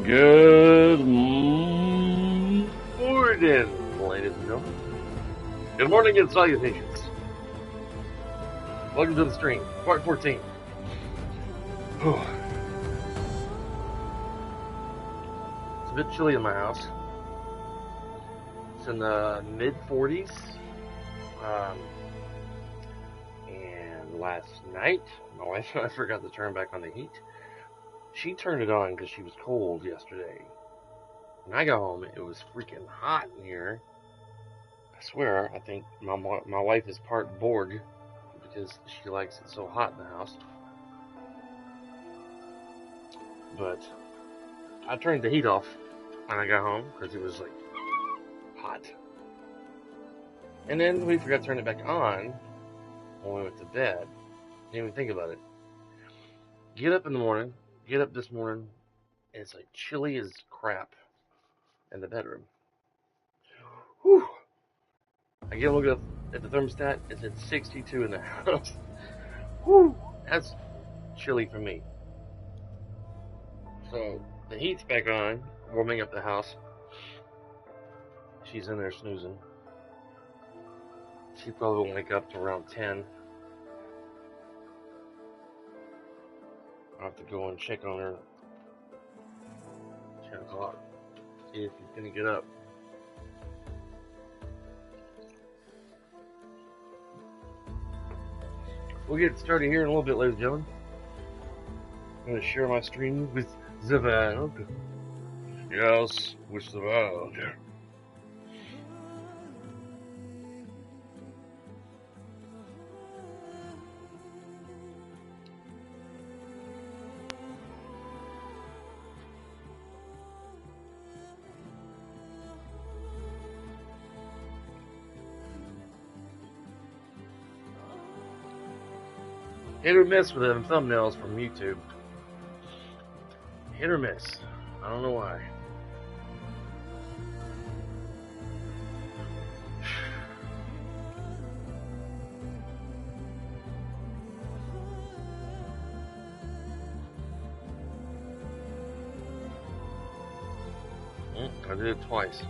Good morning, ladies and gentlemen. Good morning and salutations. Welcome to the stream, part 14. It's a bit chilly in my house. It's in the mid-40s. And last night, my wife and I forgot to turn back on the heat. She turned it on because she was cold yesterday. When I got home, it was freaking hot in here. I swear, I think my wife is part Borg because she likes it so hot in the house. But I turned the heat off when I got home because it was like hot. And then we forgot to turn it back on when we went to bed. Didn't even think about it. Get up this morning, and it's like chilly as crap in the bedroom. Whew. I get a look at the thermostat, it's at 62 in the house. Whew. That's chilly for me. So the heat's back on, warming up the house. She's in there snoozing. She probably won't wake up to around 10. I'll have to go and check on her 10 o'clock. See if she's gonna get up. We'll get started here in a little bit, ladies and gentlemen. I'm going to share my screen with the world. Yes, with the world. Hit or miss with them thumbnails from YouTube. Hit or miss. I don't know why. I did it twice.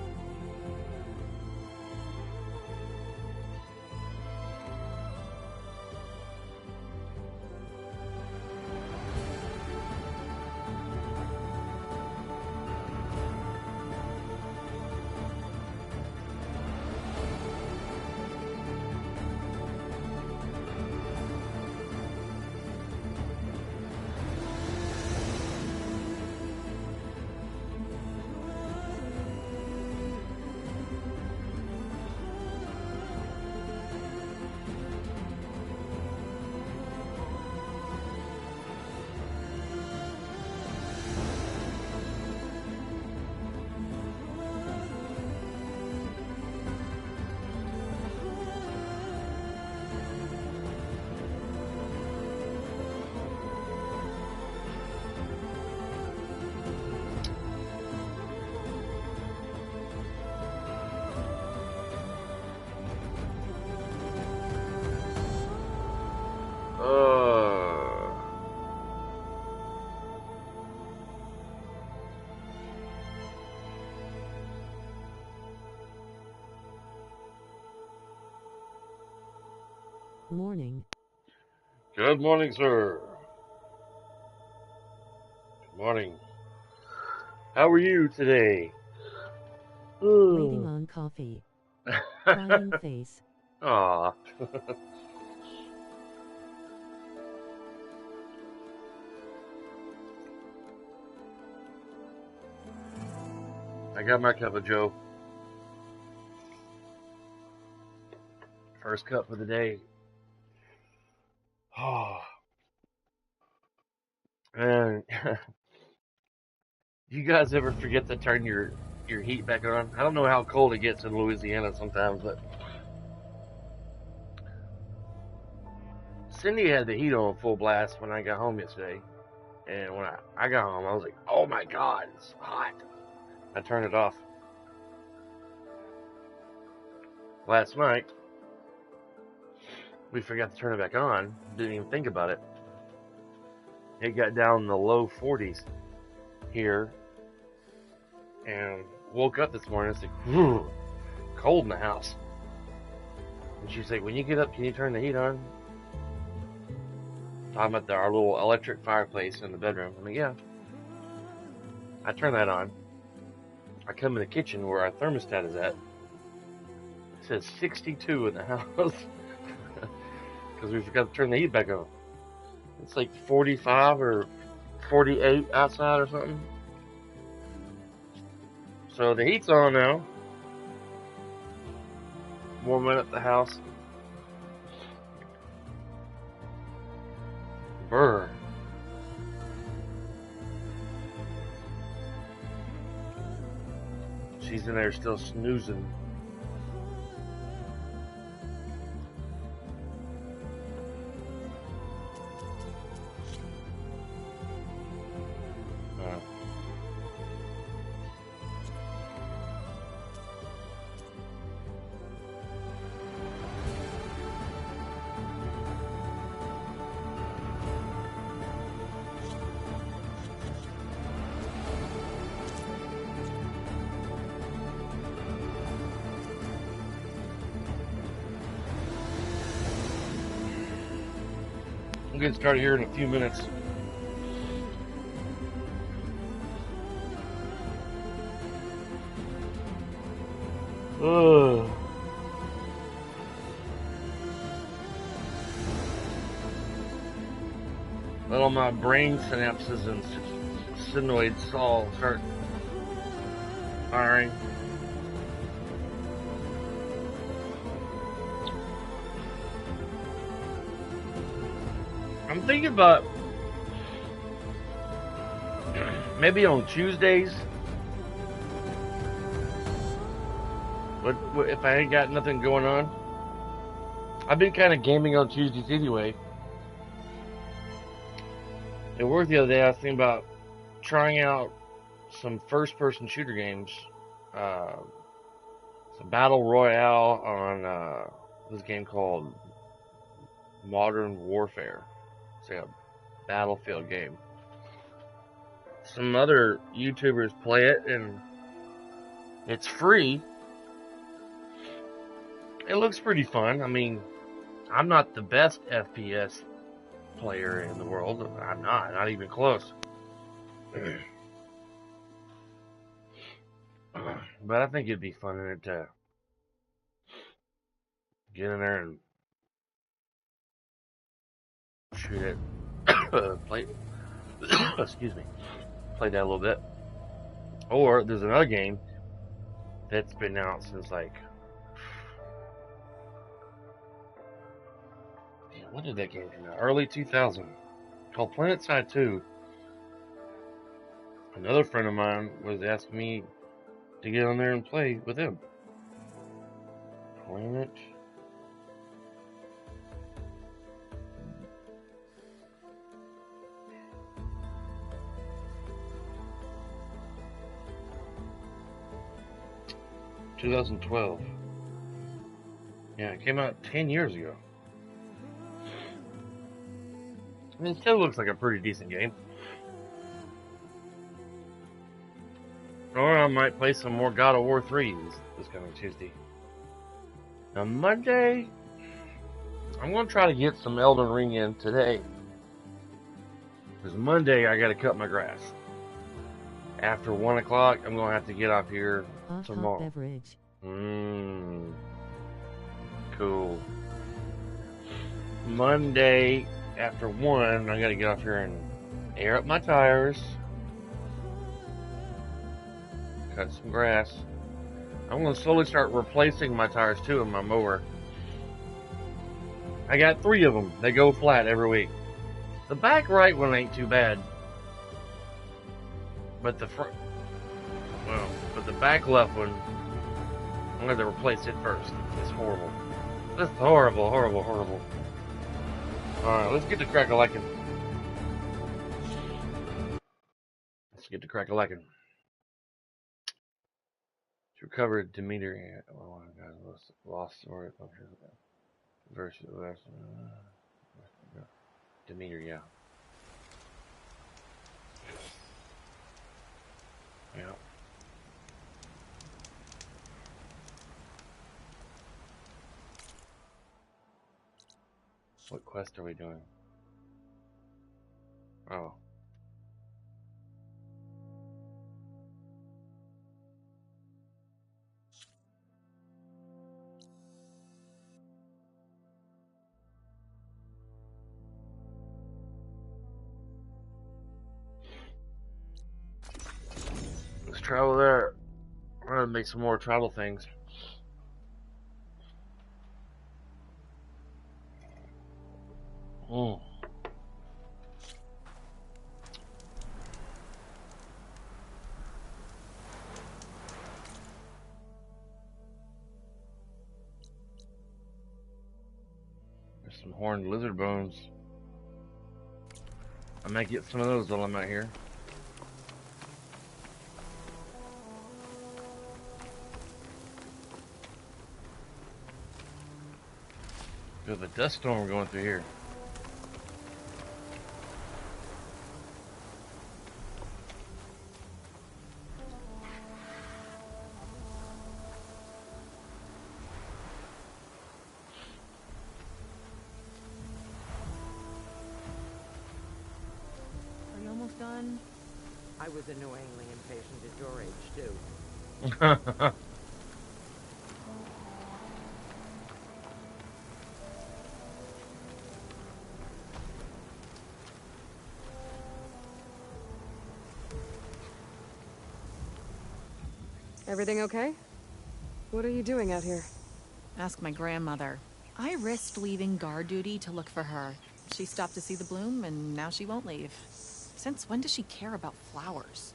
Morning. Good morning, sir. Good morning. How are you today? Waiting on coffee. Crying face. Aw. I got my cup of Joe. First cup of the day. Oh. Man. You guys ever forget to turn your heat back on? I don't know how cold it gets in Louisiana sometimes, but Cindy had the heat on full blast when I got home yesterday. And when I got home, I was like, oh my God, it's hot. I turned it off. Last night, we forgot to turn it back on. Didn't even think about it. It got down in the low 40s here And woke up this morning, it's like, whew, cold in the house. And she's like, when you get up, can you turn the heat on? Talking about our little electric fireplace in the bedroom. I'm like, yeah. I turn that on. I come in the kitchen where our thermostat is at. It says 62 in the house. Because we forgot to turn the heat back on. It's like 45 or 48 outside or something. So the heat's on now. Warming up the house. Brr. She's in there still snoozing. I'm getting started here in a few minutes. Ugh. Let all my brain synapses and sinoids all start firing. I'm thinking about maybe on Tuesdays. What if I ain't got nothing going on? I've been kind of gaming on Tuesdays anyway. At work the other day, I was thinking about trying out some first-person shooter games. Some battle royale on this game called Modern Warfare. It's like a battlefield game. Some other YouTubers play it, and it's free. It looks pretty fun. I mean, I'm not the best FPS player in the world. I'm not even close. But I think it'd be fun in it to get in there and shoot it. Play. Excuse me. Play that a little bit. Or there's another game that's been out since like. When did that game come out? Early 2000. Called Planetside 2. Another friend of mine was asking me to get on there and play with him. Planet. ...2012. Yeah, it came out 10 years ago. I mean, it still looks like a pretty decent game. Or I might play some more God of War 3 this coming Tuesday. Now Monday, I'm going to try to get some Elden Ring in today. Because Monday I got to cut my grass. After 1 o'clock, I'm going to have to get off here tomorrow. Hot beverage. Cool. Monday after 1, I got to get off here and air up my tires. Cut some grass. I'm going to slowly start replacing my tires too in my mower. I got 3 of them. They go flat every week. The back right one ain't too bad. But the back left one, I'm going to replace it first. It's horrible. It's horrible, horrible, horrible. Alright, let's get to crack-a-lackin'. To recover Demeter. Oh my god, lost story function. Versus Demeter, yeah. Yeah. What quest are we doing? Oh. Let's travel there. We're gonna make some more travel things. Mm. There's some horned lizard bones. I might get some of those while I'm out here. There's a dust storm going through here. Are you almost done? I was annoyingly impatient at your age, too. Everything okay? What are you doing out here? Ask my grandmother. I risked leaving guard duty to look for her. She stopped to see the bloom, and now she won't leave. Since when does she care about flowers?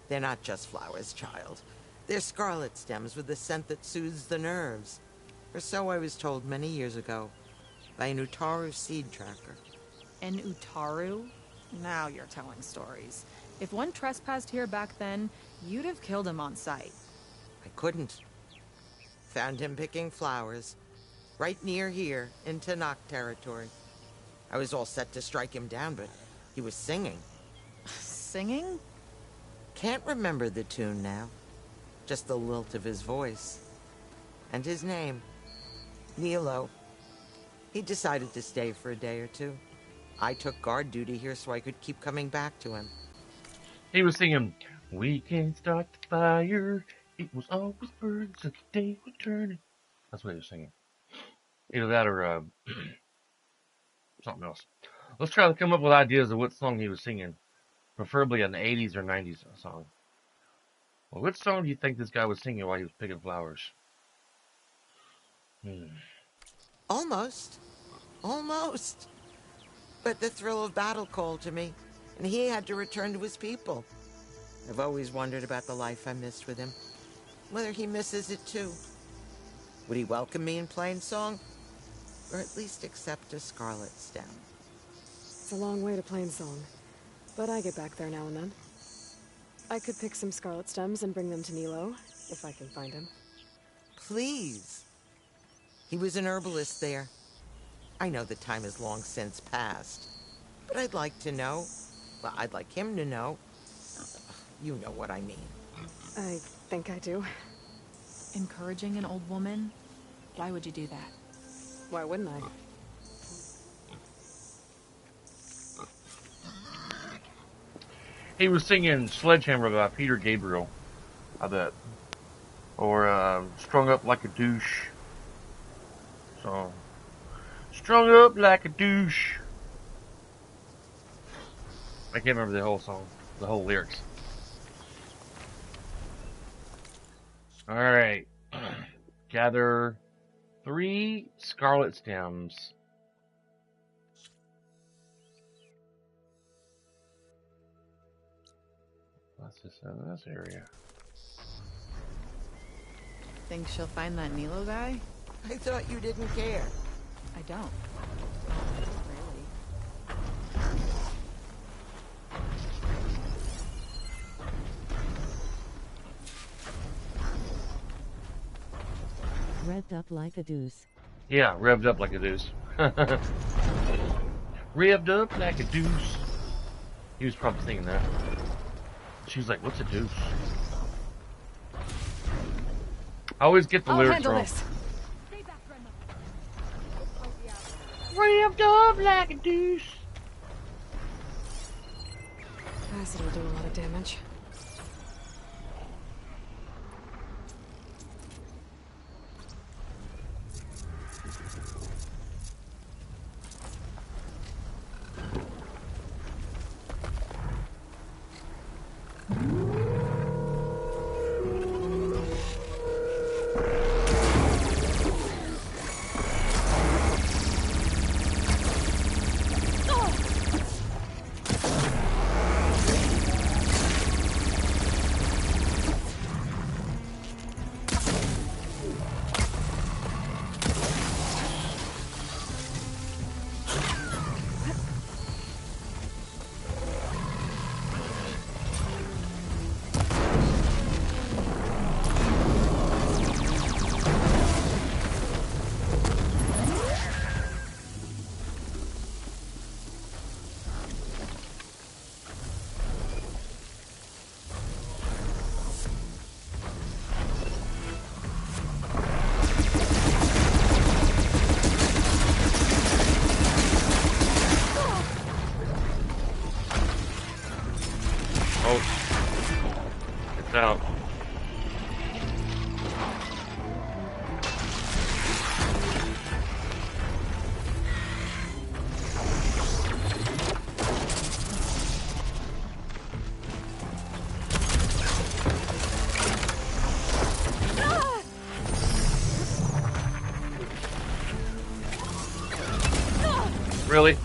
They're not just flowers, child. They're scarlet stems with the scent that soothes the nerves. Or so I was told many years ago by an Utaru seed tracker. An Utaru? Now you're telling stories. If one trespassed here back then, you'd have killed him on sight. I couldn't. Found him picking flowers, right near here, in Tanakh territory. I was all set to strike him down, but he was singing. Singing? Can't remember the tune now. Just the lilt of his voice. And his name. Nilo. He decided to stay for a day or two. I took guard duty here so I could keep coming back to him. He was singing, "We can start the fire. It was always birds that the day was turning." That's what he was singing. Either that or something else. Let's try to come up with ideas of what song he was singing. Preferably an 80s or 90s song. Well, which song do you think this guy was singing while he was picking flowers? Almost. Almost. But the thrill of battle called to me, and he had to return to his people. I've always wondered about the life I missed with him. Whether he misses it too. Would he welcome me in plain song? Or at least accept a scarlet stem? It's a long way to Plainsong, but I get back there now and then. I could pick some scarlet stems and bring them to Nilo, if I can find him. Please. He was an herbalist there. I know the time has long since passed, but I'd like to know. Well, I'd like him to know. You know what I mean. I think I do. Encouraging an old woman? Why would you do that? Why wouldn't I? He was singing Sledgehammer by Peter Gabriel, I bet. Or Strung Up Like a Douche. So, Strung Up Like a Douche. I can't remember the whole song, the whole lyrics. Alright. Gather 3 scarlet stems. Let's just in this area. Think she'll find that Nilo guy? I thought you didn't care. I don't. Revved up like a deuce. Yeah, revved up like a deuce. Revved up like a deuce. He was probably thinking that. She was like, "What's a deuce?" I always get the lyrics wrong. This. Ramped up like a deuce. Acid will do a lot of damage. It's out. Really?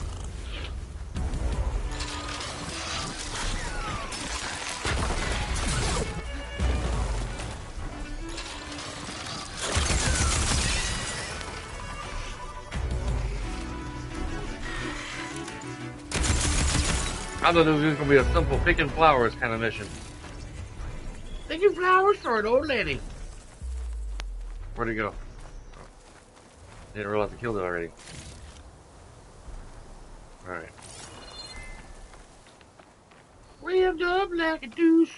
I thought it was just gonna be a simple picking flowers kind of mission. Picking flowers for an old lady. Where'd he go? Didn't realize I killed it already. Alright. Ramped up like a deuce.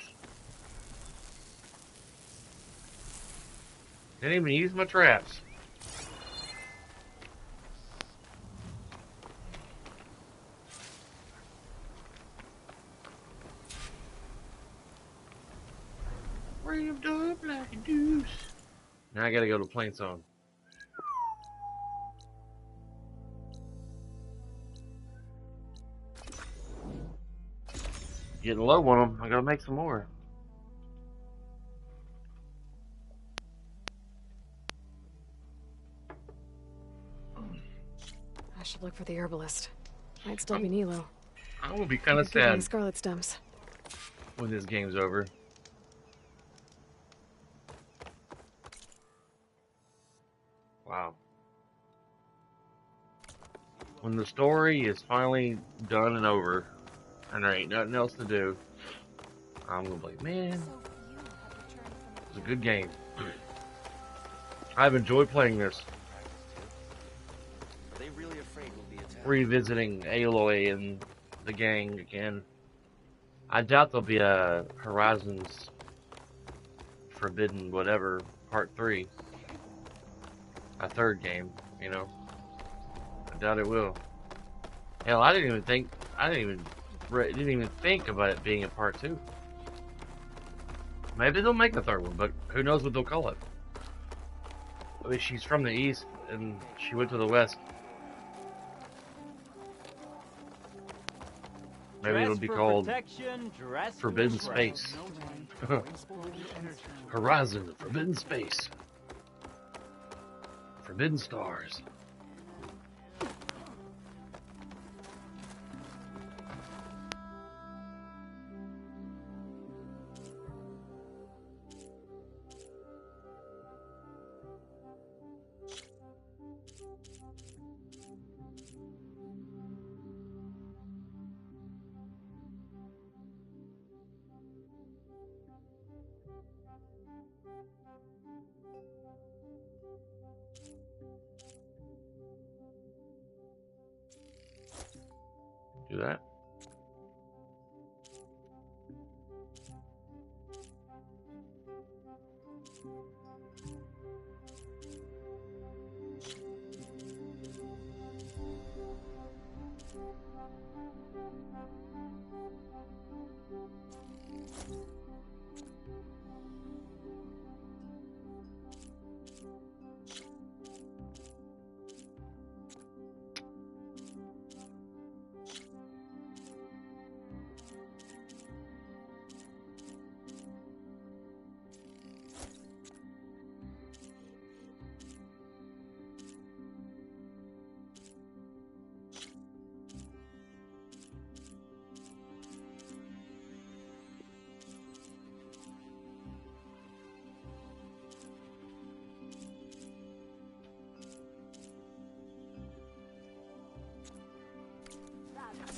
Didn't even use my traps. Ramped up like a deuce. Now I gotta go to Planetside. Getting low on them. I gotta make some more. I should look for the herbalist. Might still be Nilo. I'm gonna be kind of Give me sad scarlet stems. when this game's over. Wow. When the story is finally done and over, and there ain't nothing else to do, I'm gonna be like, man, it was a good game. I've enjoyed playing this. Are they really afraid we'll be attacked? Revisiting Aloy and the gang again. I doubt there'll be a Horizons Forbidden whatever Part 3. A third game, you know. I doubt it will. Hell, I didn't even think about it being a Part 2. Maybe they'll make a third one, but who knows what they'll call it. I mean, she's from the east and she went to the west. Maybe it'll be called Forbidden Space. Horizon, Forbidden Space. Forbidden Stars. Do that.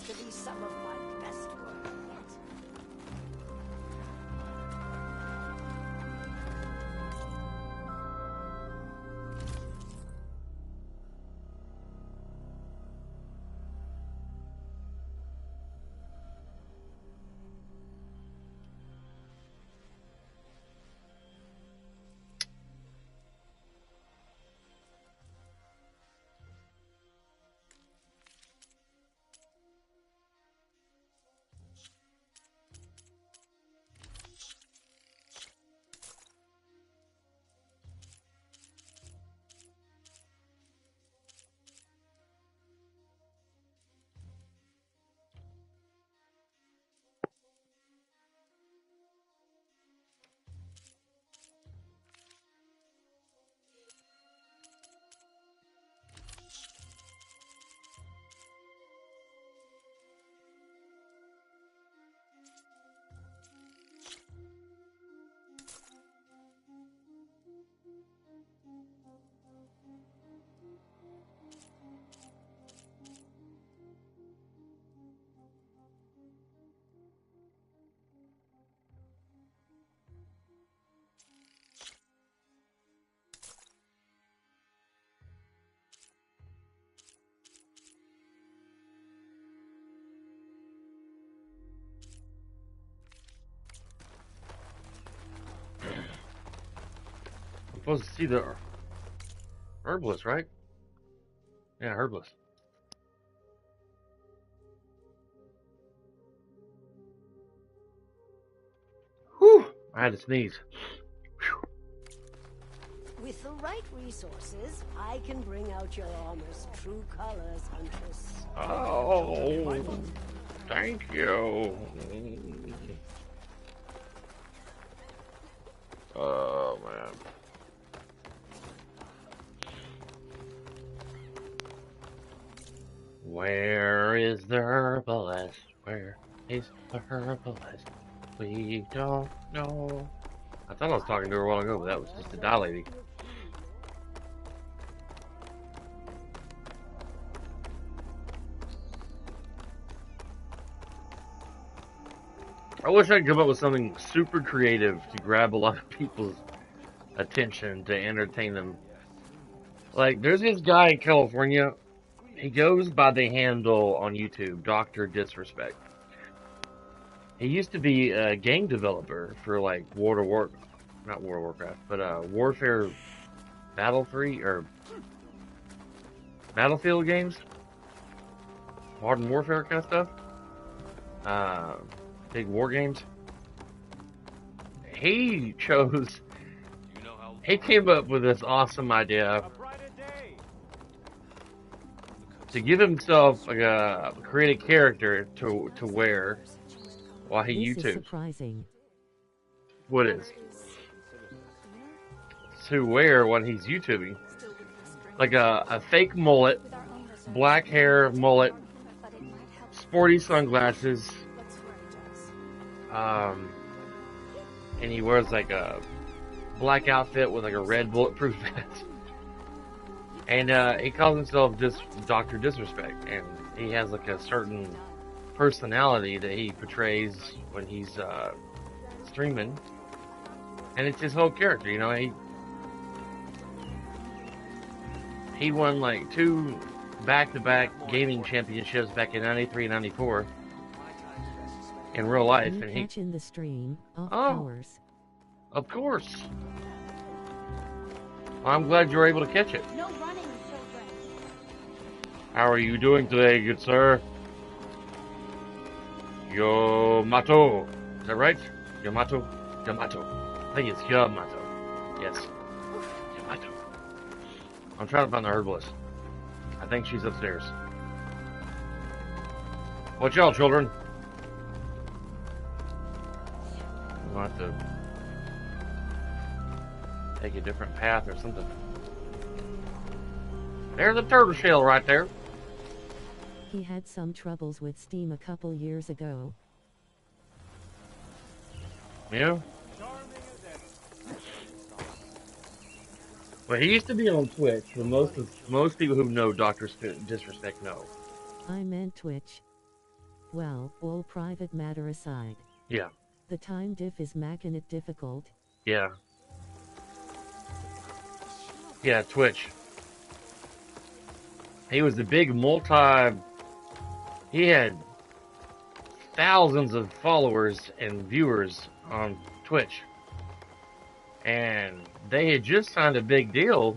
To be some of my best work yet. I'm supposed to see the herbalist, right? Yeah, herbalist. Whew! I had to sneeze. Whew. With the right resources, I can bring out your armor's true colors, Huntress. Oh, thank you. Oh, man. Where is the herbalist? Where is the herbalist? We don't know. I thought I was talking to her a while ago, but that was just a doll lady. I wish I could come up with something super creative to grab a lot of people's attention to entertain them. Like, there's this guy in California. He goes by the handle on YouTube, Dr. Disrespect. He used to be a game developer for like not World of Warcraft, but Warfare or Battlefield games, Modern Warfare kind of stuff, big war games. He came up with this awesome idea to give himself like create a character to wear while he This is YouTubes. surprising. What is? To wear when he's YouTubing. Like a fake mullet, black hair mullet, sporty sunglasses, and he wears like a black outfit with like a red bulletproof vest. And he calls himself Dr. Disrespect, and he has like a certain personality that he portrays when he's streaming, and it's his whole character. You know, he won like 2 back-to-back gaming championships back in '93 and '94 in real life, You and he catching the stream of Oh. hours. of course. I'm glad you were able to catch it. No running, children. How are you doing today, good sir? Yamato. Is that right? Yamato? Yamato. I think it's Yamato. Yes. Yamato. I'm trying to find the herbalist. I think she's upstairs. Watch out, children. We'll have to take a different path or something. There's a turtle shell right there. He had some troubles with Steam a couple years ago. Yeah? Well, he used to be on Twitch, but most people who know Dr. Disrespect know. I meant Twitch. Well, all private matter aside. Yeah. The time diff is making it difficult. Yeah. Yeah, Twitch. He was the big he had thousands of followers and viewers on Twitch. And they had just signed a big deal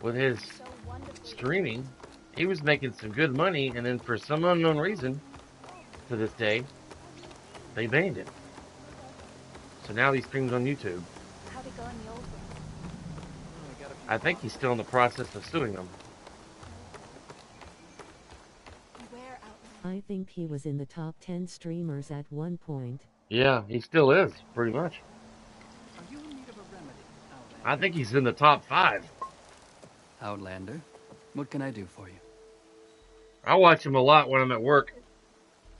with his streaming. He was making some good money, and then for some unknown reason, to this day, they banned him. So now he streams on YouTube. How'd it go in the old one? I think he's still in the process of suing them. Where Outlander? I think he was in the top 10 streamers at one point. Yeah, he still is, pretty much. Are you in need of a remedy, Outlander? I think he's in the top 5. Outlander, what can I do for you? I watch him a lot when I'm at work.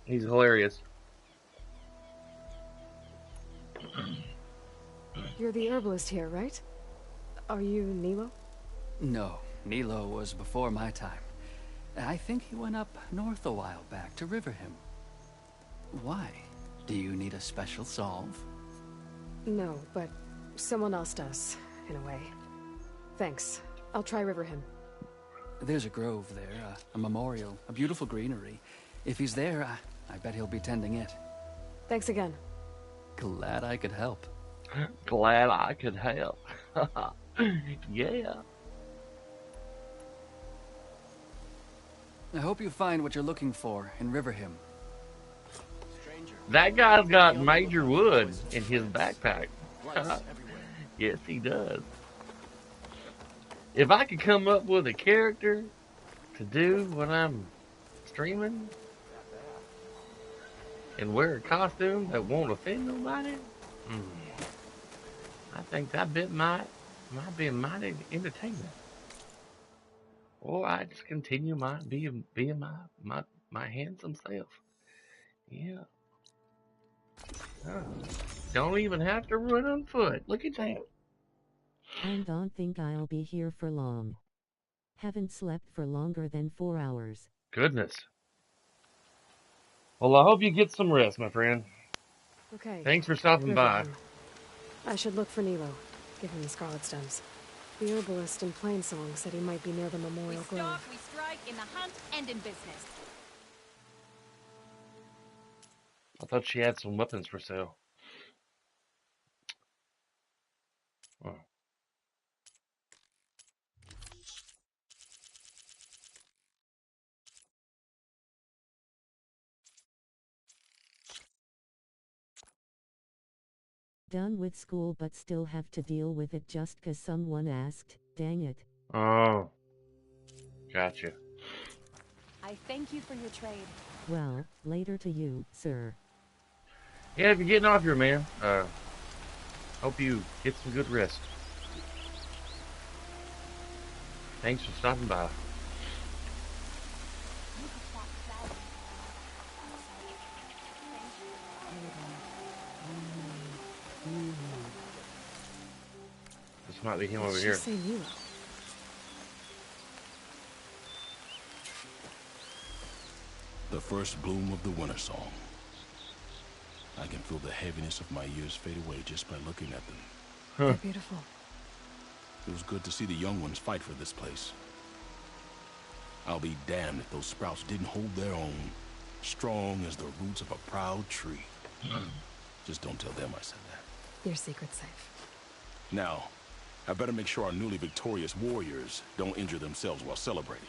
He's hilarious. You're the herbalist here, right? Are you Nilo? No, Nilo was before my time. I think he went up north a while back to Riverhim. Why? Do you need a special solve? No, but someone else does, in a way. Thanks. I'll try Riverhim. There's a grove there, a memorial, a beautiful greenery. If he's there, I bet he'll be tending it. Thanks again. Glad I could help. Glad I could help. Yeah. I hope you find what you're looking for in Riverhim. That guy's got major wood in his backpack. Yes, he does. If I could come up with a character to do when I'm streaming and wear a costume that won't offend nobody, I think that bit might be a mighty entertainment. Or I just continue being my handsome self. Yeah. Oh, don't even have to run on foot. Look at that. I don't think I'll be here for long. Haven't slept for longer than 4 hours. Goodness. Well, I hope you get some rest, my friend. Okay. Thanks for stopping by. I should look for Nilo. Give him the scarlet stems. The herbalist in Plainsong said he might be near the memorial grove. We strike in the hunt and in business. I thought she had some weapons for sale. Oh. Done with school but still have to deal with it just 'cause someone asked. Dang it. Oh. Gotcha. I thank you for your trade. Well, later to you, sir. Yeah, if you're getting off here, man, hope you get some good rest. Thanks for stopping by. This might be him over here. Say Nilo. The first bloom of the winter song. I can feel the heaviness of my years fade away just by looking at them. They're beautiful. It was good to see the young ones fight for this place. I'll be damned if those sprouts didn't hold their own, strong as the roots of a proud tree. Just don't tell them I said that. Your secret's safe. Now, I better make sure our newly victorious warriors don't injure themselves while celebrating.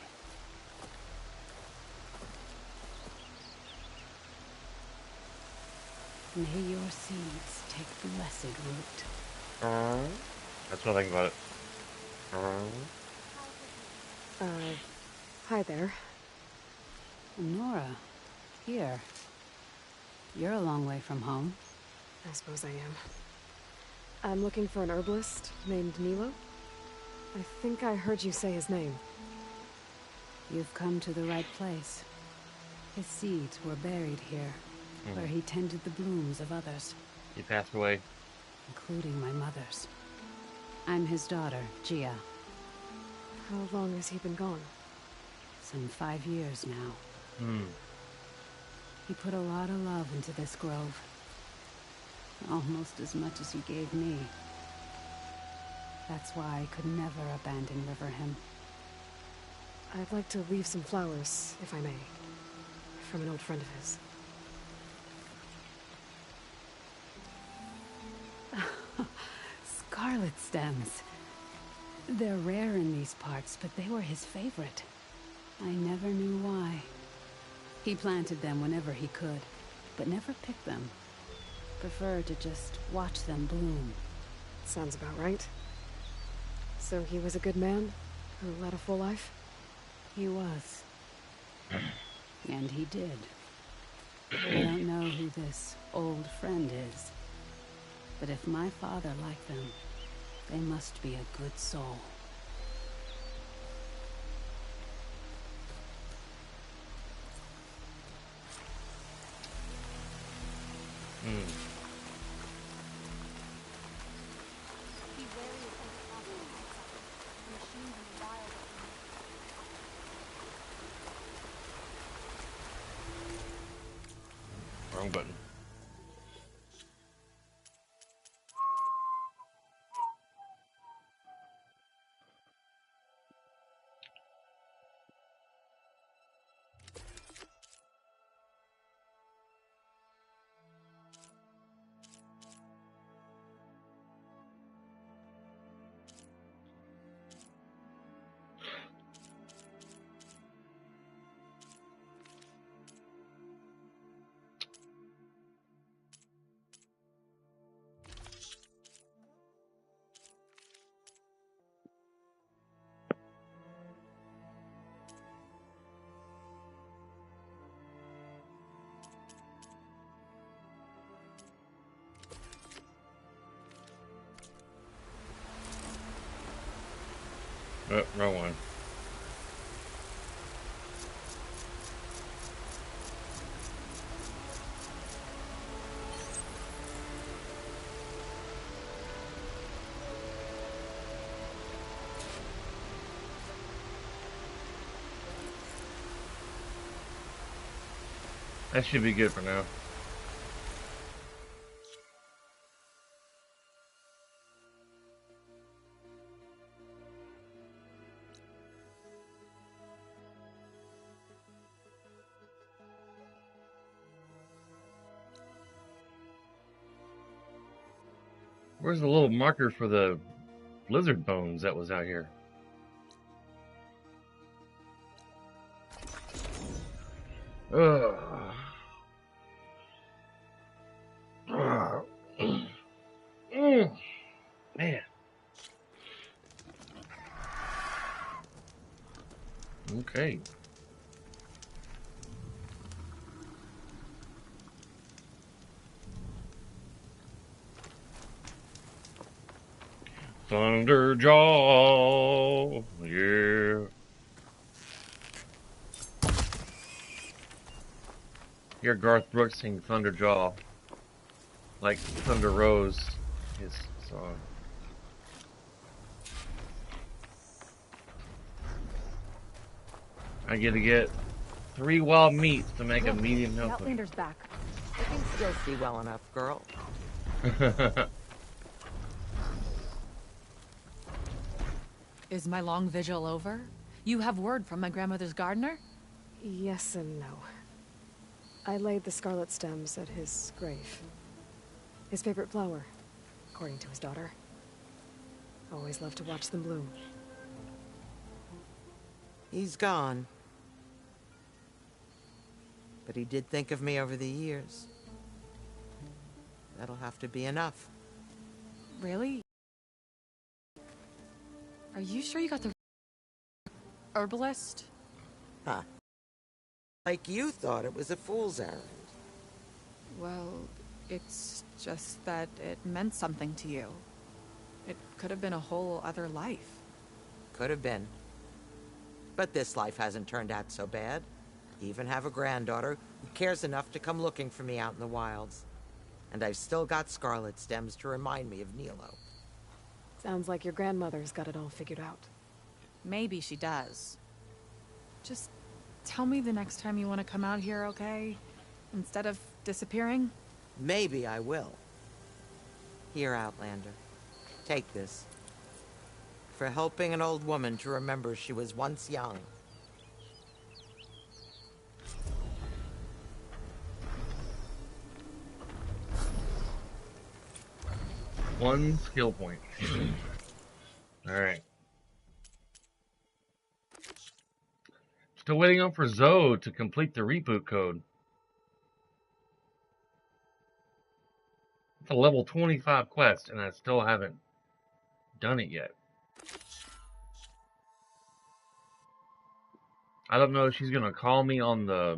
May your seeds take blessed root. That's what I think about it. Hi there. Nora, here. You're a long way from home. I suppose I am. I'm looking for an herbalist named Nilo. I think I heard you say his name. You've come to the right place. His seeds were buried here, where he tended the blooms of others. He passed away. Including my mother's. I'm his daughter, Gia. How long has he been gone? Some 5 years now. He put a lot of love into this grove. Almost as much as he gave me. That's why I could never abandon Riverham. I'd like to leave some flowers, if I may. From an old friend of his. Scarlet stems. They're rare in these parts, but they were his favorite. I never knew why. He planted them whenever he could, but never picked them. Preferred to just watch them bloom. Sounds about right. So he was a good man, who led a full life? He was. And he did. I don't know who this old friend is. But if my father liked them, they must be a good soul. Be wary of any possible outside. The machines in the wild are Wrong button. Wrong one. That should be good for now. Where's the little marker for the lizard bones that was out here? Ugh. Man. Okay. Thunderjaw, yeah. Hear Garth Brooks sing Thunderjaw, like Thunder Rose, his song. I get to get 3 wild meats to make a medium The milk. Outlander's back. I can still see well enough, girl. Is my long vigil over? You have word from my grandmother's gardener? Yes and no. I laid the scarlet stems at his grave. His favorite flower, according to his daughter. Always loved to watch them bloom. He's gone. But he did think of me over the years. That'll have to be enough. Really? Are you sure you got the herbalist? Huh. Like you thought it was a fool's errand. Well, it's just that it meant something to you. It could have been a whole other life. Could have been. But this life hasn't turned out so bad. I even have a granddaughter who cares enough to come looking for me out in the wilds. And I've still got scarlet stems to remind me of Nilo. Sounds like your grandmother's got it all figured out. Maybe she does. Just tell me the next time you want to come out here, okay? Instead of disappearing? Maybe I will. Here, Outlander. Take this. For helping an old woman to remember she was once young. One skill point. Alright. Still waiting on for Zoe to complete the reboot code. It's a level 25 quest, and I still haven't done it yet. I don't know if she's going to call me on the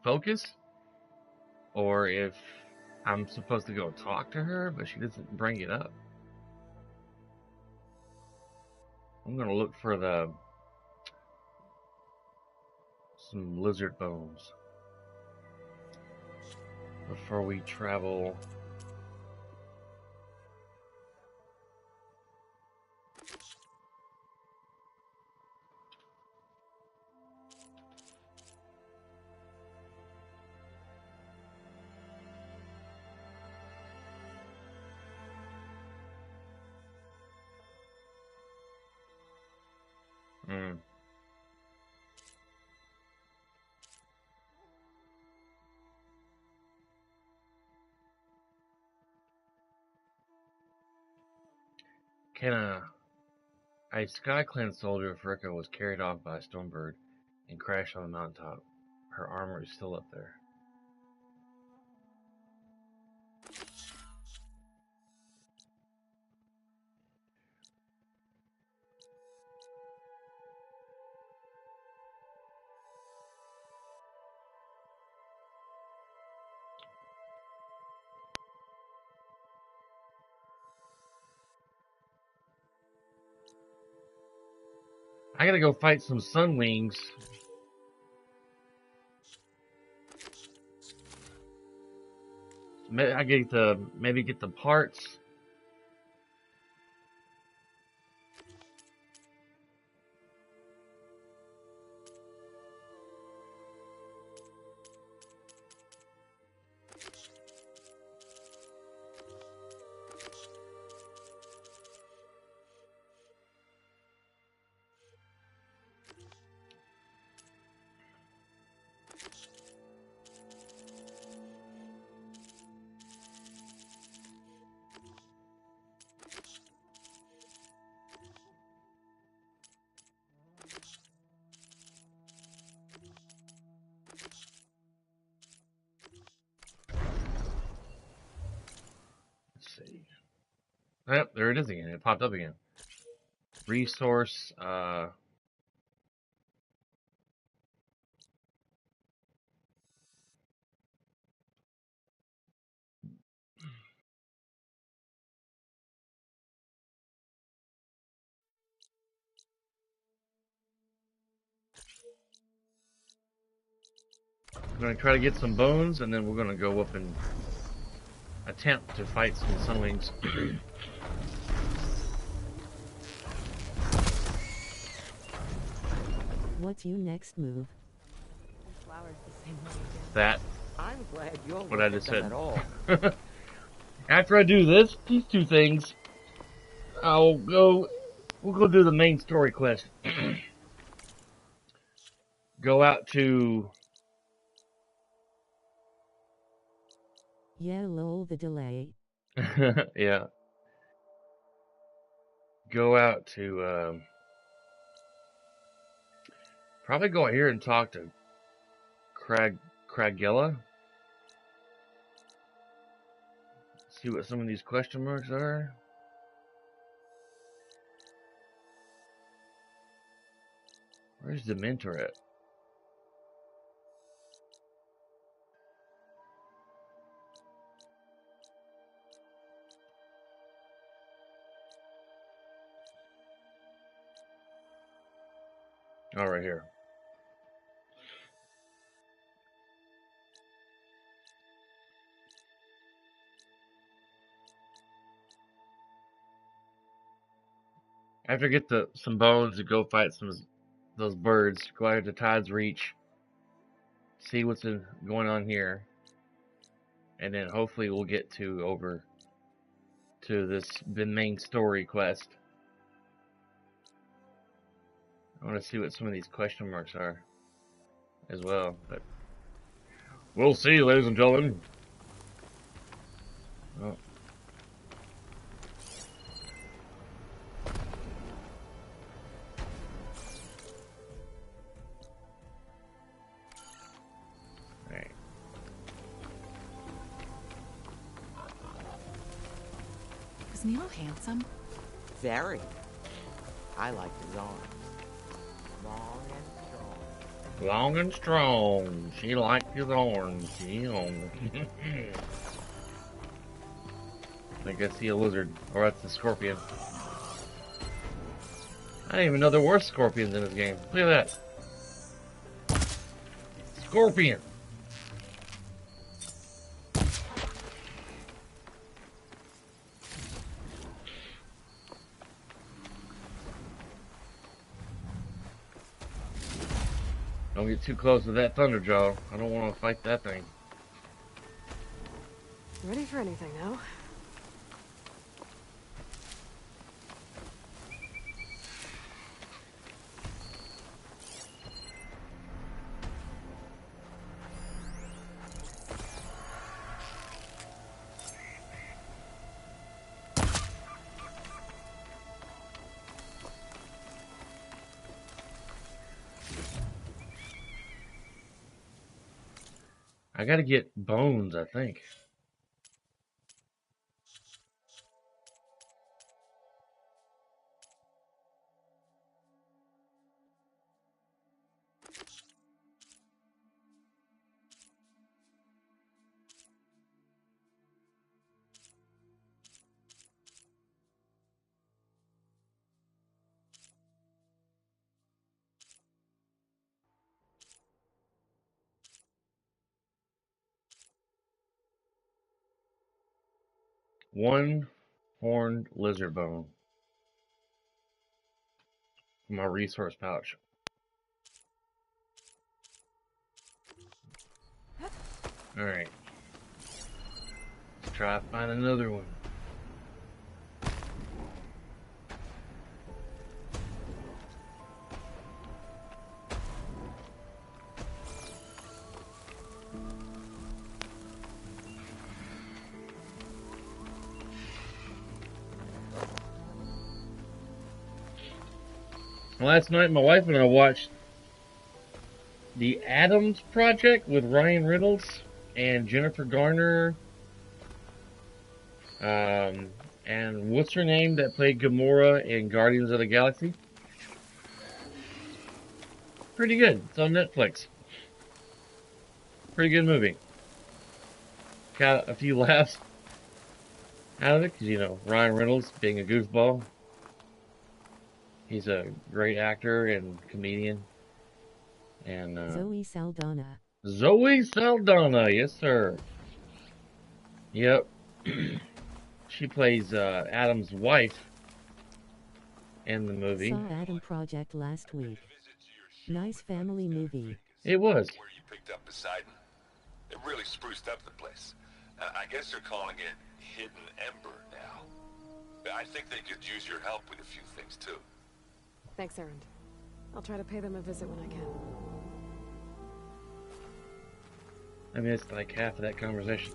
focus, or if I'm supposed to go talk to her, but she doesn't bring it up. I'm going to look for some lizard bones before we travel. Can a SkyClan soldier of Fricka was carried off by a Stonebird and crashed on the mountaintop. Her armor is still up there. I gotta go fight some Sunwings. I get maybe get the parts. Let's see. Yep, there it is again. It popped up again. Resource. I'm gonna try to get some bones, and then we're gonna go up and attempt to fight some Sunwings. What's your next move? Flowers the same way again. That. I'm glad you'll What look I just at them said. at all. After I do these two things, we'll go do the main story quest. Go out to... Yeah, lol, the delay. yeah. Go out to, probably go out here and talk to Cragella. See what some of these question marks are. Where's the mentor at? Oh, right here. After I get some bones to go fight those birds, go out to Tide's Reach, see what's going on here, and then hopefully we'll get over to the main story quest. I want to see what some of these question marks are as well, but we'll see, ladies and gentlemen. Oh. Right. Was Nemo handsome? Very. I liked his arms. Long and strong. Long and strong. She liked his arms. I guess see a lizard. Or that's a scorpion. I didn't even know there were scorpions in this game. Look at that. Scorpion. Don't get too close to that Thunderjaw. I don't want to fight that thing. Ready for anything now? I gotta get bones, I think. One horned lizard bone. My resource pouch. Alright. Let's try to find another one. Last night, my wife and I watched The Addams Project with Ryan Reynolds and Jennifer Garner. And what's her name that played Gamora in Guardians of the Galaxy? Pretty good. It's on Netflix. Pretty good movie. Got a few laughs out of it, because, Ryan Reynolds being a goofball. He's a great actor and comedian. And Zoe Saldana. Zoe Saldana, yes sir. Yep. She plays Adam's wife in the movie. Saw Adam Project last week. Nice family movie. It was. Where you picked up Poseidon, it really spruced up the place. I guess they're calling it Hidden Ember now. I think they could use your help with a few things too. Thanks, Errand. I'll try to pay them a visit when I can. I missed like half of that conversation.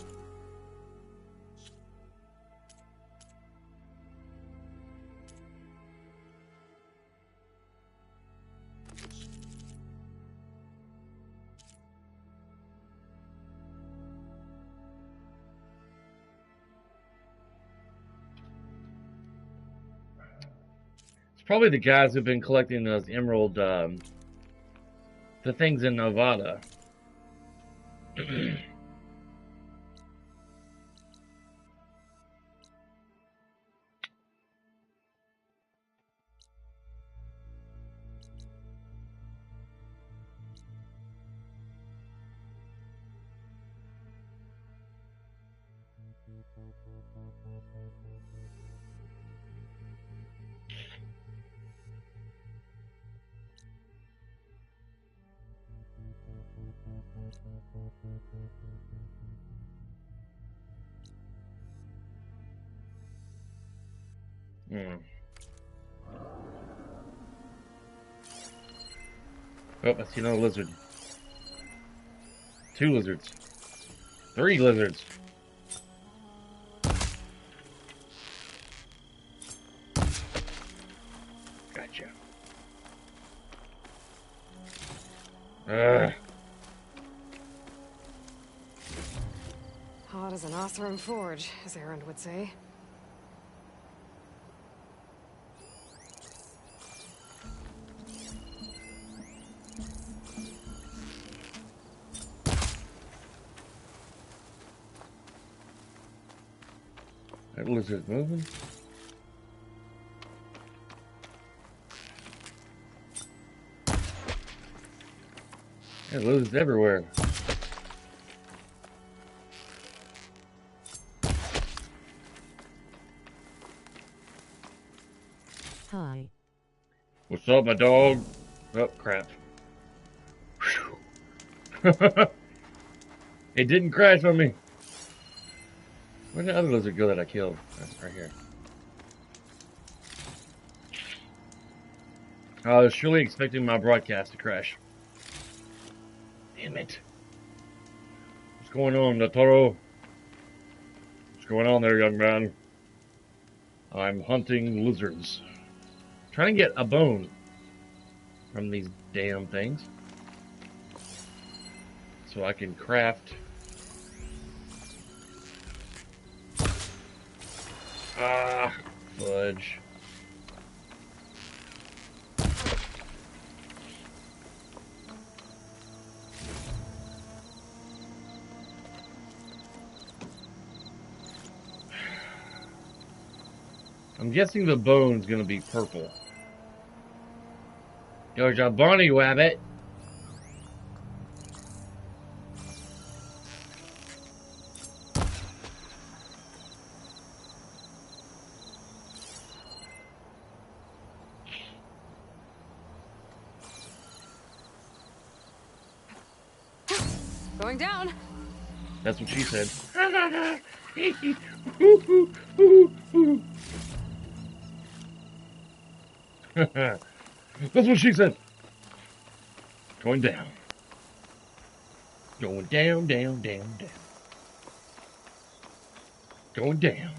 It's probably the guys who've been collecting those emerald, the things in Nevada. Oh, I see another lizard. 2 lizards. 3 lizards. Gotcha. Hot as an Oseram forge, as Aaron would say. That lizard's moving. There's lizards everywhere. Hi. What's up, my dog? Oh, crap. It didn't crash on me. Where'd the other lizard go that I killed? Right here. I was surely expecting my broadcast to crash. Damn it. What's going on, Totoro? What's going on there, young man? I'm hunting lizards. Trying to get a bone from these damn things. So I can craft... fudge. I'm guessing the bone's gonna be purple. There's a bunny rabbit. Going down. That's what she said. That's what she said. Going down. Going down, down, down, down. Going down.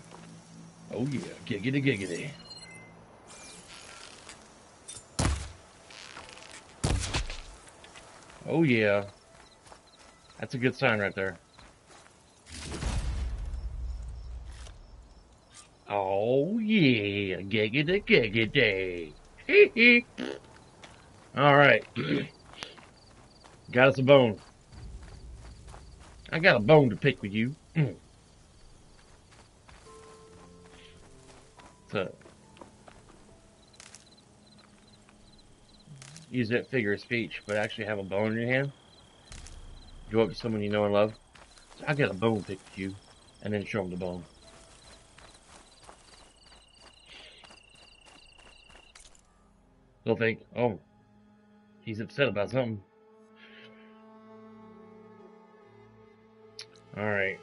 Oh yeah, giggity, giggity. Oh yeah. That's a good sign right there. Oh yeah, giggity, giggity. Alright. Got us a bone. I got a bone to pick with you. So, use that figure of speech, but actually have a bone in your hand. Go up to someone you know and love. So I got a bone to pick with you, and then show them the bone. They'll think, oh, he's upset about something. Alright,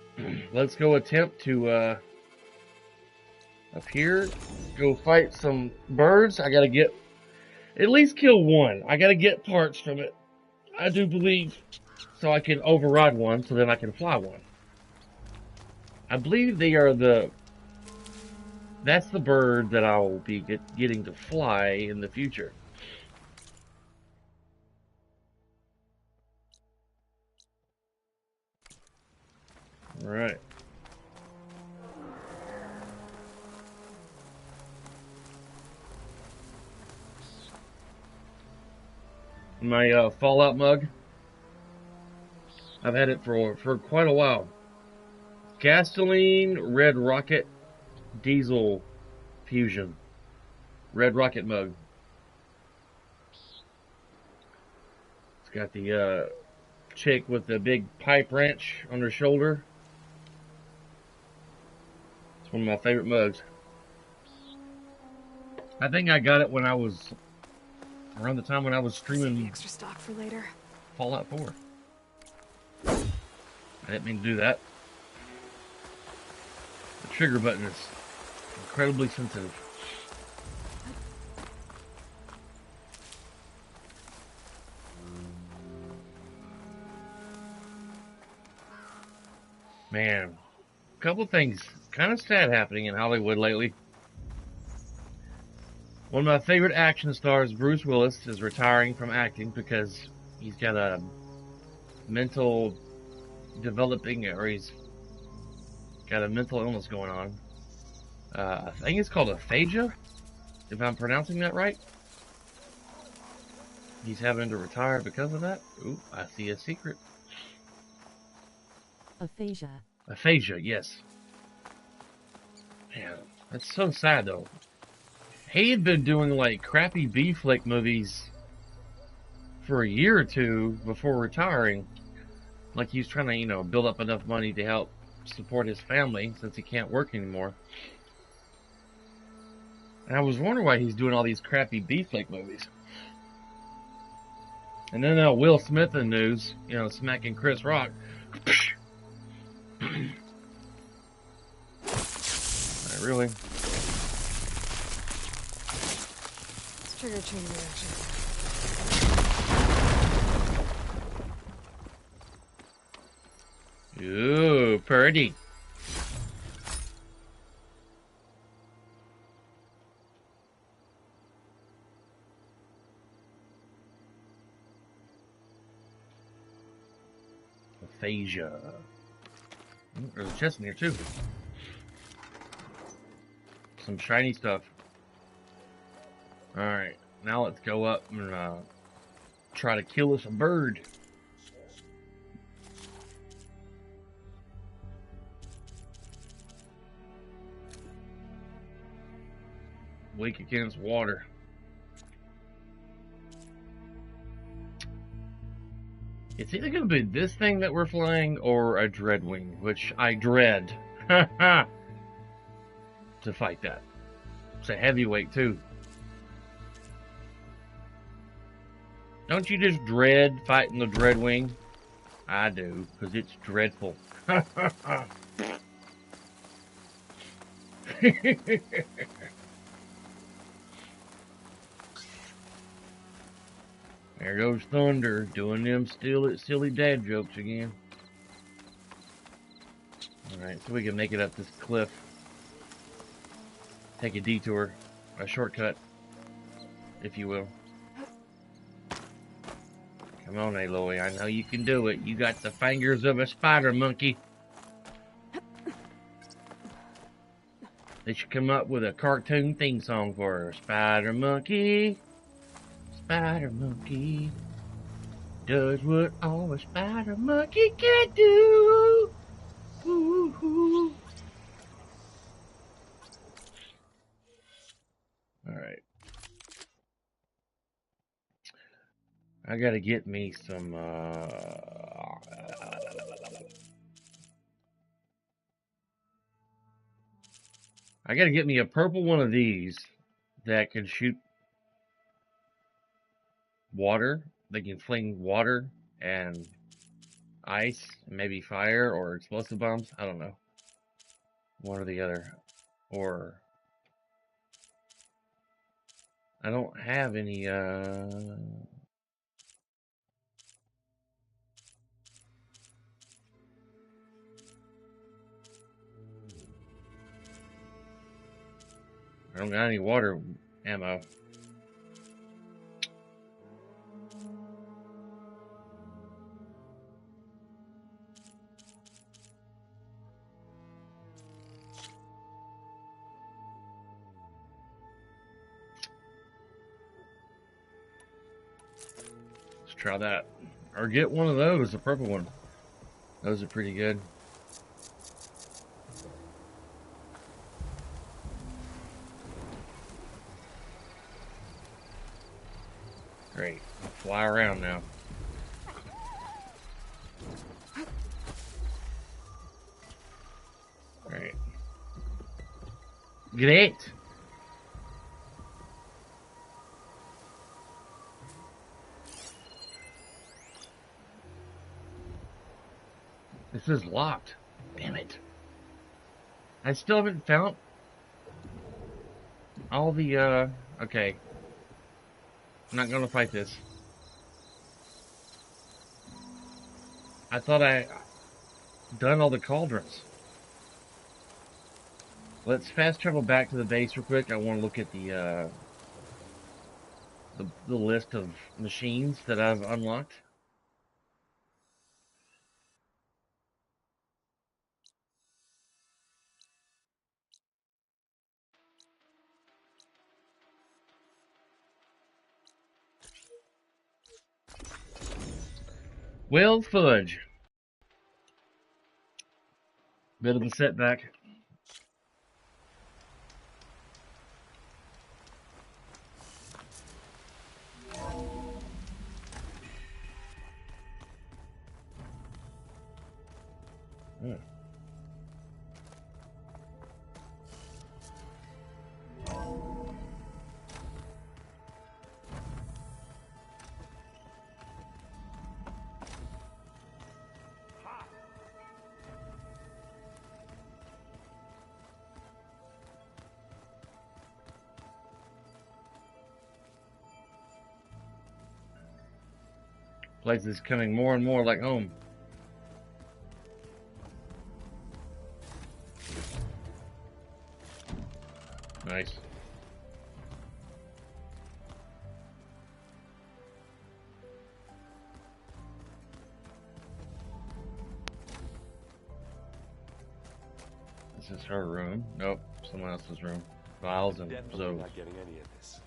let's go attempt to, up here, go fight some birds. I gotta get, at least kill one. I gotta get parts from it, I do believe, so I can override one, so then I can fly one. I believe they are that's the bird that I will be getting to fly in the future. Alright. My Fallout mug. I've had it for quite a while. Gasoline Red Rocket Diesel Fusion. Red Rocket mug. It's got the chick with the big pipe wrench on her shoulder. It's one of my favorite mugs. I think I got it when I was around the time when I was streaming extra stock for later. Fallout 4. I didn't mean to do that. The trigger button is incredibly sensitive. Man, a couple things kind of sad happening in Hollywood lately. One of my favorite action stars, Bruce Willis, is retiring from acting because he's got a mental developing, or he's got a mental illness going on. I think it's called aphasia, if I'm pronouncing that right. He's having to retire because of that. Ooh, I see a secret. Aphasia. Aphasia, yes. Man, that's so sad though. He had been doing like crappy B-flick movies for a year or two before retiring. Like he was trying to, you know, build up enough money to help support his family since he can't work anymore. And I was wondering why he's doing all these crappy B-flick movies. And then Will Smith in the news, you know, smacking Chris Rock. Really? Trigger chain reaction. Ooh, pretty. Aphasia. There's a chest in here too. Some shiny stuff. Alright, now let's go up and try to kill us a bird. Weak against water. It's either going to be this thing that we're flying or a Dreadwing, which I dread to fight that. It's a heavyweight too. Don't you just dread fighting the Dreadwing? I do, because it's dreadful. There goes Thunder, doing them silly dad jokes again. Alright, so we can make it up this cliff. Take a detour, a shortcut, if you will. Come on, Aloy, I know you can do it. You got the fingers of a spider monkey. They should come up with a cartoon theme song for her. Spider monkey, does what all a spider monkey can do. Ooh. Alright. I gotta get me some, I gotta get me a purple one of these that can shoot water. They can fling water and ice, and maybe fire or explosive bombs. I don't know. One or the other. Or I don't have any, I don't got any water ammo. try that. Or get one of those, the purple one. Those are pretty good. Great. I'll fly around now. Alright. Great. This is locked. Damn it. I still haven't found all the, okay. I'm not gonna fight this. I thought I done all the cauldrons. Let's fast travel back to the base real quick. I want to look at the list of machines that I've unlocked. Well, fudge. Bit of a setback. Hmm. Place is coming more and more like home. Nice. This is her room. Nope, someone else's room. Files and Definitely not getting any of this.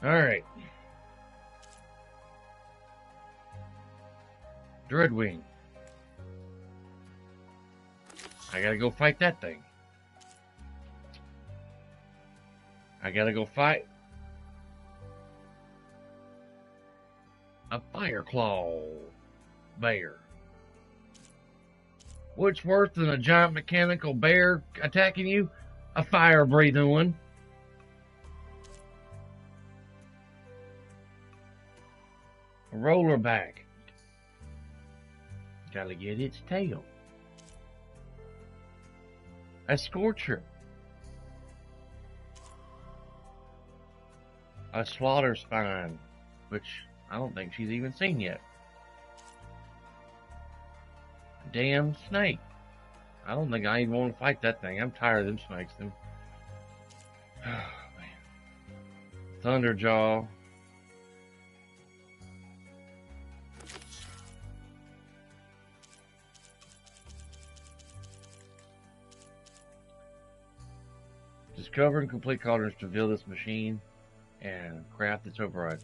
Alright. Dreadwing. I gotta go fight that thing. I gotta go fight a Fireclaw bear. What's worse than a giant mechanical bear attacking you? A fire-breathing one. A rollerback. Gotta get its tail. A scorcher. A slaughter spine, which I don't think she's even seen yet. A damn snake. I don't think I even want to fight that thing. I'm tired of them snakes. Them. Oh, man. Thunderjaw. Discover and complete cauldrons to reveal this machine and craft its override.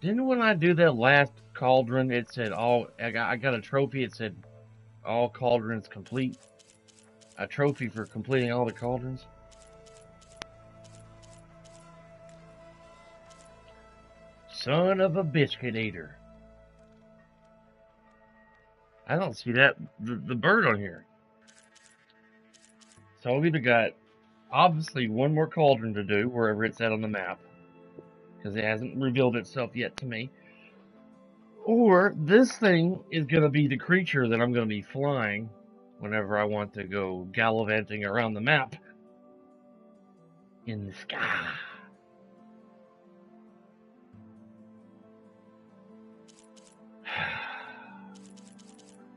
Didn't when I do that last cauldron, it said all, I got a trophy, it said all cauldrons complete. A trophy for completing all the cauldrons. Son of a biscuit eater. I don't see that, the bird on here. So I've either got obviously one more cauldron to do wherever it's at on the map, because it hasn't revealed itself yet to me, or this thing is going to be the creature that I'm going to be flying whenever I want to go gallivanting around the map in the sky.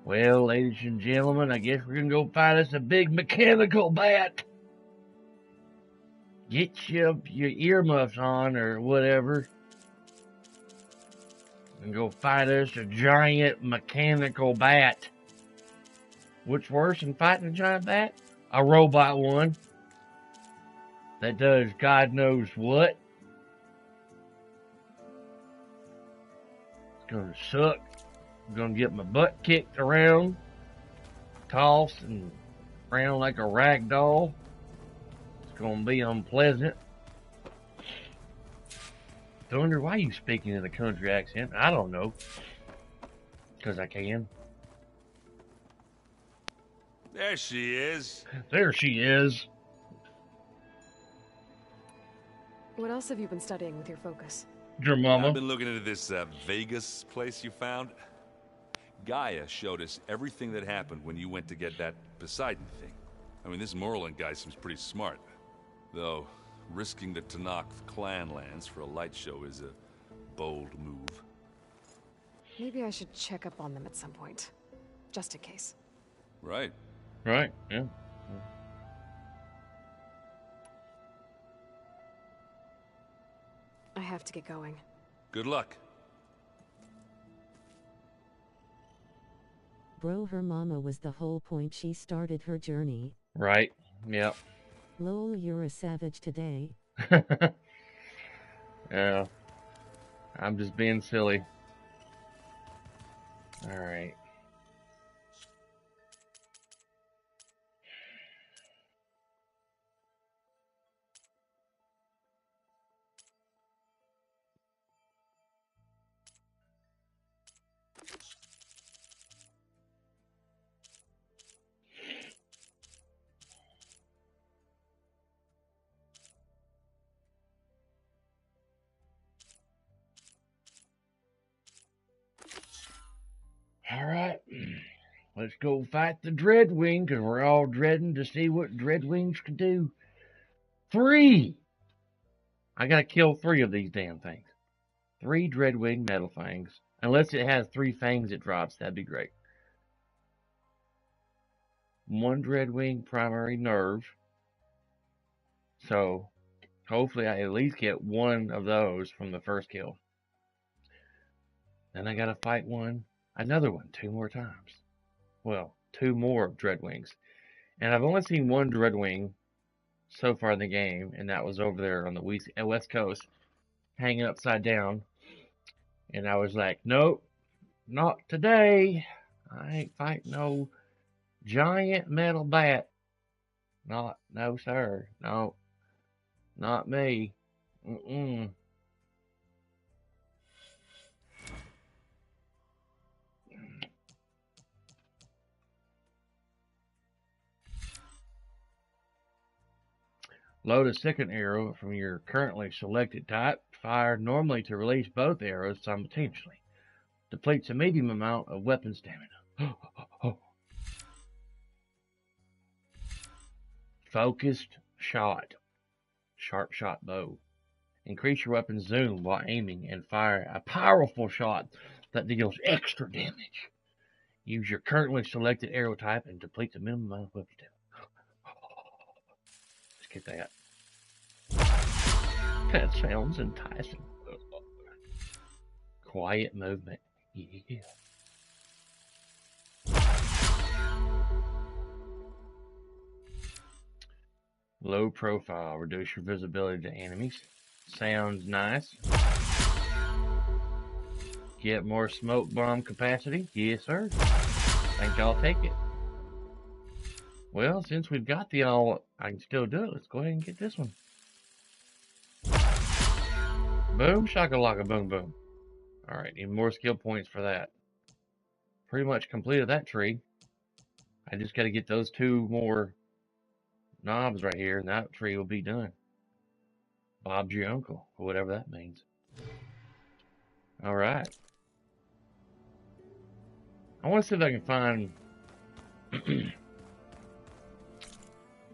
Well, ladies and gentlemen, I guess we're going to go find us a big mechanical bat. Get your earmuffs on or whatever. And go fight us a giant mechanical bat. What's worse than fighting a giant bat? A robot one. that does God knows what. It's gonna suck. I'm gonna get my butt kicked around, tossed and around like a rag doll. It's gonna be unpleasant. Thunder, why are you speaking in a country accent? I don't know. Because I can. There she is. There she is. What else have you been studying with your focus? Your mama. I've been looking into this Vegas place you found. Gaia showed us everything that happened when you went to get that Poseidon thing. I mean, this Merlin guy seems pretty smart. Though, risking the Tanakh clan lands for a light show is a bold move. Maybe I should check up on them at some point. Just in case. Right. Right, yeah. I have to get going. Good luck. Bro, her mama was the whole point she started her journey. Right, yep. Lol, you're a savage today. Yeah. I'm just being silly. Alright. Alright. Let's go fight the Dreadwing, because we're all dreading to see what Dreadwings can do. 3! I gotta kill 3 of these damn things. 3 Dreadwing Metal Fangs. Unless it has 3 fangs it drops, that'd be great. 1 Dreadwing primary nerve. So, hopefully I at least get 1 of those from the first kill. Then I gotta fight another one, 2 more times. Well, 2 more Dreadwings. And I've only seen 1 Dreadwing so far in the game, and that was over there on the West Coast, hanging upside down. And I was like, nope, not today. I ain't fighting no giant metal bat. No, sir. No, not me. Mm-mm. Load a second arrow from your currently selected type. Fire normally to release both arrows simultaneously. Depletes a medium amount of weapon stamina. Focused shot. Sharp shot bow. Increase your weapon's zoom while aiming and fire a powerful shot that deals extra damage. Use your currently selected arrow type and depletes a minimum amount of weapon stamina. Let's get that. That sounds enticing. Quiet movement. Yeah. Low profile. Reduce your visibility to enemies. Sounds nice. Get more smoke bomb capacity. Yes, sir. Think I'll take it. Well, since we've got the all, I can still do it. Let's go ahead and get this one. Boom, shakalaka, boom, boom. Alright, need more skill points for that. Pretty much completed that tree. I just gotta get those 2 more knobs right here, and that tree will be done. Bob's your uncle, or whatever that means. Alright. I want to see if I can find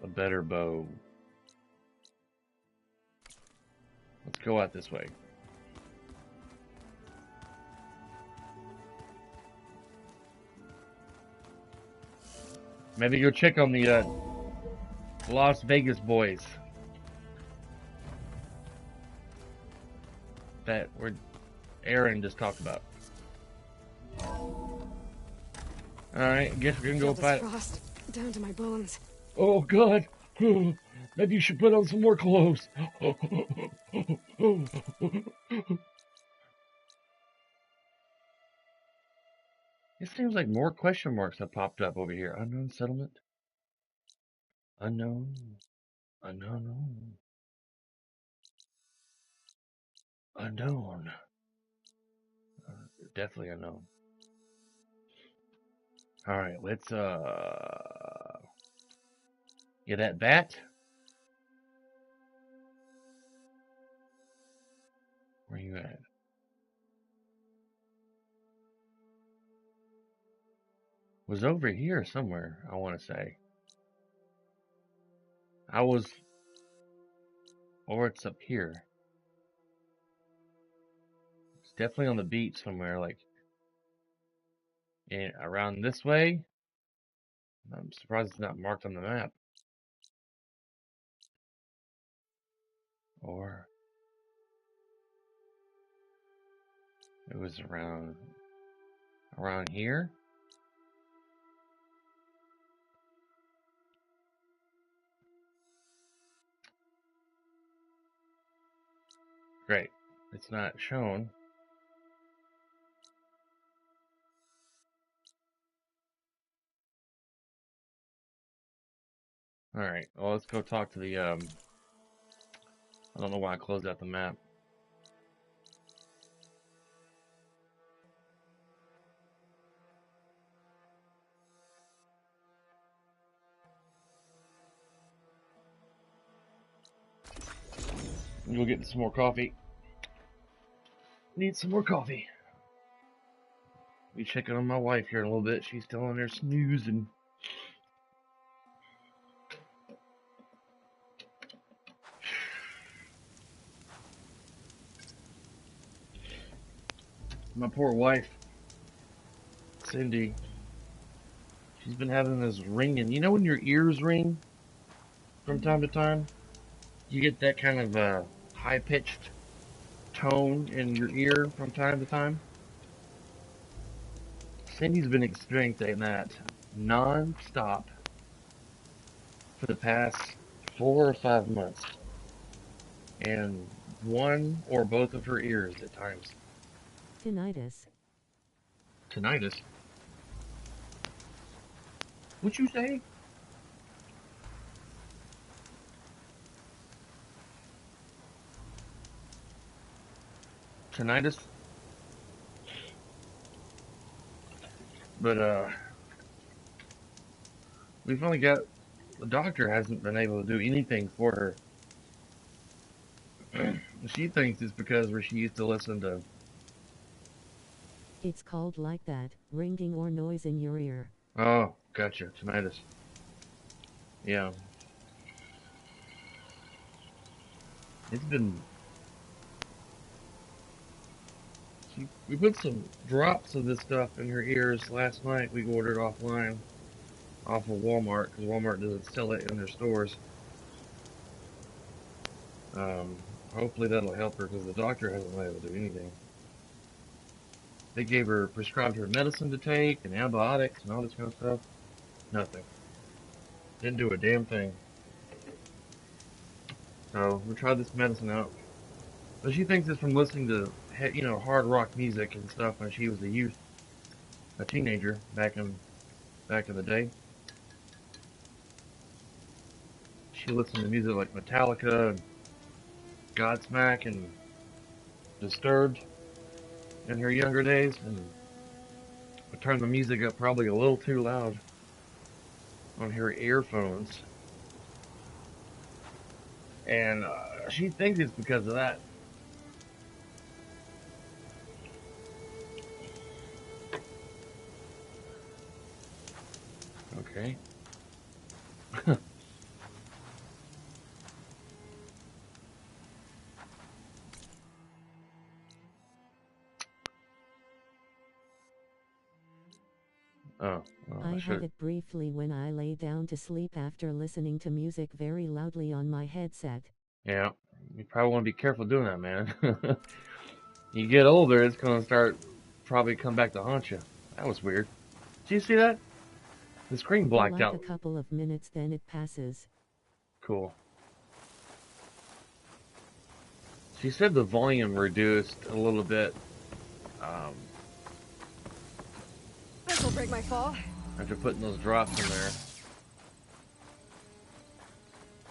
a better bow. Let's go out this way. Maybe go check on the Las Vegas boys that Aaron just talked about. Alright, guess we're gonna go fight. Frost down to my bones. Oh, God. Maybe you should put on some more clothes. It seems like more question marks have popped up over here. Unknown settlement. Unknown. Unknown. Unknown. Definitely unknown. Alright, let's, get that bat. Where you at? Was over here somewhere, I want to say. Or it's up here. It's definitely on the beach somewhere, like, around this way. I'm surprised it's not marked on the map. Or it was around here. Great. It's not shown. Alright, well, let's go talk to the, I don't know why I closed out the map. We'll get some more coffee. Need some more coffee. Be checking on my wife here in a little bit. She's still in there snoozing. My poor wife, Cindy, she's been having this ringing. You know when your ears ring from time to time? You get that kind of high-pitched tone in your ear from time to time? Cindy's been experiencing that non-stop for the past 4 or 5 months. And one or both of her ears at times. Tinnitus. Tinnitus? What'd you say? Tinnitus? But, we've only got, the doctor hasn't been able to do anything for her. She thinks it's because where she used to listen to. It's called like that, ringing or noise in your ear. Oh, gotcha, tinnitus. Yeah. It's been. We put some drops of this stuff in her ears last night. We ordered offline, off of Walmart, because Walmart doesn't sell it in their stores. Hopefully that'll help her, because the doctor hasn't been able to do anything. They prescribed her medicine to take, and antibiotics, and all this kind of stuff. Nothing. Didn't do a damn thing. So, we tried this medicine out. But she thinks it's from listening to, hard rock music and stuff when she was a teenager, back in the day. She listened to music like Metallica, and Godsmack, and Disturbed in her younger days, and I turned the music up probably a little too loud on her earphones. And she thinks it's because of that. Okay. Oh, well, I had it briefly when I lay down to sleep after listening to music very loudly on my headset. Yeah, you probably want to be careful doing that, man. You get older, it's going to probably come back to haunt you. That was weird. Did you see that? The screen blacked For like out. a couple of minutes, then it passes. Cool. She said the volume reduced a little bit This'll break my fall. after putting those drops in there.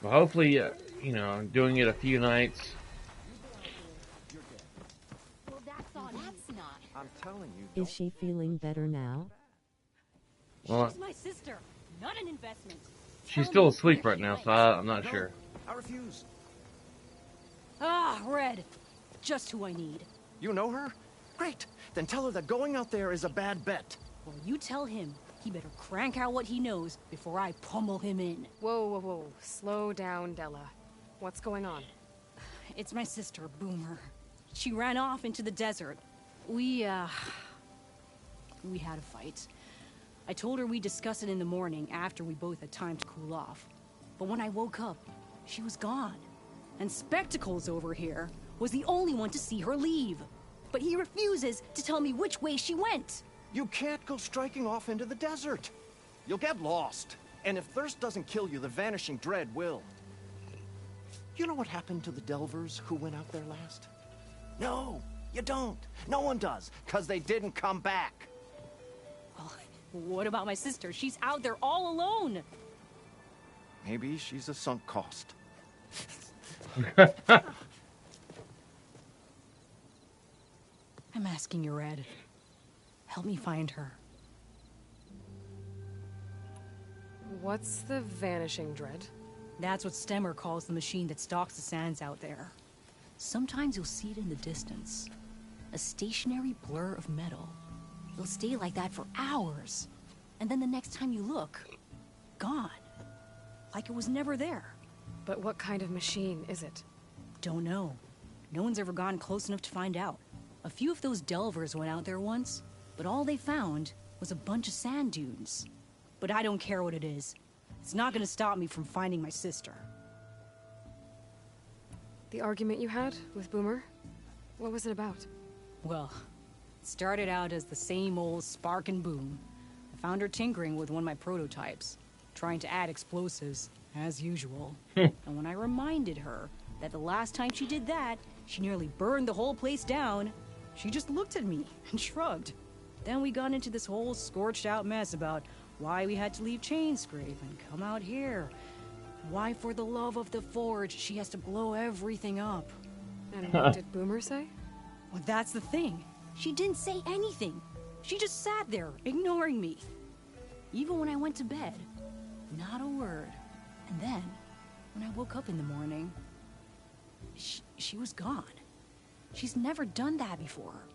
But hopefully, you know, doing it a few nights. Well, that's not. I'm telling you. Is she feeling better now? Well, She's my sister, not an investment. she's still asleep right now, so I'm not sure. I refuse. Ah, Red. Just who I need. You know her? Great. Then tell her that going out there is a bad bet. Well, you tell him he better crank out what he knows before I pummel him in. Whoa, whoa, whoa. Slow down, Della. What's going on? It's my sister, Boomer. She ran off into the desert. We had a fight. I told her we'd discuss it in the morning after we both had time to cool off. But when I woke up, she was gone. And Spectacles over here was the only one to see her leave. But he refuses to tell me which way she went. You can't go striking off into the desert. You'll get lost. And if thirst doesn't kill you, the Vanishing Dread will. You know what happened to the Delvers who went out there last? No, you don't. No one does, because they didn't come back. Well, what about my sister? She's out there all alone. Maybe she's a sunk cost. I'm asking you, Red. Help me find her. What's the Vanishing Dread? That's what Stemmer calls the machine that stalks the sands out there. Sometimes you'll see it in the distance. A stationary blur of metal. It'll stay like that for hours. And then the next time you look, gone. Like it was never there. But what kind of machine is it? Don't know. No one's ever gotten close enough to find out. A few of those delvers went out there once, but all they found was a bunch of sand dunes. But I don't care what it is. It's not gonna stop me from finding my sister. The argument you had with Boomer? What was it about? Well, it started out as the same old spark and boom. I found her tinkering with one of my prototypes, trying to add explosives, as usual. And when I reminded her that the last time she did that, she nearly burned the whole place down, she just looked at me and shrugged. Then we got into this whole scorched out mess about why we had to leave Chainscrape and come out here. Why, for the love of the Forge, she has to blow everything up. And what did Boomer say? Well, that's the thing. She didn't say anything. She just sat there, ignoring me. Even when I went to bed, not a word. And then, when I woke up in the morning, she was gone. She's never done that before.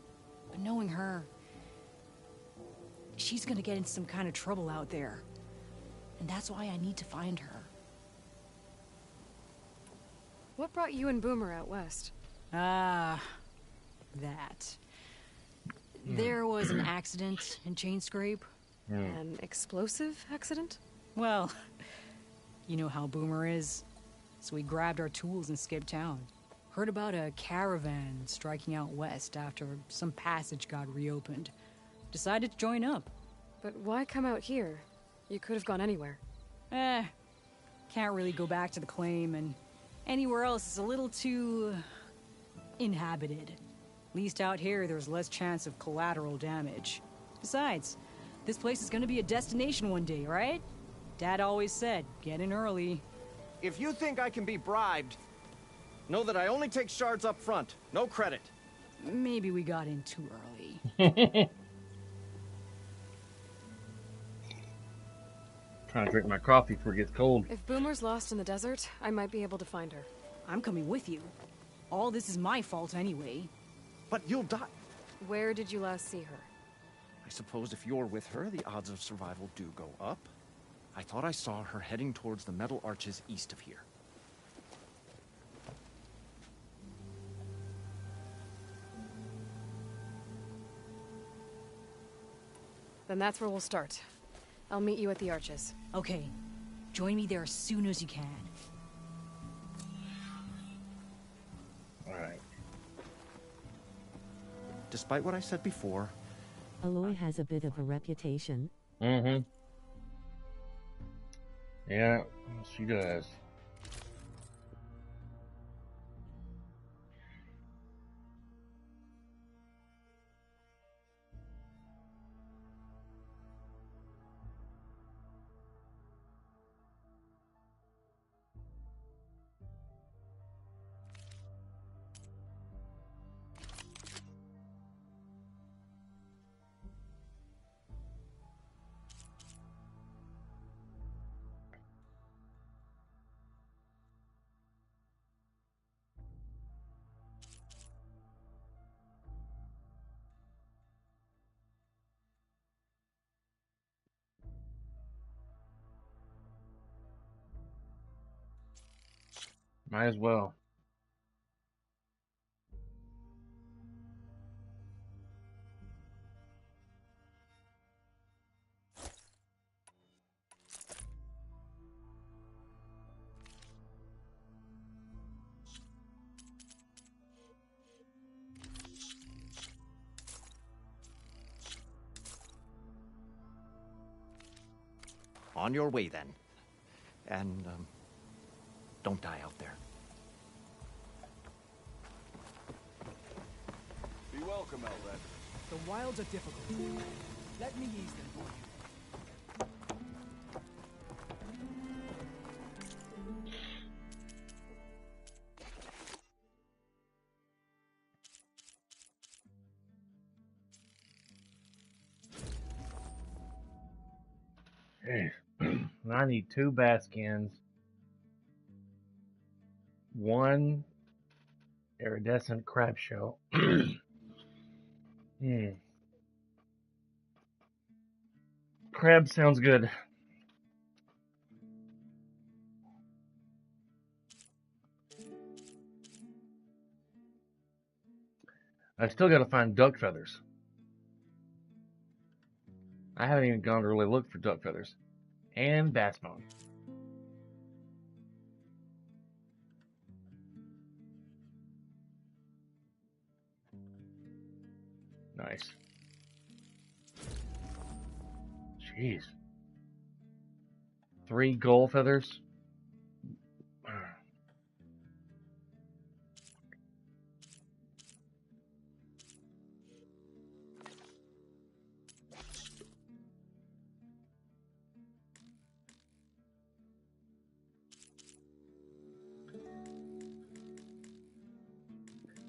But knowing her, she's gonna get in some kind of trouble out there. And that's why I need to find her. What brought you and Boomer out west? That. There was an accident in Chainscrape. An explosive accident? Well, you know how Boomer is. So we grabbed our tools and skipped town. Heard about a caravan striking out west after some passage got reopened. Decided to join up. But why come out here? You could have gone anywhere. Can't really go back to the claim, and anywhere else is a little too inhabited. At least out here, there's less chance of collateral damage. Besides, this place is gonna be a destination one day, right? Dad always said, get in early. If you think I can be bribed, know that I only take shards up front. No credit. Maybe we got in too early. Trying to drink my coffee before it gets cold. If Boomer's lost in the desert, I might be able to find her. I'm coming with you. All this is my fault anyway. But you'll die. Where did you last see her? I suppose if you're with her, the odds of survival do go up. I thought I saw her heading towards the metal arches east of here. Then that's where we'll start. I'll meet you at the arches. Okay. Join me there as soon as you can. Alright. Despite what I said before... Aloy has a bit of a reputation. Mm-hmm. Yeah, she does. Might as well. On your way, then. And, don't die out there. Be welcome, Outlander. The wilds are difficult. Let me ease them for you. Jeez. I need 2 bat skins, 1 iridescent crab shell. Crab sounds good. I've still got to find duck feathers. I haven't even gone to really look for duck feathers. And bass bone. Nice. Jeez. 3 gull feathers.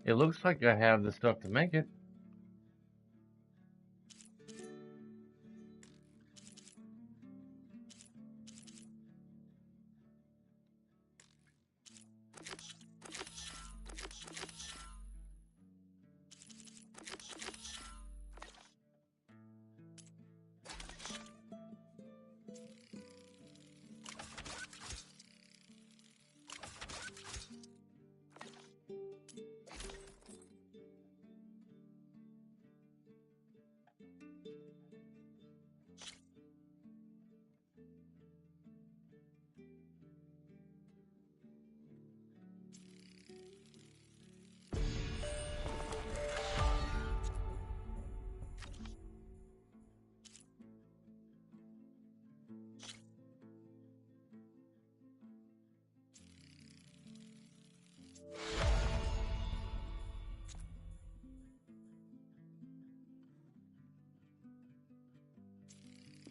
It looks like I have the stuff to make it.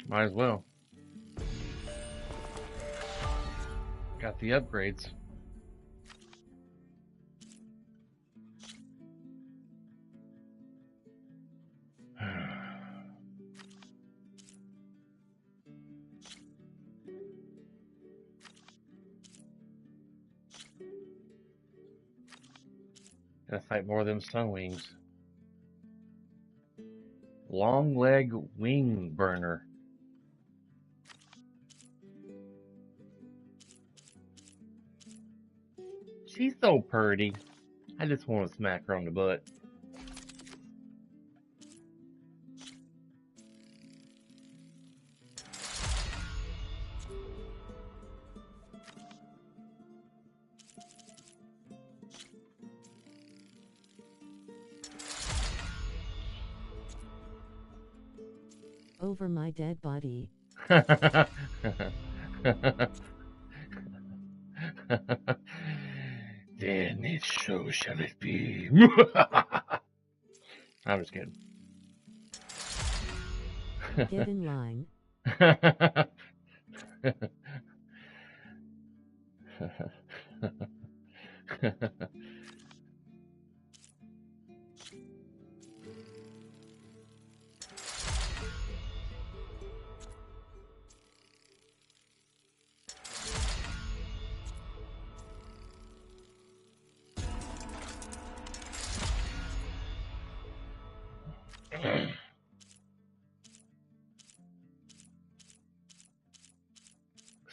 Might as well. Got the upgrades. Gotta fight more of them sun wings. Long leg wing burner. She's so pretty. I just want to smack her on the butt. Over my dead body. Then it so shall it be. I'm just kidding. Get in line.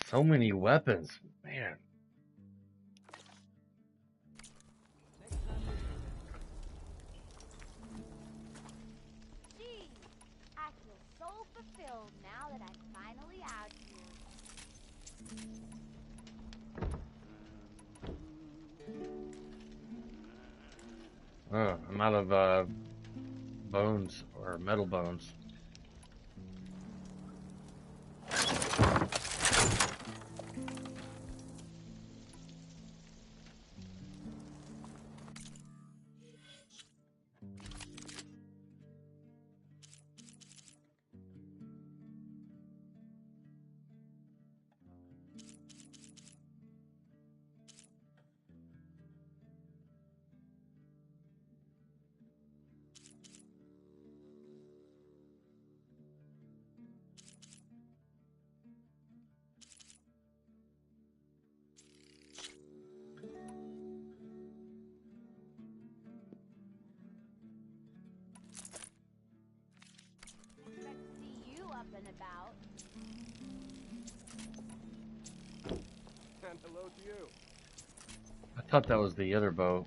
So many weapons, man. I'm out of bones or metal bones. and about. And hello to you. I thought that was the other bow.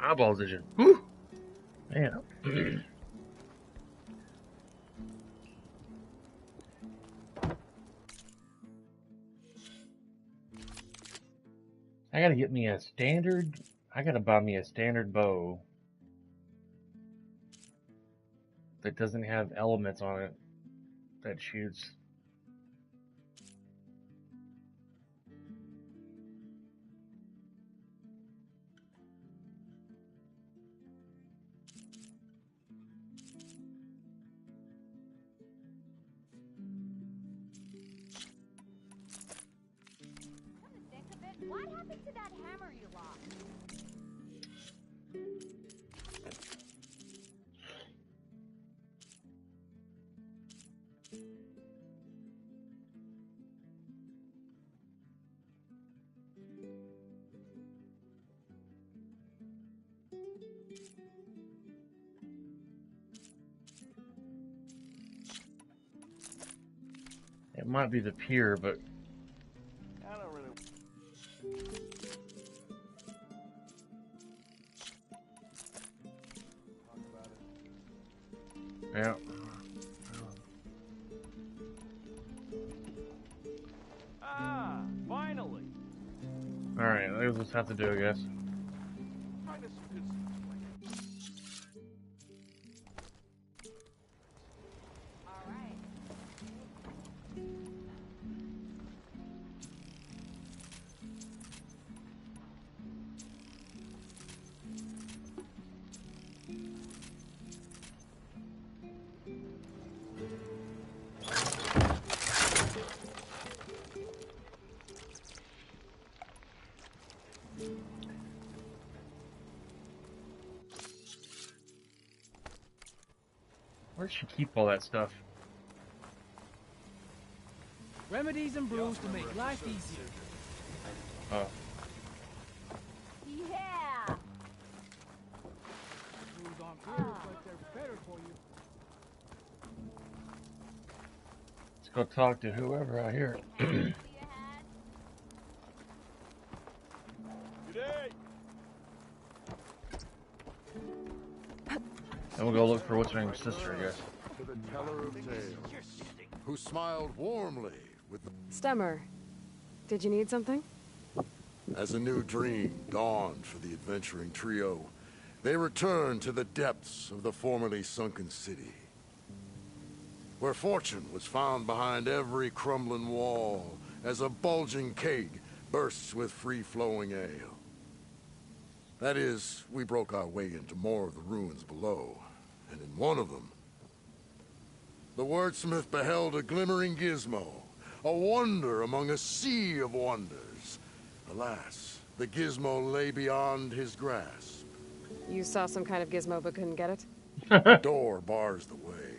Eyeballs vision. Whew. Man. I gotta get me a standard. I gotta buy me a standard bow that doesn't have elements on it that shoots. Come to think of it, what happened to that hammer you lost? It might be the pier, but I don't really. Talk about it. yeah. Ah, finally. All right, let's just have to do, I guess. Find us some good All right. Where'd she keep all that stuff? Remedies and brews to make life easier. Oh. Yeah. Brews aren't good, but they're better for you. Let's go talk to whoever out here. G'day. And we'll go look for what's her name's sister, I guess. To the teller of tales, who smiled warmly with the... Stemmer, did you need something? As a new dream dawned for the adventuring trio, they returned to the depths of the formerly sunken city, where fortune was found behind every crumbling wall as a bulging keg bursts with free-flowing ale. That is, we broke our way into more of the ruins below, and in one of them, the wordsmith beheld a glimmering gizmo, a wonder among a sea of wonders. Alas, the gizmo lay beyond his grasp. You saw some kind of gizmo but couldn't get it? The door bars the way,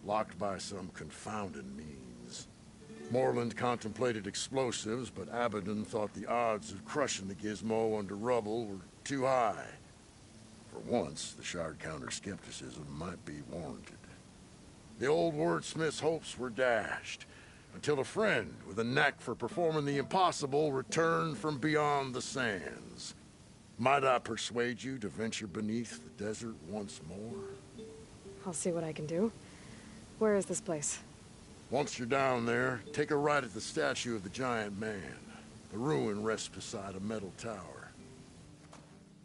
locked by some confounded means. Moreland contemplated explosives, but Abaddon thought the odds of crushing the gizmo under rubble were too high. For once, the Shard counter-skepticism might be warranted. The old wordsmith's hopes were dashed, until a friend with a knack for performing the impossible returned from beyond the sands. Might I persuade you to venture beneath the desert once more? I'll see what I can do. Where is this place? Once you're down there, take a right at the statue of the giant man. The ruin rests beside a metal tower.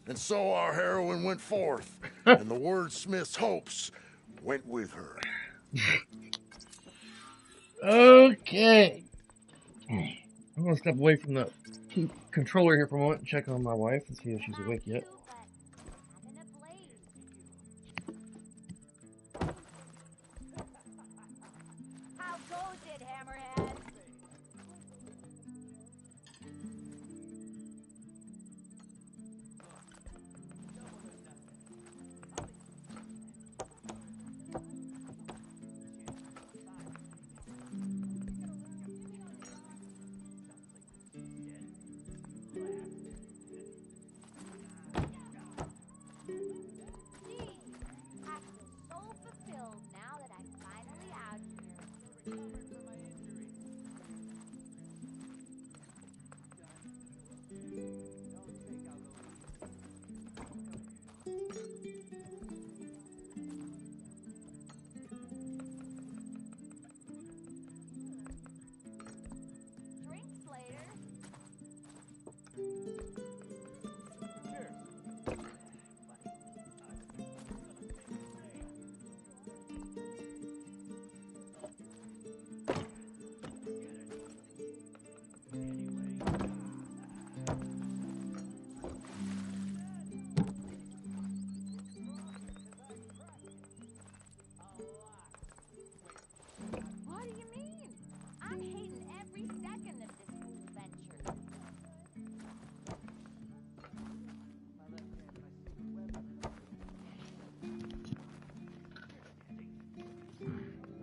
And so our heroine went forth, and the wordsmith's hopes went with her. Okay. I'm gonna step away from the controller here for a moment and check on my wife and see if she's awake yet. How goes it, Hammerhead?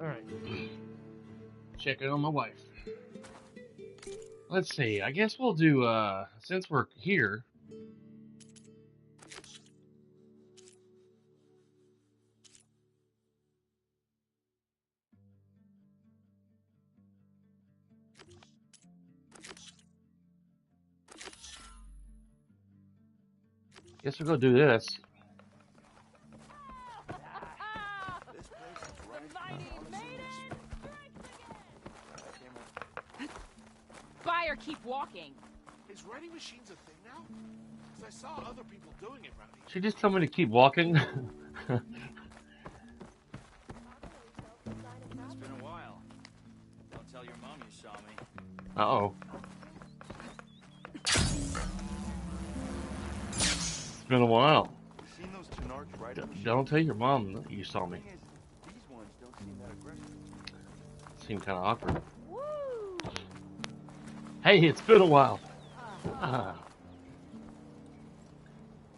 Alright. Checking on my wife. Let's see, I guess we'll do, since we're here. Guess we'll go do this. Buy or keep walking. Is writing machines a thing now? Because I saw other people doing it around here. She just told me to keep walking. It's been a while. Don't tell your mom you saw me. Uh-oh. It's been a while. Seen those Tenarch writing machines? Don't tell your mom that you saw me. These ones don't seem that aggressive. Seemed kind of awkward. Hey, it's been a while.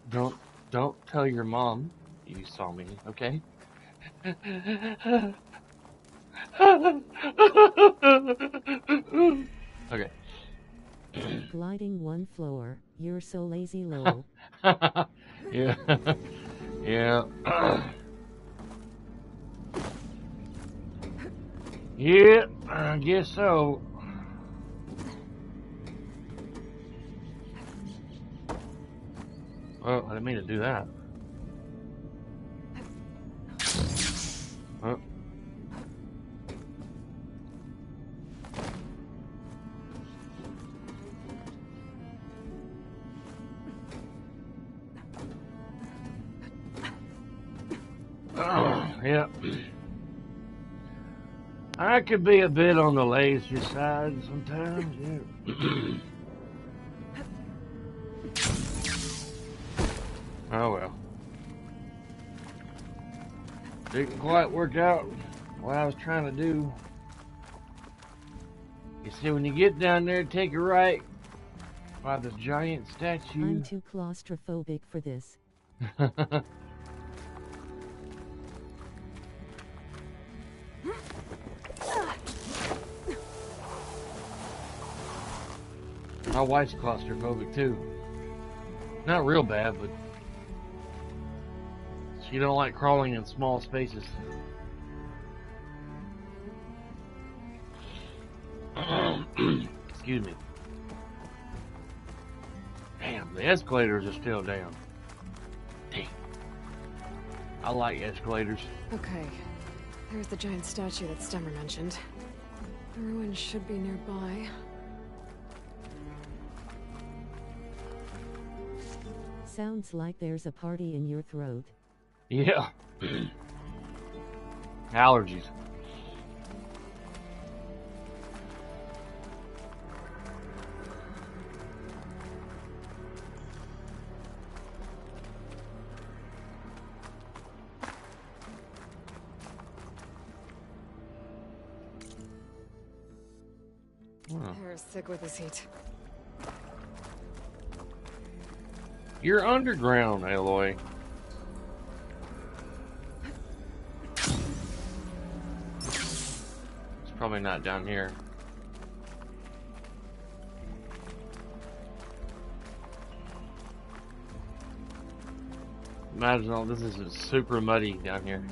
Don't tell your mom you saw me, okay? Okay. Gliding one floor, you're so lazy, lol. Yeah. Yeah. Yeah, I guess so. Oh, I didn't mean to do that. Oh. Yeah. I could be a bit on the lazy side sometimes, yeah. Oh well. Didn't quite work out what I was trying to do. You see, when you get down there, take a right by the giant statue. I'm too claustrophobic for this. My wife's claustrophobic too. Not real bad, but She don't like crawling in small spaces. Excuse me. Damn, the escalators are still down. Damn. I like escalators. Okay. There's the giant statue that Stemmer mentioned. The ruin should be nearby. Sounds like there's a party in your throat. Yeah. Allergies. They're sick with this heat. You're underground, Aloy. It's probably not down here. Imagine all this is super muddy down here.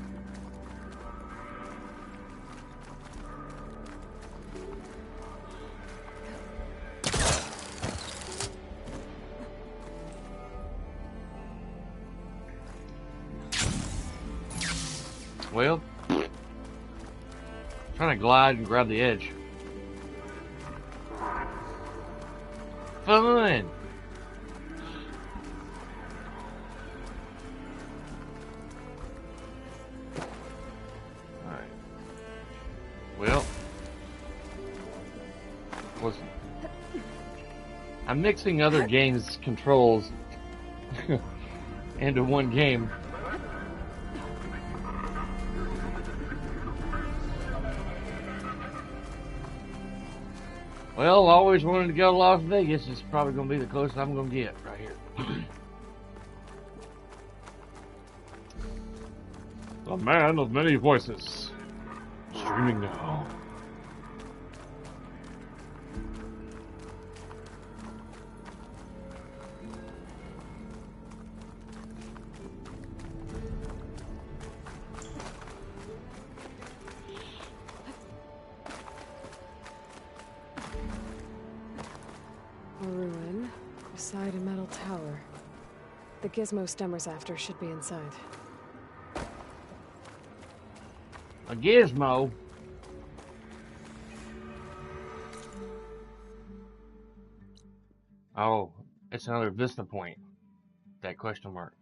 Well, trying to glide and grab the edge. Fun! Alright. Well, listen. I'm mixing other games' controls into one game. Well, always wanted to go to Las Vegas. It's probably going to be the closest I'm going to get right here. The man of many voices. Streaming now. A ruin beside a metal tower. The gizmo Stemmer's after should be inside. A gizmo? Oh, it's another Vista point. That question mark.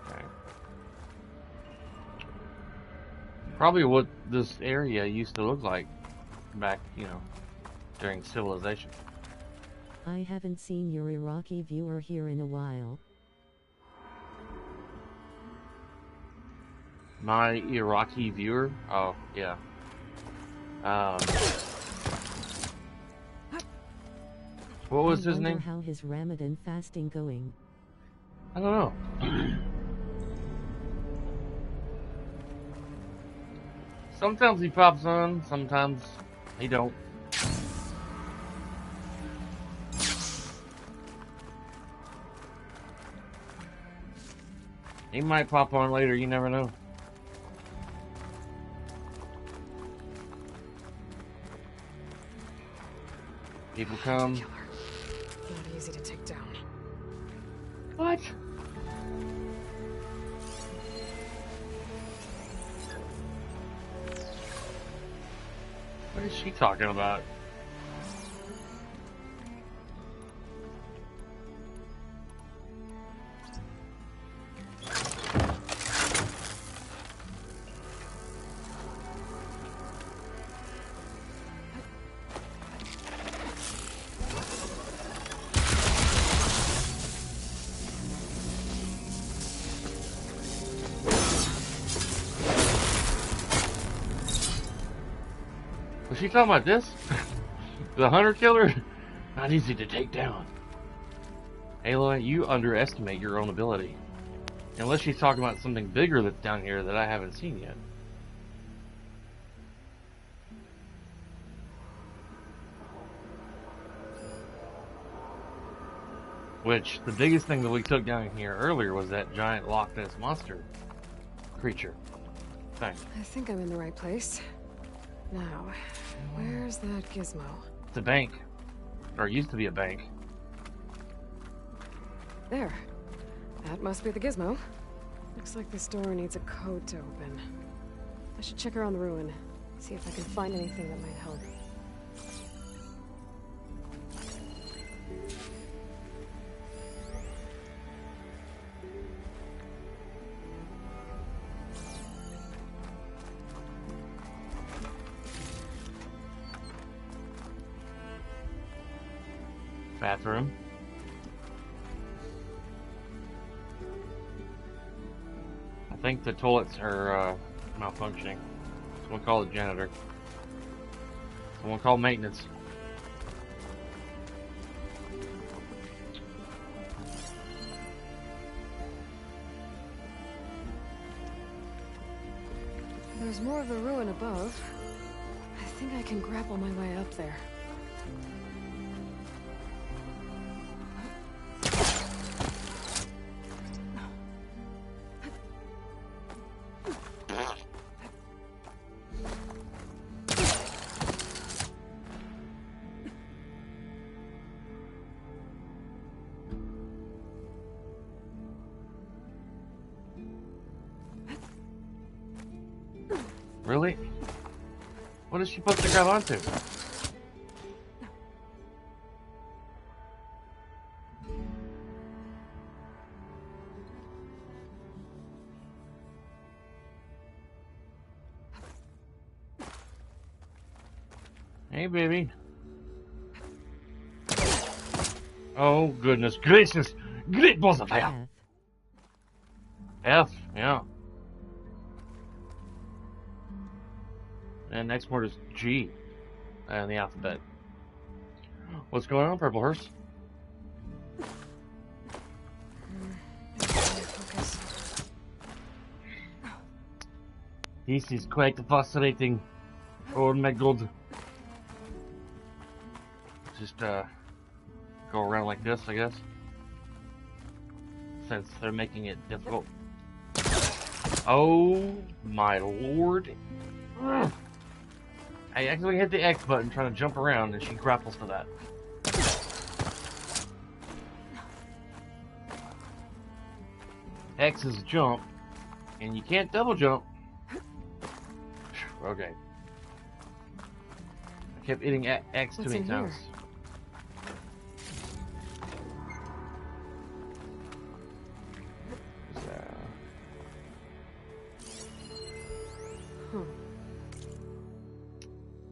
Okay. Probably what this area used to look like back, during civilization. I haven't seen your Iraqi viewer here in a while. My Iraqi viewer? Oh, yeah. What was his name? How his Ramadan fasting going? I don't know. Sometimes he pops on, sometimes he don't. He might pop on later, you never know. People come. Not easy to take down. What? What is she talking about? Was she talking about this? The hunter killer? Not easy to take down. Aloy, you underestimate your own ability. Unless she's talking about something bigger that's down here that I haven't seen yet. Which, the biggest thing that we took down here earlier was that giant Loch Ness monster creature thing. I think I'm in the right place. Now, where's that gizmo? It's a bank. Or it used to be a bank. There. That must be the gizmo. Looks like this door needs a code to open. I should check around the ruin, see if I can find anything that might help. Bathroom. I think the toilets are malfunctioning. Someone call the janitor. Someone call maintenance. There's more of the ruin above. I think I can grapple my way up there. Really? What is she supposed to grab onto? Hey, baby. Oh, goodness gracious. Great balls of fire. F, yeah. And next word is G in the alphabet. What's going on, Purple Hearse? This is quite fascinating. Oh my god. Just go around like this, I guess. Since they're making it difficult. Oh my lord. Ugh. I actually hit the X button trying to jump around and she grapples to that. X is jump, and you can't double jump. Okay. I kept hitting X too many times.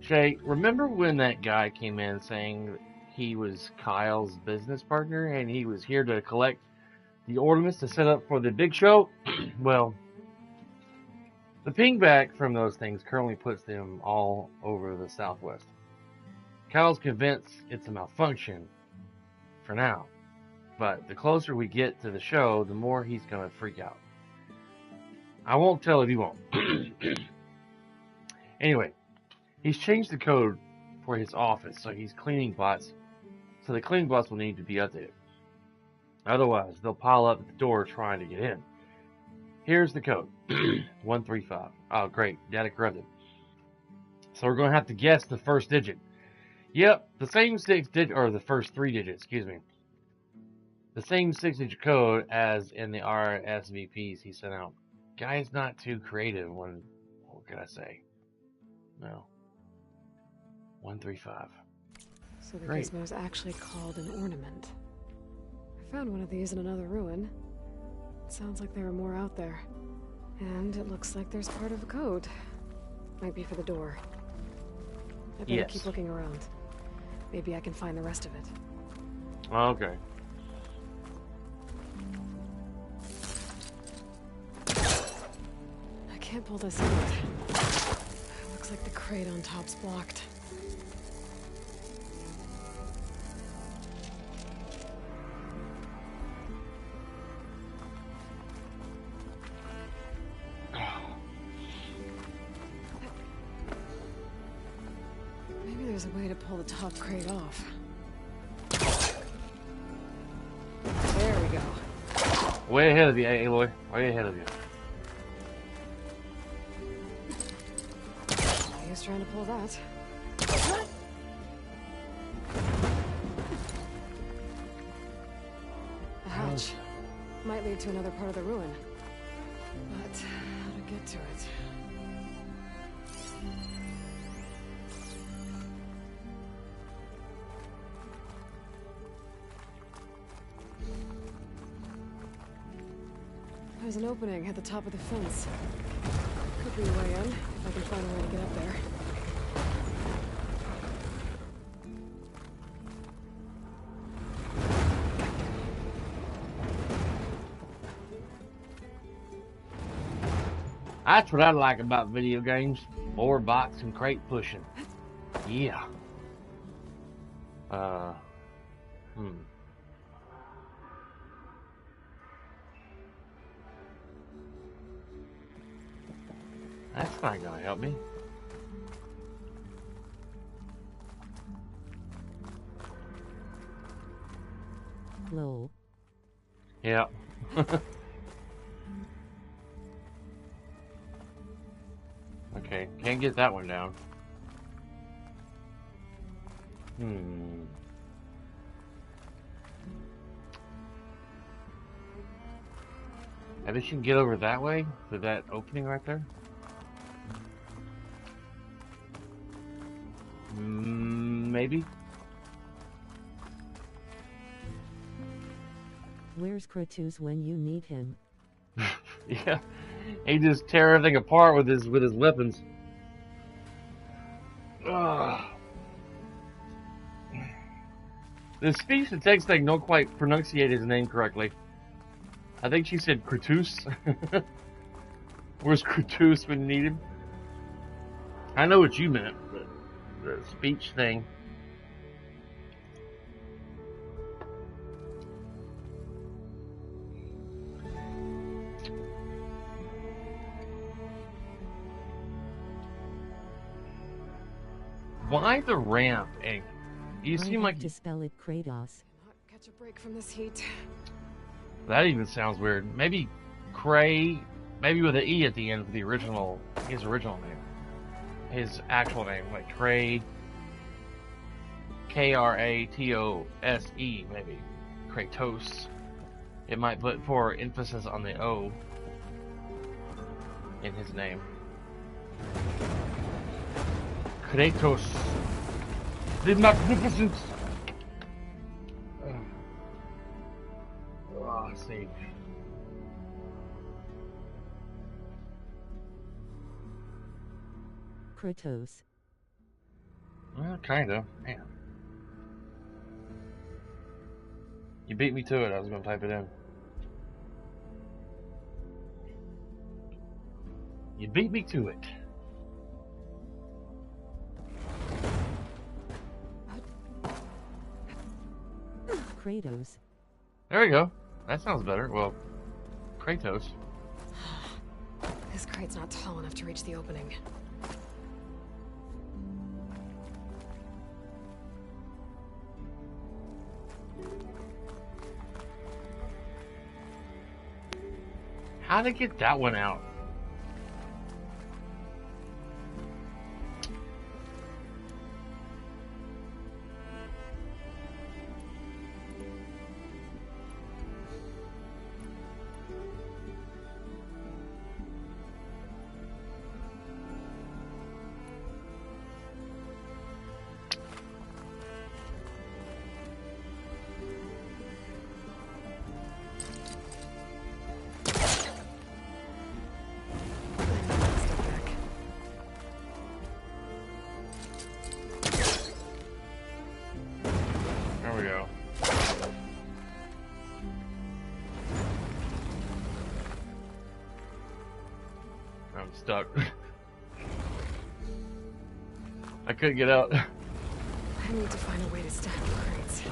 Shay, remember when that guy came in saying he was Kyle's business partner and he was here to collect the ornaments to set up for the big show? Well, the pingback from those things currently puts them all over the southwest. Kyle's convinced it's a malfunction for now, but the closer we get to the show, the more he's going to freak out. I won't tell if he won't. Anyway, he's changed the code for his office, so he's cleaning bots. So the cleaning bots will need to be updated. Otherwise, they'll pile up at the door trying to get in. Here's the code. 135. Oh, great. Data corrupted. So we're going to have to guess the first digit. Yep, the same 6-digit, or the first 3 digits, excuse me. The same 6-digit code as in the RSVPs he sent out. Guy's not too creative when, what can I say? No. 135. So the Great. gizmo's actually called an ornament. I found one of these in another ruin. It sounds like there are more out there. And it looks like there's part of a code. Might be for the door. I better keep looking around. Maybe I can find the rest of it. Okay. I can't pull this out. Looks like the crate on top's blocked. Maybe there's a way to pull the top crate off. Way ahead of you, Aloy. Way ahead of you. He was trying to pull that. A hatch. Might lead to another part of the ruin. But how to get to it? There's an opening at the top of the fence. Could be a way in, if I can find a way to get up there. That's what I like about video games. More box and crate pushing. Yeah. That's not gonna help me. Lol. Yeah. Okay, can't get that one down. Maybe she can get over that way, to that opening right there? Maybe? Where's Kratos when you need him? Yeah, he just tear everything apart with his weapons. Ugh. The speech the text thing don't quite pronunciate his name correctly. I think she said Kratos. Where's Kratos when you need him? I know what you meant, but the speech thing. Why the ramp? And you seem like to spell it Kratos. Catch a break from this heat. That even sounds weird. Maybe Cray, maybe with an E at the end for the original, his original name, his actual name, like Cray, K-R-A-T-O-S-E, maybe Kratos. It might put more emphasis on the O in his name. Kratos, the Magnificent. Oh, let's see. Kratos. Well, kinda. Man. You beat me to it. I was gonna type it in. You beat me to it. Kratos. There we go. That sounds better. Well, Kratos. This crate's not tall enough to reach the opening. How to get that one out? There we go. I'm stuck. I couldn't get out. I need to find a way to stack the crates.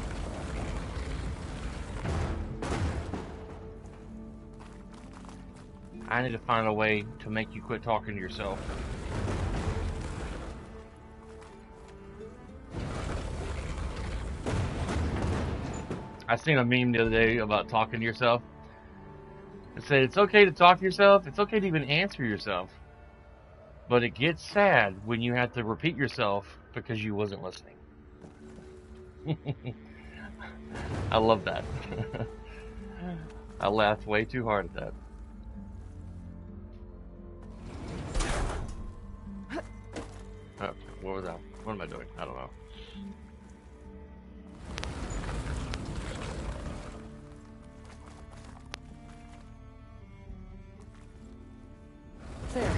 I need to find a way to make you quit talking to yourself. I seen a meme the other day about talking to yourself, I said it's okay to talk to yourself. It's okay to even answer yourself. But it gets sad when you have to repeat yourself because you wasn't listening. I love that. I laughed way too hard at that. Oh, what was that? What am I doing? I don't know. There.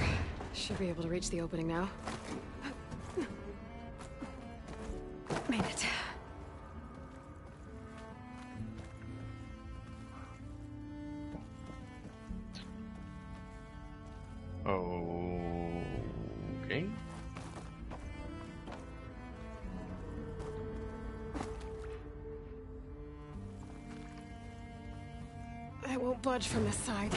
Should be able to reach the opening now. Made it. Okay. I won't budge from this side.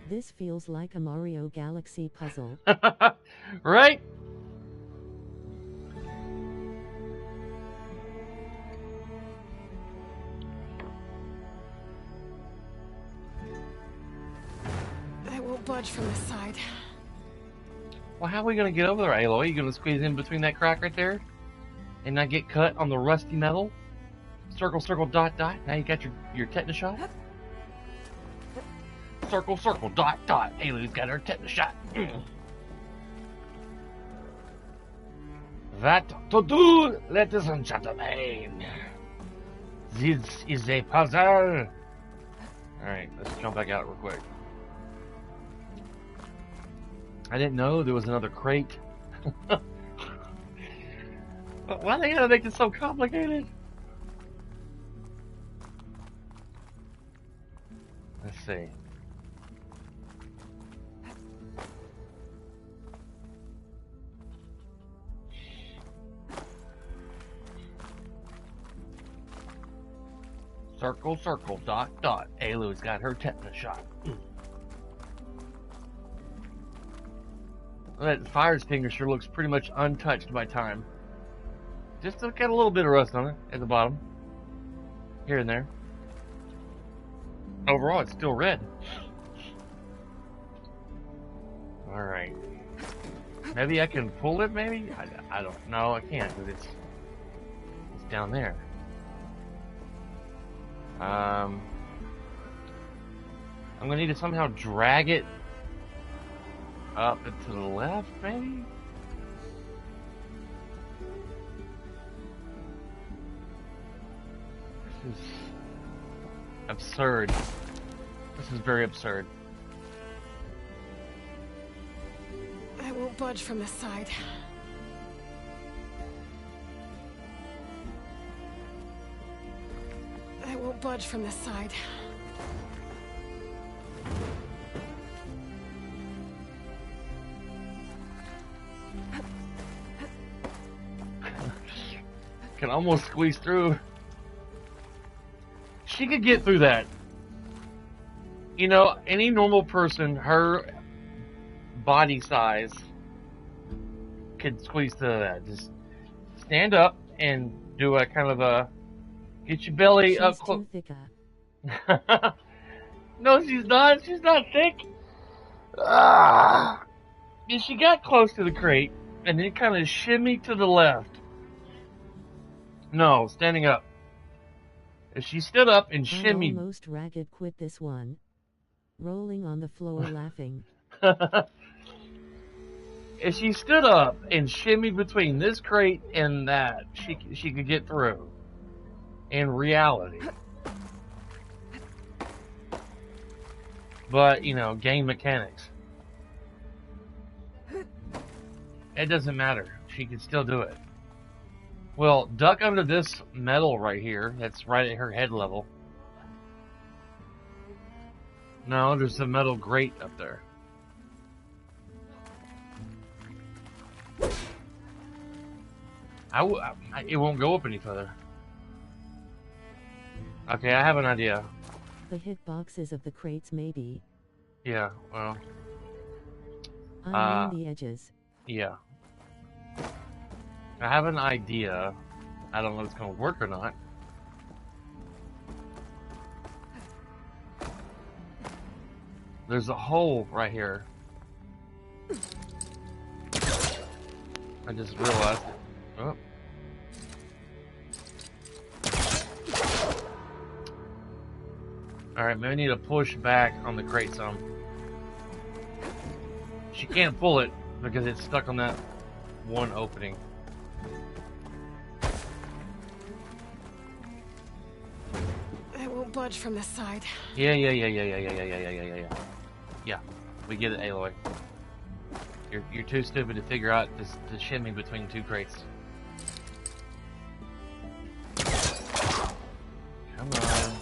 This feels like a Mario Galaxy puzzle. Right? I won't budge from this side. Well, how are we going to get over there, Aloy? You going to squeeze in between that crack right there? And not get cut on the rusty metal? Circle, circle, dot, dot. Now you got your tetanus shot? Circle, circle, dot, dot. Aloy's got her tetanus shot. That to do, ladies and gentlemen. This is a puzzle. Alright, let's jump back out real quick. I didn't know there was another crate. Why they gotta make it so complicated? Let's see. Circle, circle, dot, dot. Aloy's got her tetanus shot. That fire extinguisher looks pretty much untouched by time. Just got a little bit of rust on it at the bottom. Here and there. Overall, it's still red. Alright. Maybe I can pull it, maybe? I don't know. I can't, because it's down there. I'm gonna need to somehow drag it up and to the left, maybe? This is absurd. This is very absurd. I won't budge from this side. I won't budge from this side. Can almost squeeze through. She could get through that. You know, any normal person, her body size, could squeeze through that. Just stand up and do a kind of a get your belly up close. No, she's not. She's not thick. Yeah, she got close to the crate and then kind of shimmied to the left. No, standing up. If she stood up and shimmied. Almost ragged quit this one. Rolling on the floor laughing. If she stood up and shimmied between this crate and that, she could get through. In reality. But, you know, game mechanics. It doesn't matter. She can still do it. Well, duck under this metal right here. That's right at her head level. No, there's a metal grate up there. It won't go up any further. Okay, I have an idea. The hitboxes of the crates maybe. Yeah, well. I mean the edges. Yeah. I have an idea. I don't know if it's going to work or not. There's a hole right here. I just realized it. Oh. Alright, maybe I need to push back on the crate some. She can't pull it because it's stuck on that one opening. It won't budge from this side. Yeah. Yeah, we get it, Aloy. You're too stupid to figure out the shimmy between two crates. Come on.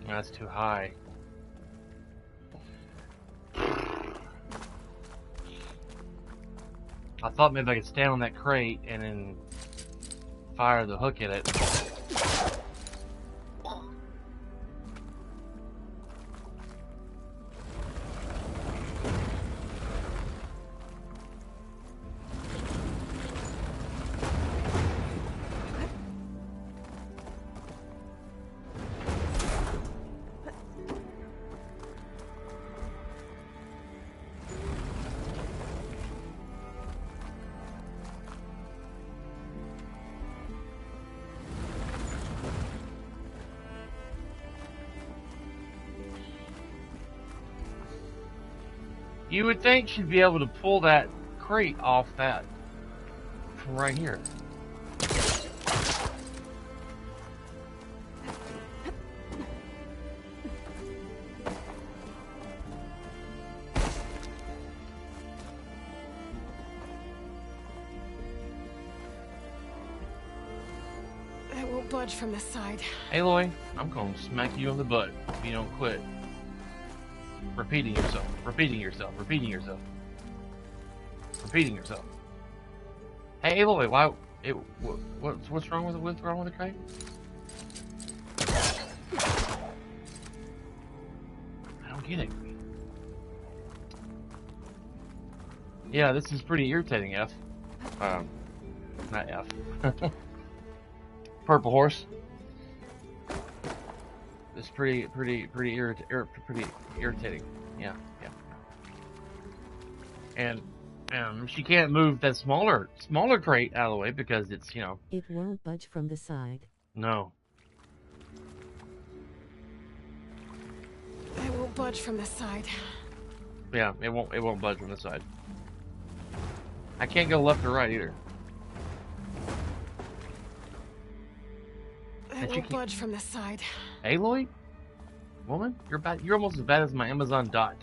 That's too high. I thought maybe I could stand on that crate and then fire the hook at it. You would think she'd be able to pull that crate off that from right here. It won't budge from this side. Aloy, I'm gonna smack you on the butt if you don't quit. Repeating yourself. Hey, Aloy, why? What's wrong with it? What's wrong with the crate? I don't get it. Yeah, this is pretty irritating, F. Not F. Purple horse. It's pretty irritating. Yeah. And she can't move that smaller crate out of the way because it's, you know. It won't budge from the side. No. It won't budge from this side. Yeah, it won't budge from the side. I can't go left or right either. It won't budge from this side. Aloy? Woman? You're almost as bad as my Amazon Dot.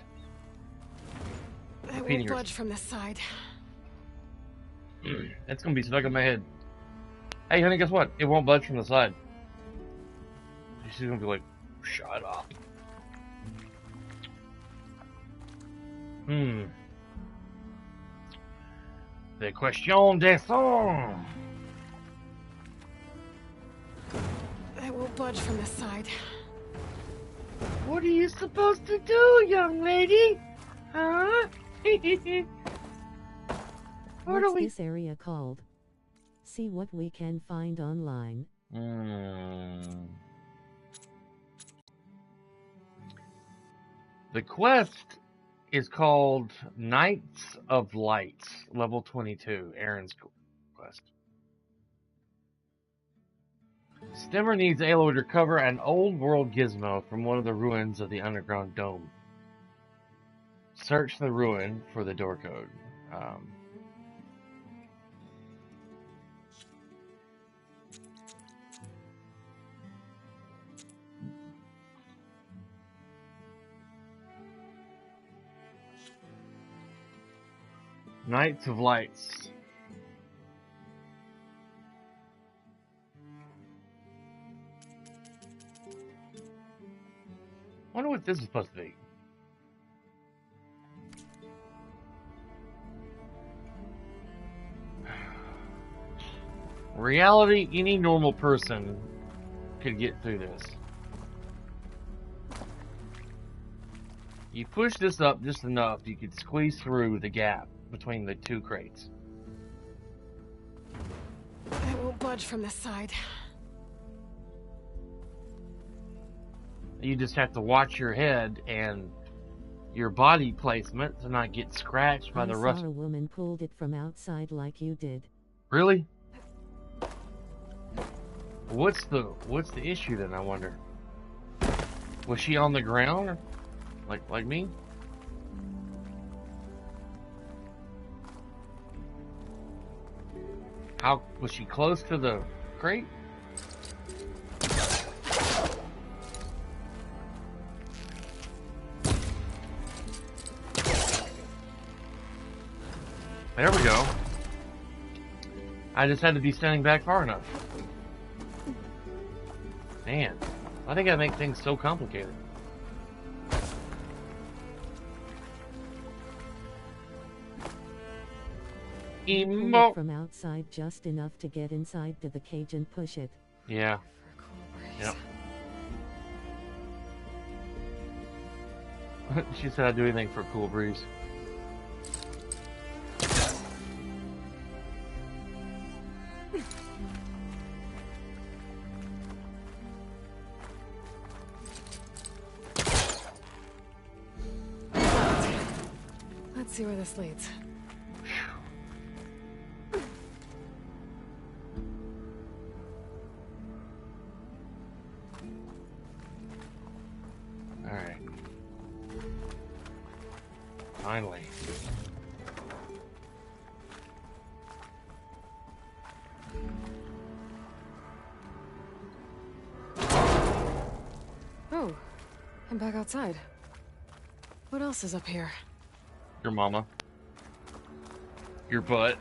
It won't budge from this side. That's gonna be stuck in my head. Hey honey, guess what? It won't budge from the side. She's gonna be like, shut up. The question des sons. It won't budge from this side. What are you supposed to do, young lady? Huh? What's this area called? See what we can find online. The quest is called Knights of Light, level 22, Aaron's quest. Stemmer needs Aloy to recover an old world gizmo from one of the ruins of the underground dome. Search the ruin for the door code. Knights of Lights. Wonder what this is supposed to be. Reality, any normal person could get through this. You push this up just enough, you could squeeze through the gap between the two crates. I won't budge from this side. You just have to watch your head and your body placement to not get scratched by the rust. I saw a woman pulled it from outside like you did. Really? What's the issue then, I wonder? Was she on the ground? Like me? How was she close to the crate? There we go. I just had to be standing back far enough. Man, I think I make things so complicated. Pull it from outside just enough to get inside to the cage and push it. Yeah. Yep. She said I'd do anything for a cool breeze. Let's see where this leads. Alright. Finally. Oh, I'm back outside. What else is up here? Your mama. Your butt.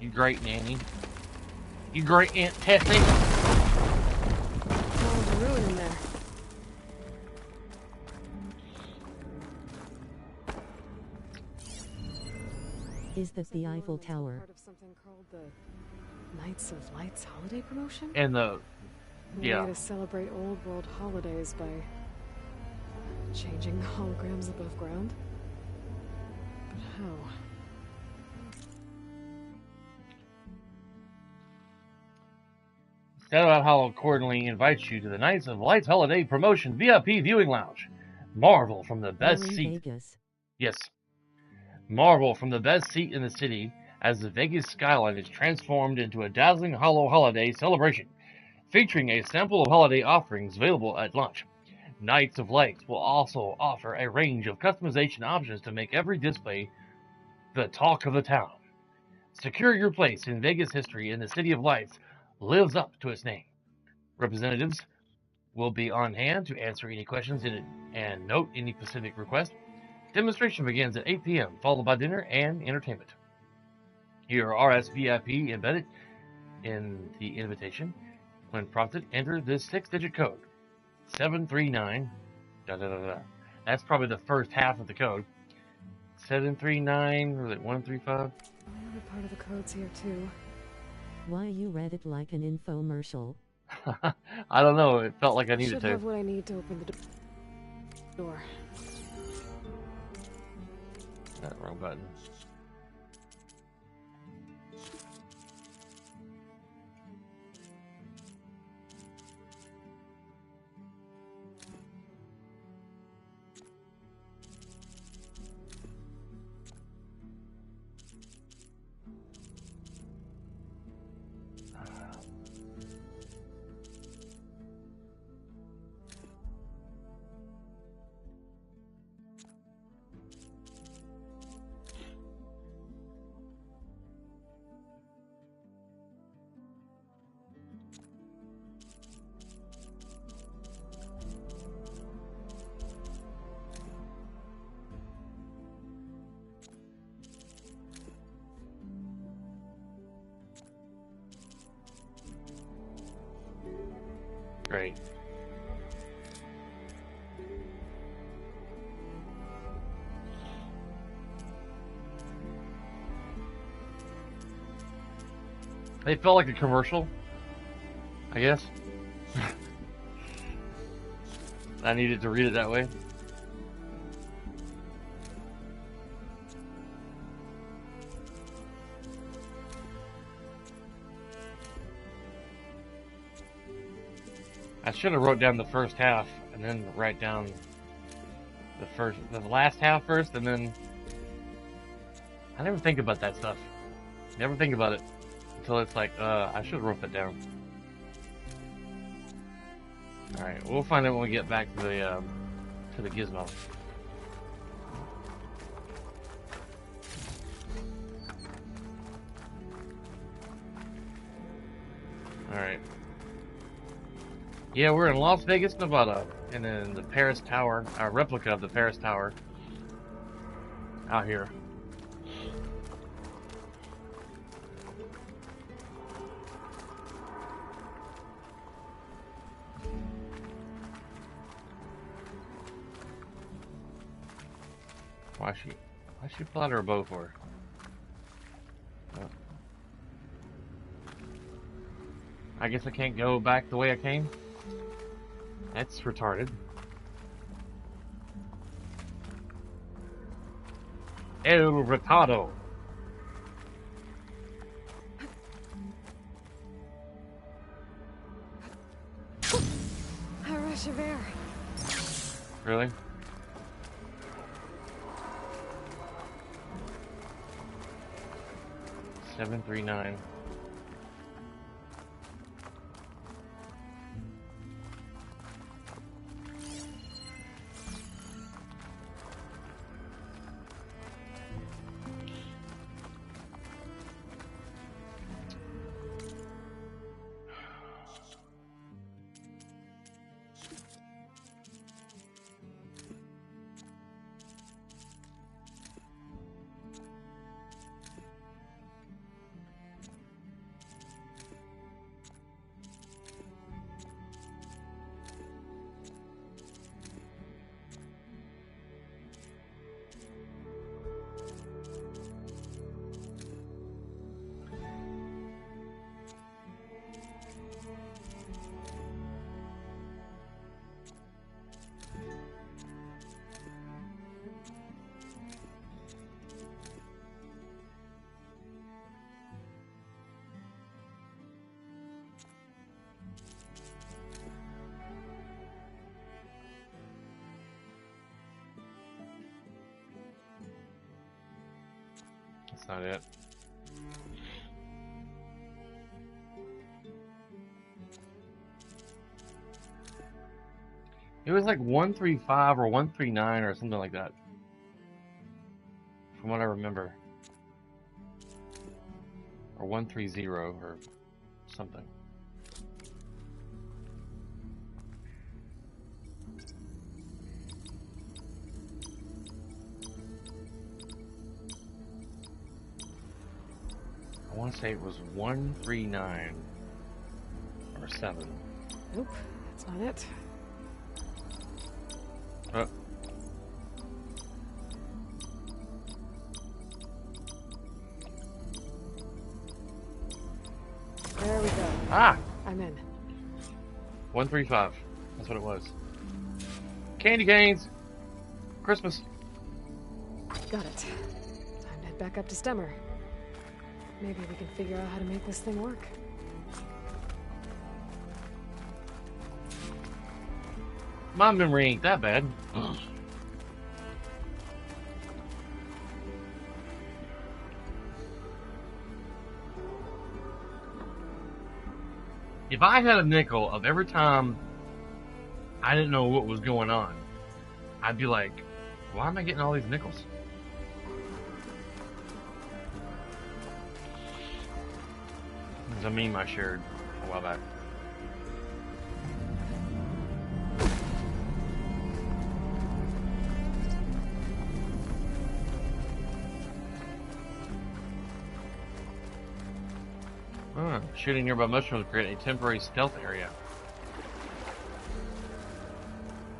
You great nanny. You great Aunt Tessie. Oh, there's a ruin in there. Is that the Eiffel Tower? Part of something called the Knights of Lights holiday promotion? And the... A way to celebrate old world holidays by changing the holograms above ground? But how? Shadow Hollow accordingly invites you to the Knights of Lights Holiday Promotion VIP Viewing Lounge. Marvel from the best seat. Vegas. Yes. Marvel from the best seat in the city as the Vegas skyline is transformed into a dazzling hollow holiday celebration, featuring a sample of holiday offerings available at lunch. Knights of Lights will also offer a range of customization options to make every display the talk of the town. Secure your place in Vegas history, and the City of Lights lives up to its name. Representatives will be on hand to answer any questions and note any specific requests. Demonstration begins at 8 p.m., followed by dinner and entertainment. Here are RSVIP embedded in the invitation. When prompted, enter this 6-digit code. 739... That's probably the first half of the code. 739... Was it 135? My other part of the code's here too. Why you read it like an infomercial? I don't know. It felt like I needed Should to. have what I need to open the door. Wrong button. Great. They felt like a commercial, I guess. I needed to read it that way. I should have wrote down the first half and then write down the last half first, and then I never think about that stuff. Never think about it until it's like, I should have wrote that down. All right, we'll find out when we get back to the gizmo. All right. Yeah, we're in Las Vegas, Nevada, and then the Paris Tower, a replica of the Paris Tower, out here. Why she pull out her bow for? Oh. I guess I can't go back the way I came. That's retarded. El retardo. A rush of air. Really? $739. That's not it. It was like 135 or 139 or something like that, from what I remember. Or 130 or something. I want to say it was 139 or 7. Nope, that's not it. There we go. Ah! I'm in. 135. That's what it was. Candy canes! Christmas. Got it. Time to head back up to Stemmer. Maybe we can figure out how to make this thing work. My memory ain't that bad. If I had a nickel of every time I didn't know what was going on, I'd be like, why am I getting all these nickels? There's a meme I shared a while back. Shooting nearby mushrooms create a temporary stealth area.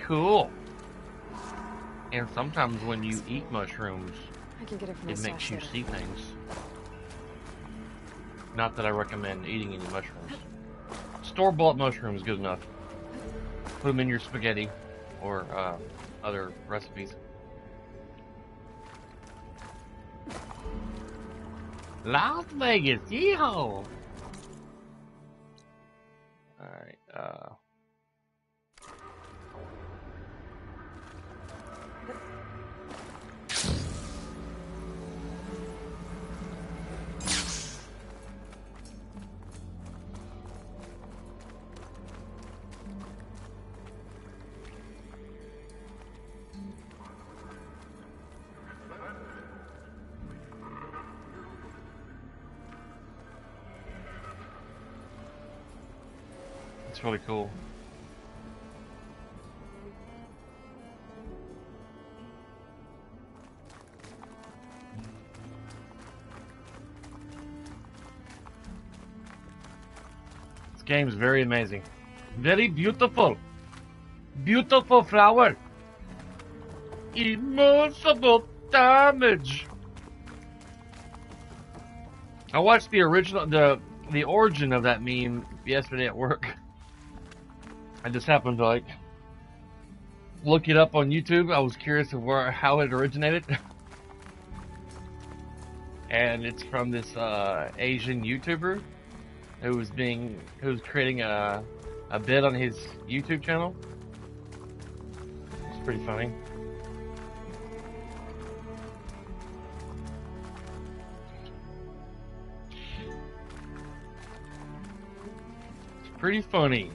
cool. And sometimes when you eat mushrooms, I can get it from it the makes stash you later. see things. Not that I recommend eating any mushrooms. Store-bought mushrooms good enough. Put them in your spaghetti or other recipes. Las Vegas, yeehaw! Alright, it's really cool. This game is very amazing. Very beautiful. Beautiful flower. Immovable damage. I watched the original, the origin of that meme yesterday at work. I just happened to like look it up on YouTube. I was curious of how it originated. And it's from this Asian YouTuber who was creating a bit on his YouTube channel. It's pretty funny. It's pretty funny.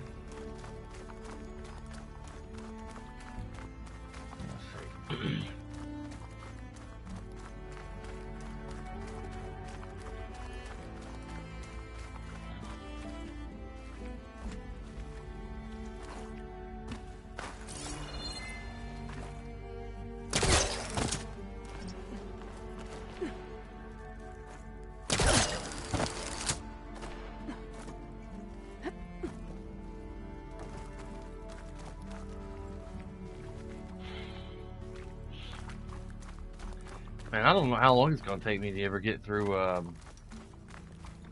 Man, I don't know how long it's gonna take me to ever get through,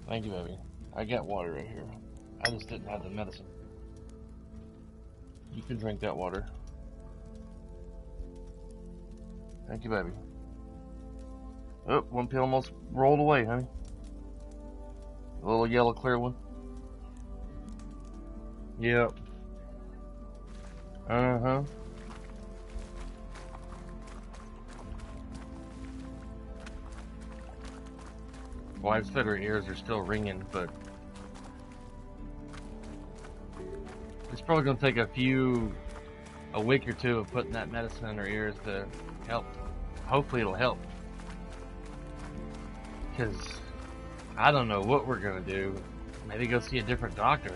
thank you, baby. I got water right here. I just didn't have the medicine. You can drink that water. Thank you, baby. Oh, one pill almost rolled away, honey. A little yellow clear one. Yep. Uh-huh. Wife said her ears are still ringing, but it's probably going to take a week or two of putting that medicine in her ears to help. Hopefully it'll help. Because I don't know what we're going to do. Maybe go see a different doctor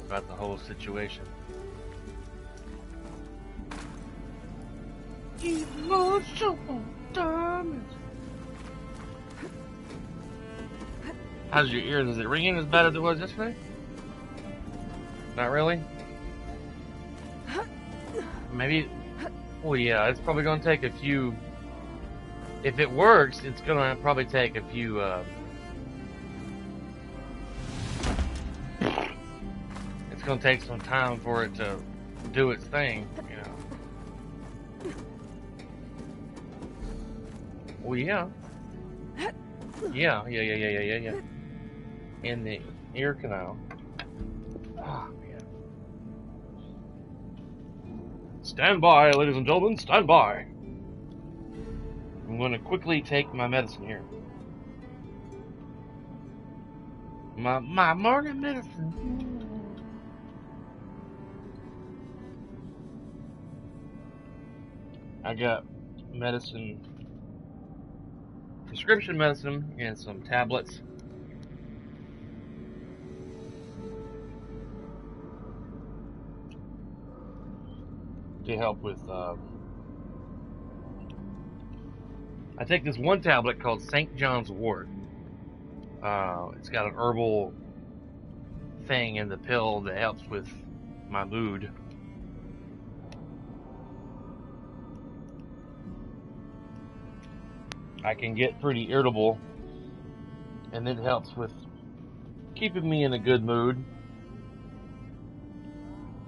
about the whole situation. Emotional damage. How's your ears? Is it ringing as bad as it was yesterday? Not really? Maybe. Well, yeah, it's probably going to take a few. If it works, it's going to probably take a few. It's going to take some time for it to do its thing, you know. Well, yeah. Yeah. In the ear canal. Oh, man. Stand by, ladies and gentlemen, stand by. I'm going to quickly take my medicine here. My morning medicine. I got medicine, prescription medicine, and some tablets. To help with, I take this one tablet called St. John's Wort. It's got an herbal thing in the pill that helps with my mood. I can get pretty irritable, and it helps with keeping me in a good mood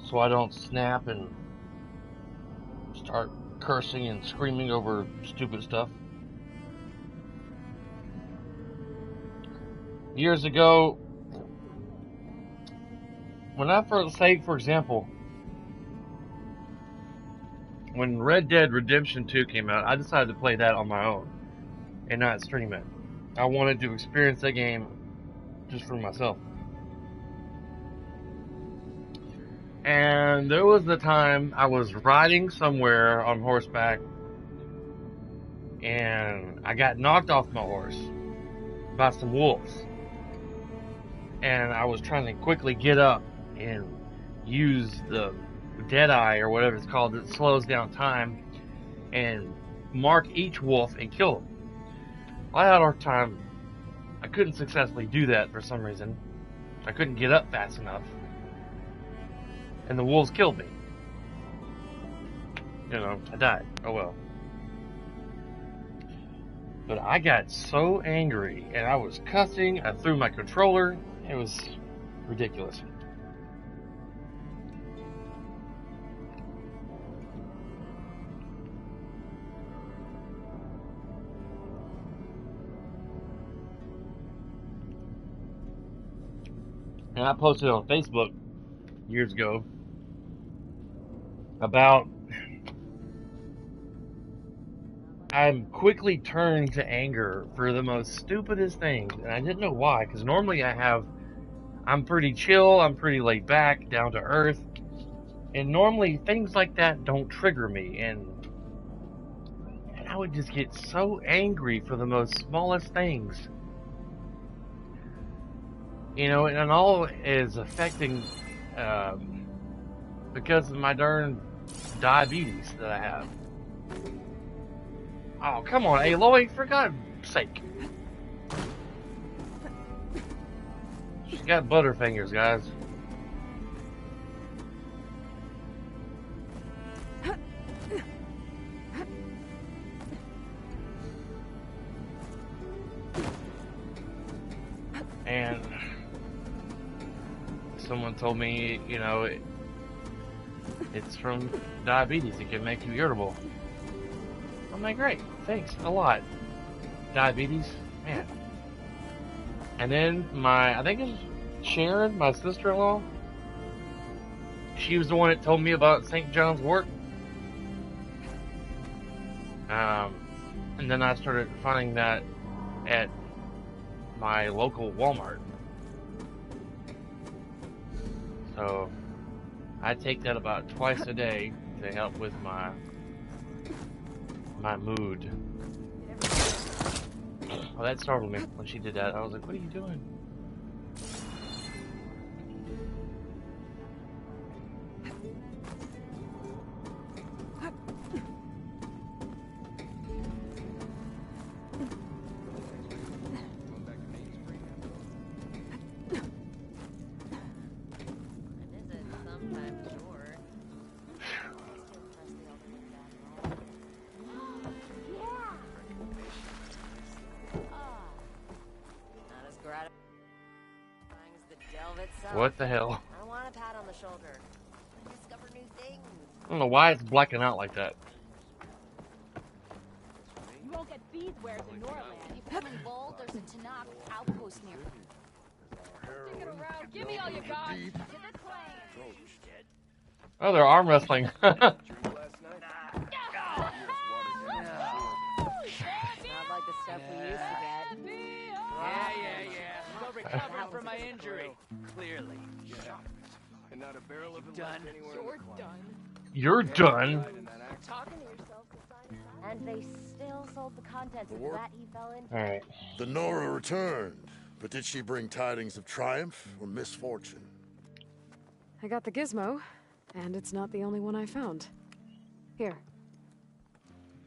so I don't snap and start cursing and screaming over stupid stuff. Years ago, when I first, say for example, when Red Dead Redemption 2 came out, I decided to play that on my own and not stream it. I wanted to experience that game just for myself. And there was the time I was riding somewhere on horseback and I got knocked off my horse by some wolves. And I was trying to quickly get up and use the Deadeye or whatever it's called that slows down time and mark each wolf and kill them. I had a hard time. I couldn't successfully do that for some reason. I couldn't get up fast enough. And the wolves killed me. You know, I died. Oh well. But I got so angry and I was cussing. I threw my controller. It was ridiculous. And I posted on Facebook years ago about I'm quickly turned to anger for the most stupidest things, and I didn't know why, because normally I'm pretty chill, I'm pretty laid back, down to earth, and normally things like that don't trigger me, and I would just get so angry for the most smallest things. You know, and all is affecting, because of my darn diabetes that I have. Oh, come on, Aloy, for God's sake. She's got butterfingers, guys. And someone told me, you know, it's from diabetes. It can make you irritable. I'm like, great, thanks a lot. Diabetes, man. And then I think it's Sharon, my sister-in-law. She was the one that told me about St. John's Wort. And then I started finding that at my local Walmart. So I take that about twice a day to help with my mood. Oh, that startled me when she did that. I was like, what are you doing? What the hell? I want a pat on the shoulder. I discover new things. I don't know why it's blacking out like that. You won't get these wares in Norland. If you're feeling bold, there's a Tanakh outpost near. Stick it around. Give me all you got. To the claim. Oh, they're arm wrestling. Not like the stuff we used to get. Yeah. Still recovering from my injury. Clearly. And not a barrel of done. You're done. You're done. Talking to yourself to sign a and they still sold the contents of the vat he fell into. Alright. The Nora returned, but did she bring tidings of triumph or misfortune? I got the gizmo, and it's not the only one I found. Here.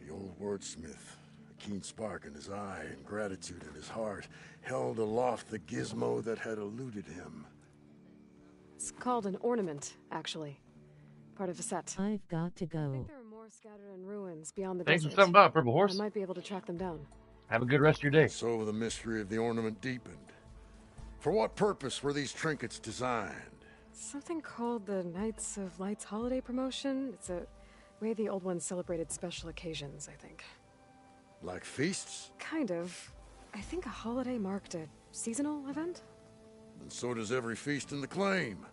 The old wordsmith, a keen spark in his eye and gratitude in his heart, held aloft the gizmo that had eluded him. It's called an ornament, actually. Part of a set. I've got to I go. think there are more scattered in ruins beyond the Thanks for desert. stopping by, Purple Horse. I might be able to track them down. Have a good rest of your day. So the mystery of the ornament deepened. For what purpose were these trinkets designed? Something called the Knights of Lights holiday promotion. It's a way the old ones celebrated special occasions, I think. Like feasts? Kind of. I think a holiday marked a seasonal event? And so does every feast in the claim.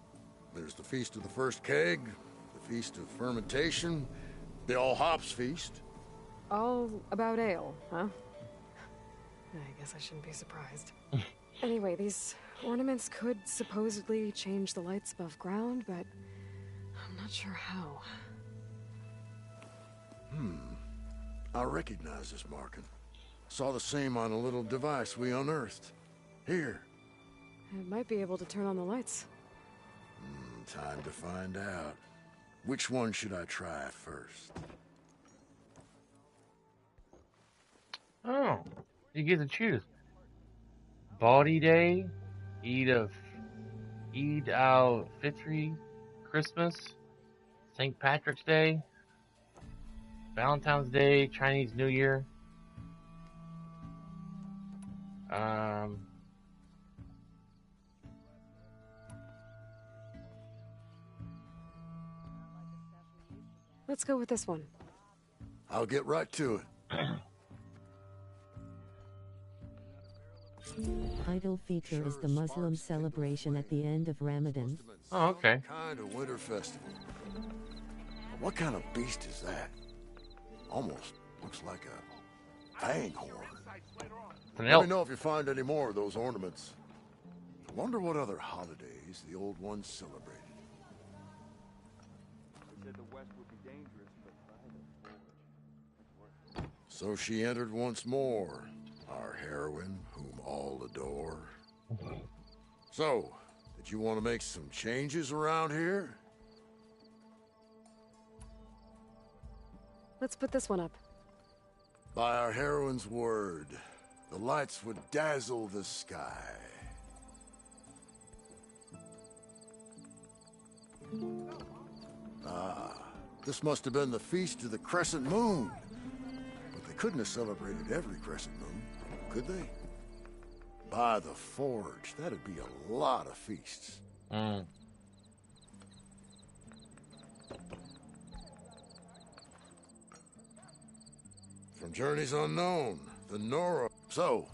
There's the Feast of the First Keg, the Feast of Fermentation, the All Hops Feast. All about ale, huh? I guess I shouldn't be surprised. Anyway, these ornaments could supposedly change the lights above ground, but I'm not sure how. I recognize this marking. Saw the same on a little device we unearthed. Here. It might be able to turn on the lights. Time to find out. Which one should I try first? Oh, you get to choose. Body Day, Eid al-Fitr, Christmas, St. Patrick's Day, Valentine's Day, Chinese New Year. Let's go with this one. I'll get right to it. The title feature is the Muslim celebration at the end of Ramadan. Oh, okay. Kind of winter festival. What kind of beast is that? Almost looks like a fang horn. Let me know if you find any more of those ornaments. I wonder what other holidays the old ones celebrated. So she entered once more, our heroine, whom all adore. So, did you want to make some changes around here? Let's put this one up. By our heroine's word, the lights would dazzle the sky. Ah, this must have been the Feast of the Crescent Moon. But they couldn't have celebrated every crescent moon, could they? By the Forge, that'd be a lot of feasts. From Journeys Unknown, the Nora. So,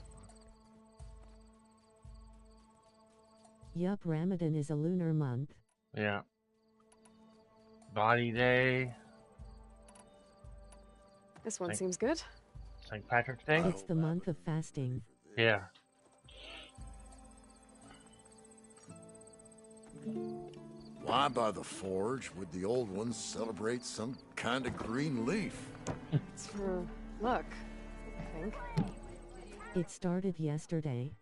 Yup, Ramadan is a lunar month. Yeah. Body Day. This one seems good. St. Patrick's Day? It's the month of fasting. Yeah. why by the Forge would the old ones celebrate some kind of green leaf? It's for luck, I think. It started yesterday.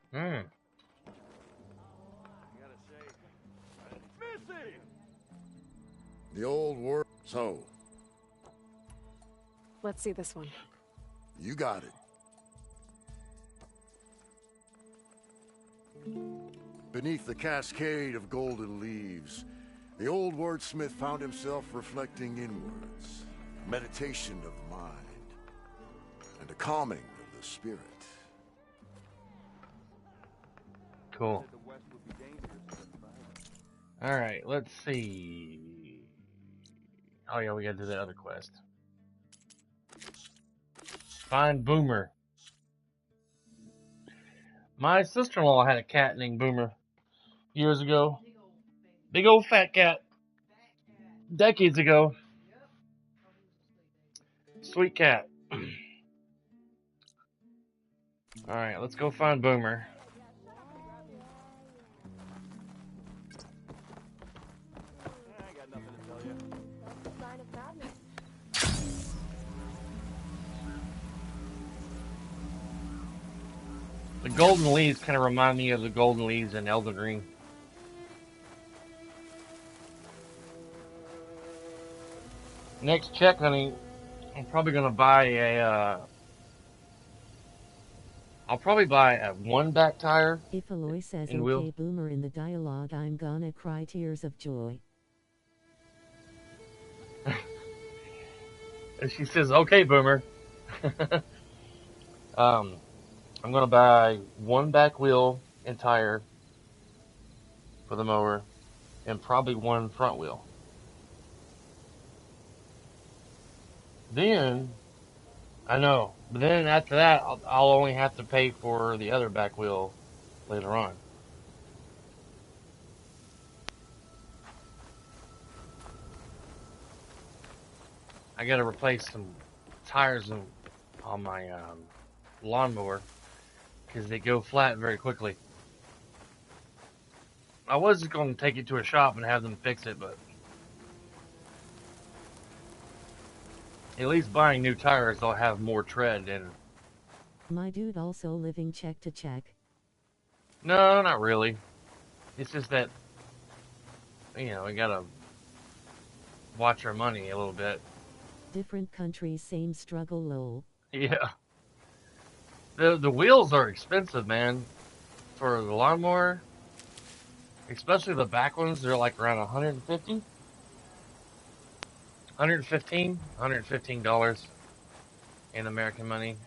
The old word. So, Let's see this one. you got it. Beneath the cascade of golden leaves, the old wordsmith found himself reflecting inwards, a meditation of mind, and a calming of the spirit. Cool. Alright, let's see. Oh yeah, we gotta do the other quest. Find Boomer. My sister-in-law had a cat named Boomer years ago. Big old fat cat. Decades ago. Sweet cat. Alright, let's go find Boomer. The golden leaves kind of remind me of the golden leaves in Elden Ring. Next check, honey, I'm probably going to buy I'll probably buy one back tire. If Aloy says and okay Boomer in the dialogue, I'm gonna cry tears of joy. And she says, okay, Boomer. I'm going to buy one back wheel and tire for the mower and probably one front wheel. Then, I know, but then after that, I'll only have to pay for the other back wheel later on. I got to replace some tires on my lawnmower because they go flat very quickly. I was just going to take it to a shop and have them fix it, but at least buying new tires, they'll have more tread and. My dude also living check to check. No, not really. It's just that, we gotta watch our money a little bit. Different countries, same struggle, lol. Yeah. The wheels are expensive, man. For the lawnmower. Especially the back ones, they're like around $150. $115 in American money.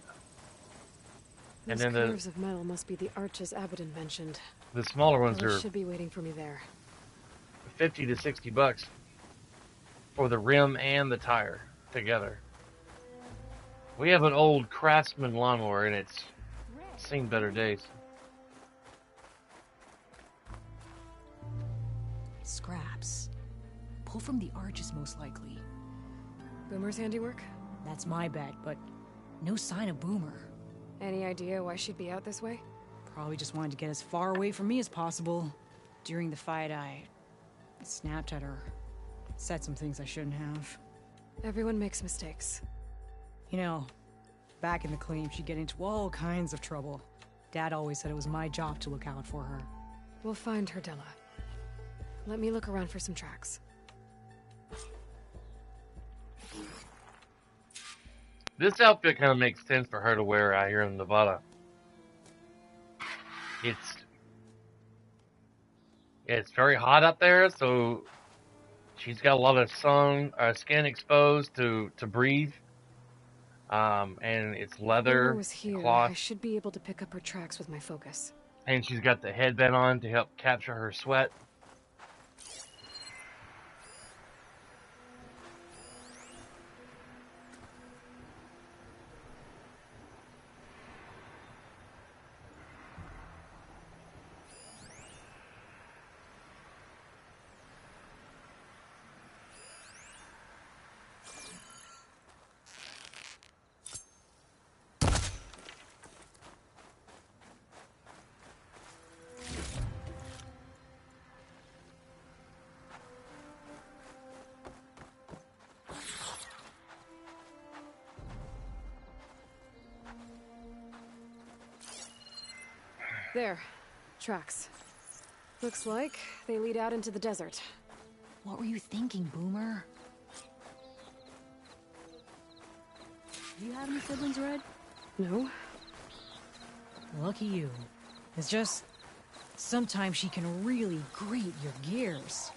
Those and then curves of metal must be the arches Abaddon mentioned. the smaller ones Ellie are should be waiting for me there. $50 to $60 for the rim and the tire together. We have an old Craftsman lawnmower and it's seen better days. Scraps. Pull from the arches most likely. Boomer's handiwork? That's my bet, but no sign of Boomer. Any idea why she'd be out this way? Probably just wanted to get as far away from me as possible. During the fight, I snapped at her. Said some things I shouldn't have. Everyone makes mistakes. You know, back in the claim, she'd get into all kinds of trouble. Dad always said it was my job to look out for her. We'll find her, Della. Let me look around for some tracks. This outfit kind of makes sense for her to wear out here in Nevada. It's very hot up there, so she's got a lot of skin exposed to breathe. And it's leather, Boomer was here. cloth. I should be able to pick up her tracks with my focus. And she's got the headband on to help capture her sweat. There. Tracks. Looks like they lead out into the desert. What were you thinking, Boomer? Do you have any siblings, Red? No. Lucky you. It's just... sometimes she can really grate your gears.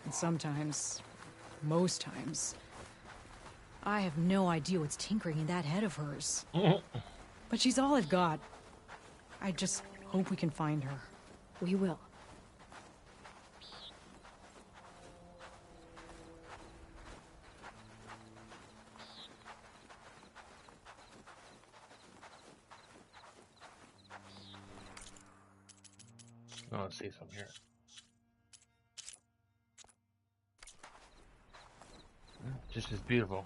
And sometimes... most times... I have no idea what's tinkering in that head of hers. But she's all I've got. I just hope we can find her. We will. I want to see some here. Just as beautiful.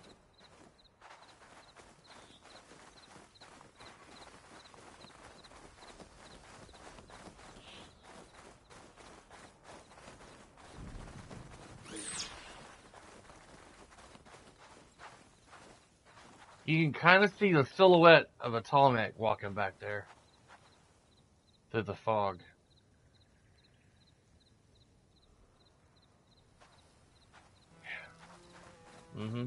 You can kind of see the silhouette of a Ptolemaic walking back there through the fog. Mm-hmm.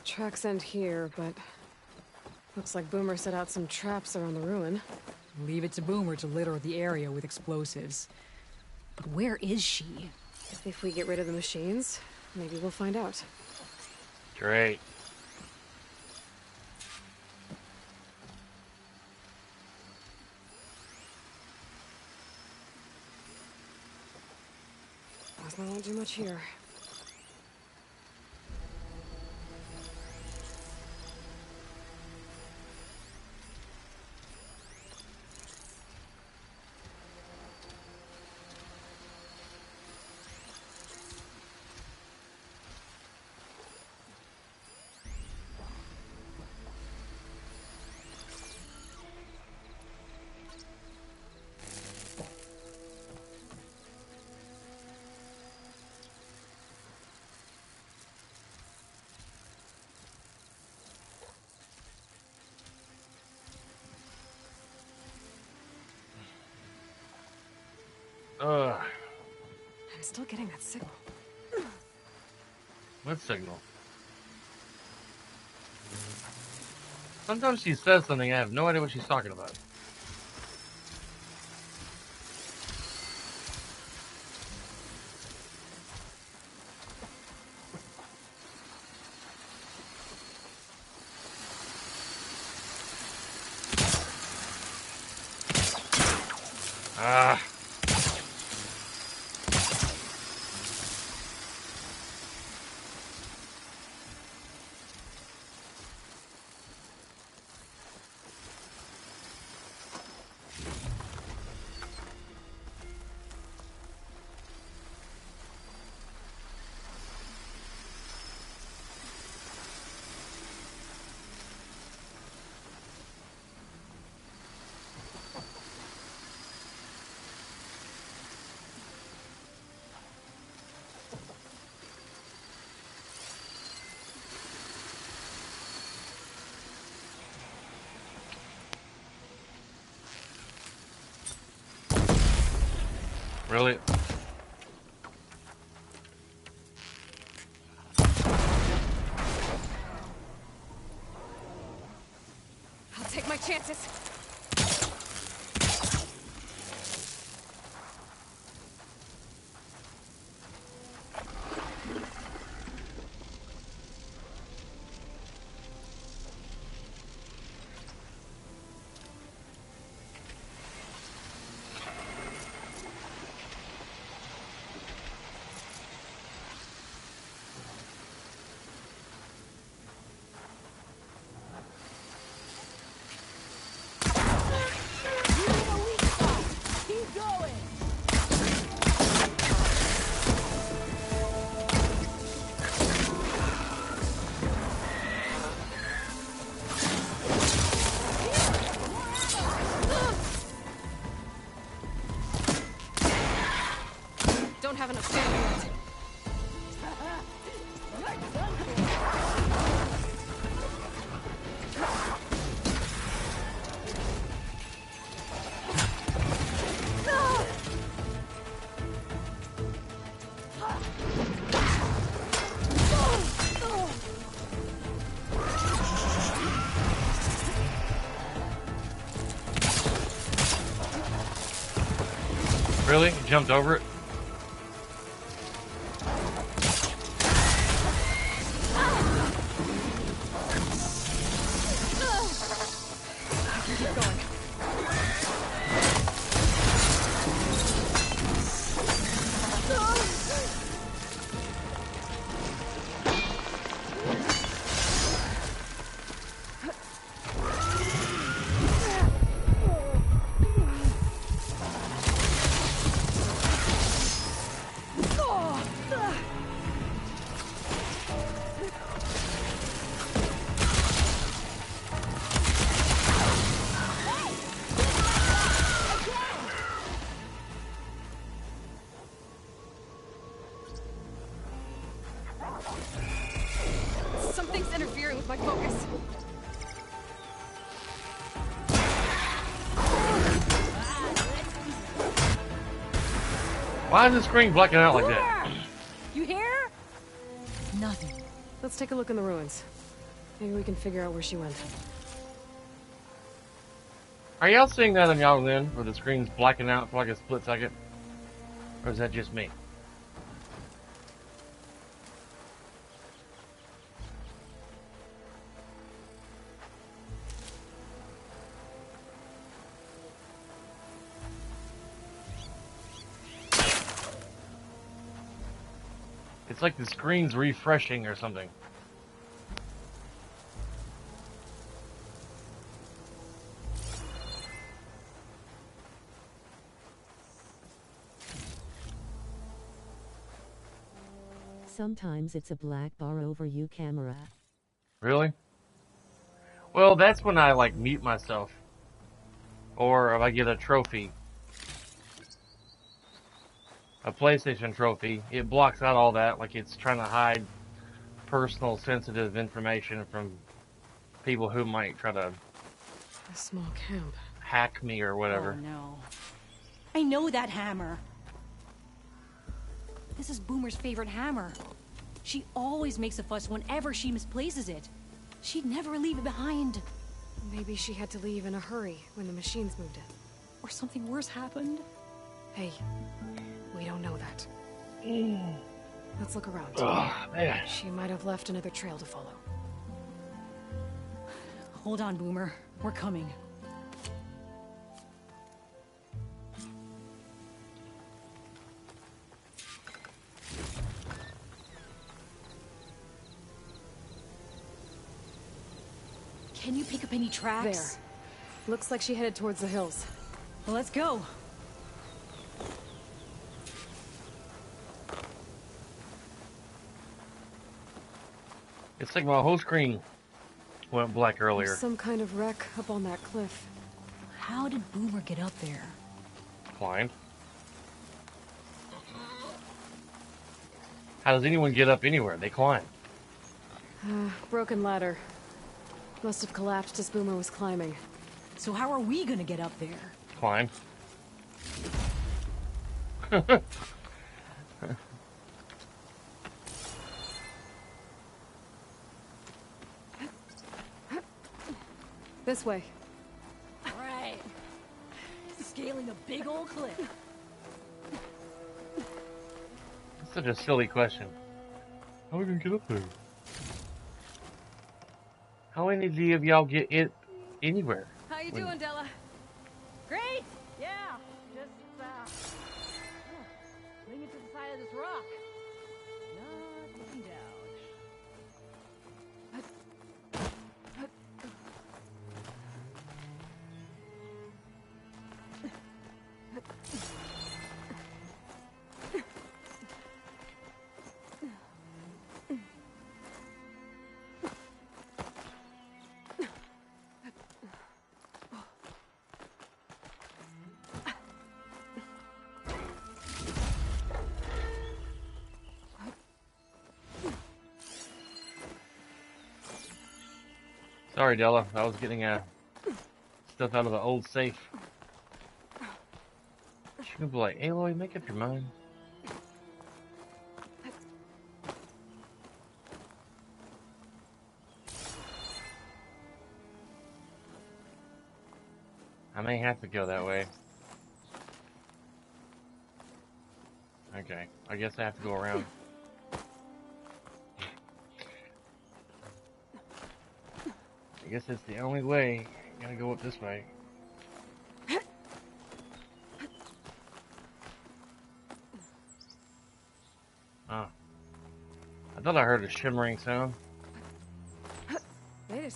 Tracks end here, but Looks like Boomer set out some traps around the ruin. Leave it to Boomer to litter the area with explosives. But where is she? If we get rid of the machines, maybe we'll find out. Great. Osmo won't do much here. I'm still getting that signal. What signal? Sometimes she says something, I have no idea what she's talking about. Ah. Really? I'll take my chances. Don't have enough stamina yet. Really? You jumped over it? Something's interfering with my focus. Why is the screen blacking out like that? You hear? Nothing. Let's take a look in the ruins. Maybe we can figure out where she went. Are y'all seeing that on y'all end where the screen's blacking out for like a split second? Or is that just me? It's like the screen's refreshing or something. Sometimes it's a black bar over you camera. Really? Well, that's when I like mute myself. Or if I get a trophy. A PlayStation trophy, it blocks out all that, like it's trying to hide personal sensitive information from people who might try to A small camp. hack me or whatever. Oh no. I know that hammer. This is Boomer's favorite hammer. She always makes a fuss whenever she misplaces it. She'd never leave it behind. Maybe she had to leave in a hurry when the machines moved in. Or something worse happened. Hey, we don't know that. Let's look around. Oh, man. She might have left another trail to follow. Hold on, Boomer. We're coming. Can you pick up any tracks? There. Looks like she headed towards the hills. Well, let's go. It's like my whole screen went black earlier. There's some kind of wreck up on that cliff. How did Boomer get up there? Climbed. How does anyone get up anywhere? They climb. Broken ladder. Must have collapsed as Boomer was climbing. So how are we gonna get up there? Climb. This way. Right. Scaling a big old cliff. That's such a silly question. How are we gonna get up there? How many of y'all get it anywhere? How you doing, Della? Great. Yeah. Just clinging to the side of this rock. Not looking down. Sorry, Della. I was getting stuff out of the old safe. She could be like, Aloy, make up your mind. I may have to go that way. Okay, I guess I have to go around. I guess it's the only way. Gotta go up this way. Ah. I thought I heard a shimmering sound. Made it.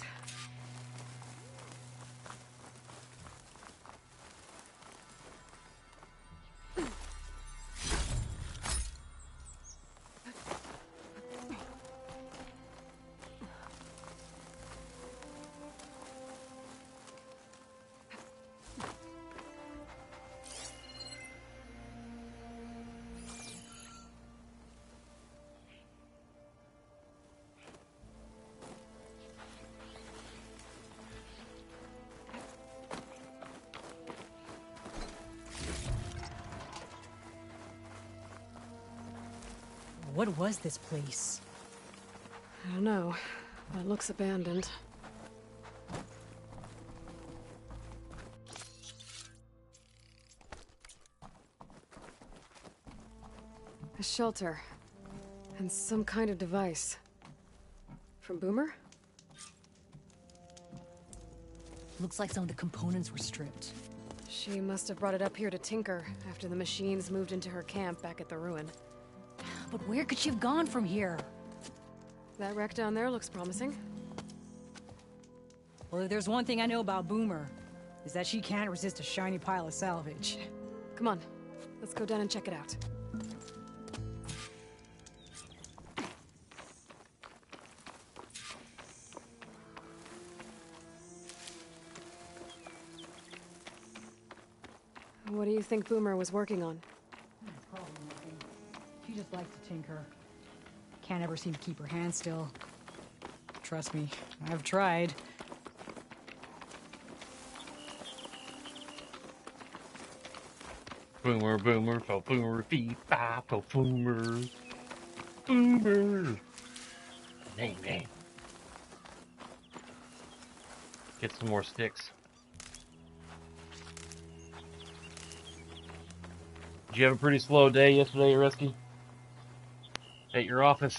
What was this place? I don't know. But it looks abandoned. A shelter. And some kind of device. From Boomer? Looks like some of the components were stripped. She must have brought it up here to tinker after the machines moved into her camp back at the ruin. But where could she have gone from here? That wreck down there looks promising. Well, if there's one thing I know about Boomer, is that she can't resist a shiny pile of salvage. Come on, let's go down and check it out. What do you think Boomer was working on? Probably nothing. She just likes to tinker. Can't ever seem to keep her hands still. Trust me, I've tried. Boomer, boomer, fo boomer, fee, fi, fo boomer. Boomer. Name. Get some more sticks. Did you have a pretty slow day yesterday, Rusky? At your office?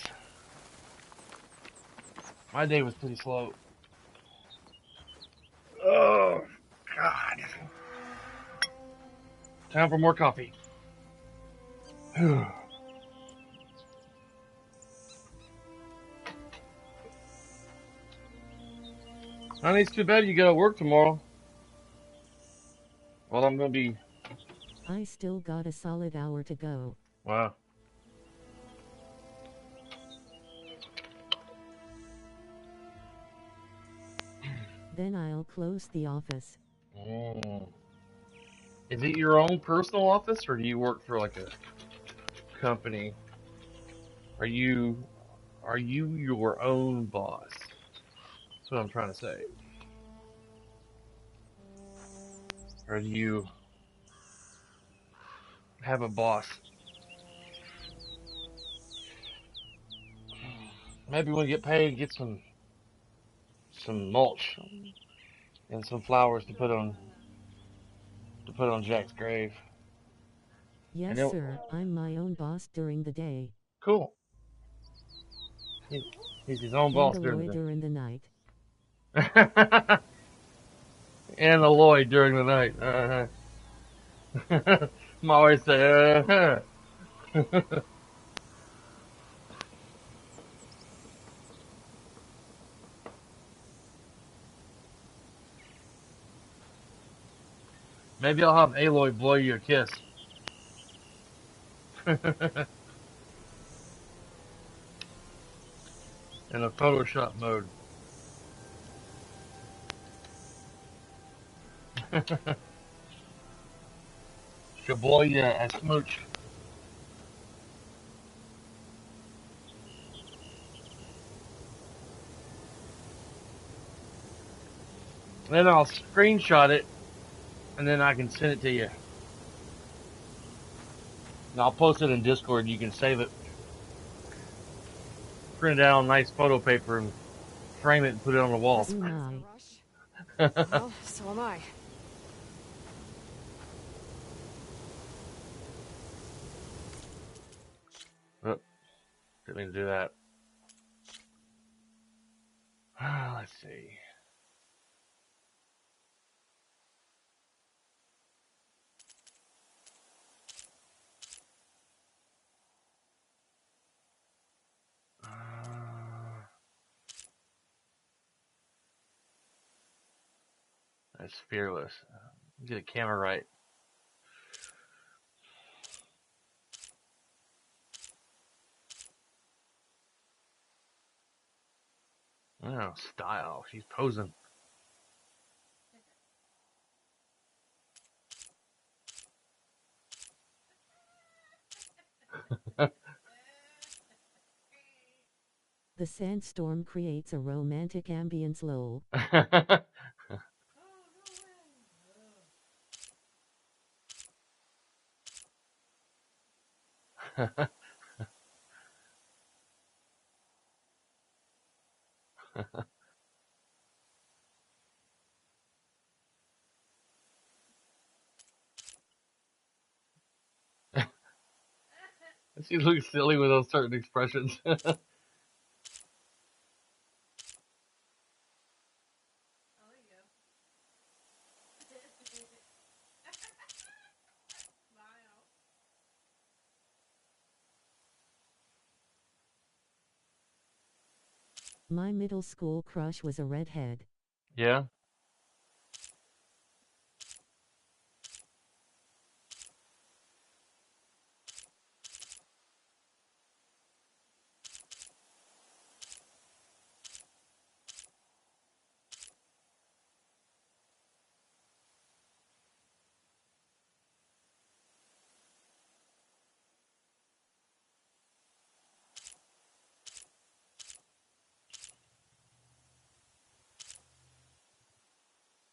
My day was pretty slow. Oh, God. Time for more coffee. Honey, it's too bad you gotta work tomorrow. Well, I'm gonna be... I still got a solid hour to go. Wow. Then I'll close the office. Mm. Is it your own personal office, or do you work for like a company? Are you your own boss? That's what I'm trying to say. Or do you have a boss? Maybe when you get paid, get some mulch and some flowers to put on Jack's grave. Yes, sir. I'm my own boss during the day. Cool. He's his own boss during the night. And Aloy during the night. I'm always say, Maybe I'll have Aloy blow you a kiss. In a Photoshop mode. She'll blow you a smooch. Then I'll screenshot it, and then I can send it to you. And I'll post it in Discord. You can save it. Print it out on nice photo paper and frame it and put it on the wall. Well, so am I. Oh, didn't mean to do that. Let's see. That's fearless. Get a camera right. Oh, style. She's posing. The sandstorm creates a romantic ambience, lol. She looks silly with those certain expressions. My middle school crush was a redhead. Yeah?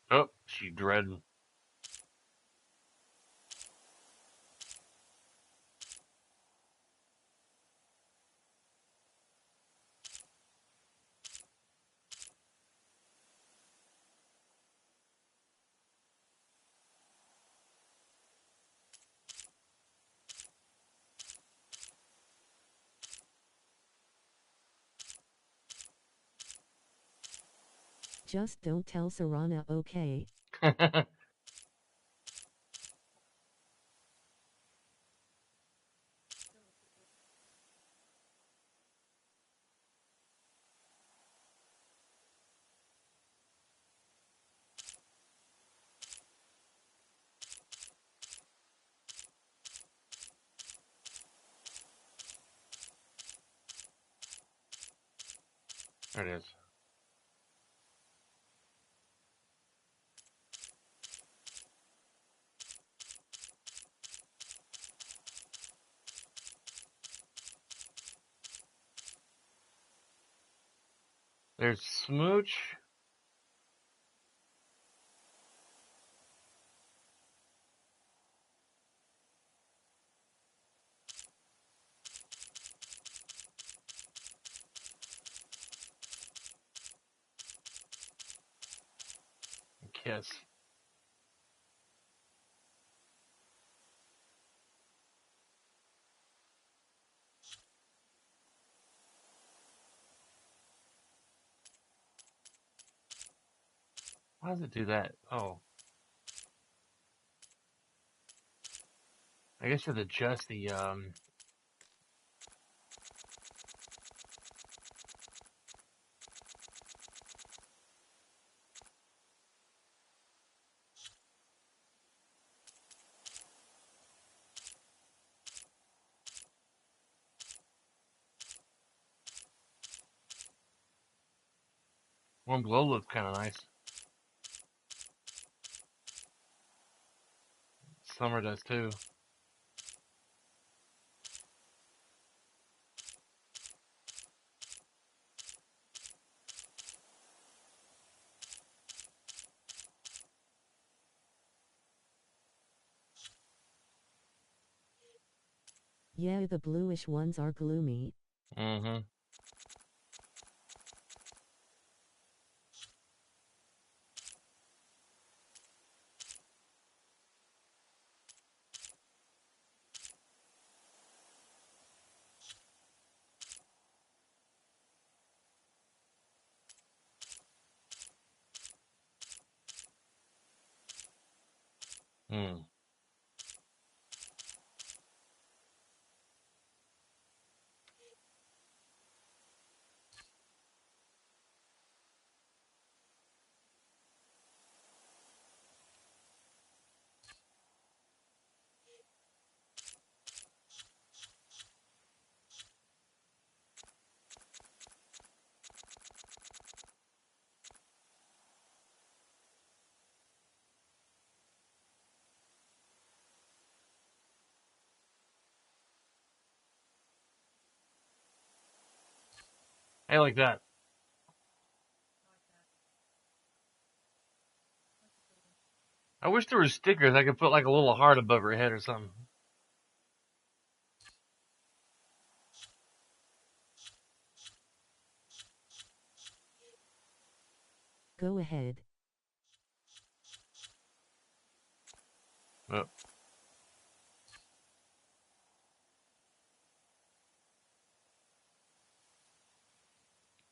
Oh, she dreading. Just don't tell Serana, okay? There it is. There's Smooch. Kiss. Why does it do that? Oh. I guess you have to adjust the, warm glow looks kind of nice. Summer does too. Yeah, the bluish ones are gloomy. Mm-hmm. Hmm. I like that. I wish there were stickers. I could put like a little heart above her head or something. Go ahead. Oh.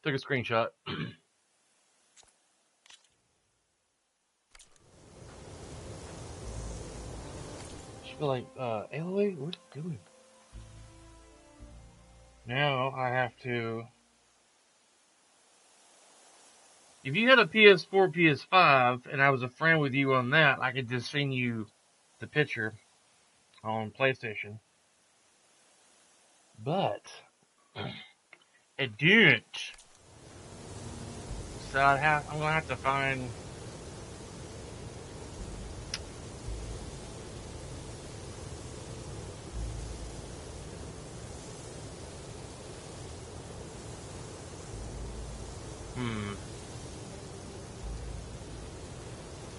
Took a screenshot. She feel like, Aloy, what are you doing? Now I have to. If you had a PS4, PS5, and I was a friend with you on that, I could just send you the picture on PlayStation. But it didn't. So I'm gonna have to find.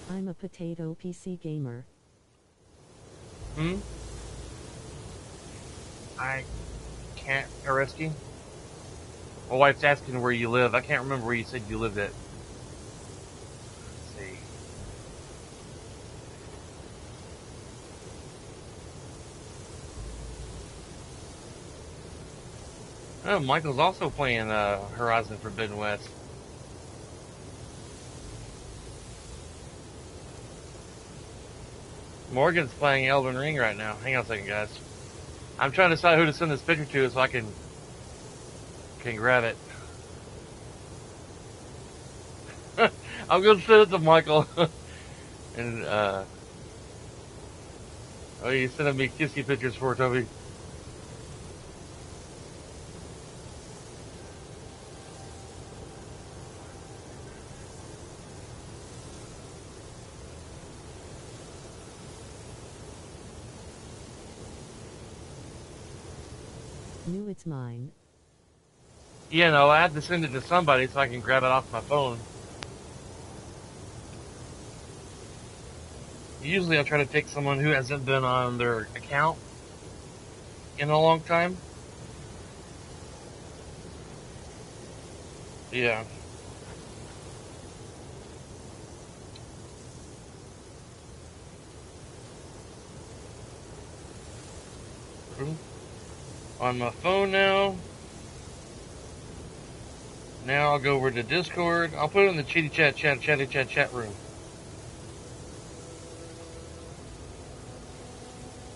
I'm a potato PC gamer. I can't arrest you. My wife's asking where you live. I can't remember where you said you lived at. Let's see. Oh, Michael's also playing Horizon Forbidden West. Morgan's playing Elden Ring right now. Hang on a second, guys. I'm trying to decide who to send this picture to so I can grab it. I'm going to send it to Michael. And, oh, you're sending me kissy pictures for Toby. Knew it's mine. Yeah, no, I had to send it to somebody so I can grab it off my phone. Usually I try to take someone who hasn't been on their account in a long time. Yeah. On my phone now. Now I'll go over to Discord. I'll put it in the chatty chat room.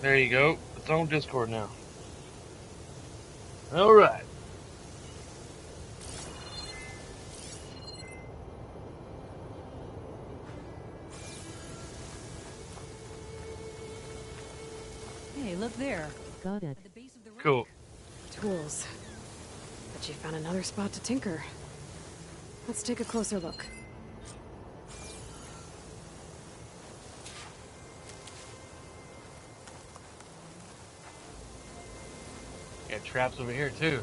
There you go. It's on Discord now. Alright. Hey, look there. Got it. Cool. Tools. But you found another spot to tinker. Let's take a closer look. Got traps over here too.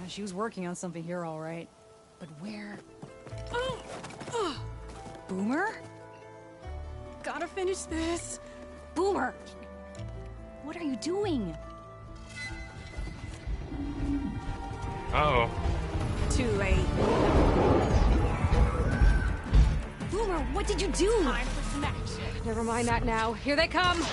Yeah, she was working on something here, all right. But where? Boomer? Gotta finish this. Boomer! What are you doing? Uh-oh. Too late. Boomer, what did you do? Time for some action. Never mind that now. Here they come!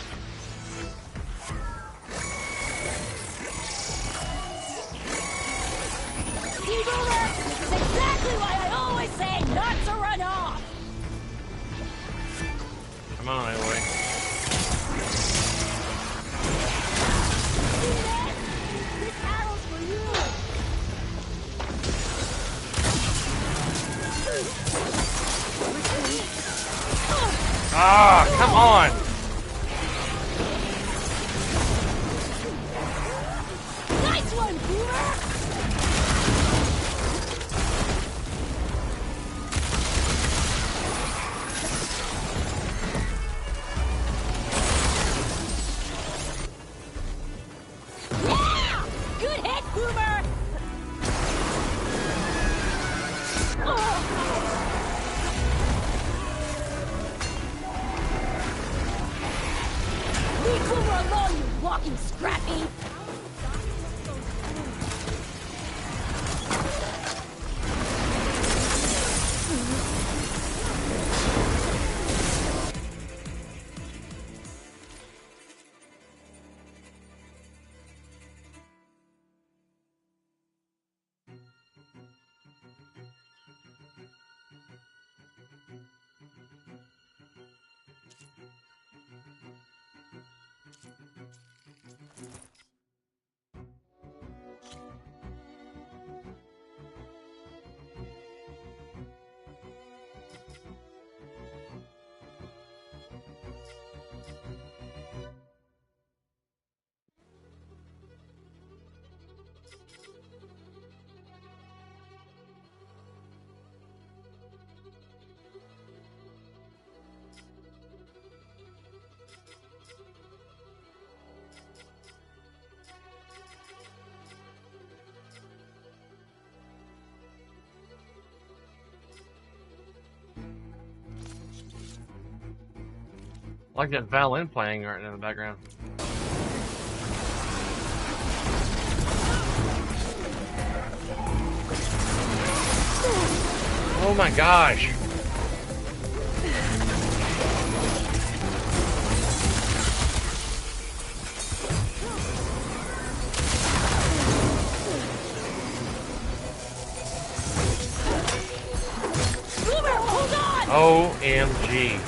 See, Boomer? This is exactly why I always say not to run off! Come on, Aloy. See that? This arrow's for you! Ah, come on! Nice one, Boomer! Yeah! Good hit, Boomer! Leave Boomer alone, you walking scrappy! like that violin playing right in the background. Oh my gosh. OMG.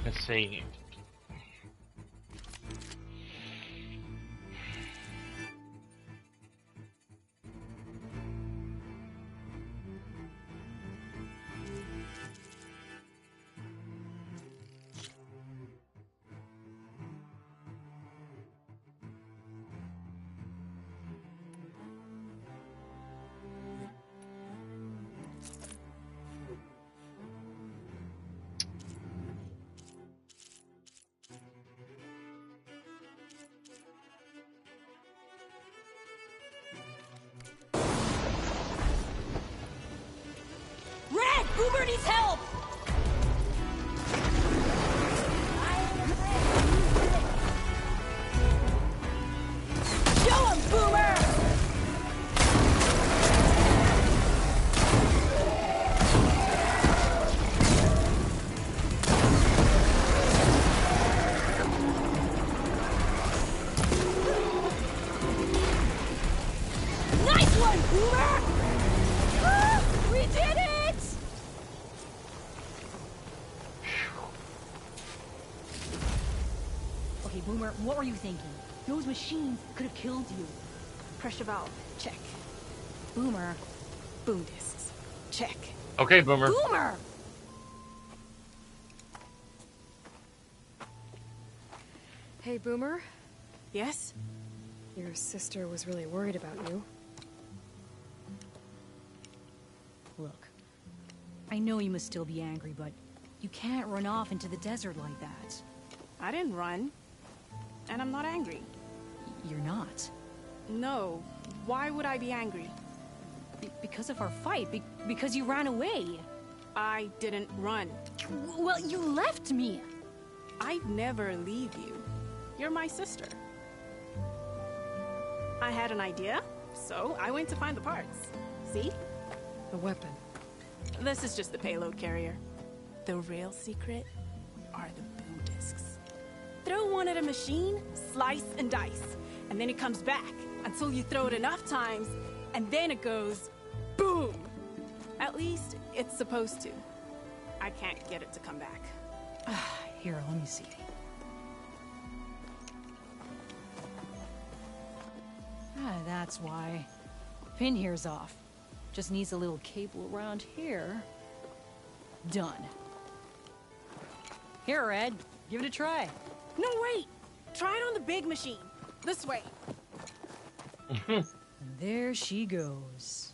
Let's see. Red! Boomer needs help! Show him, Boomer! Nice one, Boomer! Ah, we did it! Okay, Boomer, what were you thinking? Those machines could have killed you. Pressure valve, check. Boomer, boom discs, check. Okay, Boomer. Boomer! Hey, Boomer. Yes? Your sister was really worried about you. Look, I know you must still be angry, but you can't run off into the desert like that. I didn't run. And I'm not angry. You're not. No. Why would I be angry? Because of our fight. Because you ran away. I didn't run. Well, you left me. I'd never leave you. You're my sister. I had an idea, so I went to find the parts. See? The weapon. This is just the payload carrier. The real secret are the boom discs. Throw one at a machine, slice and dice, and then it comes back until you throw it enough times, and then it goes boom. At least it's supposed to. I can't get it to come back. Here, let me see. That's why. Pin here's off. Just needs a little cable around here. Done. Here, Red. Give it a try. No, wait! Try it on the big machine. This way. And there she goes.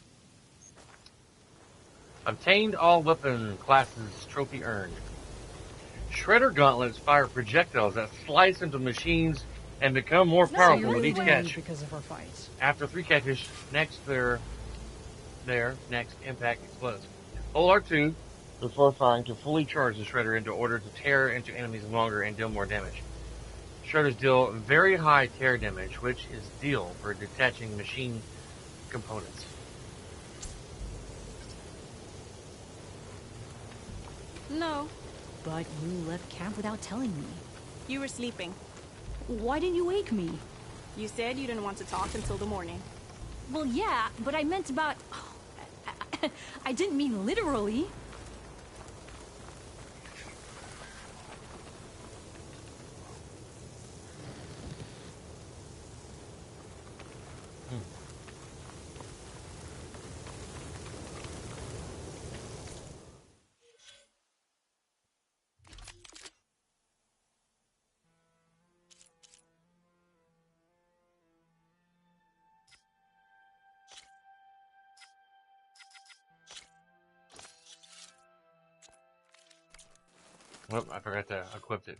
Obtained all weapon classes trophy earned. Shredder gauntlets fire projectiles that slice into machines and become more powerful with each catch. Because of our fights. After 3 catches, next impact explodes. Hold R2 before firing to fully charge the shredder in order to tear into enemies longer and deal more damage. Shredders deal very high tear damage, which is ideal for detaching machine components. No. But you left camp without telling me. You were sleeping. Why didn't you wake me? You said you didn't want to talk until the morning. Well, yeah, but I meant about... I didn't mean literally. Well, I forgot to equip it.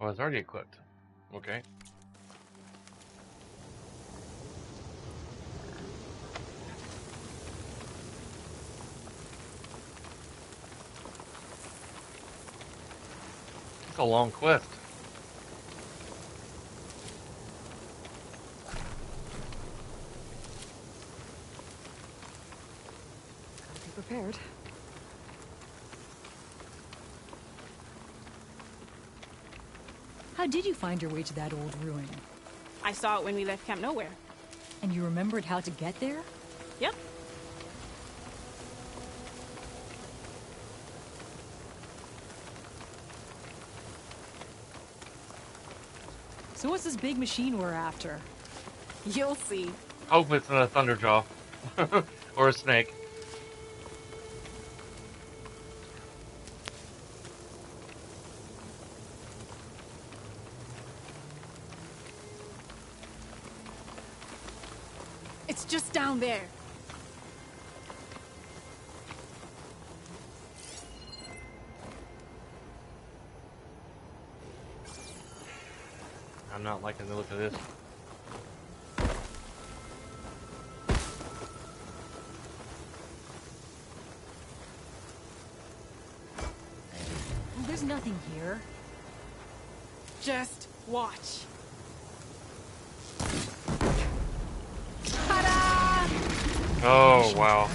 Oh, it's already equipped. Okay. It's a long quest. Gotta be prepared. How did you find your way to that old ruin? I saw it when we left Camp Nowhere. And you remembered how to get there? Yep. So what's this big machine we're after? You'll see. Hope it's a thunderjaw. Or a snake. It's just down there. I'm not liking the look of this. Well, there's nothing here. Just watch. Oh, wow.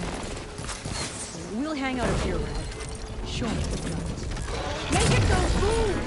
We'll hang out up here, Red. Show me the guns. Make it go boom!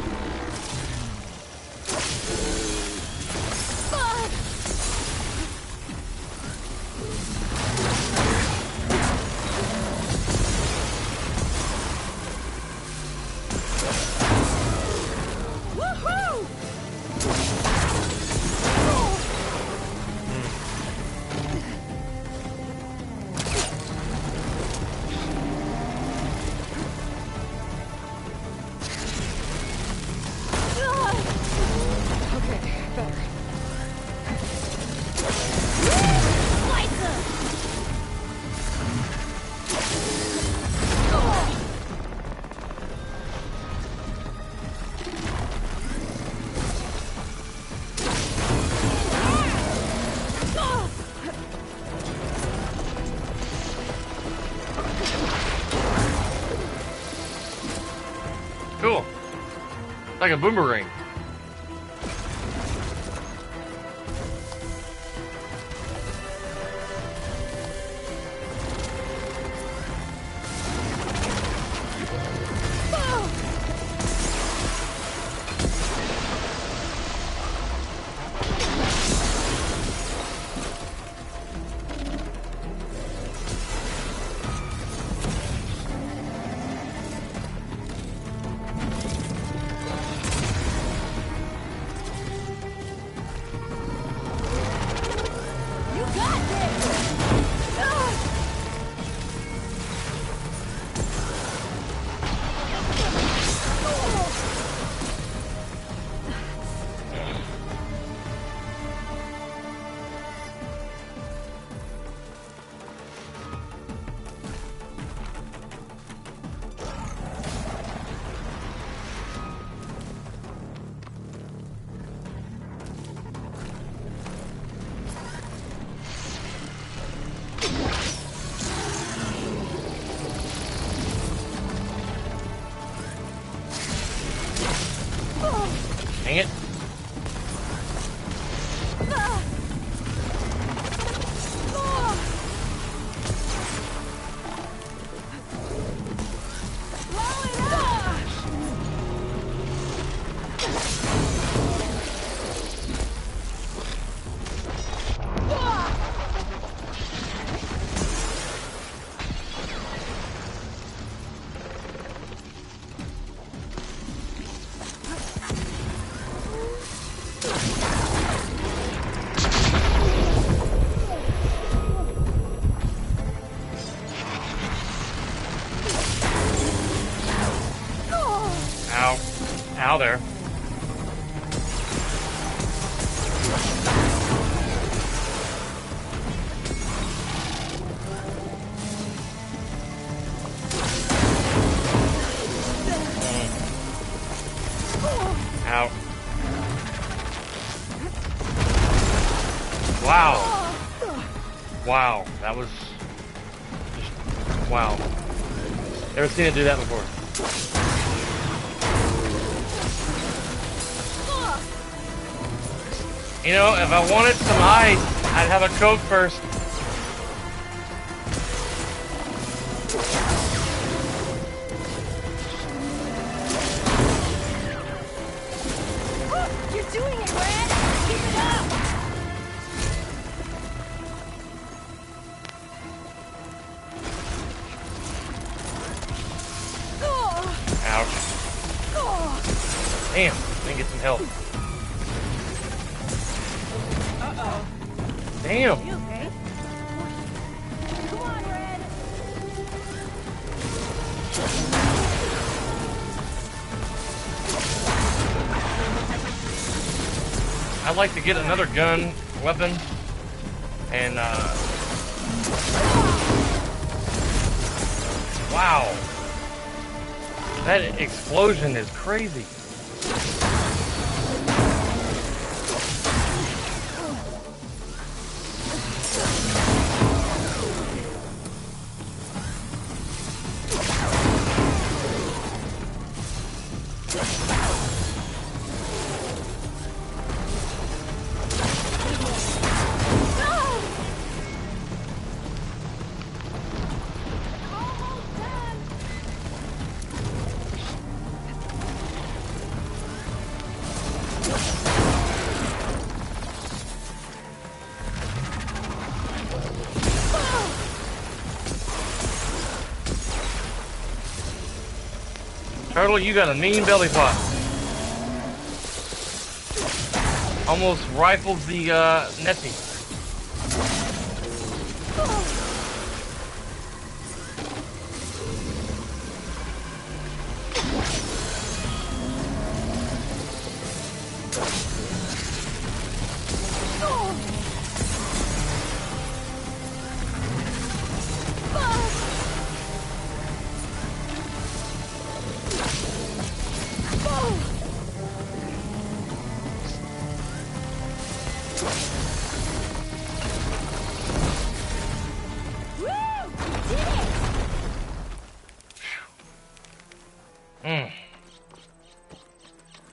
Cool. Like a boomerang. Wow. Wow. That was just, wow. Never seen it do that before. You know, if I wanted some ice, I'd have a Coke first. You're doing it, Red! Keep it up! Ouch. Damn, let me get some help. Uh-oh. Damn. You okay? Come on, Red! I'd like to get another gun, weapon, and, wow. That explosion is crazy. Turtle, you got a mean belly flop. Almost rifled the Nessie.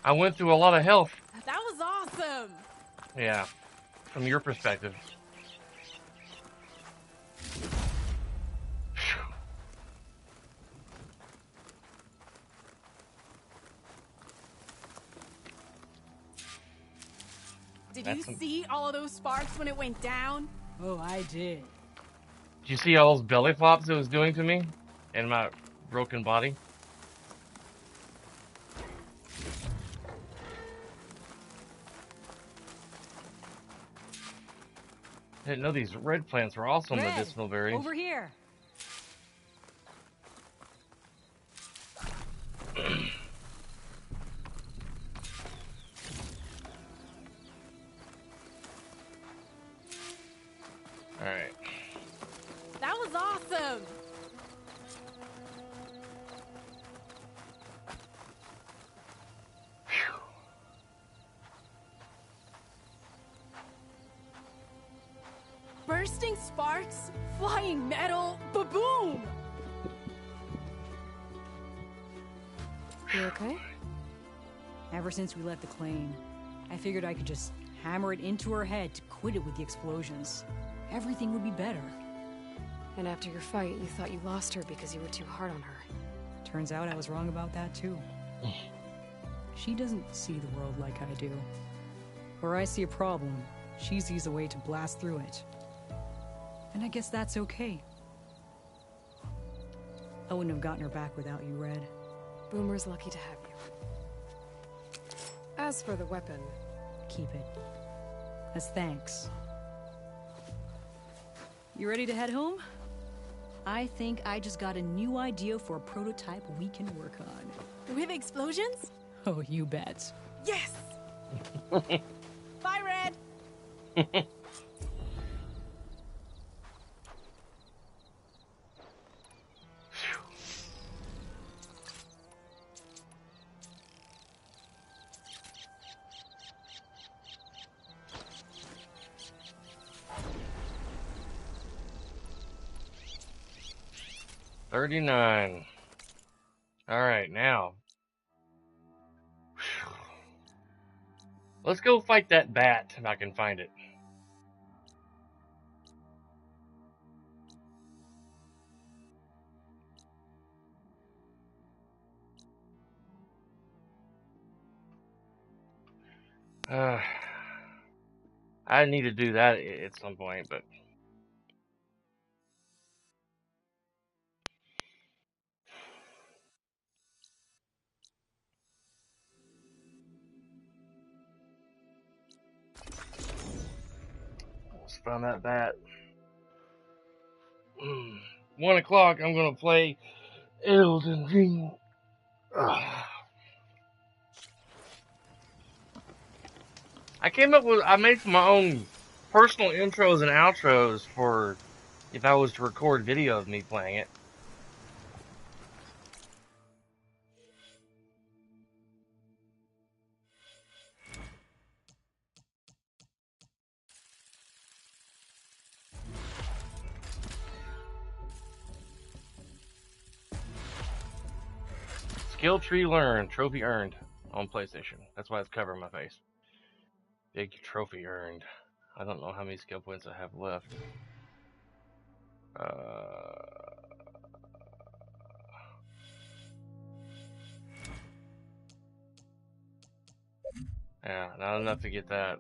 I went through a lot of health. That was awesome. Yeah, from your perspective. Did you see all of those sparks when it went down? Oh, I did. Did you see all those belly flops it was doing to me and my broken body? I didn't know these red plants were also Red, medicinal berries. over here. Alright. That was awesome. Bursting sparks, flying metal, ba-boom! You okay? Ever since we left the claim, I figured I could just hammer it into her head to quit it with the explosions. Everything would be better. And after your fight, you thought you lost her because you were too hard on her. Turns out I was wrong about that too. She doesn't see the world like I do. Where I see a problem, she sees a way to blast through it. And I guess that's okay. I wouldn't have gotten her back without you, Red. Boomer's lucky to have you. As for the weapon... Keep it. As thanks. You ready to head home? I think I just got a new idea for a prototype we can work on. With explosions? Oh, you bet. Yes! Bye, Red! 39. Alright, now. Let's go fight that bat if I can find it. I need to do that at some point, but let's find that bat. 1 o'clock, I'm gonna play Elden Ring. I made my own personal intros and outros for if I was to record video of me playing it. Skill tree learned, trophy earned on PlayStation. That's why it's covering my face. Big trophy earned. I don't know how many skill points I have left. Yeah, not enough to get that.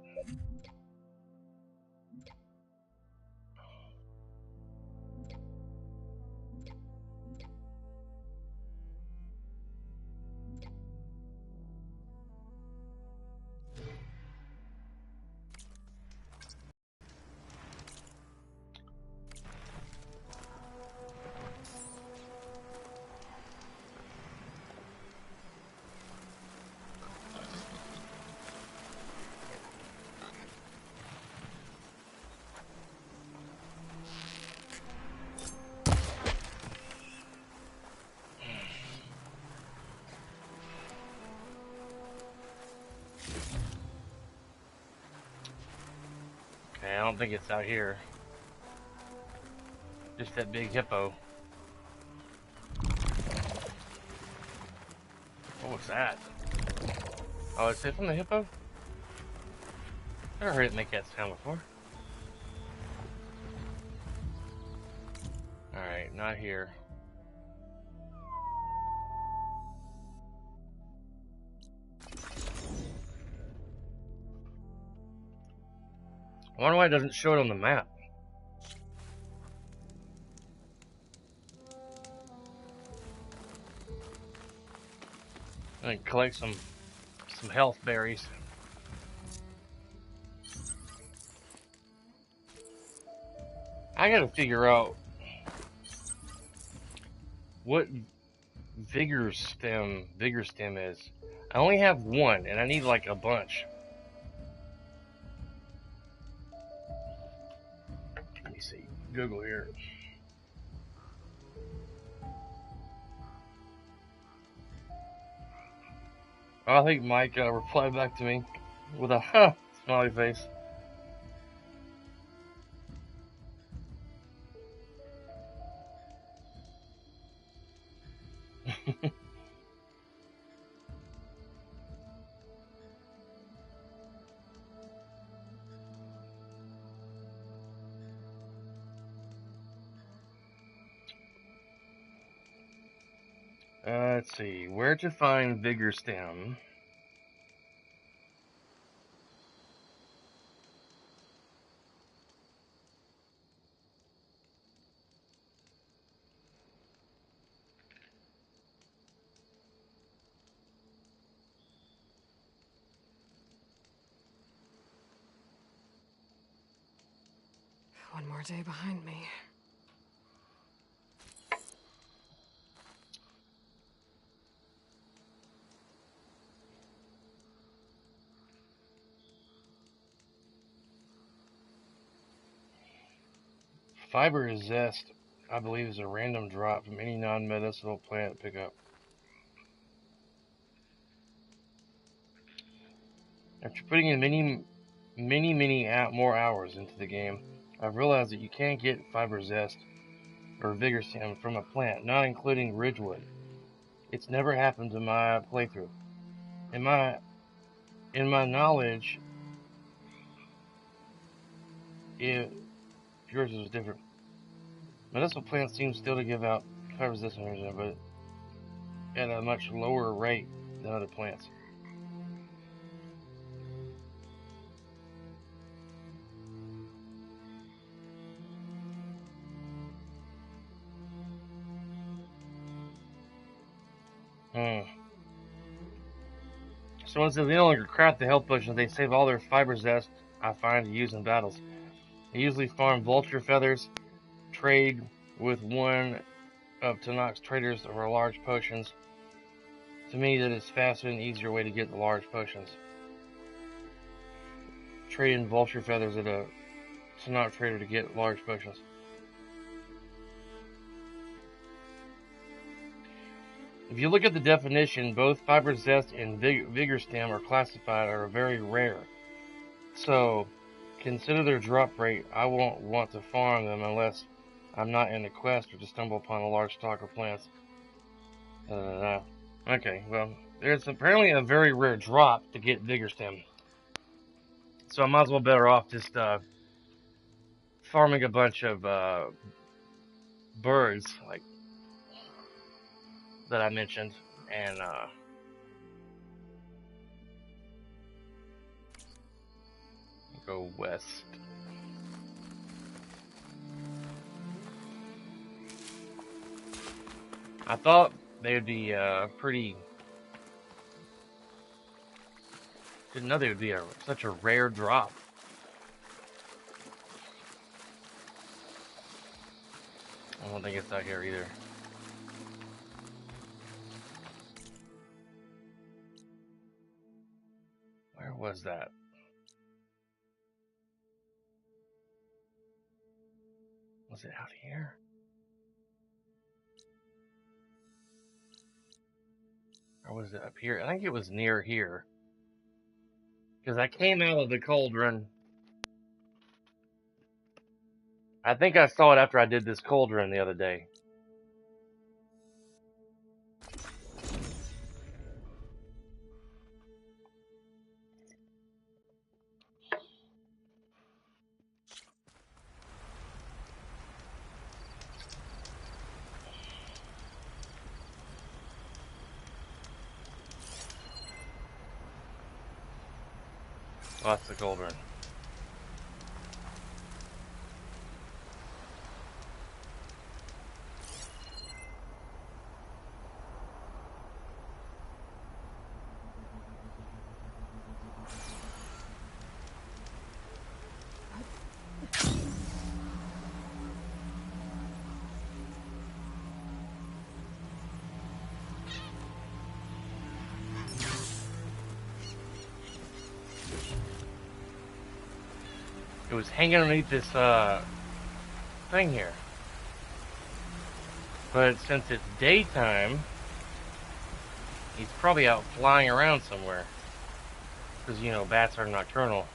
Okay, I don't think it's out here. Just that big hippo. What was that? Oh, is it from the hippo? Never heard it make that sound before. Alright, not here. I wonder why it doesn't show it on the map. I can collect some health berries. I gotta figure out what vigor stem is. I only have one, and I need like a bunch. Let me see. Google here. I think Mike replied back to me with a smiley face. Let's see, where to find vigor stem. One more day behind me. Fiber zest, I believe, is a random drop from any non-medicinal plant pickup. After putting in many more hours into the game, I've realized that you can't get fiber zest or vigor stem from a plant, not including ridgewood. It's never happened to my playthrough. In my knowledge, if yours was different. Medicinal plants seem still to give out fire resistant energy, but at a much lower rate than other plants. So instead they no longer craft the health potions, they save all their fiber zest I find to use in battles. They usually farm vulture feathers, trade with one of Tanak's traders over large potions. To me, that is faster and easier way to get the large potions. Trade in vulture feathers at a Tanak trader to get large potions. If you look at the definition, both fiber zest and vigor stem are classified are very rare. So, consider their drop rate. I won't want to farm them unless I'm not in a quest or to stumble upon a large stock of plants. Okay, well, there's apparently a very rare drop to get vigor stem. So I might as well better off just farming a bunch of birds, like that I mentioned, and go west. I thought they would be pretty. Didn't know they would be such a rare drop. I don't think it's out here either. Where was that? Was it out here? Or was it up here? I think it was near here. Because I came out of the cauldron. I think I saw it after I did this cauldron the other day. Oh, that's the cauldron. It was hanging underneath this thing here. But since it's daytime, he's probably out flying around somewhere. Because, you know, bats are nocturnal.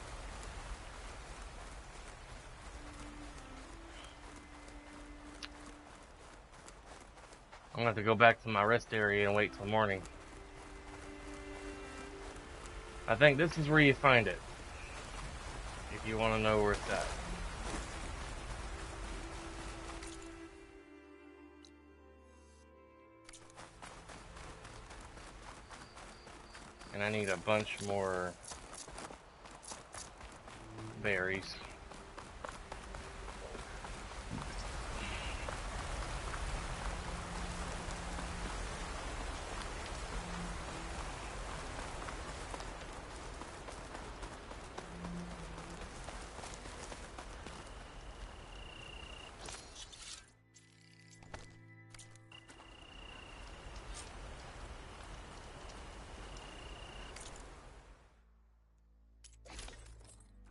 I'm going to have to go back to my rest area and wait till morning. I think this is where you find it. If you want to know where it's at. And I need a bunch more berries.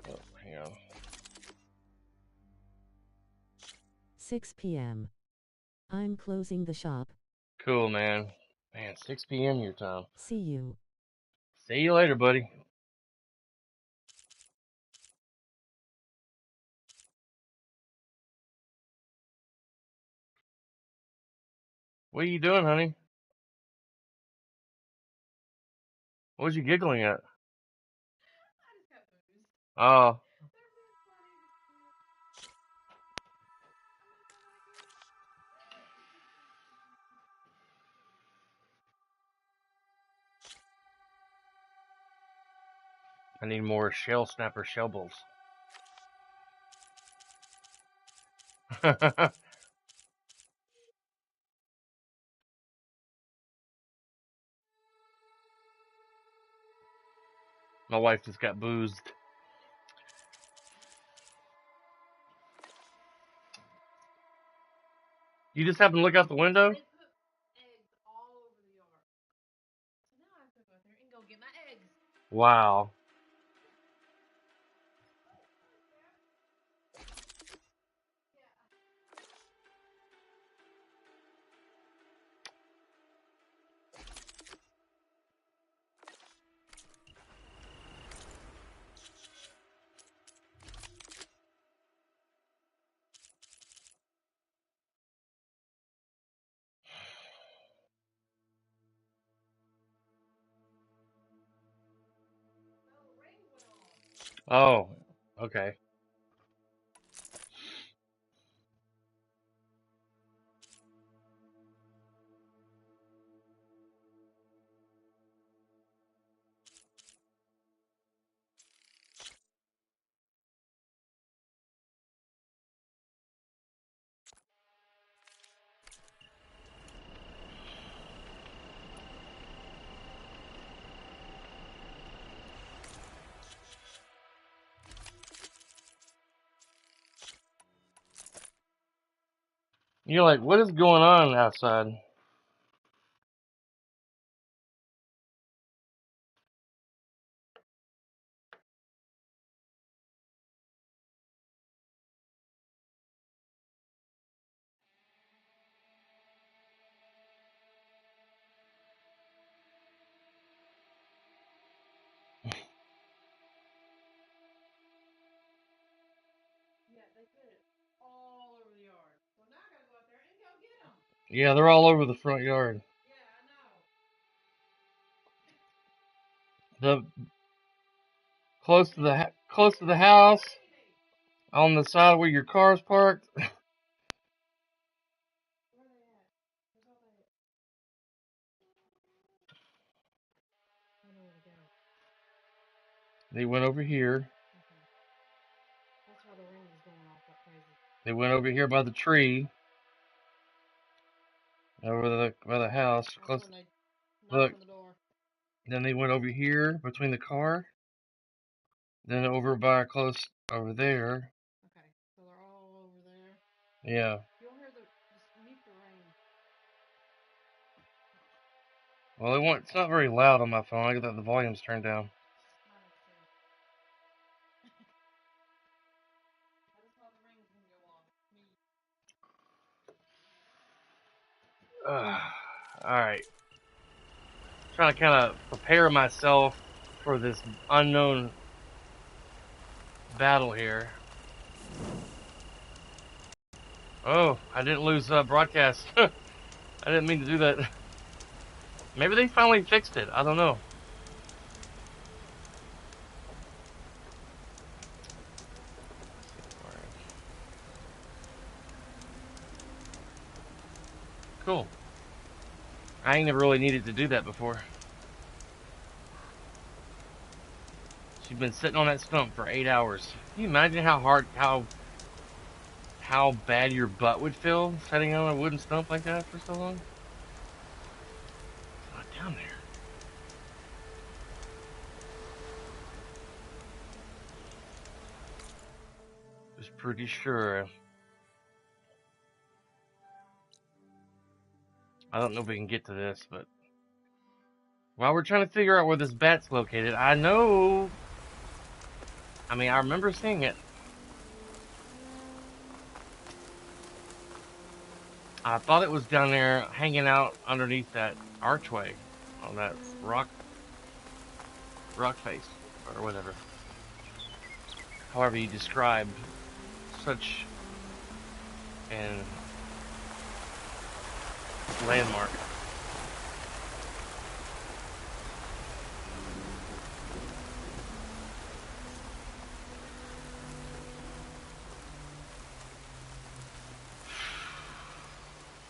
Oh, hang on. 6 p.m. I'm closing the shop. Cool, man. Man, 6 p.m. your time. See you. See you later, buddy. What are you doing, honey? What was you giggling at? Oh. I need more shell snapper shells. My wife just got boozed. You just happen to look out the window? Wow. Oh, okay. You're like, what is going on outside? Yeah, they're all over the front yard. The close to the house, on the side where your car's parked. They went over here. They went over here by the tree. Over by the house. Close. Look. Then they went over here between the car. Then over by close over there. Okay, so they're all over there. Yeah. You'll hear just mute the rain. Well, it's not very loud on my phone. I got the volume's turned down. Alright. Trying to kind of prepare myself for this unknown battle here. Oh, I didn't lose broadcast. I didn't mean to do that. Maybe they finally fixed it. I don't know. Cool. I ain't never really needed to do that before. She's been sitting on that stump for 8 hours. Can you imagine how bad your butt would feel sitting on a wooden stump like that for so long? It's not down there. Just pretty sure. I don't know if we can get to this, but while we're trying to figure out where this bat's located, I remember seeing it. I thought it was down there hanging out underneath that archway on that rock face or whatever. However you described such an landmark.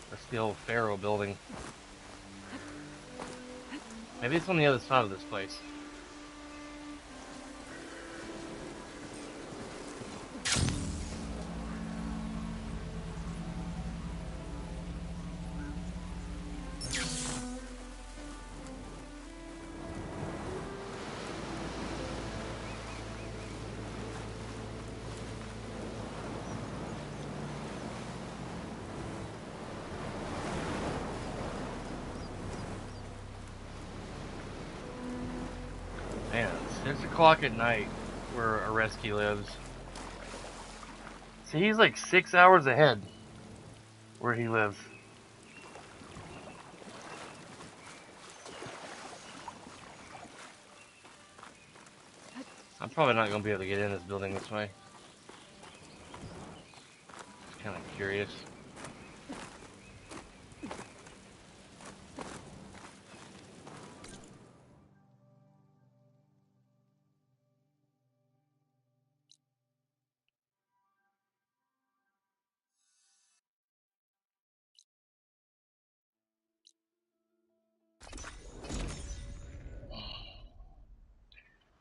That's the Old Pharaoh Building. Maybe it's on the other side of this place. Man, it's 6 o'clock at night where Areski lives. See, he's like 6 hours ahead where he lives. I'm probably not going to be able to get in this building this way. Just kind of curious.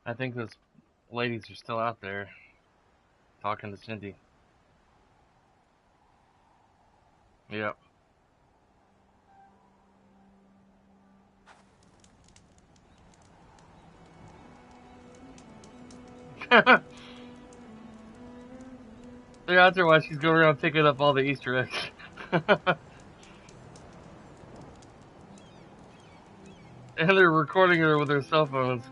I think those ladies are still out there talking to Cindy. Yep. They're out there while she's going around picking up all the Easter eggs. And they're recording her with their cell phones.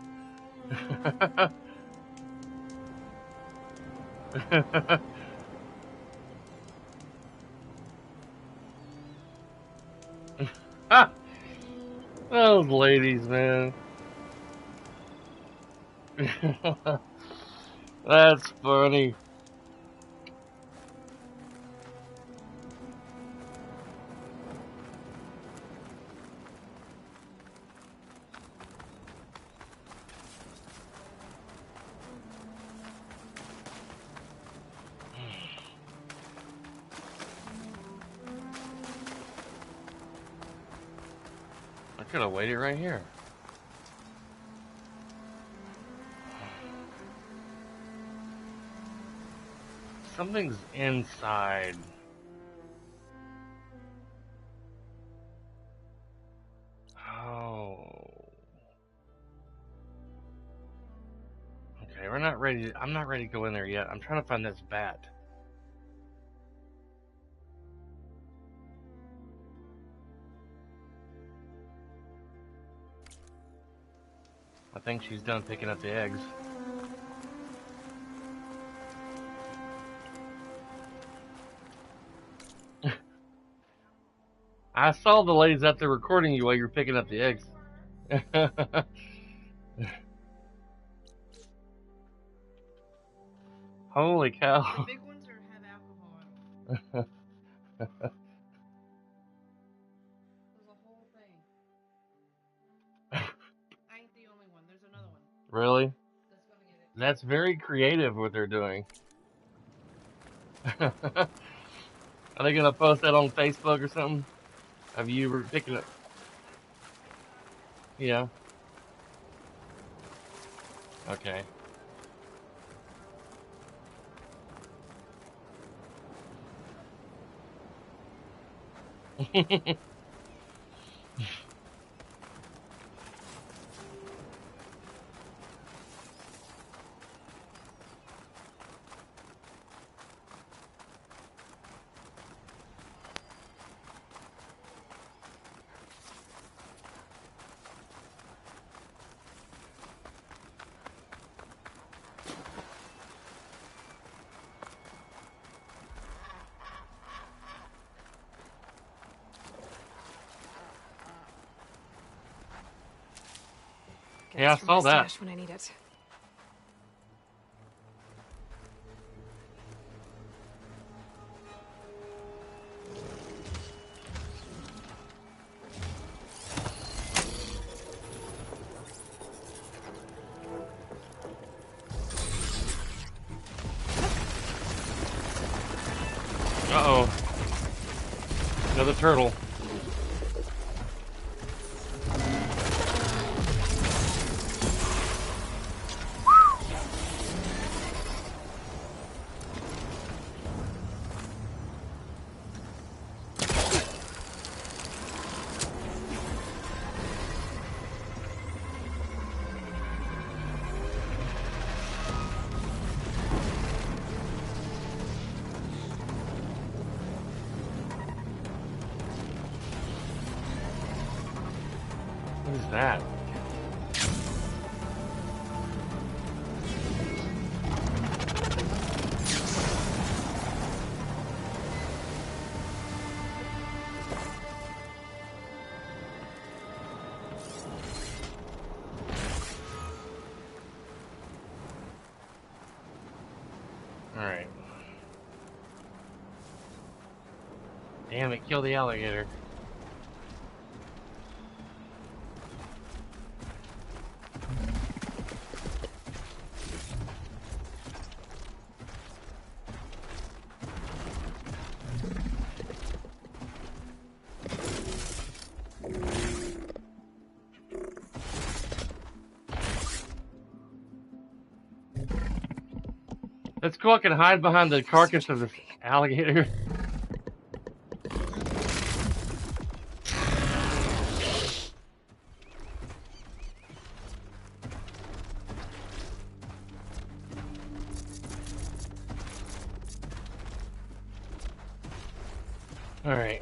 Those ladies, man. That's funny. I could have waited right here. Something's inside. Oh. Okay, we're not ready. I'm not ready to go in there yet. I'm trying to find this bat. I think she's done picking up the eggs. I saw the ladies out there recording you while you're picking up the eggs. Holy cow. The big ones have alcohol in them. There's a whole thing. I ain't the only one. There's another one. Really? That's very creative what they're doing. Are they gonna post that on Facebook or something? Have you were picking it? Yeah. Okay. Get this from my stash when I need it. Uh-oh. Another turtle. What is that? Alright. Damn, it killed the alligator. Let's go and hide behind the carcass of this alligator. Alright.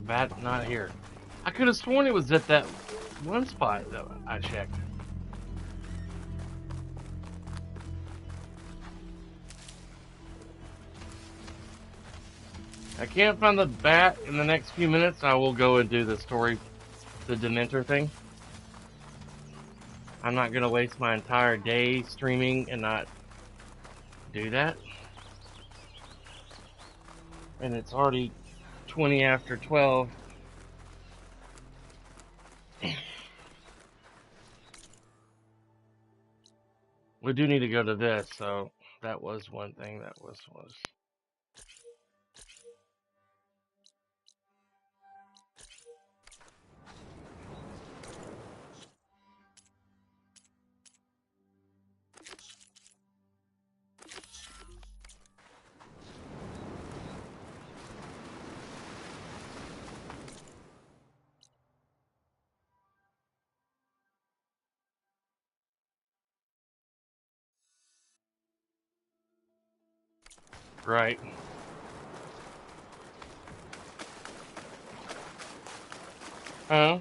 Bat not here. I could have sworn it was at that one spot that I checked. I can't find the bat in the next few minutes. I will go and do the story, the Dementor thing. I'm not going to waste my entire day streaming and not do that. And it's already 20 after 12. We do need to go to this, so that was one thing that was. Right. Huh?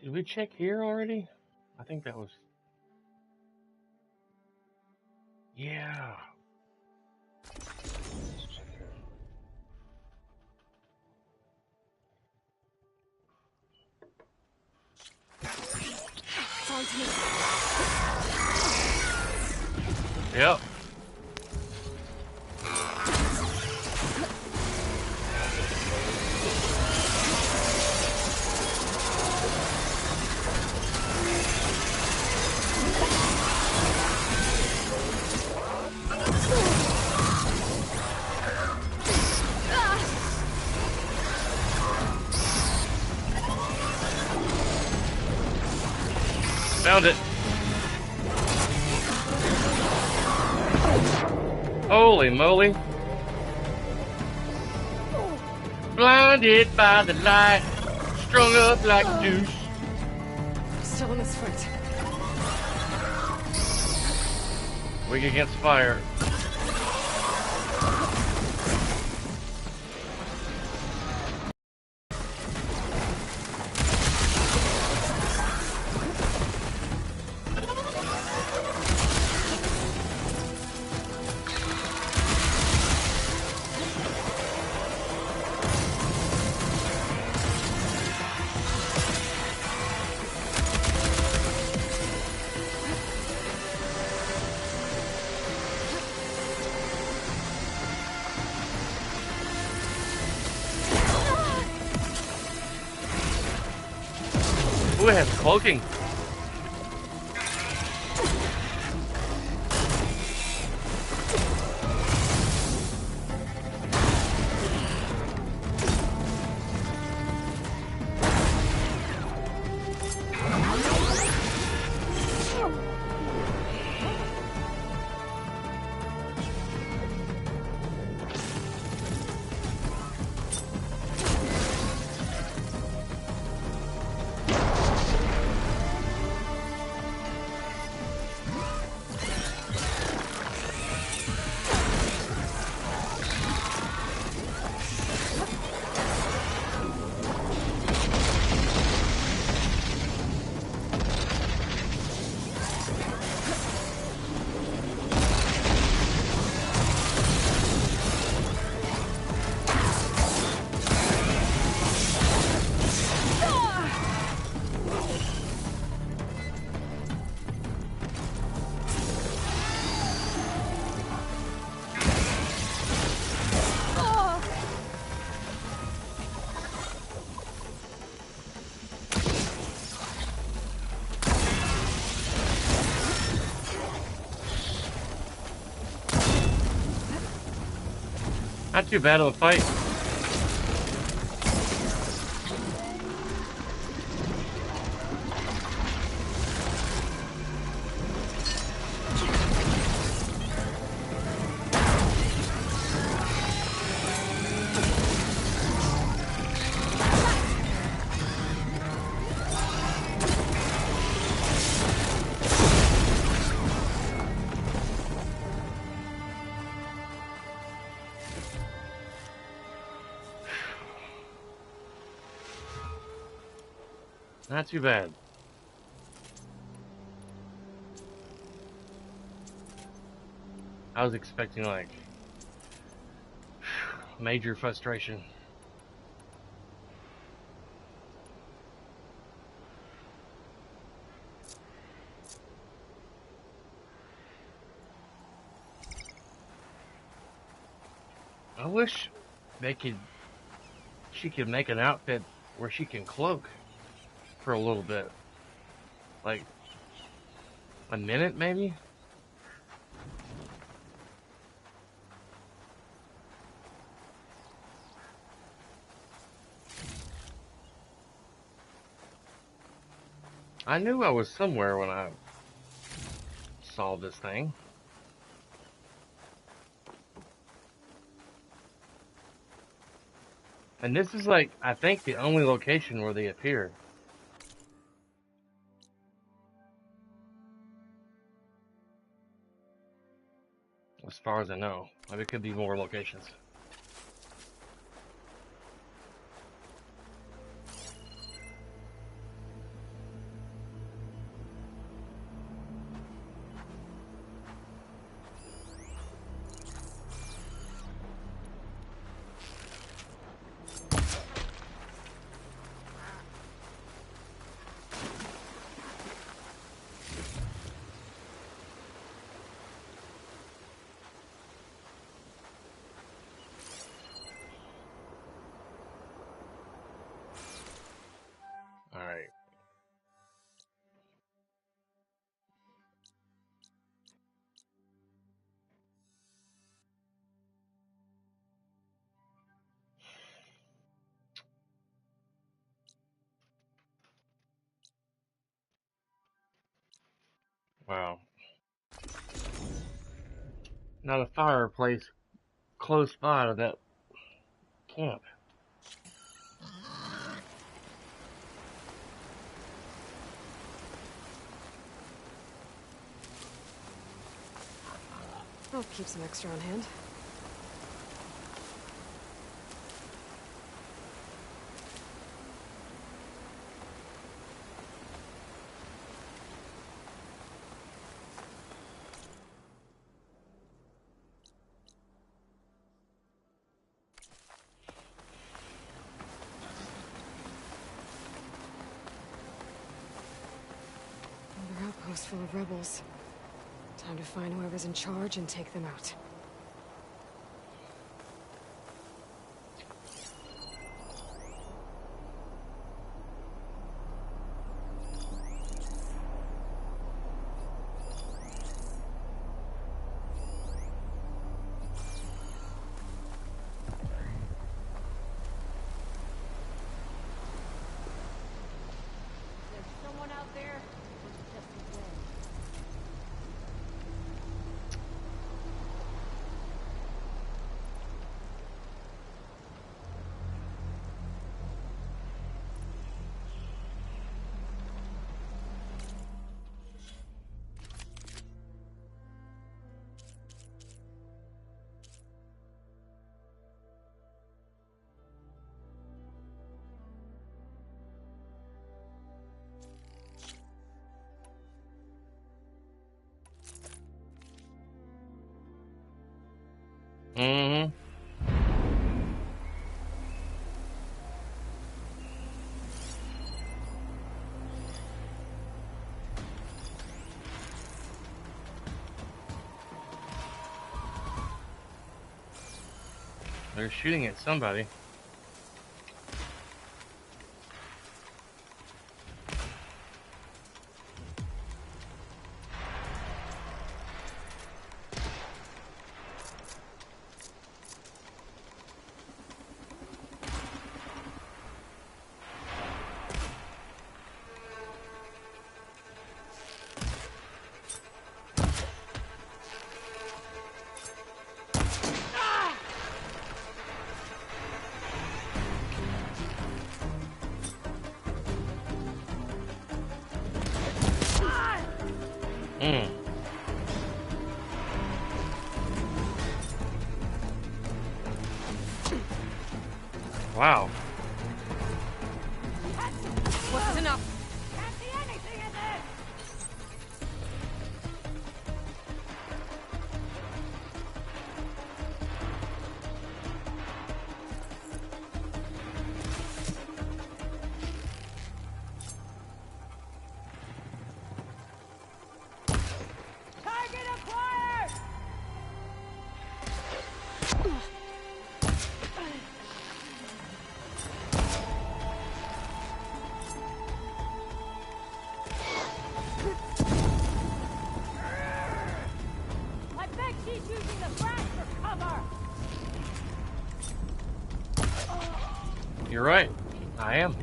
Did we check here already? I think that was... Yeah. Let's check here. It's on to me. Yep. Found it. Holy moly. Blinded by the light, strung up like a deuce. Still in this front. Weak against fire. Ooh, it has cloaking. Not too bad of a fight. Not too bad. I was expecting like major frustration. I wish she could make an outfit where she can cloak for a little bit. Like a minute maybe? I knew I was somewhere when I saw this thing. And this is like, I think, the only location where they appear. As far as I know. Maybe it could be more locations. not a fireplace close by to that camp. I'll keep some extra on hand. Another outpost full of rebels. Time to find whoever's in charge and take them out. There's someone out there, or is it just his way? Mm-hmm. They're shooting at somebody. Mm. Wow. What's enough? Can't see anything in this! Target acquired! I bet she's using the grass for cover! You're right. I am.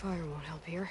Fire won't help here.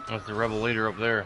That's the rebel leader up there.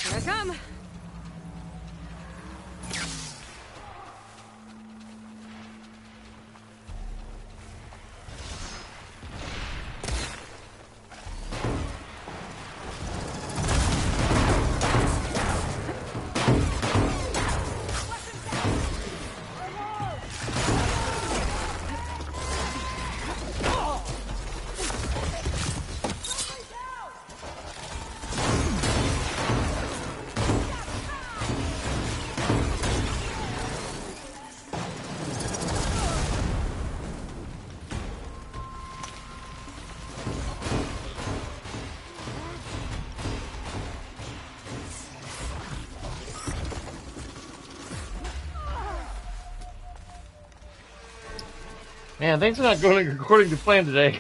Here I come. Man, things are not going according to plan today.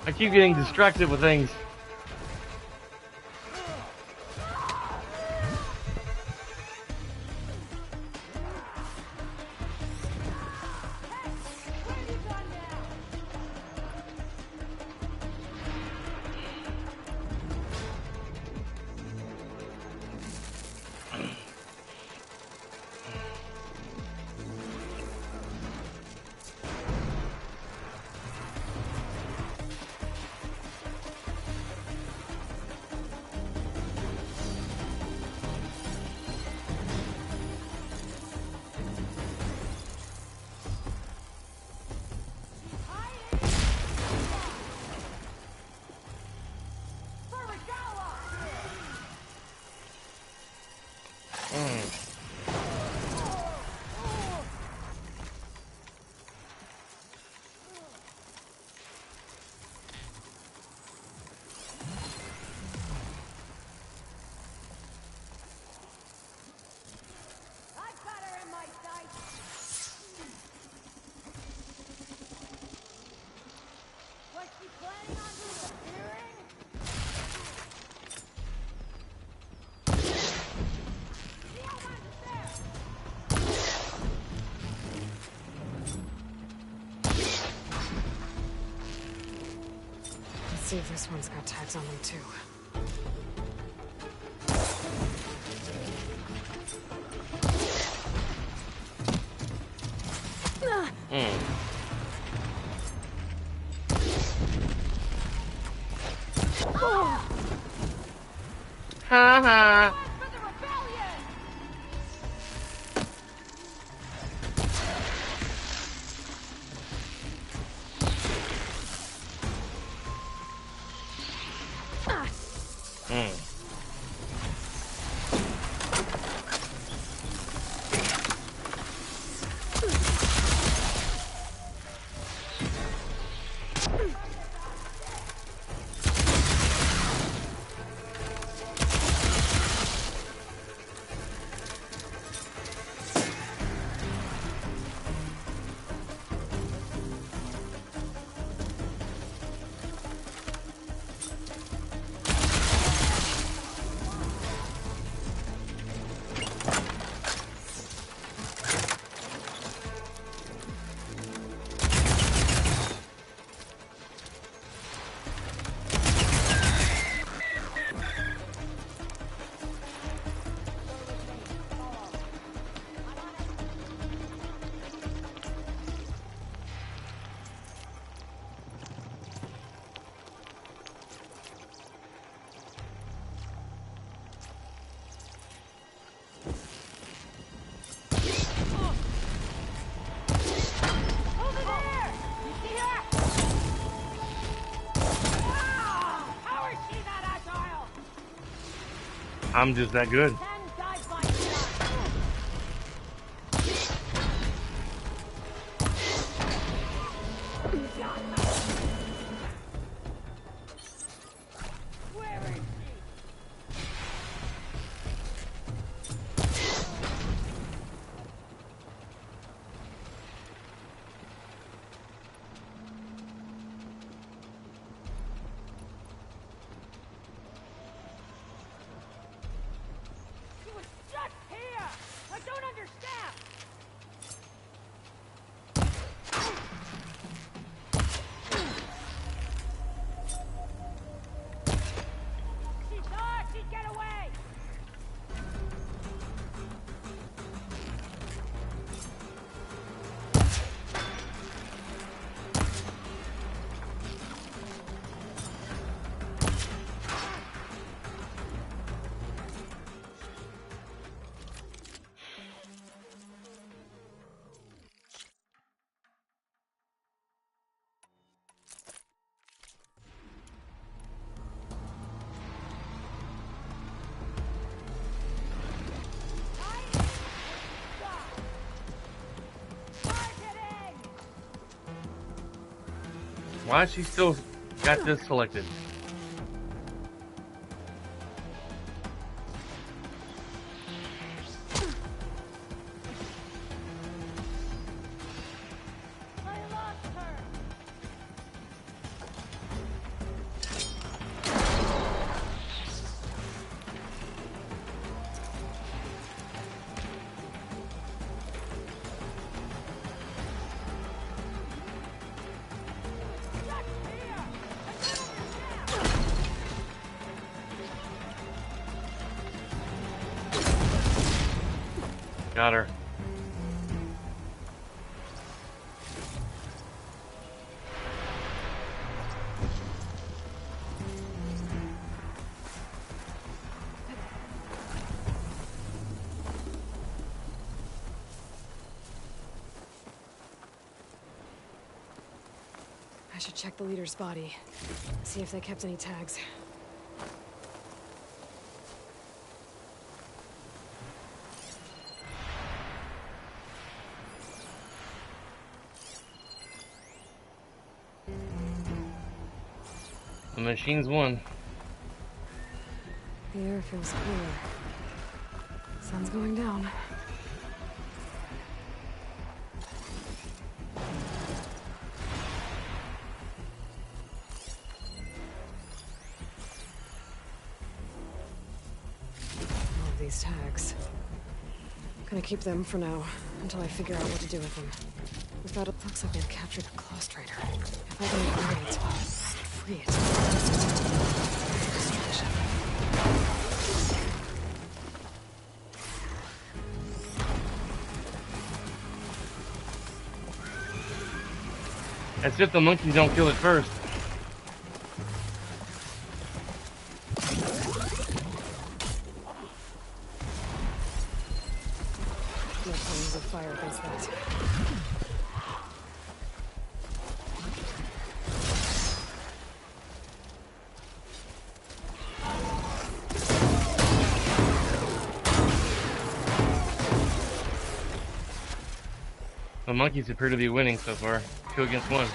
I keep getting distracted with things. Let's see if this one's got tags on them too. Ha ha. I'm just that good. Why is she still got this selected? Got her. I should check the leader's body. See if they kept any tags. The machine's won. The air feels cooler. Sun's going down. All of these tags. Gonna keep them for now, until I figure out what to do with them. With that, it looks like they've captured the Claw Trader. If I can ignite it, free it. Distraction. That's if the monkeys don't kill it first. No tongues of fire against that. The monkeys appear to be winning so far. 2 against 1.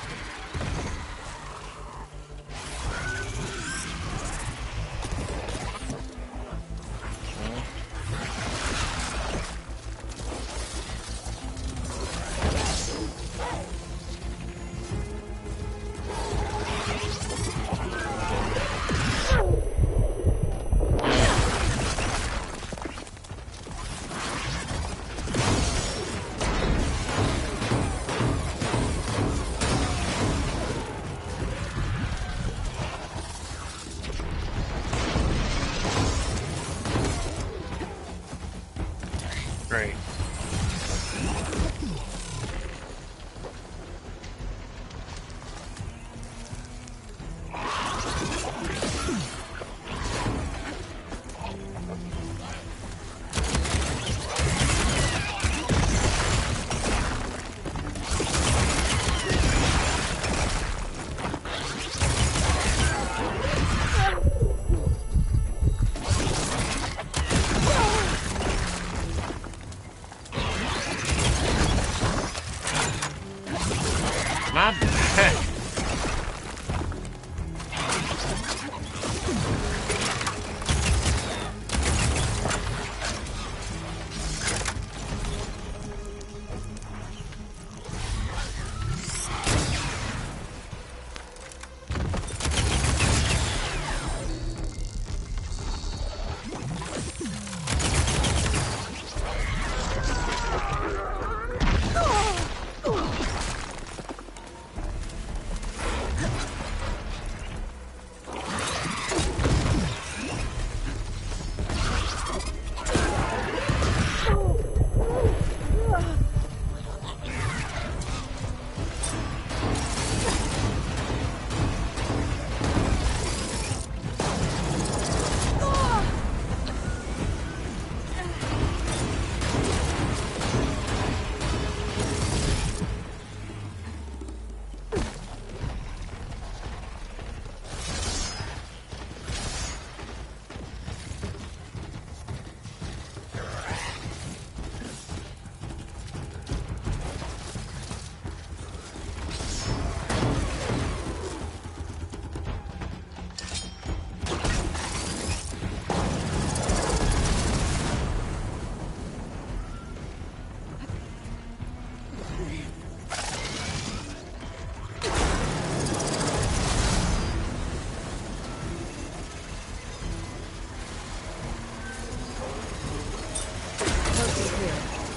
My bad.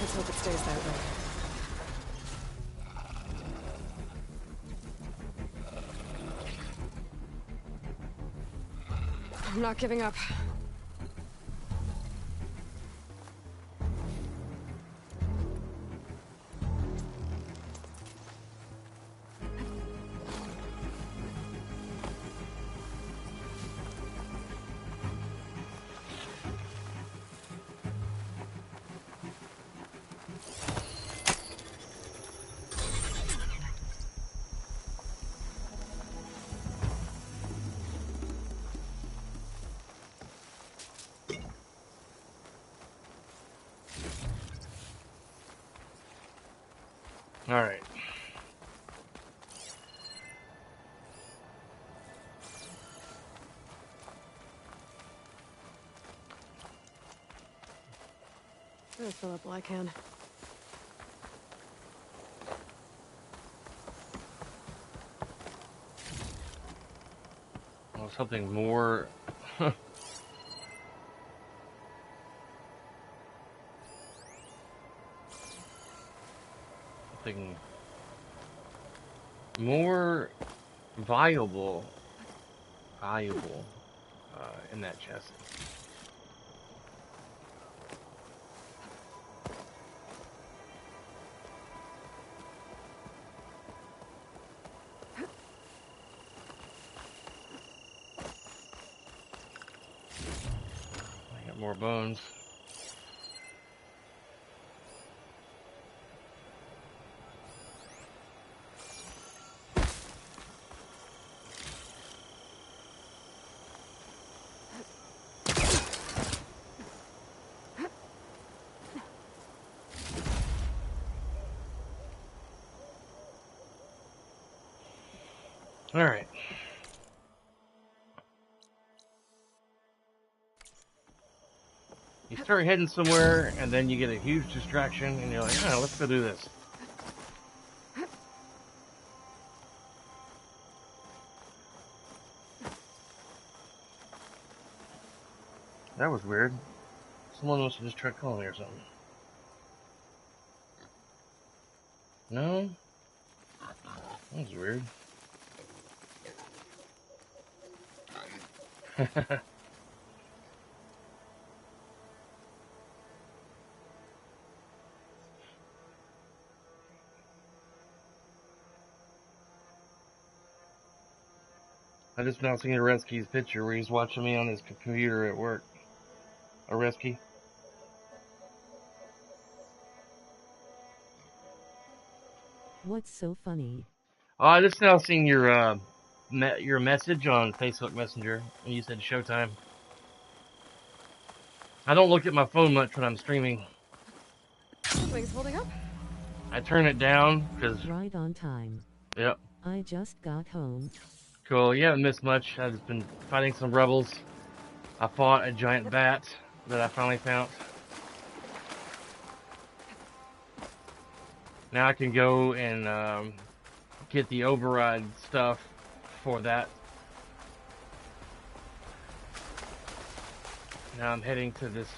Let's hope it stays that way. I'm not giving up. All right. I'll fill up while I can. Well, something more. Something more valuable in that chest. I got more bones. All right. You start heading somewhere, and then you get a huge distraction, and you're like, oh, let's go do this. That was weird. Someone must have just tried calling me or something. No? That was weird. I just now seen Areski's picture where he's watching me on his computer at work. Areski. What's so funny? Oh, I just now seen your message on Facebook Messenger, and you said Showtime. I don't look at my phone much when I'm streaming. Things holding up? I turn it down because Right on time. Yep. I just got home. Cool. You haven't missed much. I've just been fighting some rebels. I fought a giant bat that I finally found. Now I can go and get the override stuff for that. Now I'm heading to this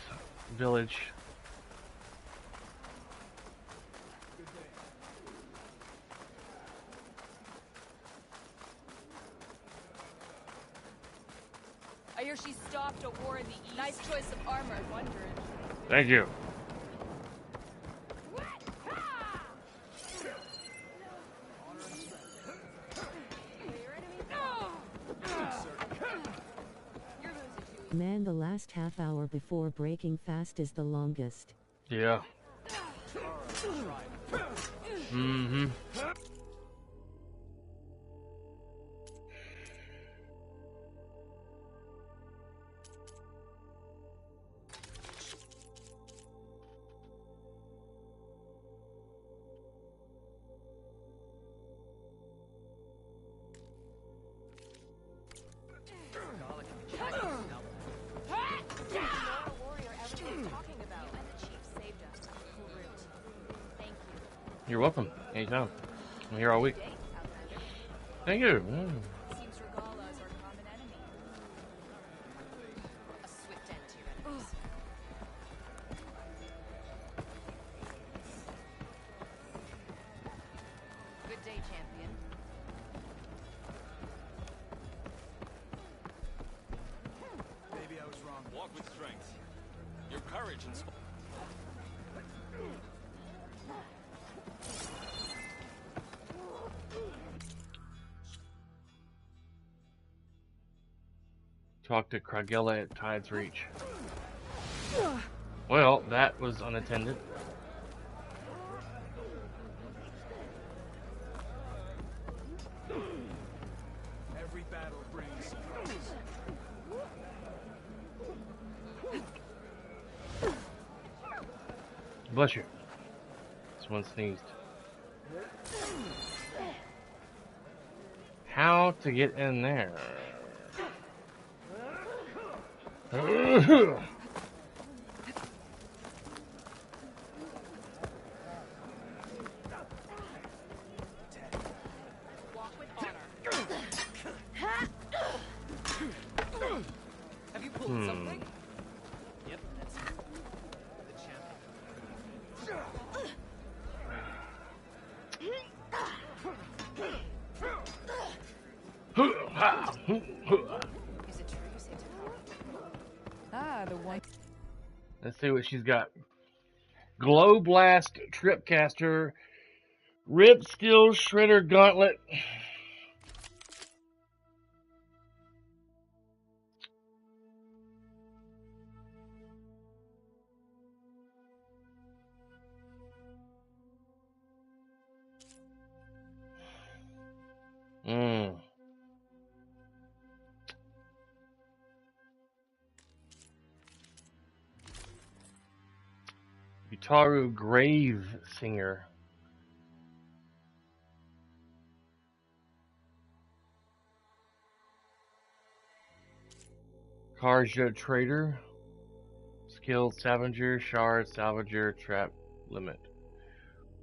village. I hear she stopped a war in the east. Nice choice of armor. Thank you. Man, the last half hour before breaking fast is the longest. Yeah. Mm-hmm. You're welcome. Anytime. I'm here all week. Thank you. Mm. Good day, champion. Maybe I was wrong. Walk with strength. Your courage and Talk to Kragella at Tide's Reach. Well, that was unattended. Every battle brings surprise. Bless you. Someone sneezed. How to get in there? Have you pulled something? Yep, that's it. The The one. Let's see what she's got. Glow Blast Tripcaster, Rip Steel Shredder Gauntlet. Utaru Grave Singer. Karja Trader. Skilled Scavenger, Shard, Salvager, Trap Limit.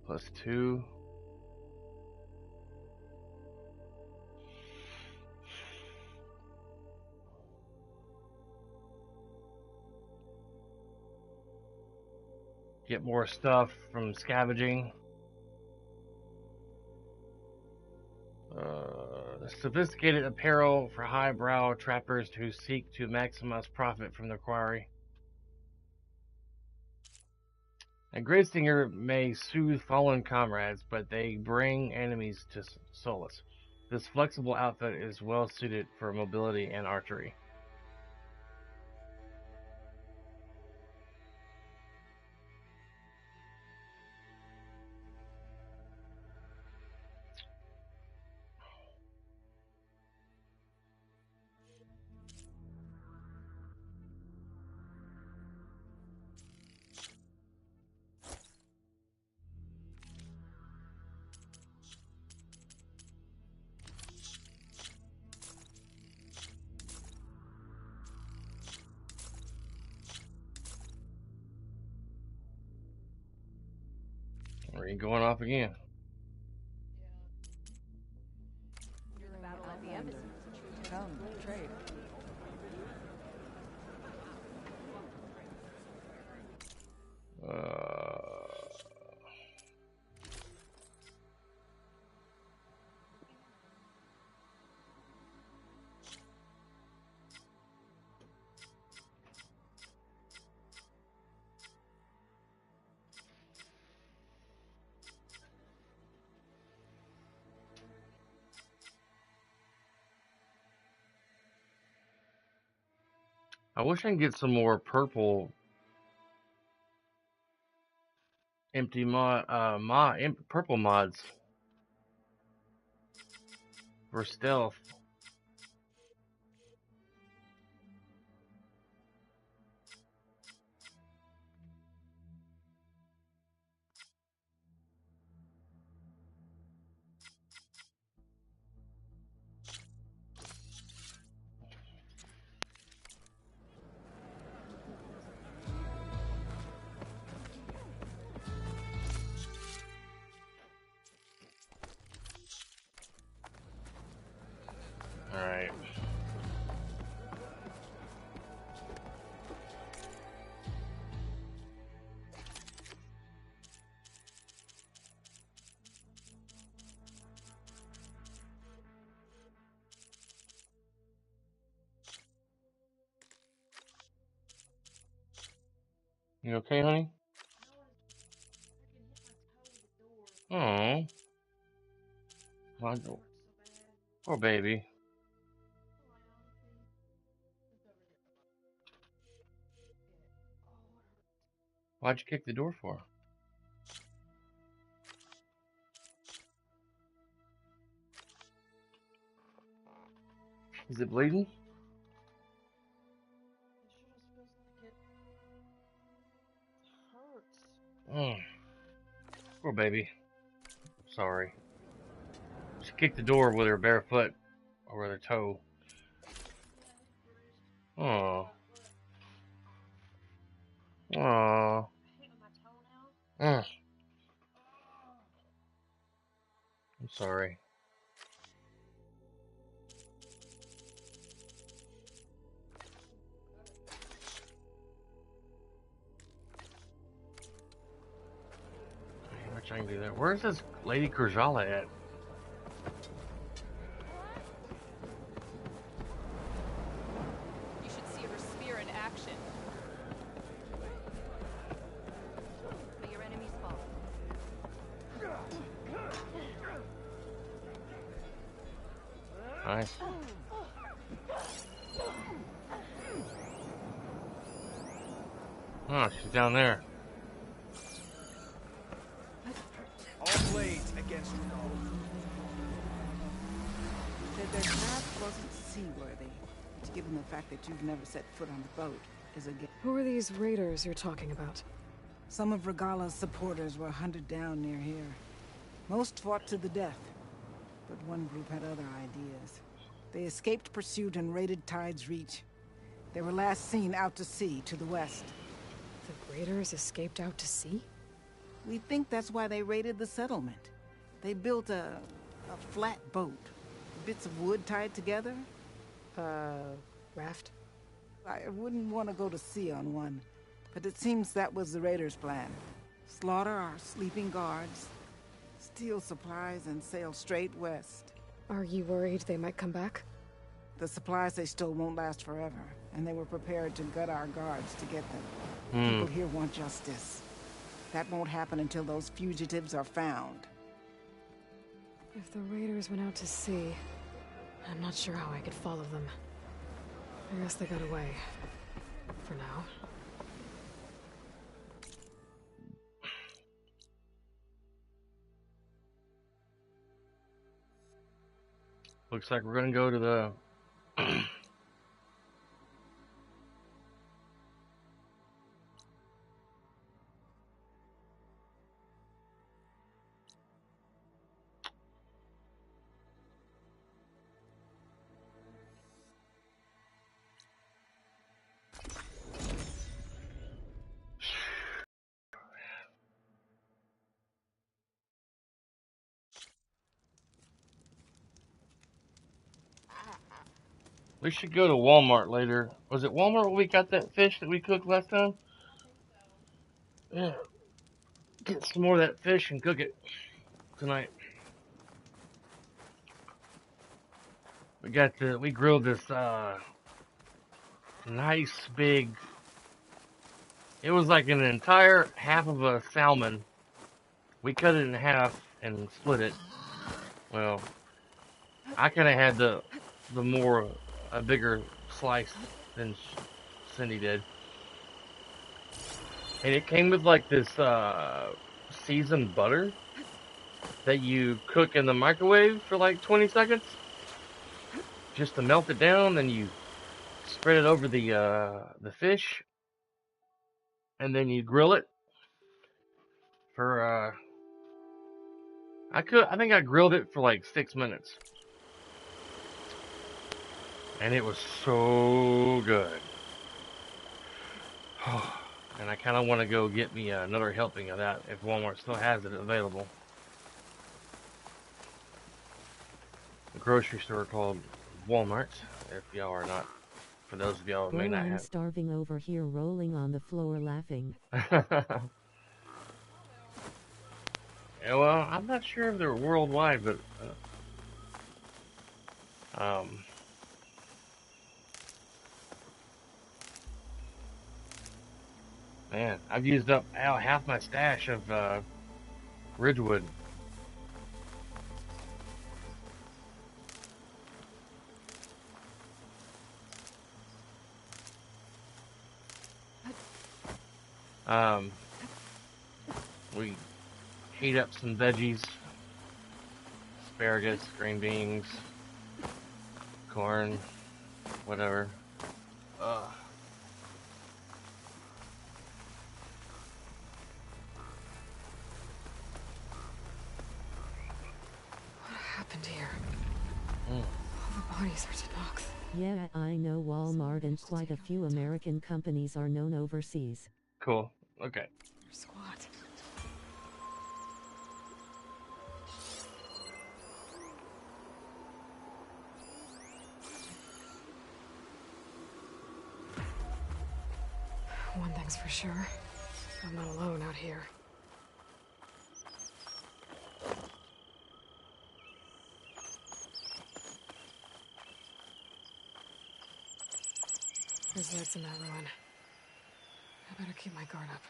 +2. Get more stuff from scavenging. Sophisticated apparel for highbrow trappers who seek to maximize profit from the quarry. A Gravesinger may soothe fallen comrades, but they bring enemies to solace. This flexible outfit is well suited for mobility and archery. Ring going off again. Battle at the embassy. Come, trade. I wish I could get some more purple empty purple mods for stealth. Alright. You okay, honey? Oh. Poor baby. Why'd you kick the door for? Is it bleeding? Oh. Poor baby. Sorry. She kicked the door with her bare foot or with her toe. Oh. Oh. I'm sorry. I can do that. Where's this Lady Kurjala at? You should see her spear in action. But your enemy's fall. Nice. Oh, she's down there. All blades against you all. That their path wasn't seaworthy, which, given the fact that you've never set foot on the boat, is a gift. Who are these raiders you're talking about? Some of Regala's supporters were hunted down near here. Most fought to the death, but one group had other ideas. They escaped pursuit and raided Tide's Reach. They were last seen out to sea, to the west. The raiders escaped out to sea? We think that's why they raided the settlement. They built a flat boat, bits of wood tied together. Raft? I wouldn't want to go to sea on one, but it seems that was the raiders' plan. Slaughter our sleeping guards, steal supplies, and sail straight west. Are you worried they might come back? The supplies they stole won't last forever, and they were prepared to gut our guards to get them. People here want justice. That won't happen until those fugitives are found. If the raiders went out to sea, I'm not sure how I could follow them. I guess they got away. For now. Looks like we're gonna go to the We should go to Walmart later. Was it Walmart where we got that fish that we cooked last time? Yeah. Get some more of that fish and cook it tonight. We grilled this nice big, it was like an entire half of a salmon. We cut it in half and split it. Well, I kind of had a bigger slice than Cindy did. And it came with like this seasoned butter that you cook in the microwave for like 20 seconds. Just to melt it down, then you spread it over the fish, and then you grill it for I think I grilled it for like 6 minutes. And it was so good. And I kind of want to go get me another helping of that if Walmart still has it available. A grocery store called Walmart, if y'all are not, for those of y'all who may not I'm have. starving over here rolling on the floor laughing. Yeah, well, I'm not sure if they're worldwide, but man, I've used up half my stash of Ridgewood. We heat up some veggies, asparagus, green beans, corn, whatever. What happened here? All the bodies are Tanoks. Yeah, I know Walmart and quite a few American companies are known overseas. Cool. Okay. Squat. One thing's for sure. I'm not alone out here. There's lights in that ruin. I better keep my guard up.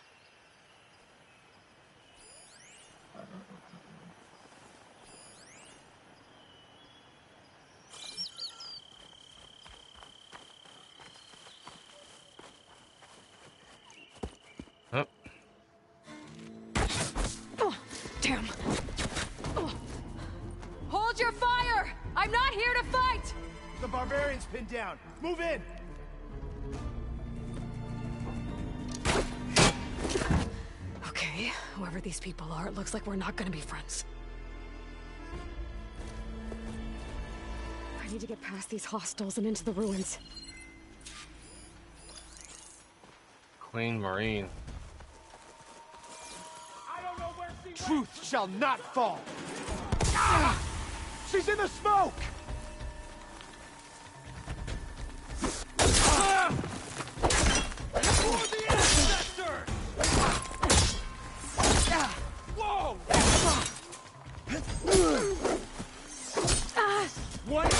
Oh. Oh, damn. Oh. Hold your fire! I'm not here to fight! The barbarian's pinned down. Move in! Okay, whoever these people are, it looks like we're not gonna be friends. I need to get past these hostels and into the ruins. Queen Marine. Truth shall not fall! Ah! She's in the smoke! Ah! For the ancestor! Whoa! What?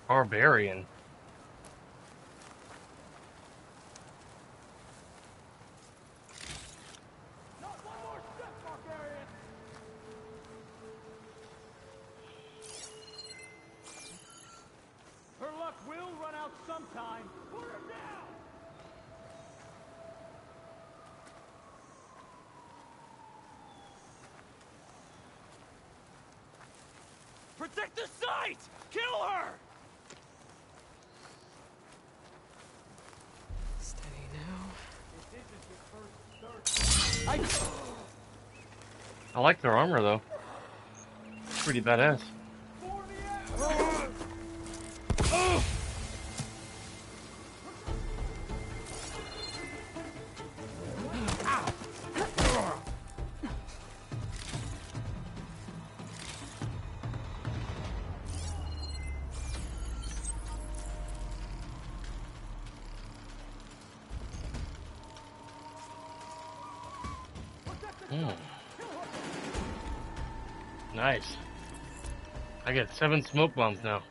Barbarian. Protect the site! Kill her! Steady now. I like their armor though. It's pretty badass. Nice. I got 7 smoke bombs now.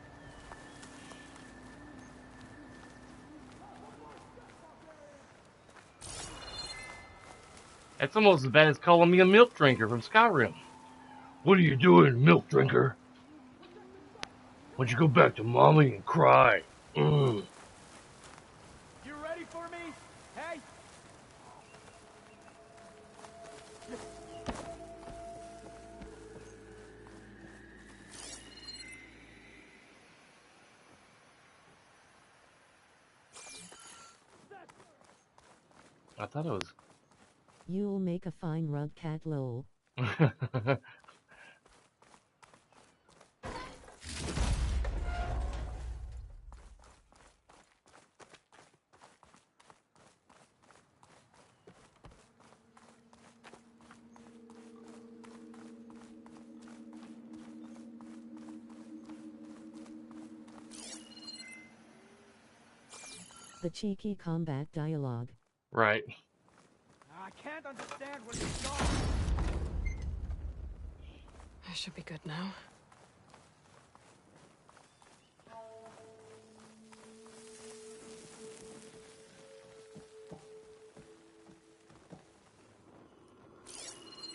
That's almost as bad as calling me a milk drinker from Skyrim. What are you doing, milk drinker? Why don't you go back to mommy and cry? You ready for me? Hey? I thought it was... You'll make a fine rug cat, lol. The cheeky combat dialogue. Right. I can't understand what you saw. I should be good now.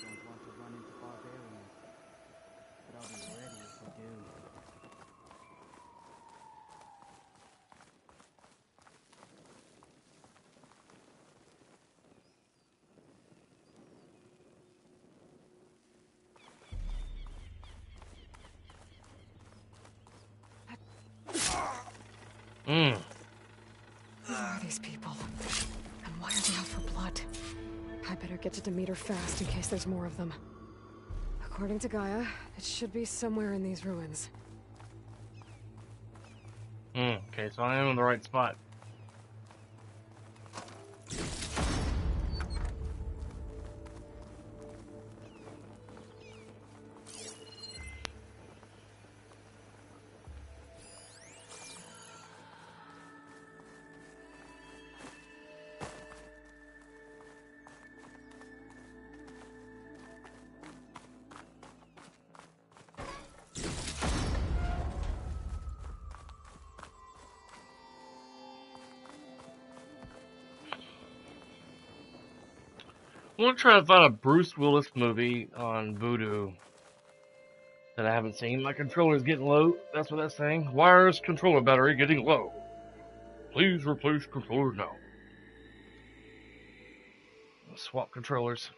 Don't want to run into barbarians, but I'll be ready if we do. Who are these people? And why are they out for blood? I better get to Demeter fast in case there's more of them. According to Gaia, it should be somewhere in these ruins. Okay, so I am in the right spot. I want to try to find a Bruce Willis movie on Vudu that I haven't seen. My controller's getting low. That's what that's saying. Wireless controller battery getting low. Please replace controller now. Swap controllers.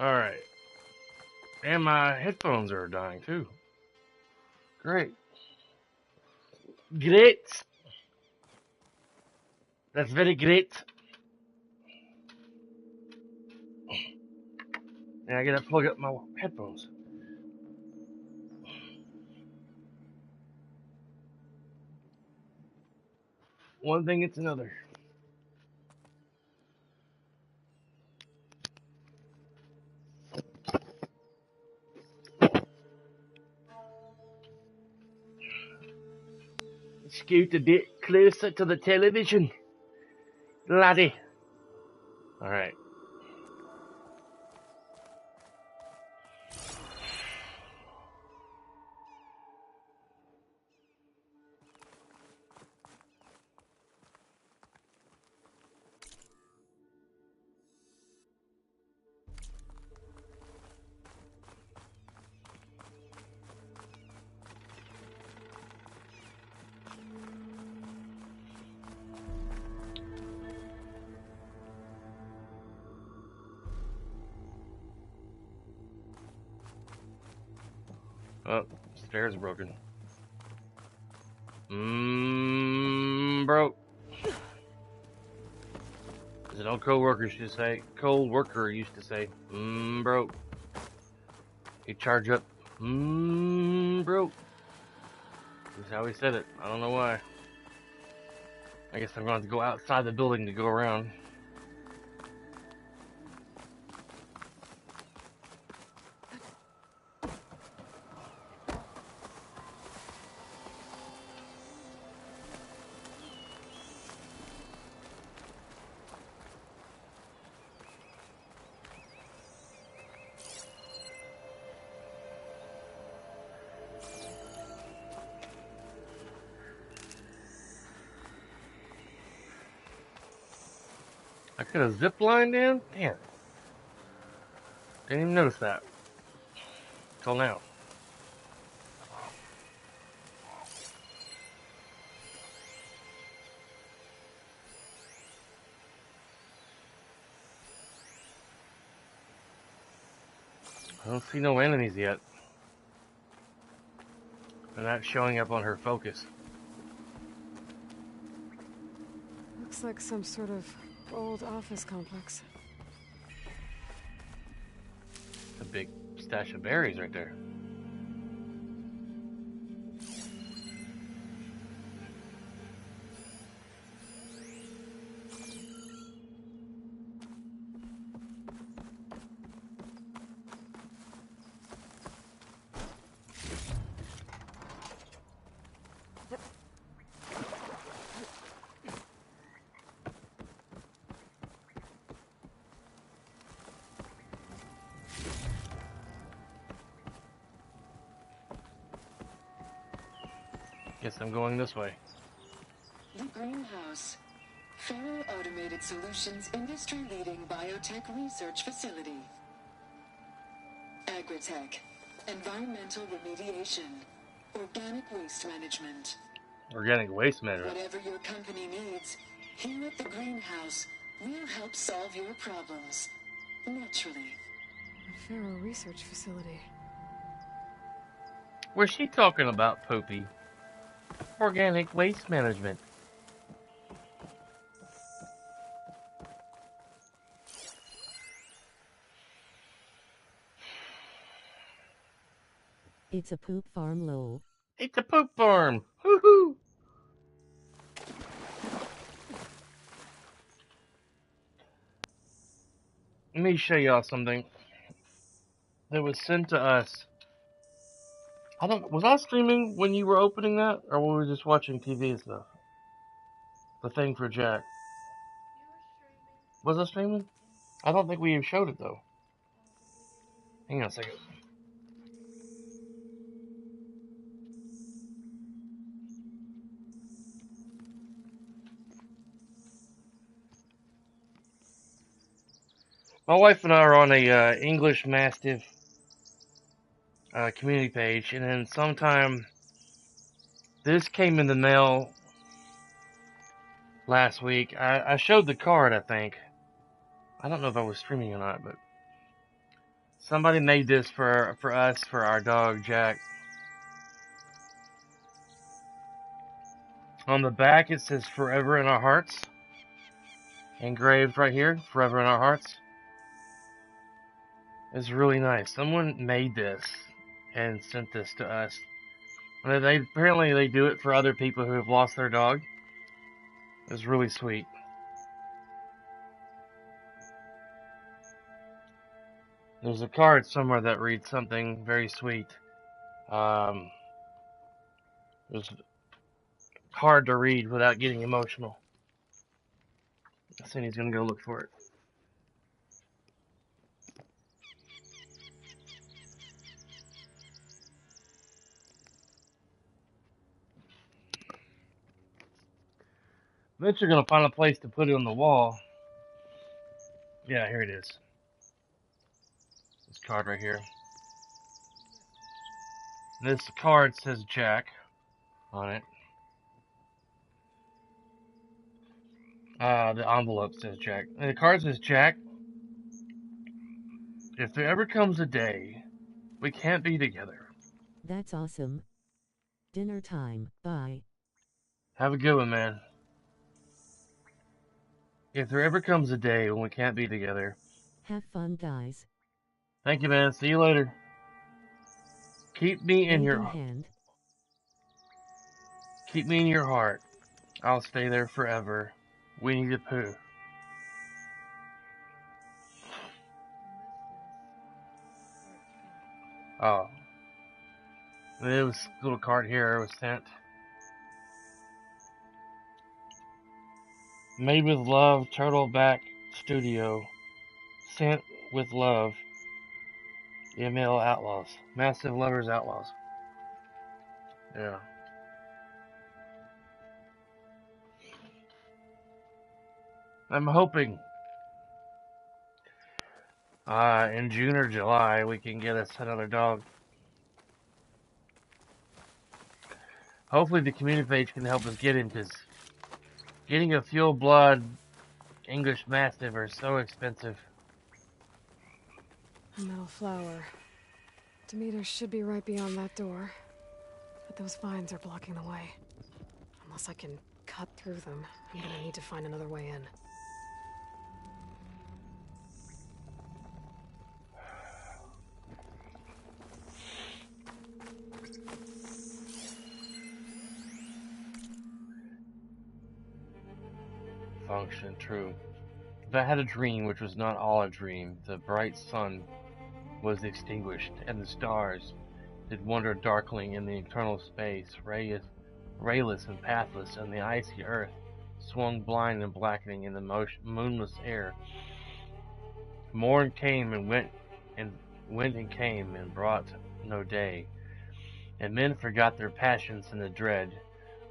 Alright. And my headphones are dying too. Great. Great. That's very great. And I gotta plug up my headphones. One thing it's another. Scoot a bit closer to the television, laddie. Alright. Oh, stairs broken. Broke. As an old co-worker used to say, broke. He charge up, broke. That's how he said it. I don't know why. I guess I'm going to have to go outside the building to go around. I could have ziplined in? Damn it. Didn't even notice that. Till now. I don't see no enemies yet. They're not showing up on her focus. Looks like some sort of old office complex. A big stash of berries right there. Guess I'm going this way. The Greenhouse. Pharaoh Automated Solutions industry-leading biotech research facility. Agritech. Environmental remediation. Organic waste management. Organic waste management. Whatever your company needs, here at the Greenhouse, we'll help solve your problems. Naturally. A Pharaoh research facility. What's she talking about, Poopy? Organic waste management. It's a poop farm, lol. It's a poop farm. Woohoo! Let me show y'all something that was sent to us. Was I streaming when you were opening that, or were we just watching TV and stuff? The thing for Jack. Was I streaming? I don't think we even showed it though. Hang on a second. My wife and I are on a English Mastiff community page, and then sometime this came in the mail last week. I showed the card, I think. I don't know if I was streaming or not, but somebody made this for us, for our dog, Jack. On the back, it says Forever in Our Hearts. Engraved right here, Forever in Our Hearts. It's really nice. Someone made this and sent this to us. And apparently they do it for other people who have lost their dog. It's really sweet. There's a card somewhere that reads something very sweet. It's hard to read without getting emotional. Cindy's gonna go look for it. Eventually gonna find a place to put it on the wall. Yeah, here it is. This card right here. This card says Jack on it. The envelope says Jack. And the card says, Jack, if there ever comes a day we can't be together, That's awesome. Dinner time. Bye. Have a good one, man. If there ever comes a day when we can't be together. Have fun, guys. Thank you, man. See you later. Keep me in your hand. Keep me in your heart. I'll stay there forever. Winnie the Pooh. Oh. This little card here was sent. Made with love, Turtleback Studio. Sent with love. ML Outlaws. Massive Lovers Outlaws. Yeah. I'm hoping in June or July we can get us another dog. Hopefully the community page can help us get him, because getting a full blood English Mastiff are so expensive. A metal flower. Demeter should be right beyond that door. But those vines are blocking the way. Unless I can cut through them, I'm gonna need to find another way in. Function true. If I had a dream which was not all a dream, the bright sun was extinguished, and the stars did wander darkling in the eternal space, rayless and pathless, and the icy earth swung blind and blackening in the moonless air. Morn came and went and came and brought no day, and men forgot their passions in the dread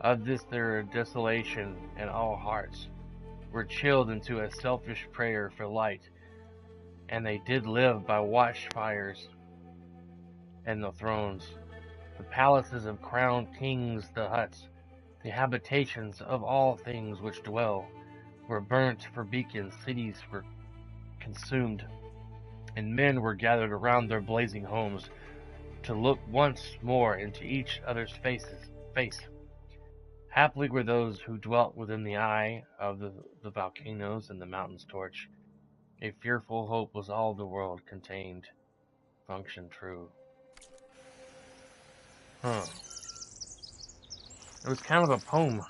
of this their desolation, and all hearts were chilled into a selfish prayer for light, and they did live by watchfires and the thrones, the palaces of crowned kings, the huts, the habitations of all things which dwell, were burnt for beacons, cities were consumed, and men were gathered around their blazing homes to look once more into each other's face. Happily were those who dwelt within the eye of the volcanoes and the mountains torch. A fearful hope was all the world contained. Function true. Huh. It was kind of a poem.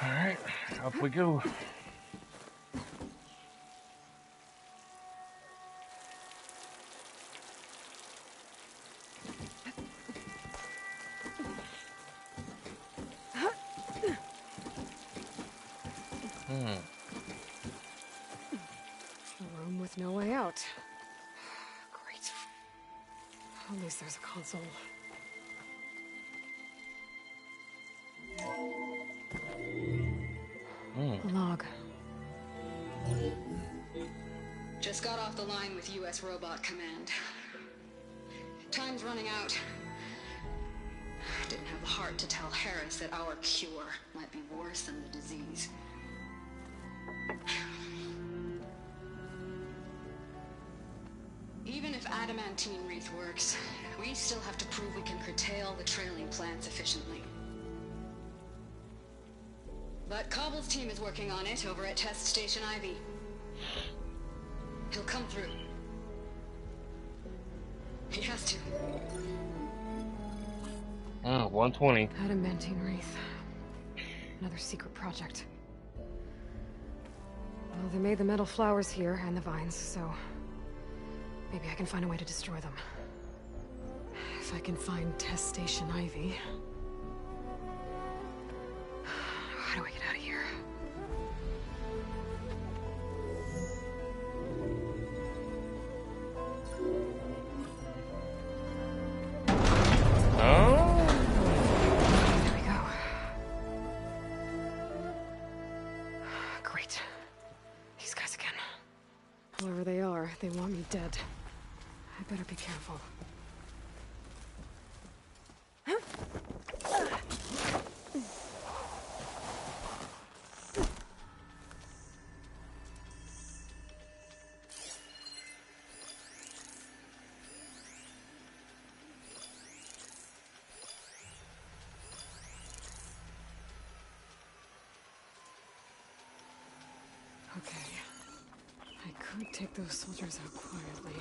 Alright, up we go. A room with no way out. Great. At least there's a console. A log. Just got off the line with U.S. Robot Command. Time's running out. Didn't have the heart to tell Harris that our cure might be worse than the disease. Even if adamantine wreath works, we still have to prove we can curtail the trailing plants efficiently. But Cobble's team is working on it over at Test Station Ivy. He'll come through. He has to. 120. Adamantine wreath. Another secret project. Well, they made the metal flowers here and the vines, so maybe I can find a way to destroy them. If I can find Test Station Ivy. How do I get out of here? Whoever they are, they want me dead. I better be careful. Okay. I could take those soldiers out quietly.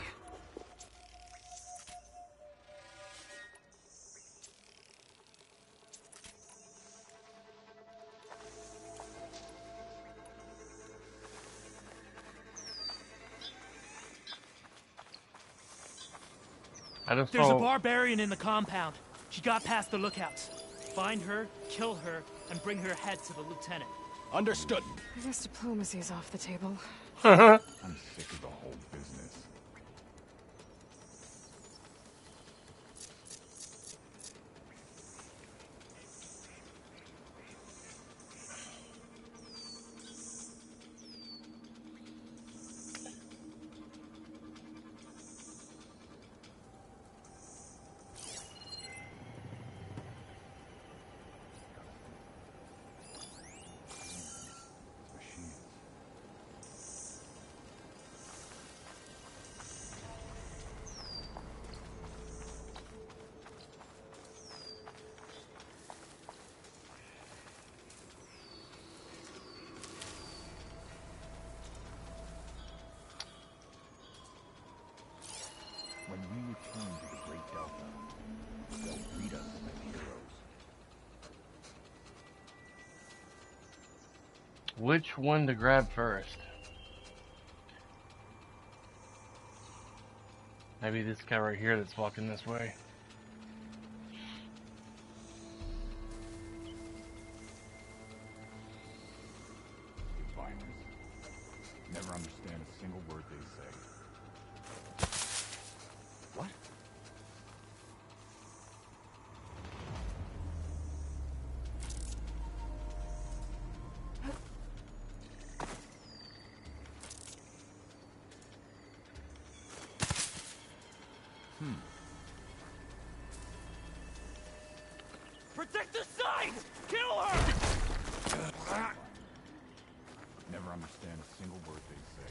There's a barbarian in the compound. She got past the lookouts. Find her, kill her, and bring her head to the lieutenant. Understood. I guess diplomacy's off the table. I'm sick of the whole business. When we return to the Great Delta, they'll greet us as heroes. Which one to grab first? Maybe this guy right here that's walking this way. Diviners. Never understand a single word they say. What? Protect the side! Kill her! Never understand a single word they say.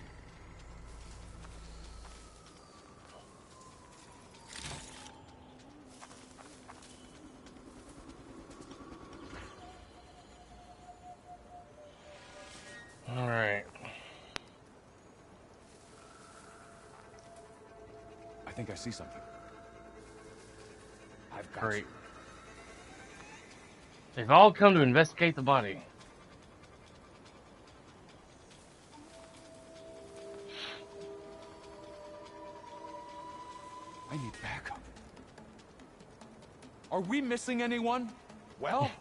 All right. I think I see something. I've got Great. you. They've all come to investigate the body. I need backup. Are we missing anyone? Well,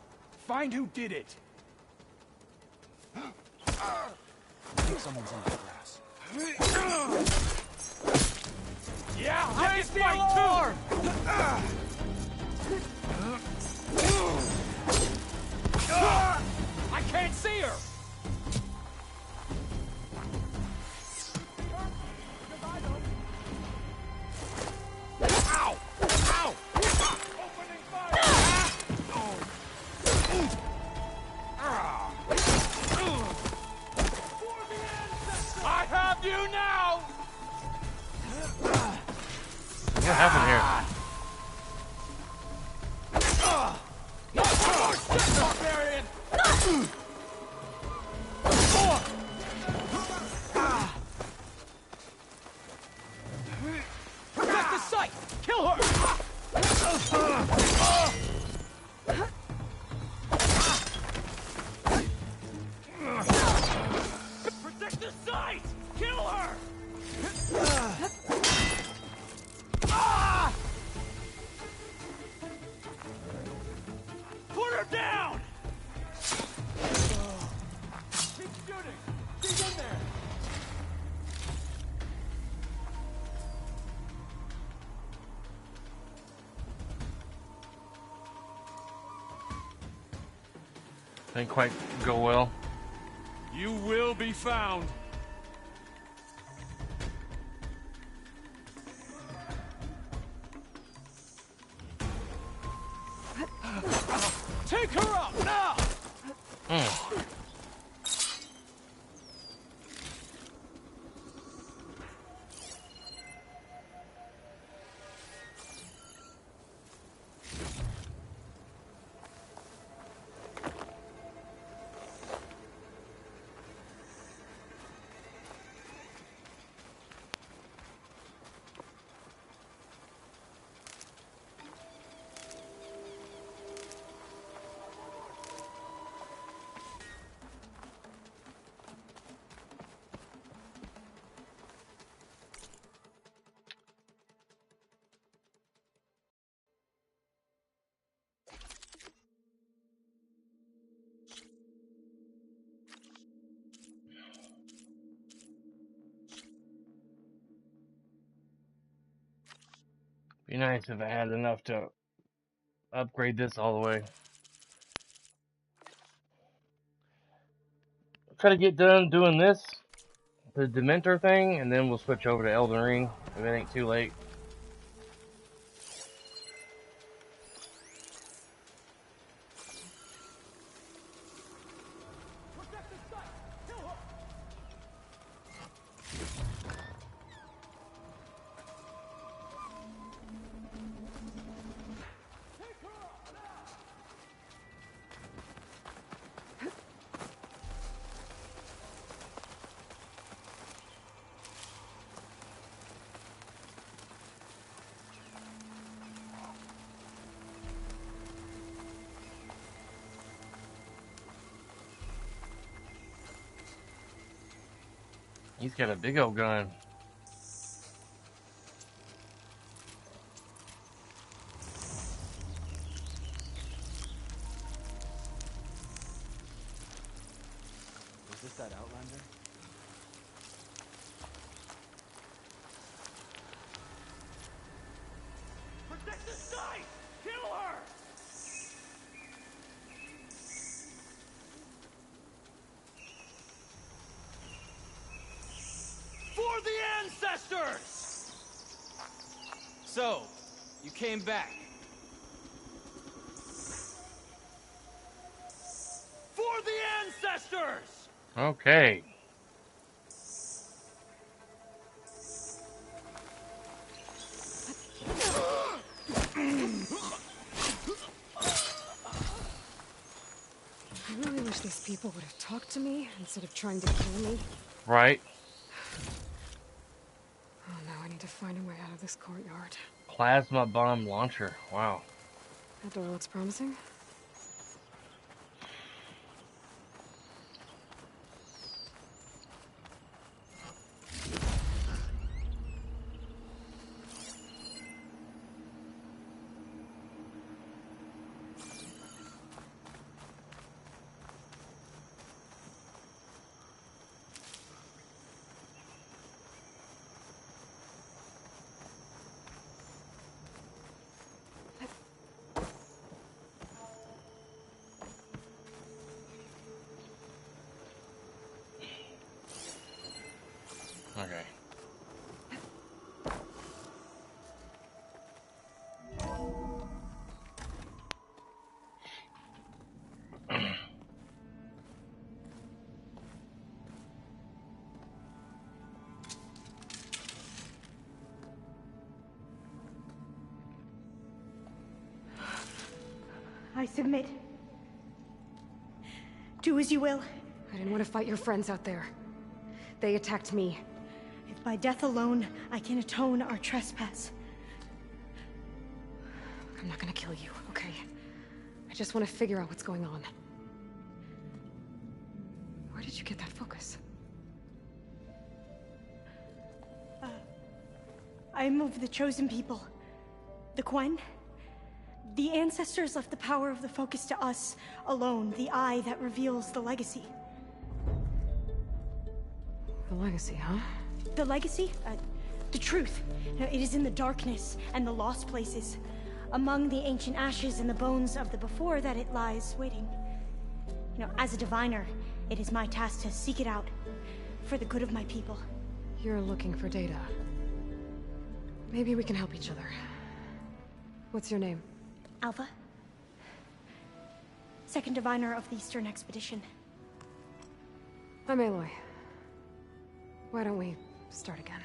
find who did it. I think someone's on the grass. Yeah, I can fight too! I can't see her! Ow! Ow! Opening fire! I have you now! What happened here? Barbarian! Protect the site! Kill her! Protect the site! Kill her! Put her down! Keep shooting! She's in there! Didn't quite go well. You will be found. Take her out now! Be nice if I had enough to upgrade this all the way. Try to get done doing this, the Dementor thing, and then we'll switch over to Elden Ring if it ain't too late. He's got a big old gun. Is this that Outlander? Protect the site! Kill her! For the ancestors! So, you came back. For the ancestors! Okay. I really wish these people would have talked to me instead of trying to kill me. Right. Oh no, I need to find a way out of this courtyard. Plasma bomb launcher. Wow. That door looks promising. Okay. I submit. Do as you will. I didn't want to fight your friends out there. They attacked me. If by death alone I can atone our trespass. I'm not gonna kill you, okay? I just want to figure out what's going on. Where did you get that focus? I'm of the chosen people. The Quen. The ancestors left the power of the focus to us alone, the eye that reveals the legacy. The legacy, huh? The legacy? The truth. It is in the darkness and the lost places. Among the ancient ashes and the bones of the before that it lies waiting. As a diviner, it is my task to seek it out for the good of my people. You're looking for data. Maybe we can help each other. What's your name? Alpha? second diviner of the Eastern Expedition. I'm Aloy. Why don't we start again?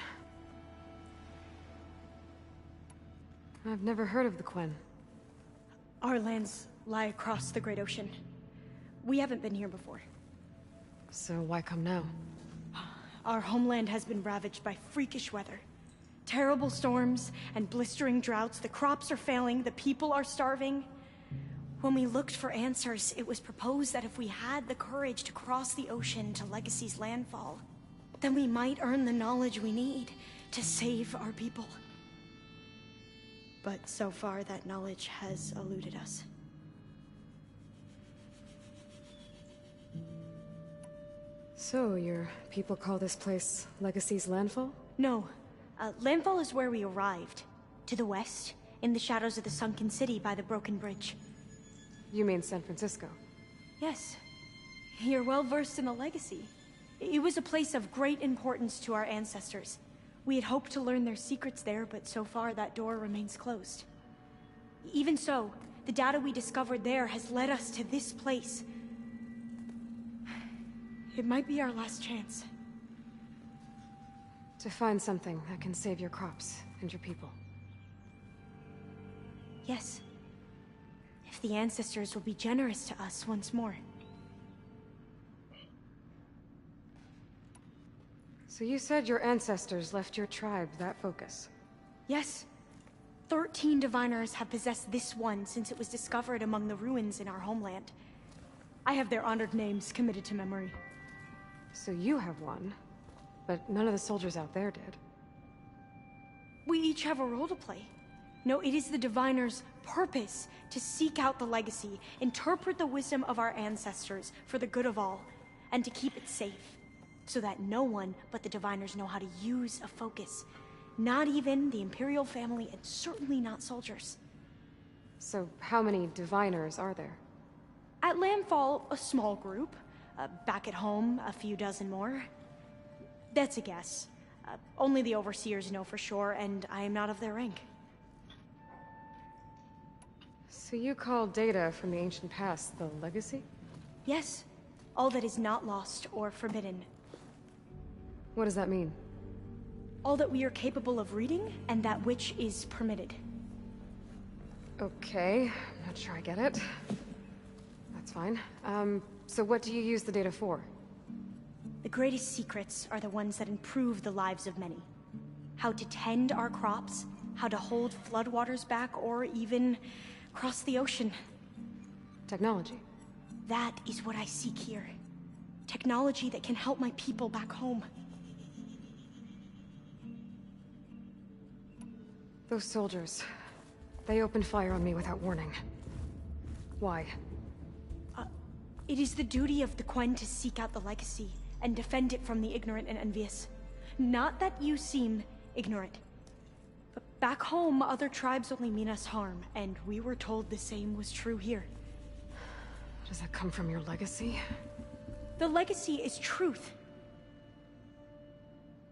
I've never heard of the Quen. Our lands lie across the Great Ocean. We haven't been here before. So why come now? Our homeland has been ravaged by freakish weather. Terrible storms and blistering droughts. The crops are failing, the people are starving. When we looked for answers, it was proposed that if we had the courage to cross the ocean to Legacy's landfall, then we might earn the knowledge we need to save our people. But so far, that knowledge has eluded us. So, your people call this place Legacy's landfall? No. Landfall is where we arrived. To the west, in the shadows of the sunken city by the broken bridge. You mean San Francisco? Yes. You're well versed in the Legacy. It was a place of great importance to our ancestors. We had hoped to learn their secrets there, but so far that door remains closed. Even so, the data we discovered there has led us to this place. It might be our last chance. To find something that can save your crops and your people. Yes. If the ancestors will be generous to us once more. So you said your ancestors left your tribe that focus? Yes. 13 diviners have possessed this one since it was discovered among the ruins in our homeland. I have their honored names committed to memory. So you have one, but none of the soldiers out there did. We each have a role to play. No, it is the diviner's purpose to seek out the Legacy, interpret the wisdom of our ancestors for the good of all, and to keep it safe, so that no one but the diviners know how to use a focus. Not even the Imperial family, and certainly not soldiers. So how many diviners are there? At Landfall, a small group. Back at home, a few dozen more. That's a guess. Only the overseers know for sure, and I am not of their rank. So you call data from the ancient past the Legacy? Yes. All that is not lost or forbidden. What does that mean? All that we are capable of reading, and that which is permitted. Okay, I'm not sure I get it. That's fine. So what do you use the data for? The greatest secrets are the ones that improve the lives of many. How to tend our crops, how to hold floodwaters back, or even cross the ocean. Technology. That is what I seek here. Technology that can help my people back home. Those soldiers, they opened fire on me without warning. Why? It is the duty of the Quen to seek out the Legacy and defend it from the ignorant and envious. Not that you seem ignorant. But back home, other tribes only mean us harm, and we were told the same was true here. Does that come from your legacy? The Legacy is truth.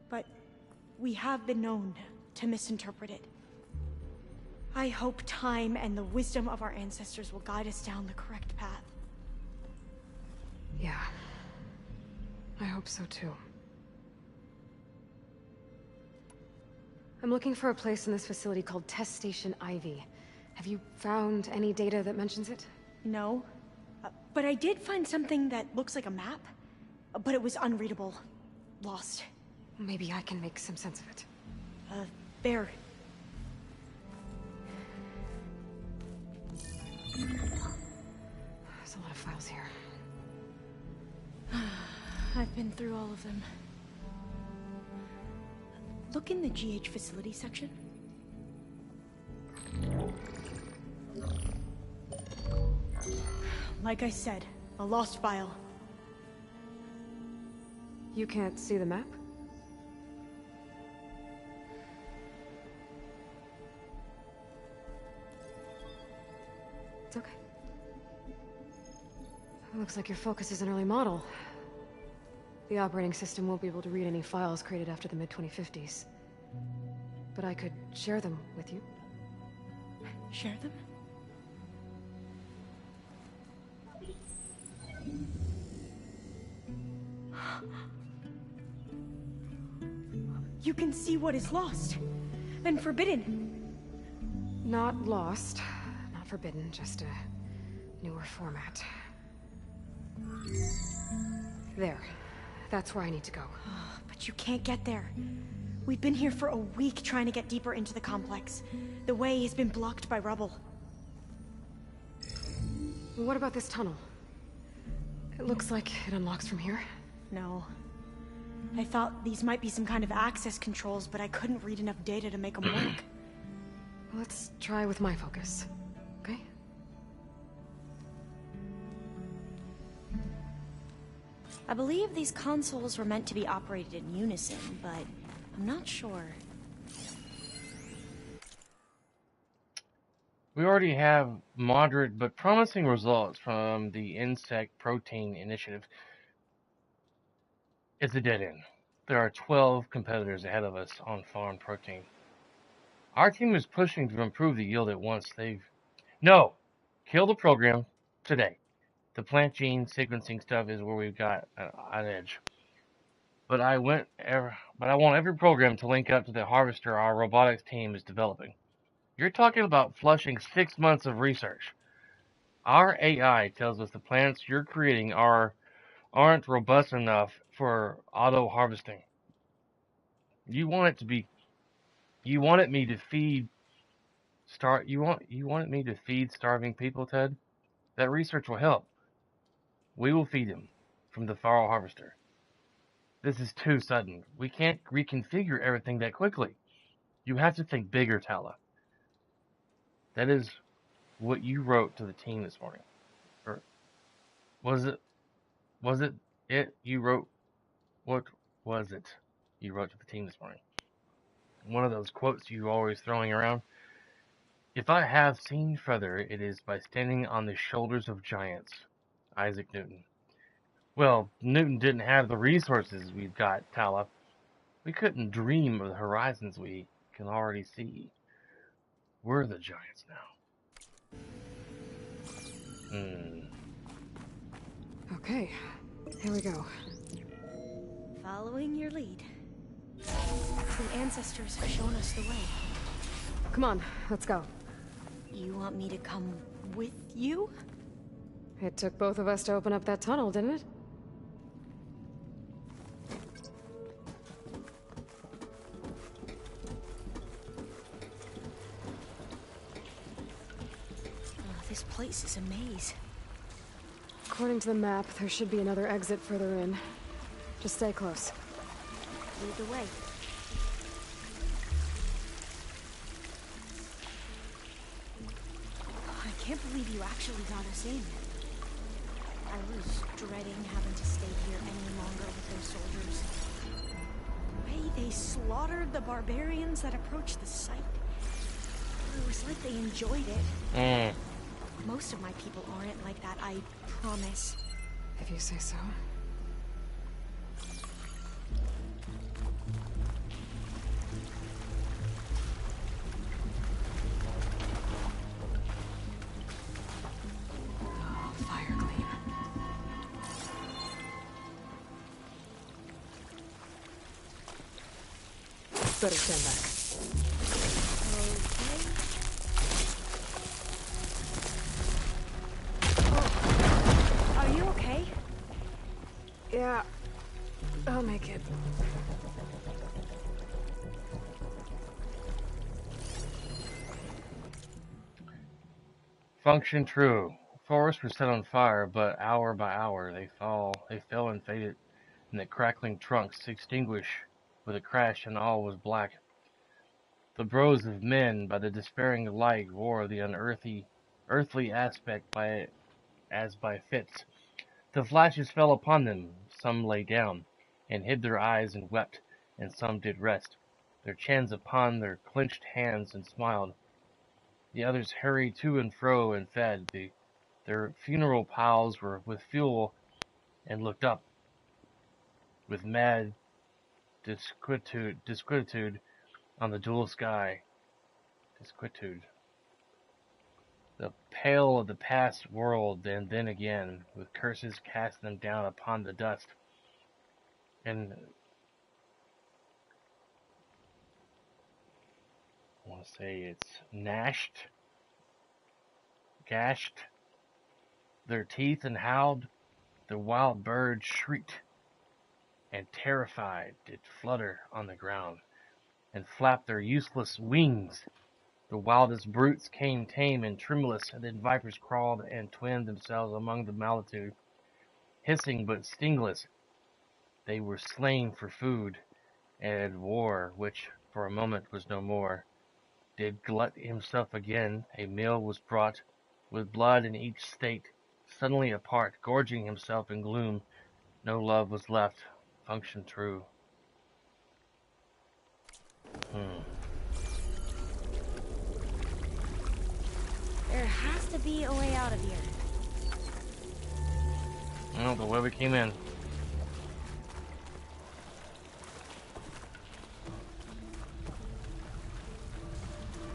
But we have been known to misinterpret it. I hope time and the wisdom of our ancestors will guide us down the correct path. Yeah. I hope so too. I'm looking for a place in this facility called Test Station Ivy. Have you found any data that mentions it? No. But I did find something that looks like a map. But it was unreadable. Lost. Maybe I can make some sense of it. There. There's a lot of files here. I've been through all of them. Look in the GH facility section. Like I said, a lost file. You can't see the map? It's okay. It looks like your focus is an early model. The operating system won't be able to read any files created after the mid-2050s. But I could share them with you. Share them? You can see what is lost and forbidden. Not lost, not forbidden, just a newer format. There. That's where I need to go. But you can't get there. We've been here for a week trying to get deeper into the complex. The way has been blocked by rubble. What about this tunnel? It looks like it unlocks from here. No. I thought these might be some kind of access controls, but I couldn't read enough data to make them work. Let's try with my focus, okay? I believe these consoles were meant to be operated in unison, but I'm not sure. We already have moderate but promising results from the Insect Protein Initiative. It's a dead end. There are 12 competitors ahead of us on farm protein. Our team is pushing to improve the yield at once. No! Kill the program today. The plant gene sequencing stuff is where we've got an edge. But I want every program to link up to the harvester our robotics team is developing. You're talking about flushing 6 months of research. Our AI tells us the plants you're creating aren't robust enough for auto harvesting. You wanted me to feed starving people, Ted? That research will help. We will feed them from the Pharaoh harvester. This is too sudden. We can't reconfigure everything that quickly. You have to think bigger, Tala. That is what you wrote to the team this morning. Or was it you wrote? What was it you wrote to the team this morning? One of those quotes you always throwing around. If I have seen further, it is by standing on the shoulders of giants. Isaac Newton. Well, Newton didn't have the resources we've got, Tala. We couldn't dream of the horizons we can already see. We're the giants now. Okay, here we go. Following your lead. The ancestors have shown us the way. Come on, let's go. You want me to come with you? It took both of us to open up that tunnel, didn't it? Oh, this place is a maze. According to the map, there should be another exit further in. Just stay close. Lead the way. I can't believe you actually got us in. I was dreading having to stay here any longer with those soldiers. The way they slaughtered the barbarians that approached the site. It was like they enjoyed it. Most of my people aren't like that, I promise. If you say so. Better stand back. Okay. Are you okay? Yeah, I'll make it. Function true. Forests were set on fire, but hour by hour they fell and faded, and the crackling trunks extinguished with a crash, and all was black. The brows of men by the despairing light wore the earthly aspect as by fits. The flashes fell upon them, some lay down, and hid their eyes and wept, and some did rest, their chins upon their clenched hands and smiled. The others hurried to and fro and fed. Their funeral piles were with fuel, and looked up with mad disquietude on the dual sky. Disquietude. the pale of the past world, and then again, with curses cast them down upon the dust. And I want to say it's gashed their teeth and howled. The wild birds shrieked, and terrified did flutter on the ground, and flap their useless wings. The wildest brutes came tame and tremulous, and then vipers crawled and twinned themselves among the multitude. Hissing but stingless, they were slain for food, and war, which for a moment was no more, did glut himself again. A meal was brought, with blood in each state, suddenly apart, gorging himself in gloom. No love was left, function true. There has to be a way out of here. Well, the way we came in.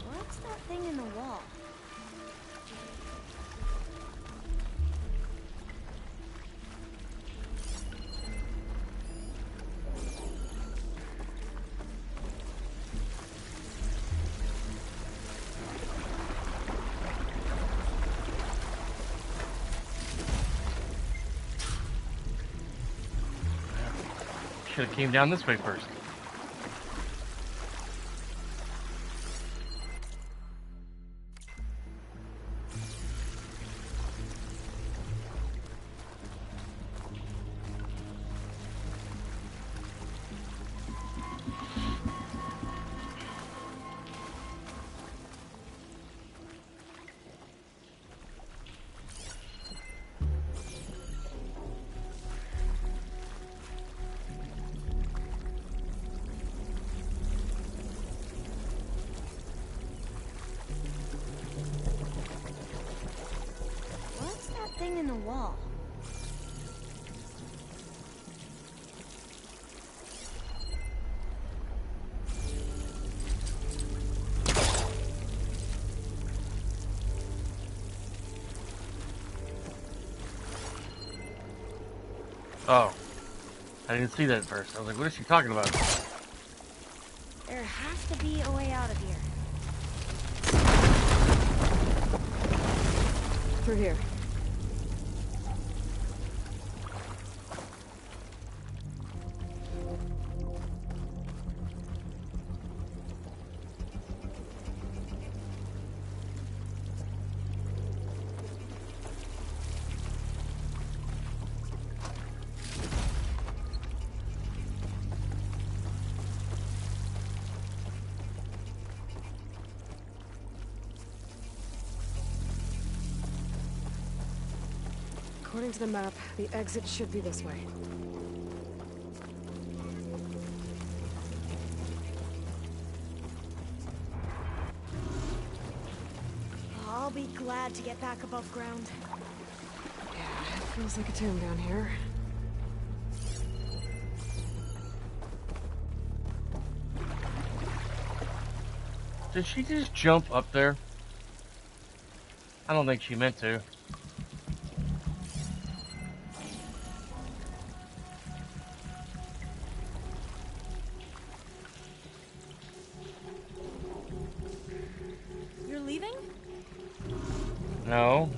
What's that thing in the wall? Should have came down this way first. Thing in the wall. Oh, I didn't see that at first. I was like, what is she talking about? There has to be a way out of here. Through here. According to the map, the exit should be this way. I'll be glad to get back above ground. Yeah, it feels like a tomb down here. Did she just jump up there? I don't think she meant to. You're leaving? No,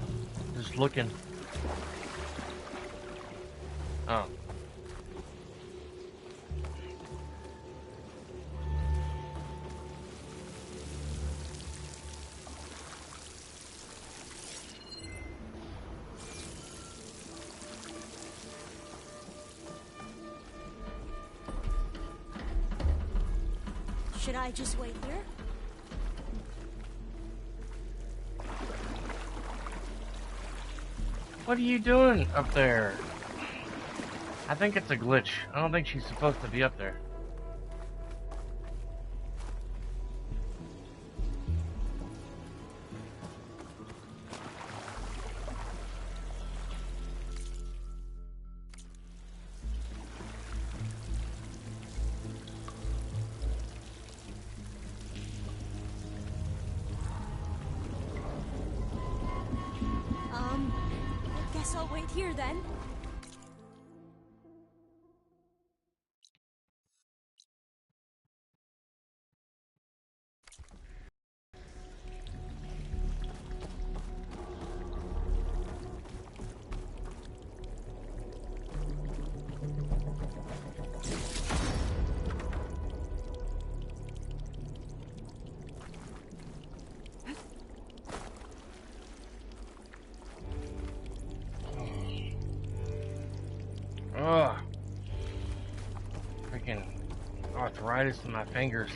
just looking. Oh. Should I just wait here? What are you doing up there? I think it's a glitch. I don't think she's supposed to be up there. wait here then. Ugh. Freaking arthritis in my fingers.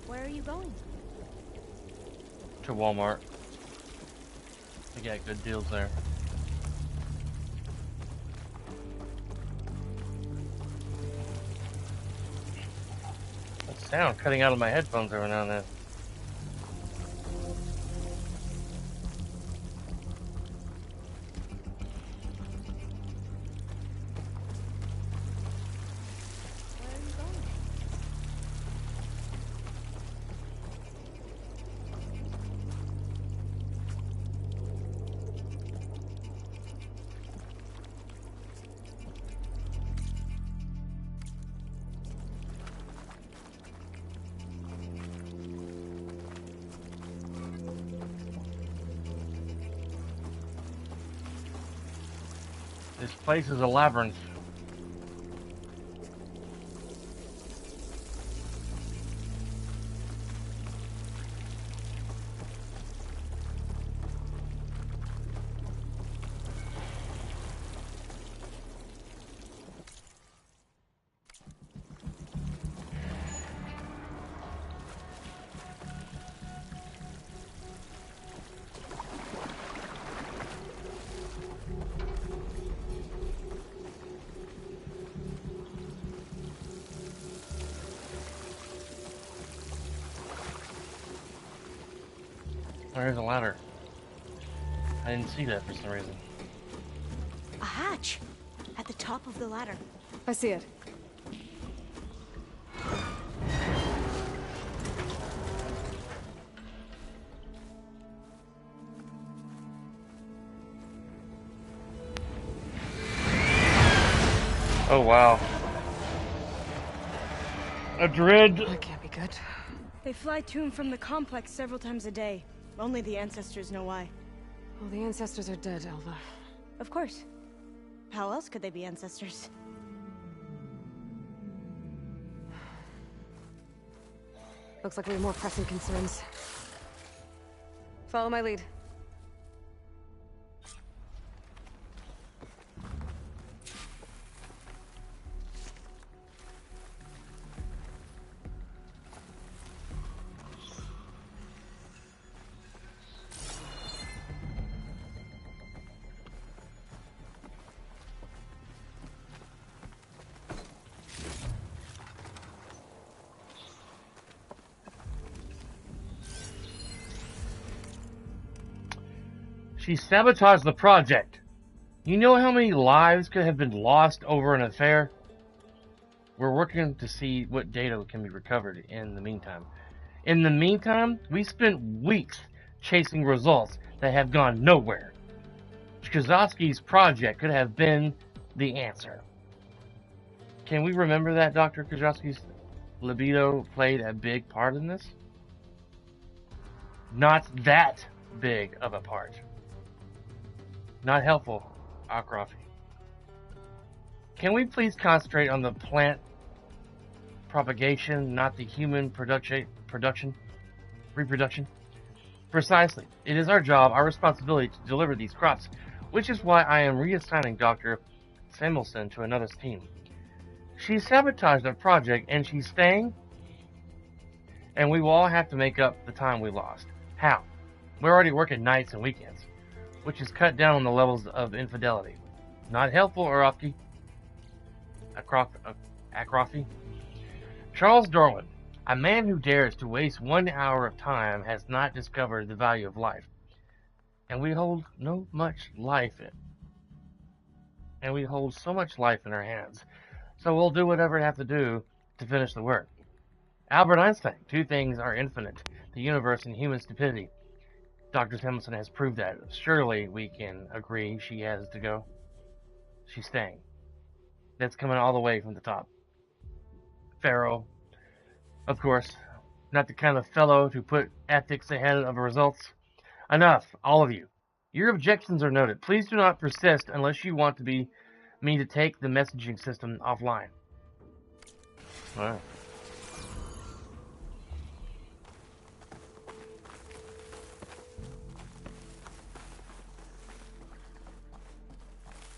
Where are you going? To Walmart. They got good deals there. That sound cutting out of my headphones every now and then. This place is a labyrinth. There's a ladder. I didn't see that for some reason. A hatch at the top of the ladder. I see it. Oh wow. A dread. That can't be good. They fly to and from the complex several times a day. Only the ancestors know why. Well, the ancestors are dead, Elva. Of course. How else could they be ancestors? Looks like we have more pressing concerns. Follow my lead. She sabotaged the project. You know how many lives could have been lost over an affair? We're working to see what data can be recovered in the meantime. In the meantime, we spent weeks chasing results that have gone nowhere. Chkazowski's project could have been the answer. Can we remember that Dr. Chkazowski's libido played a big part in this? Not that big of a part. Not helpful, Akrofi. Can we please concentrate on the plant propagation, not the human reproduction? Precisely. It is our job, our responsibility to deliver these crops, which is why I am reassigning Dr. Samuelson to another team. She sabotaged the project and she's staying, and we will all have to make up the time we lost. How? We're already working nights and weekends, which is cut down on the levels of infidelity. Not helpful, Akrofi. Charles Darwin, a man who dares to waste 1 hour of time has not discovered the value of life. And we hold so much life in our hands. So we'll do whatever we have to do to finish the work. Albert Einstein, two things are infinite, the universe and human stupidity. Dr. Samuelson has proved that. Surely we can agree she has to go. She's staying. That's coming all the way from the top. Pharaoh, of course, not the kind of fellow to put ethics ahead of results. Enough, all of you. Your objections are noted. Please do not persist unless you want me to take the messaging system offline. Wow.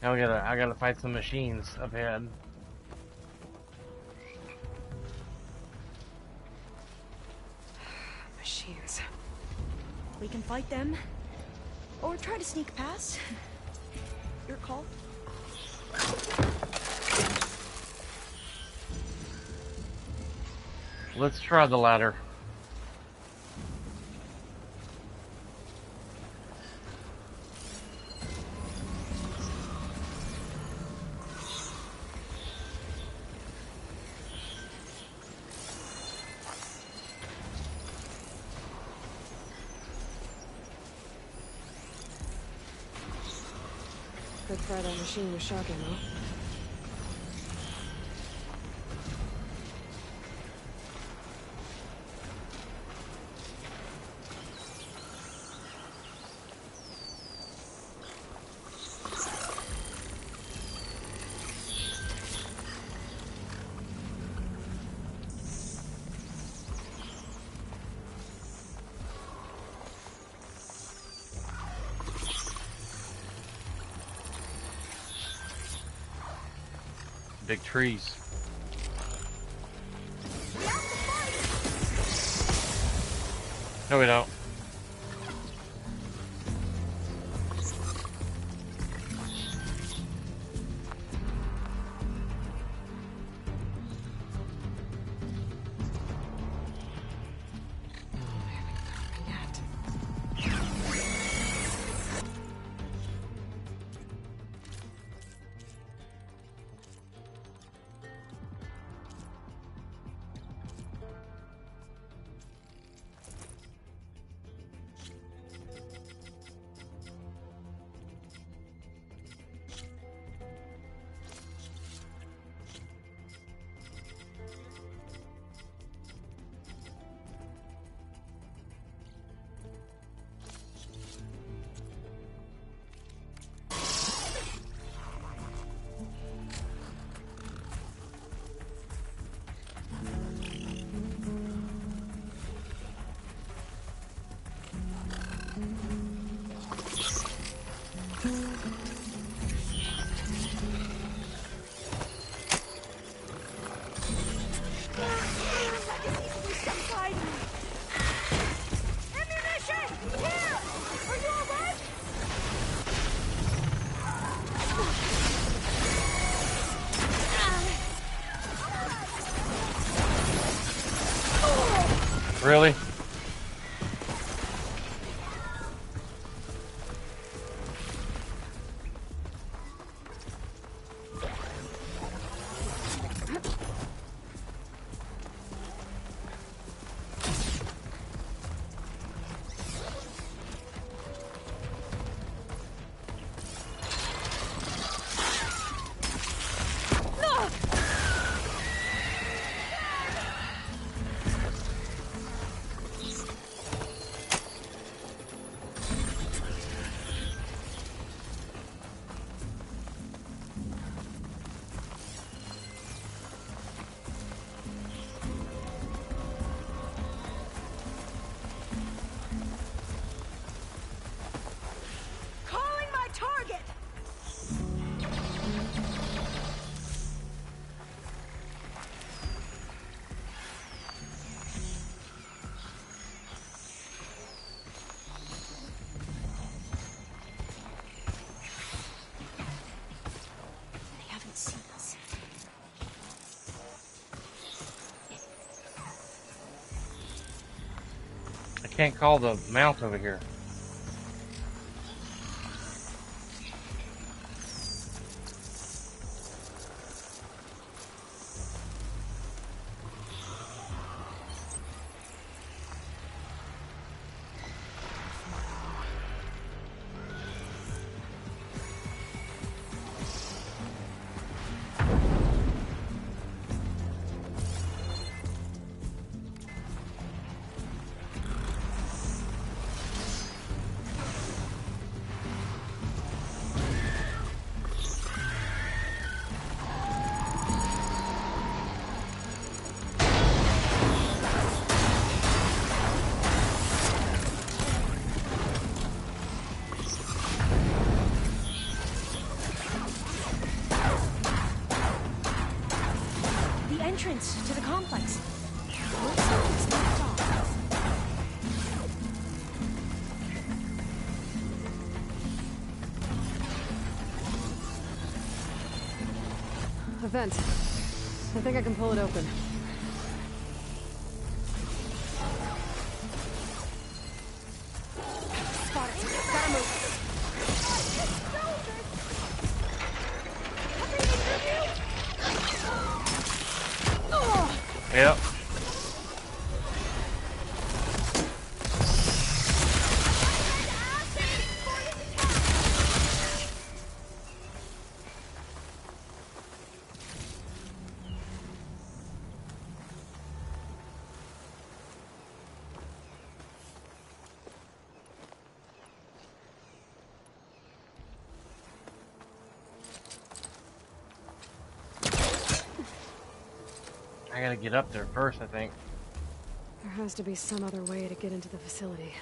Now I gotta fight some machines up ahead. Machines. We can fight them, or try to sneak past. Your call. Let's try the latter. Could fry that machine with shock ammo. Big trees. No, we don't. Really? Can't call the mount over here. entrance to the complex. Looks like it's locked off. A vent. I think I can pull it open. Spot it. Gotta move. Yep. I gotta get up there first, I think. There has to be some other way to get into the facility.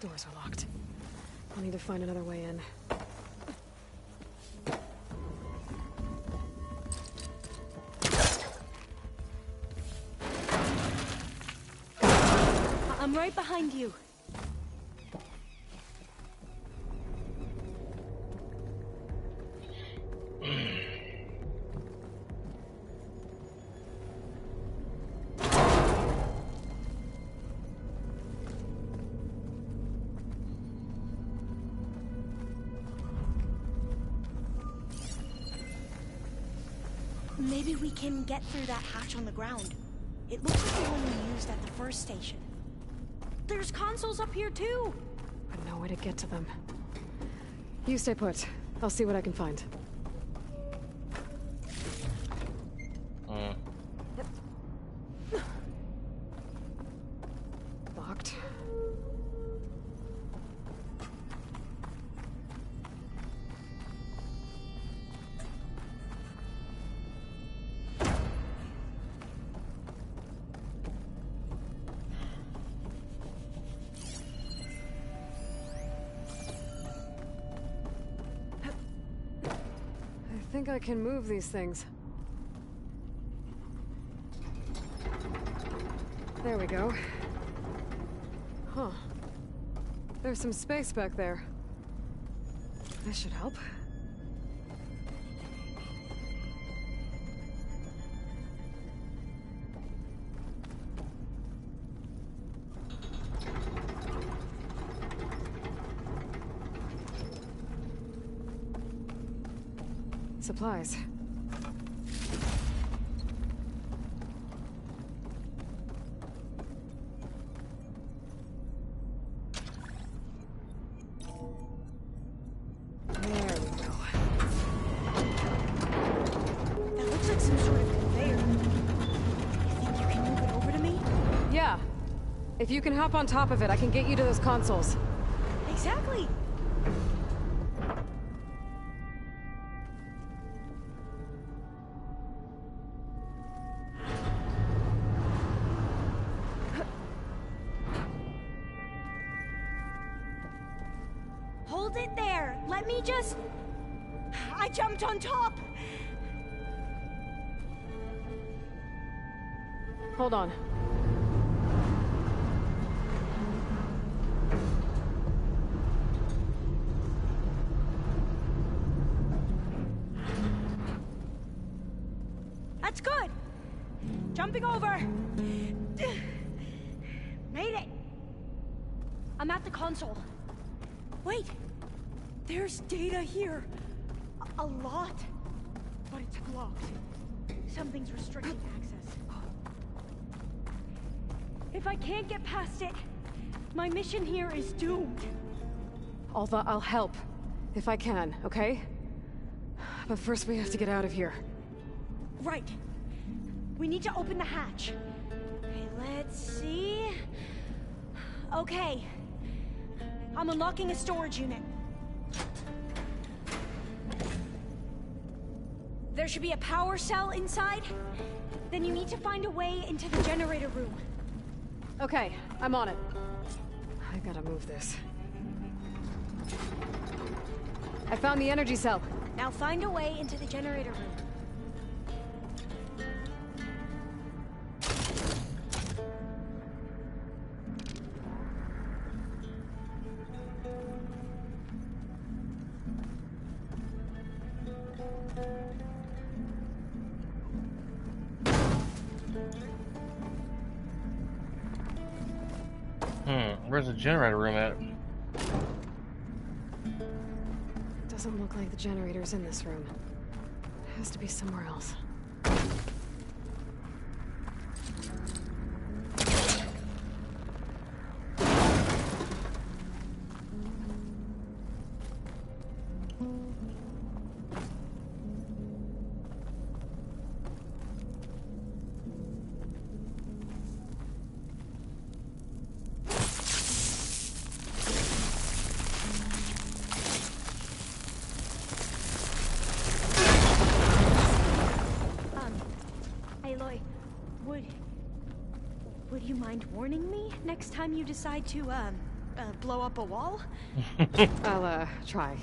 Doors are locked. I'll need to find another way in. I'm right behind you. Maybe we can get through that hatch on the ground. It looks like the one we used at the first station. There's consoles up here too! But no way to get to them. You stay put. I'll see what I can find. Locked. I think I can move these things. There we go. Huh. There's some space back there. This should help. Supplies. There we go. That looks like some sort of conveyor. You think you can move it over to me? Yeah. If you can hop on top of it, I can get you to those consoles. Exactly. Hold it there. Let me just... I jumped on top. Hold on. That's good. Jumping over. Made it. I'm at the console. Wait. There's data here. A lot. But it's blocked. Something's restricting access. If I can't get past it, my mission here is doomed. Although I'll help. If I can, okay? But first we have to get out of here. Right. We need to open the hatch. Okay, Let's see. Okay. I'm unlocking a storage unit. There should be a power cell inside. Then you need to find a way into the generator room. Okay, I'm on it. I gotta move this. I found the energy cell. Now find a way into the generator room. Where's the generator room at? Doesn't look like the generator's in this room. It has to be somewhere else. Would you mind warning me next time you decide to, blow up a wall? I'll, try.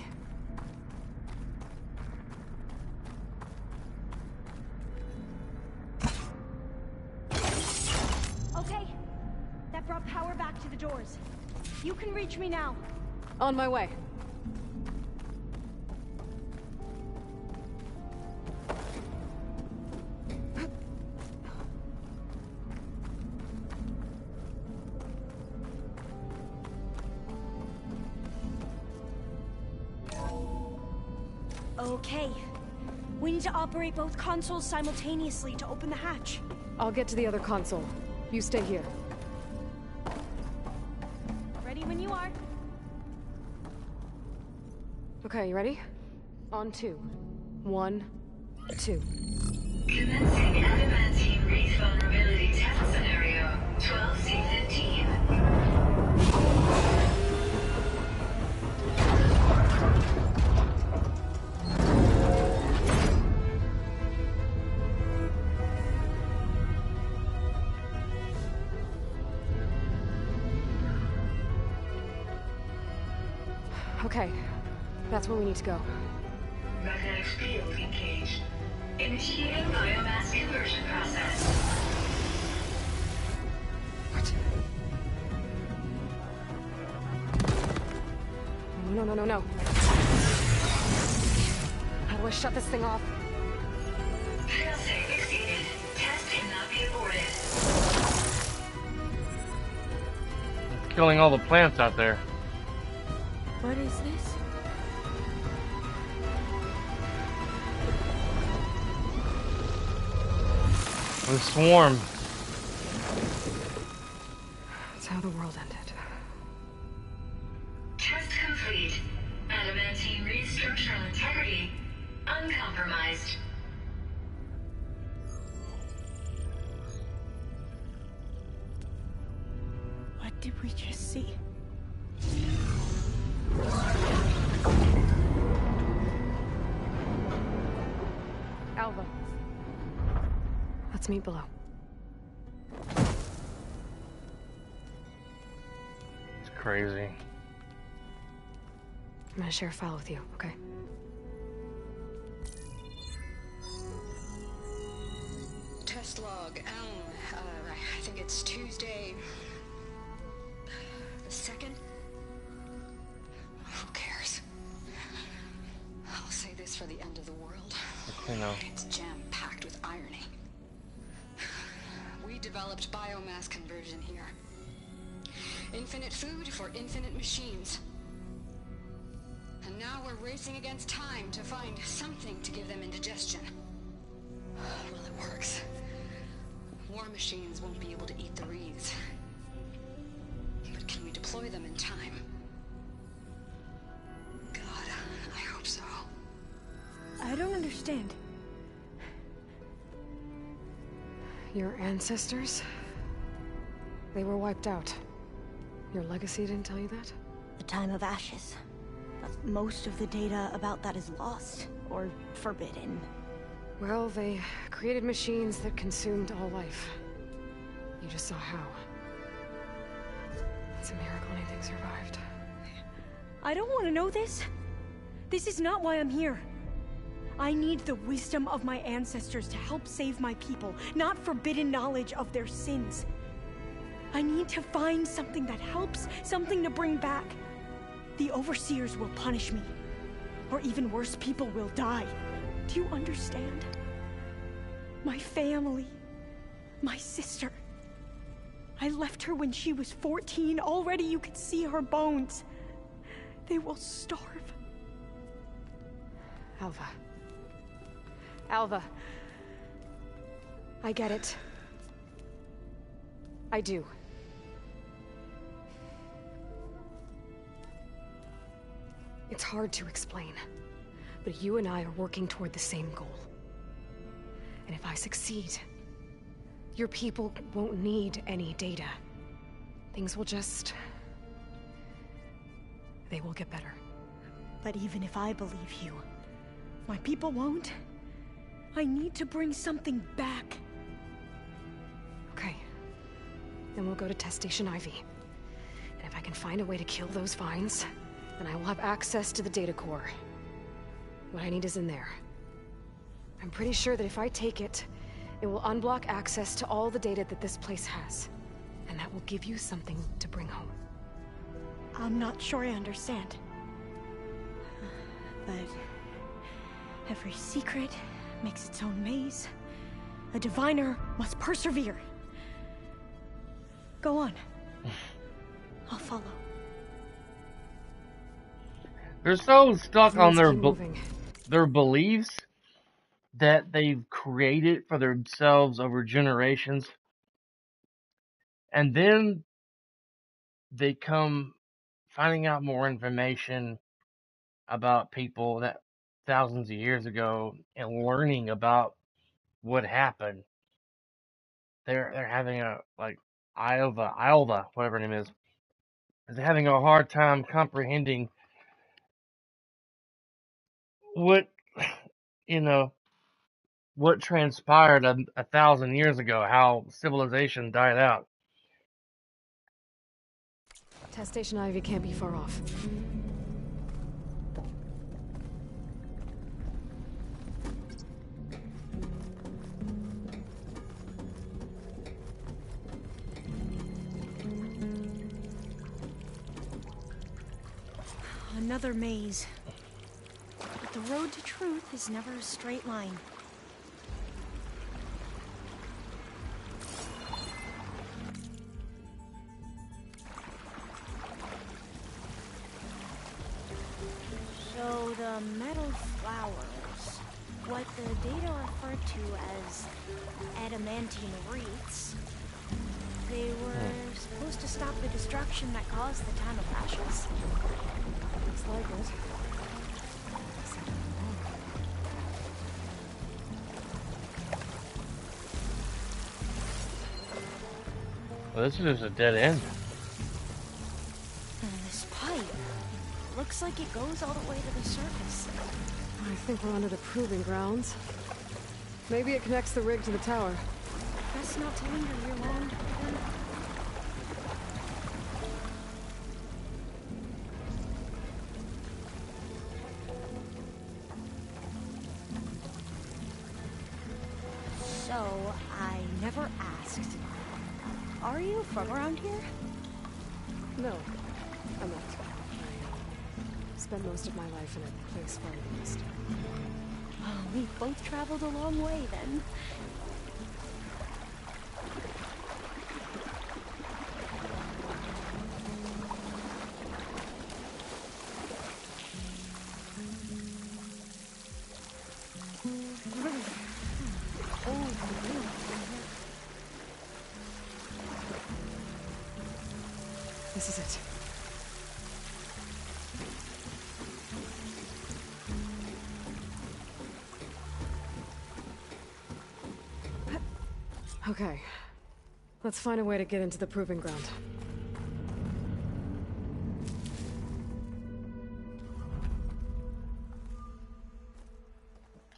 Okay. That brought power back to the doors. You can reach me now. On my way. Okay. We need to operate both consoles simultaneously to open the hatch. I'll get to the other console. You stay here. Ready when you are. Okay, you ready? On 2. 1, 2. Commencing adamantine wreath vulnerability test scenario 12C15. Okay, that's where we need to go. Magnetic field engaged. Initiating biomass conversion process. What? No. How do I shut this thing off? Failsafe exceeded. Test cannot be aborted. It's killing all the plants out there. What is this? The swarm. That's how the world ended. Test complete. Adamantine wreath structural integrity uncompromised. What did we just see? Alva. Let's meet below. It's crazy. I'm gonna share a file with you, okay? Test log, I think it's Tuesday the 2nd? Who cares? I'll say this for the end of the world. I know. It's jam-packed with irony. We developed biomass conversion here. Infinite food for infinite machines. And now we're racing against time to find something to give them indigestion. Well, it works. War machines won't be able to eat the wreaths. But can we deploy them in time? God, I hope so. I don't understand. Your ancestors? They were wiped out. Your legacy didn't tell you that? The Time of Ashes. But most of the data about that is lost, or forbidden. Well, they created machines that consumed all life. You just saw how. It's a miracle anything survived. I don't want to know this. This is not why I'm here. I need the wisdom of my ancestors to help save my people, not forbidden knowledge of their sins. I need to find something that helps, something to bring back. The Overseers will punish me. Or even worse, people will die. Do you understand? My family. My sister. I left her when she was 14. Already you could see her bones. They will starve. Alva. Alva. I get it. I do. It's hard to explain, but you and I are working toward the same goal. And if I succeed, your people won't need any data. Things will just... they will get better. But even if I believe you, my people won't. I need to bring something back. Okay. Then we'll go to Test Station Ivy. And if I can find a way to kill those vines, then I will have access to the data core. What I need is in there. I'm pretty sure that if I take it, it will unblock access to all the data that this place has. And that will give you something to bring home. I'm not sure I understand. But every secret makes its own maze. A diviner must persevere. Go on. I'll follow. They're so stuck on Let's keep moving. their beliefs that they've created for themselves over generations. And then they come finding out more information about people that thousands of years ago and learning about what happened. They're having a, like, Ilva, whatever her name is having a hard time comprehending what, what transpired a 1,000 years ago, how civilization died out. Test Station Ivy can't be far off. Another maze. But the road to truth is never a straight line. So the metal flowers, what the data refer to as adamantine wreaths, they were supposed to stop the destruction that caused the Time of Ashes. Looks like it. Well, this is just a dead end. And this pipe, it looks like it goes all the way to the surface. I think we're under the proving grounds. Maybe it connects the rig to the tower. Best not to linger here long. So, I never asked. Are you from around here? No, I'm not. I spent most of my life in a place far east. Oh, we both traveled a long way then. This is it. Okay. Let's find a way to get into the proving ground.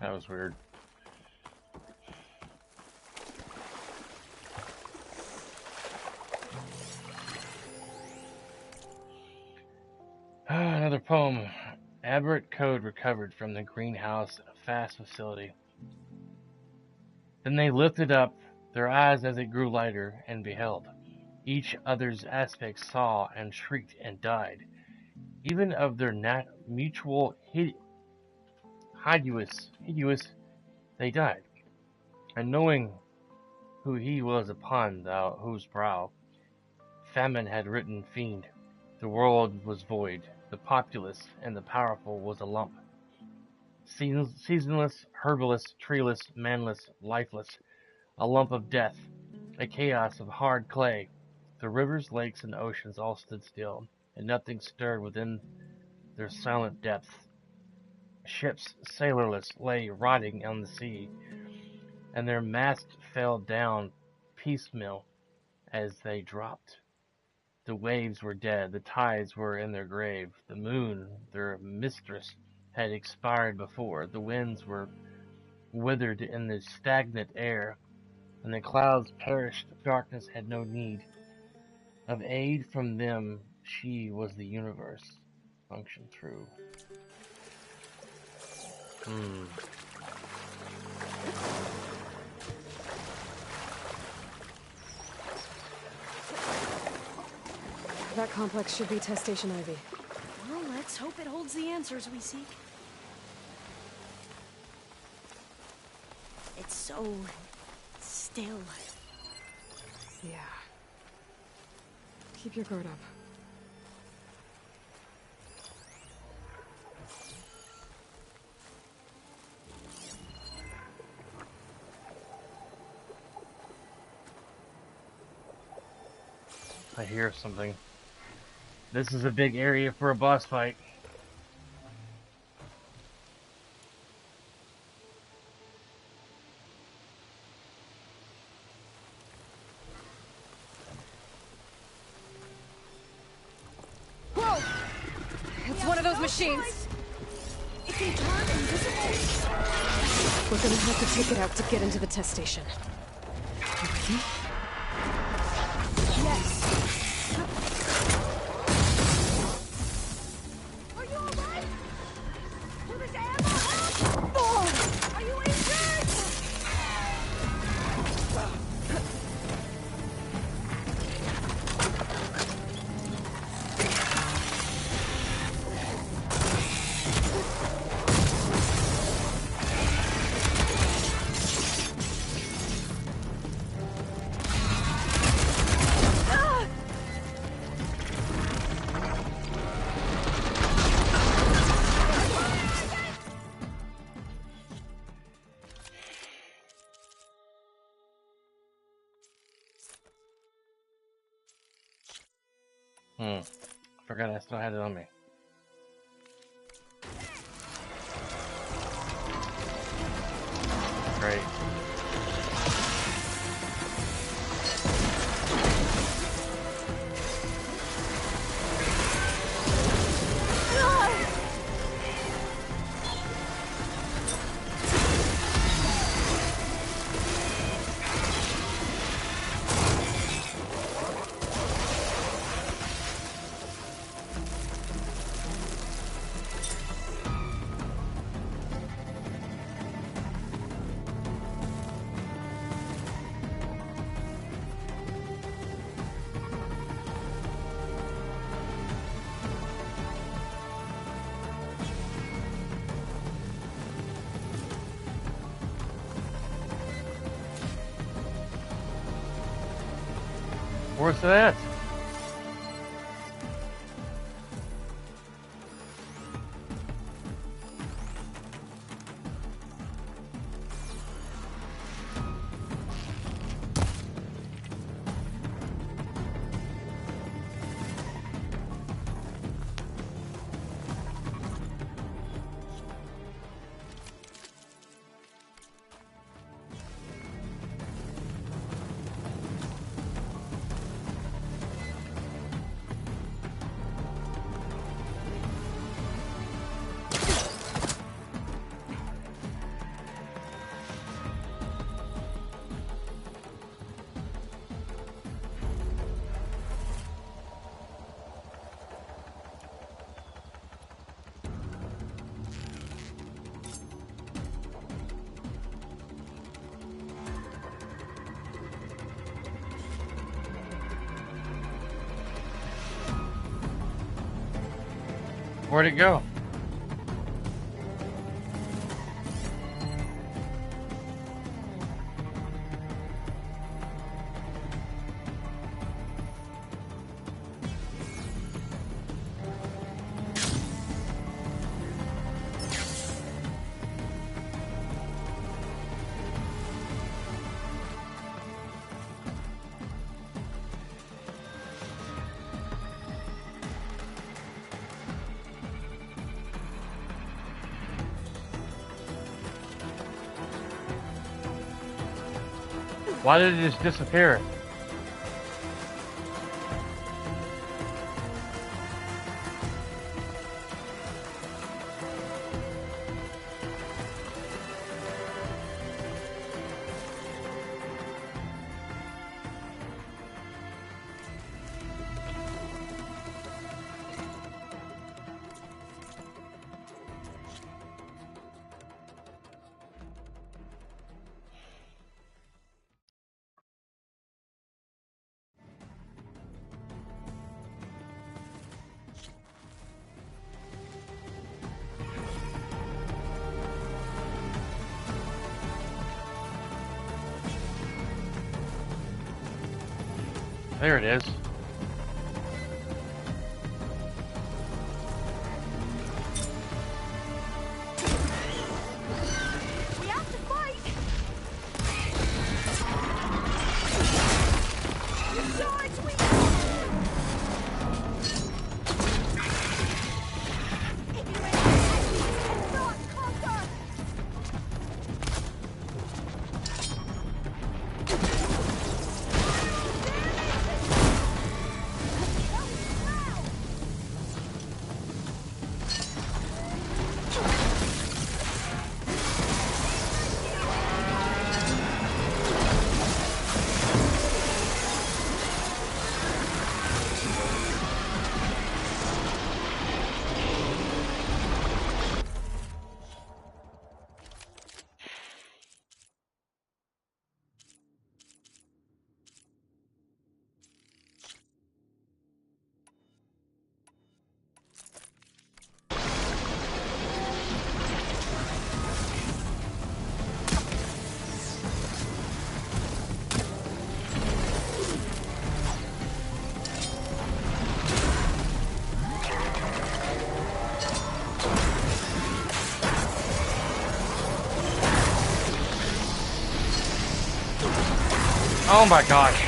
That was weird. Another poem. Aberrant code recovered from the greenhouse fast facility. Then they lifted up their eyes as it grew lighter and beheld. Each other's aspects saw and shrieked and died. Even of their mutual hideous they died. And knowing who he was upon whose brow famine had written fiend, the world was void, the populous and the powerful was a lump. Seasonless, herbaless, treeless, manless, lifeless, a lump of death, a chaos of hard clay. The rivers, lakes, and oceans all stood still, and nothing stirred within their silent depths. Ships, sailorless, lay rotting on the sea, and their masts fell down piecemeal as they dropped. The waves were dead, the tides were in their grave, the moon, their mistress, had expired before, the winds were withered in the stagnant air, and the clouds perished. Darkness had no need of aid from them. She was the universe, function through. That complex should be Test Station Ivy. Well, let's hope it holds the answers we seek. It's so still. Yeah. Keep your guard up. I hear something. This is a big area for a boss fight. Whoa! It's one of those machines. It can turn invisible. We're gonna have to take it out to get into the test station. You ready? Yes. Are you alright? Will this ammo help? Are you injured? Forgot I still had it on me. Great. Where's that? Where'd it go? Why did it just disappear? There it is. We have to fight! Besides, we... Oh my gosh.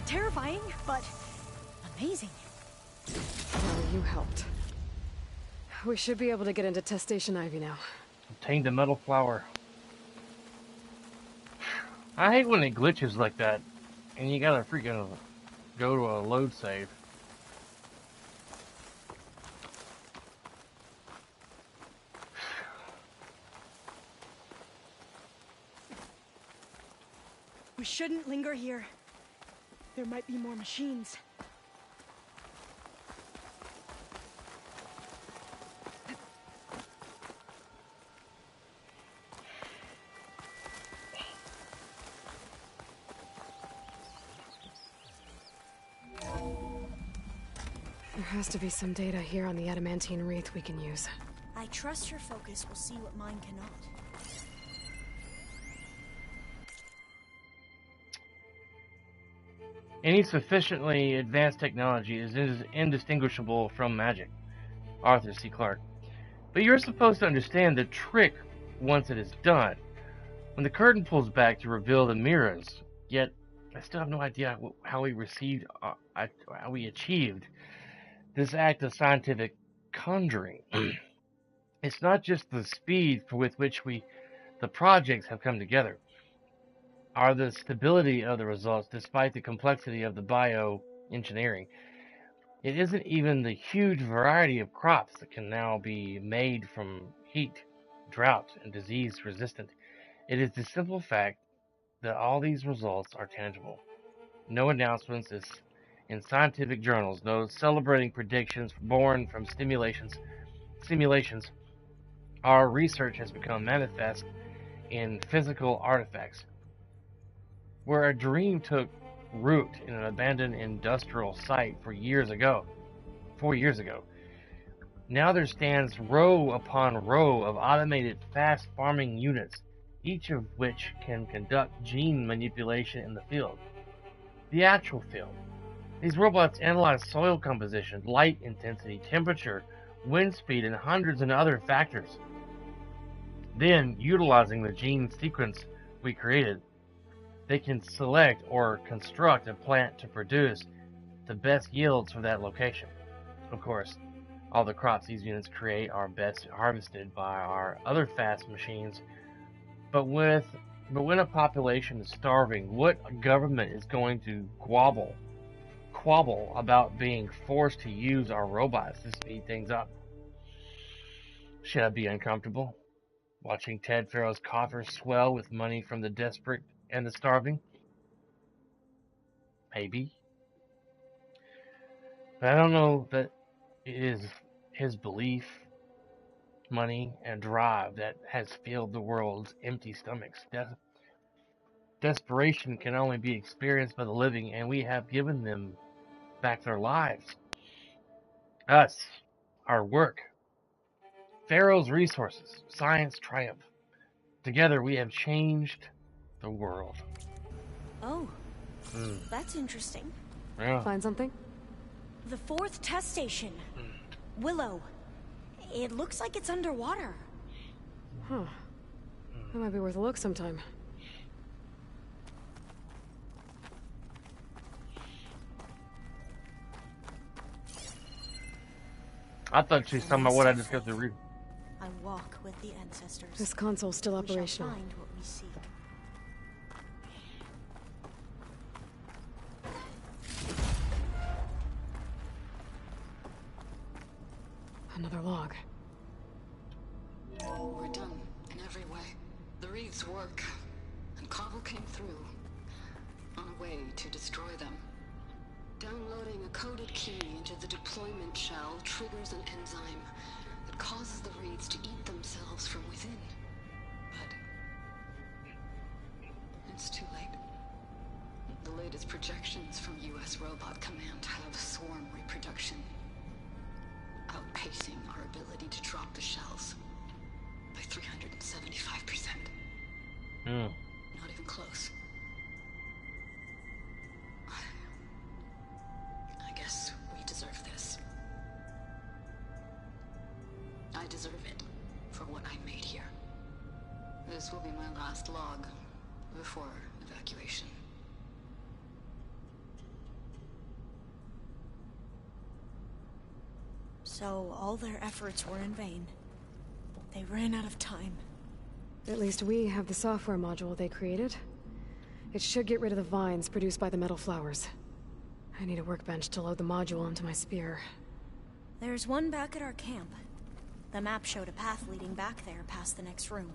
Terrifying, but amazing. Well, you helped. We should be able to get into Test Station Ivy now. Obtained a metal flower. I hate when it glitches like that, and you gotta freaking go to a load save. We shouldn't linger here. There might be more machines. has to be some data here on the adamantine wreath we can use. I trust your focus will see what mine cannot. Any sufficiently advanced technology is indistinguishable from magic. Arthur C. Clarke. But you're supposed to understand the trick once it is done. When the curtain pulls back to reveal the mirrors, yet I still have no idea how we achieved this act of scientific conjuring. It's not just the speed with which the projects have come together, or the stability of the results despite the complexity of the bioengineering. It isn't even the huge variety of crops that can now be made from heat, drought, and disease resistant. It is the simple fact that all these results are tangible. No announcements in scientific journals, no celebrating predictions born from simulations. Our research has become manifest in physical artifacts. Where a dream took root in an abandoned industrial site 4 years ago, now there stands row upon row of automated fast farming units, each of which can conduct gene manipulation in the field. The actual field. These robots analyze soil composition, light intensity, temperature, wind speed, and hundreds of other factors. Then, utilizing the gene sequence we created, they can select or construct a plant to produce the best yields for that location. Of course, all the crops these units create are best harvested by our other fast machines. But when a population is starving, what government is going to quabble about being forced to use our robots to speed things up? Should I be uncomfortable watching Ted Pharaoh's coffers swell with money from the desperate and the starving? Maybe. But I don't know that it is his belief, money, and drive that has filled the world's empty stomachs. Desperation can only be experienced by the living, and we have given them back their lives. Us, our work, Pharaoh's resources, science triumph. Together we have changed the world. Oh, that's interesting. Yeah. Find something? The 4th test station. Willow. It looks like it's underwater. Huh. That might be worth a look sometime. I thought she was talking about what I just got to read. I walk with the ancestors. This console's still operational. We shall find what we seek. Another log. We're done in every way. The wreaths work, and Cobble came through on a way to destroy them. Downloading a coded key into the deployment shell triggers an enzyme that causes the wreaths to eat themselves from within. But it's too late. The latest projections from U.S. Robot Command have swarm reproduction outpacing our ability to drop the shells by 375%. Not even close. I guess we deserve this. I deserve it for what I made here. This will be my last log before evacuation. So all their efforts were in vain. They ran out of time. At least we have the software module they created. It should get rid of the vines produced by the metal flowers. I need a workbench to load the module onto my spear. There's one back at our camp. The map showed a path leading back there past the next room.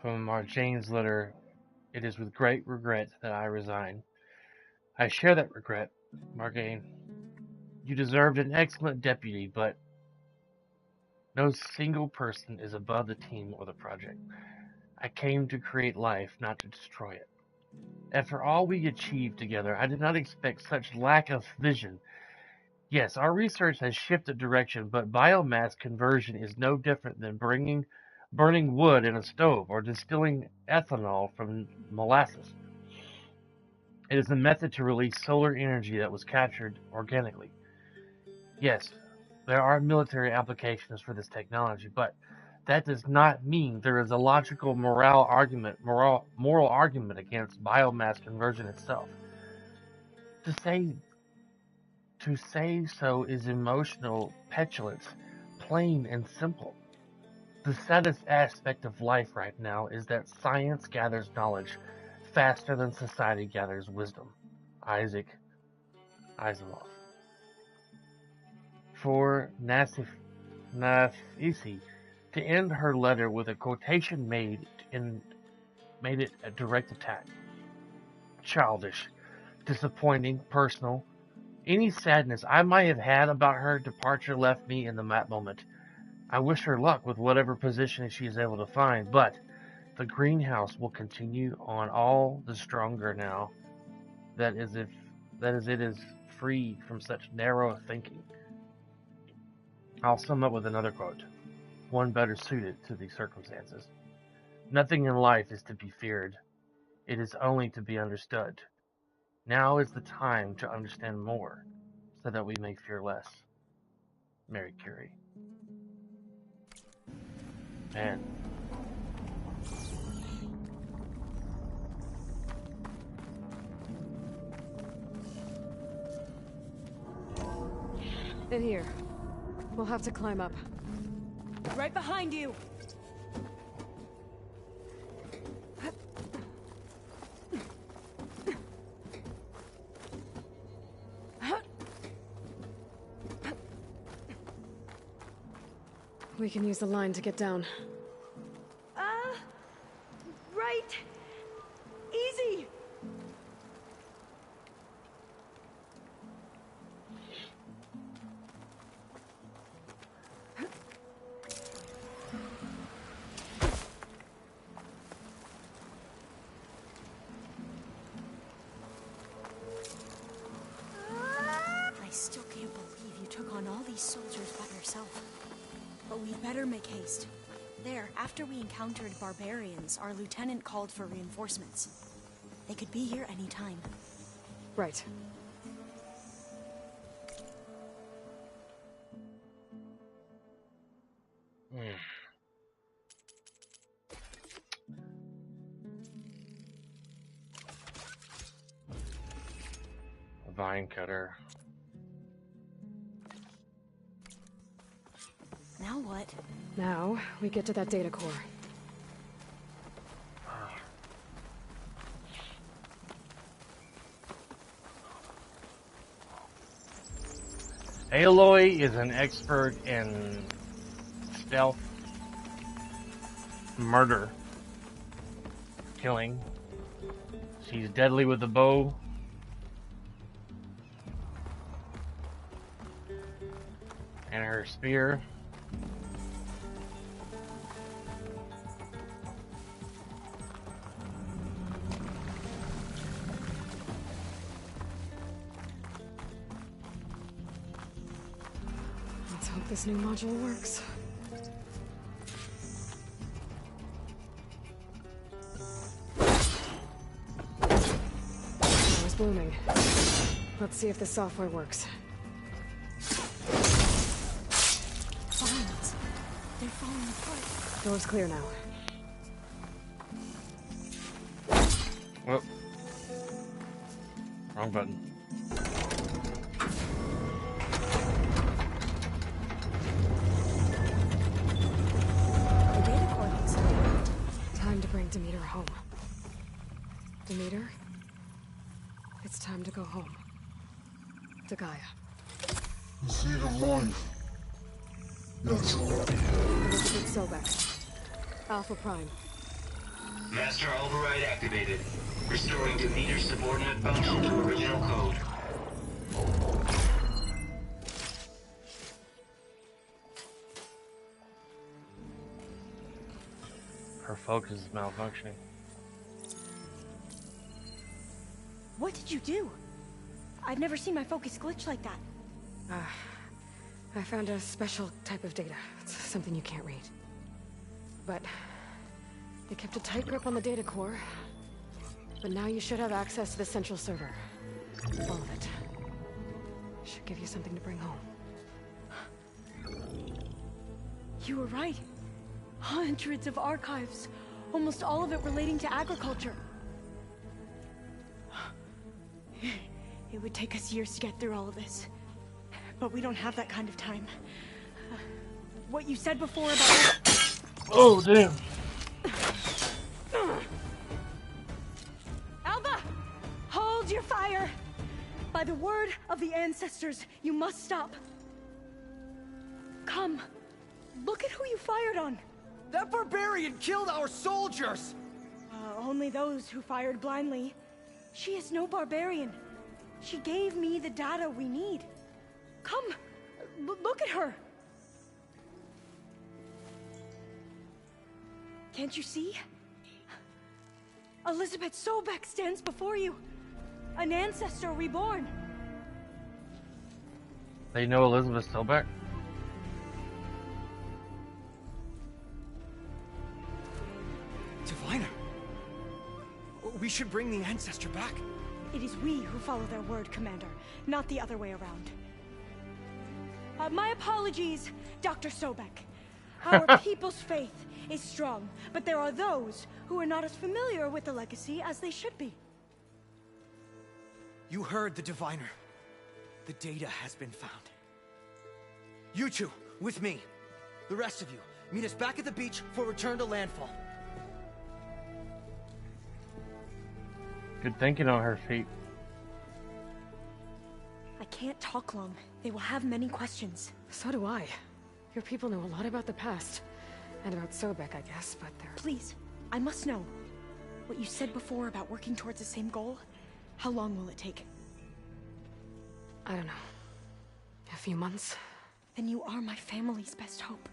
From Marjane's letter, it is with great regret that I resign. I share that regret, Marjane. You deserved an excellent deputy, but no single person is above the team or the project. I came to create life, not to destroy it. After all we achieved together, I did not expect such lack of vision. Yes, our research has shifted direction, but biomass conversion is no different than burning wood in a stove or distilling ethanol from molasses. It is a method to release solar energy that was captured organically. Yes, there are military applications for this technology, but that does not mean there is a logical moral argument against biomass conversion itself. To say so is emotional petulance, plain and simple. The saddest aspect of life right now is that science gathers knowledge faster than society gathers wisdom. Isaac Asimov. For Nafisi to end her letter with a quotation made it a direct attack. Childish, disappointing, personal. Any sadness I might have had about her departure left me in that moment. I wish her luck with whatever position she is able to find, but the greenhouse will continue on all the stronger now that it is free from such narrow thinking. I'll sum up with another quote, one better suited to these circumstances. Nothing in life is to be feared. It is only to be understood. Now is the time to understand more, so that we may fear less. Mary Curie. Man. In here. We'll have to climb up. Right behind you! We can use the line to get down. Right. Easy. I still can't believe you took on all these soldiers by yourself. But we'd better make haste. There, after we encountered barbarians, our lieutenant called for reinforcements. They could be here any time. Right. A vine cutter. Now what? Now, we get to that data core. Aloy is an expert in stealth, murder, killing. She's deadly with the bow. And her spear. Let's hope this new module works. I was blooming. Let's see if the software works. Vines. They're falling apart. Door's clear now. Whoop. Wrong button. The data core looks like Time to bring Demeter home. Demeter? It's time to go home. To Gaia. The seed of life. Yes, Lord. Elizabeth Sobek. Alpha Prime. Master override activated. Restoring Demeter's subordinate function to original code. Her focus is malfunctioning. What did you do? I've never seen my focus glitch like that. I found a special type of data. It's something you can't read. But they kept a tight grip on the data core. But now you should have access to the central server. All of it. Should give you something to bring home. You were right. Hundreds of archives. Almost all of it relating to agriculture. It would take us years to get through all of this. But we don't have that kind of time. What you said before about... Oh, damn. Alva! Hold your fire! By the word of the ancestors, you must stop. Come. Look at who you fired on. That barbarian killed our soldiers! Only those who fired blindly. She is no barbarian. She gave me the data we need. Come, look at her. Can't you see? Elizabeth Sobek stands before you. An ancestor reborn. They know Elizabeth's still back? Diviner. We should bring the ancestor back. It is we who follow their word, Commander, not the other way around. My apologies, Dr. Sobek. Our people's faith is strong, but there are those who are not as familiar with the legacy as they should be. You heard the diviner. The data has been found. You two, with me. The rest of you, meet us back at the beach for return to landfall. Good thinking on her feet. I can't talk long. They will have many questions. So do I. Your people know a lot about the past. And about Sobek, I guess, but they're... Please, I must know. What you said before about working towards the same goal, how long will it take? I don't know. A few months? Then you are my family's best hope.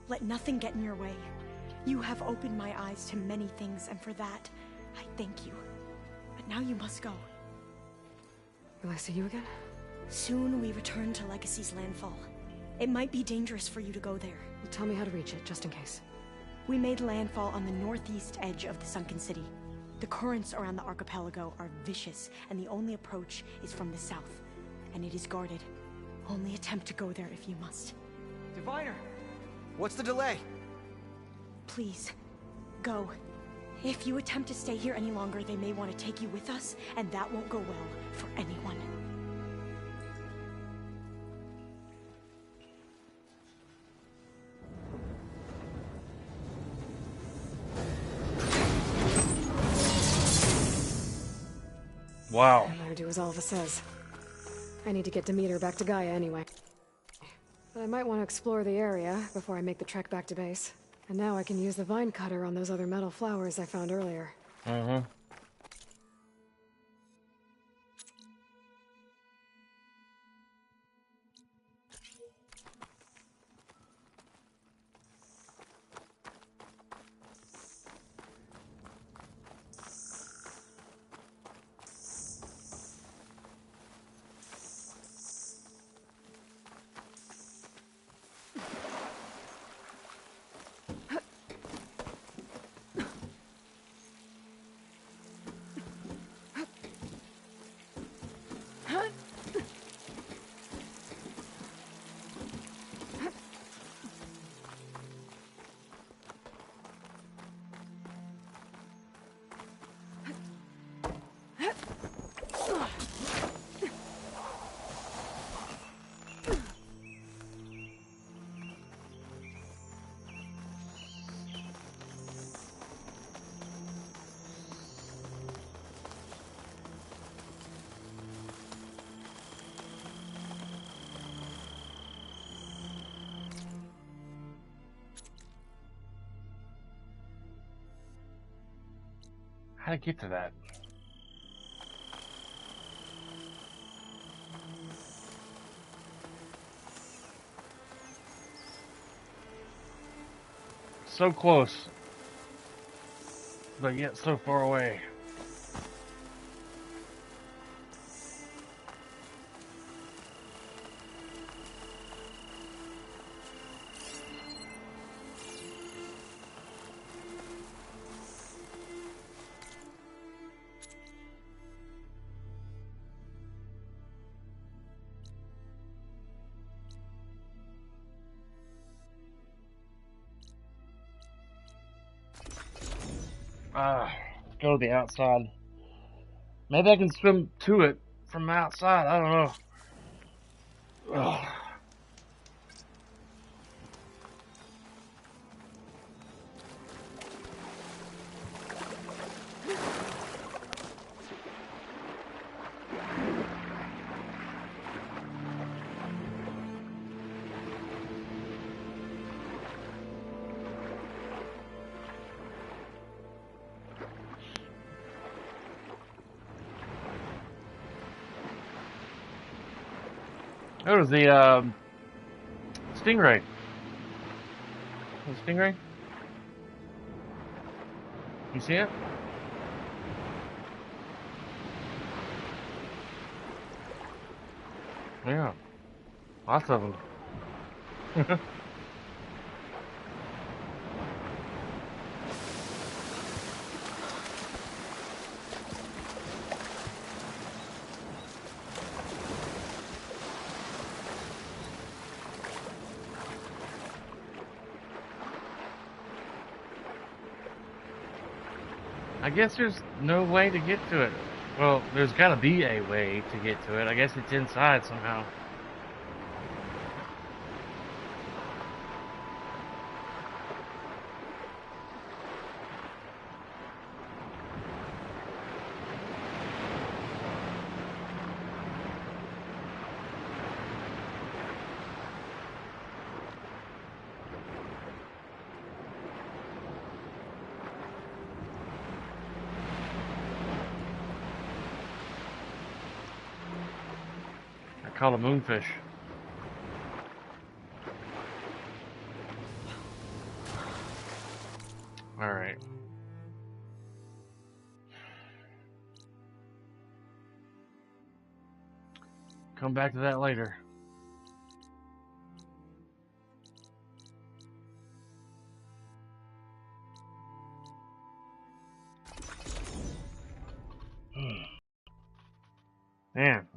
Let nothing get in your way. You have opened my eyes to many things, and for that, I thank you. But now you must go. Will I see you again? Soon we return to Legacy's landfall. It might be dangerous for you to go there. Well, tell me how to reach it, just in case. We made landfall on the northeast edge of the sunken city. The currents around the archipelago are vicious, and the only approach is from the south. And it is guarded. Only attempt to go there if you must. Diviner! What's the delay? Please, go. If you attempt to stay here any longer, they may want to take you with us, and that won't go well for anyone. Wow. All I gotta do as Alva says. I need to get Demeter back to Gaia anyway. But I might want to explore the area before I make the trek back to base. And now I can use the vine cutter on those other metal flowers I found earlier. Mm-hmm. How to get to that? So close, but yet so far away. Go to the outside. Maybe I can swim to it from the outside. I don't know. Ugh. Oh, there's the stingray. The stingray? You see it? Yeah. Lots of them. I guess there's no way to get to it. Well, there's gotta be a way to get to it. I guess it's inside somehow. Called a moonfish. All right. Come back to that later. Man.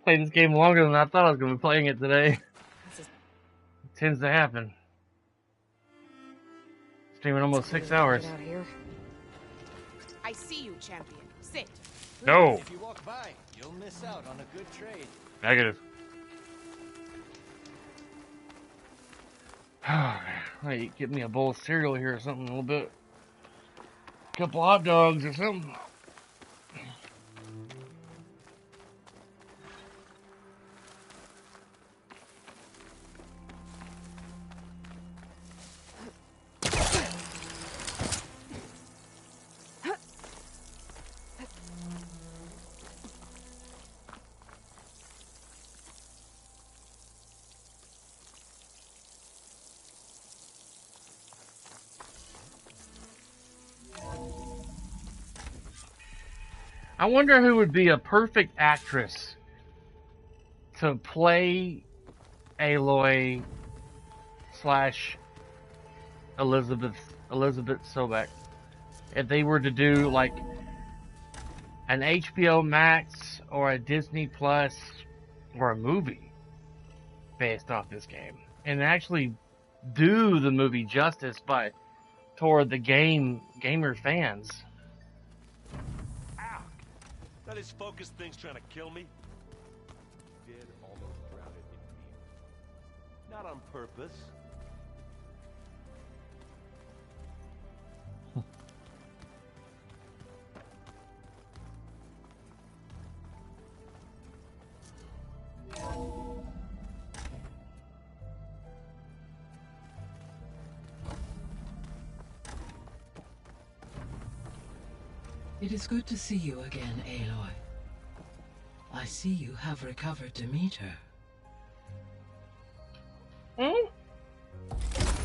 Played this game longer than I thought I was going to be playing it today. It tends to happen. Streaming almost 6 hours. Get out here. I see you, champion. Sit. No. If you walk by, you'll miss out on a good trade. Negative. Hey, get me a bowl of cereal here or something a little bit. A couple hot dogs or something. I wonder who would be a perfect actress to play Aloy / Elizabeth Sobek. If they were to do like an HBO Max or a Disney Plus or a movie based off this game, and actually do the movie justice toward the gamer fans. That is focused things trying to kill me. Did almost drown it in fear. Not on purpose. It is good to see you again, Aloy. I see you have recovered Demeter. Hmm?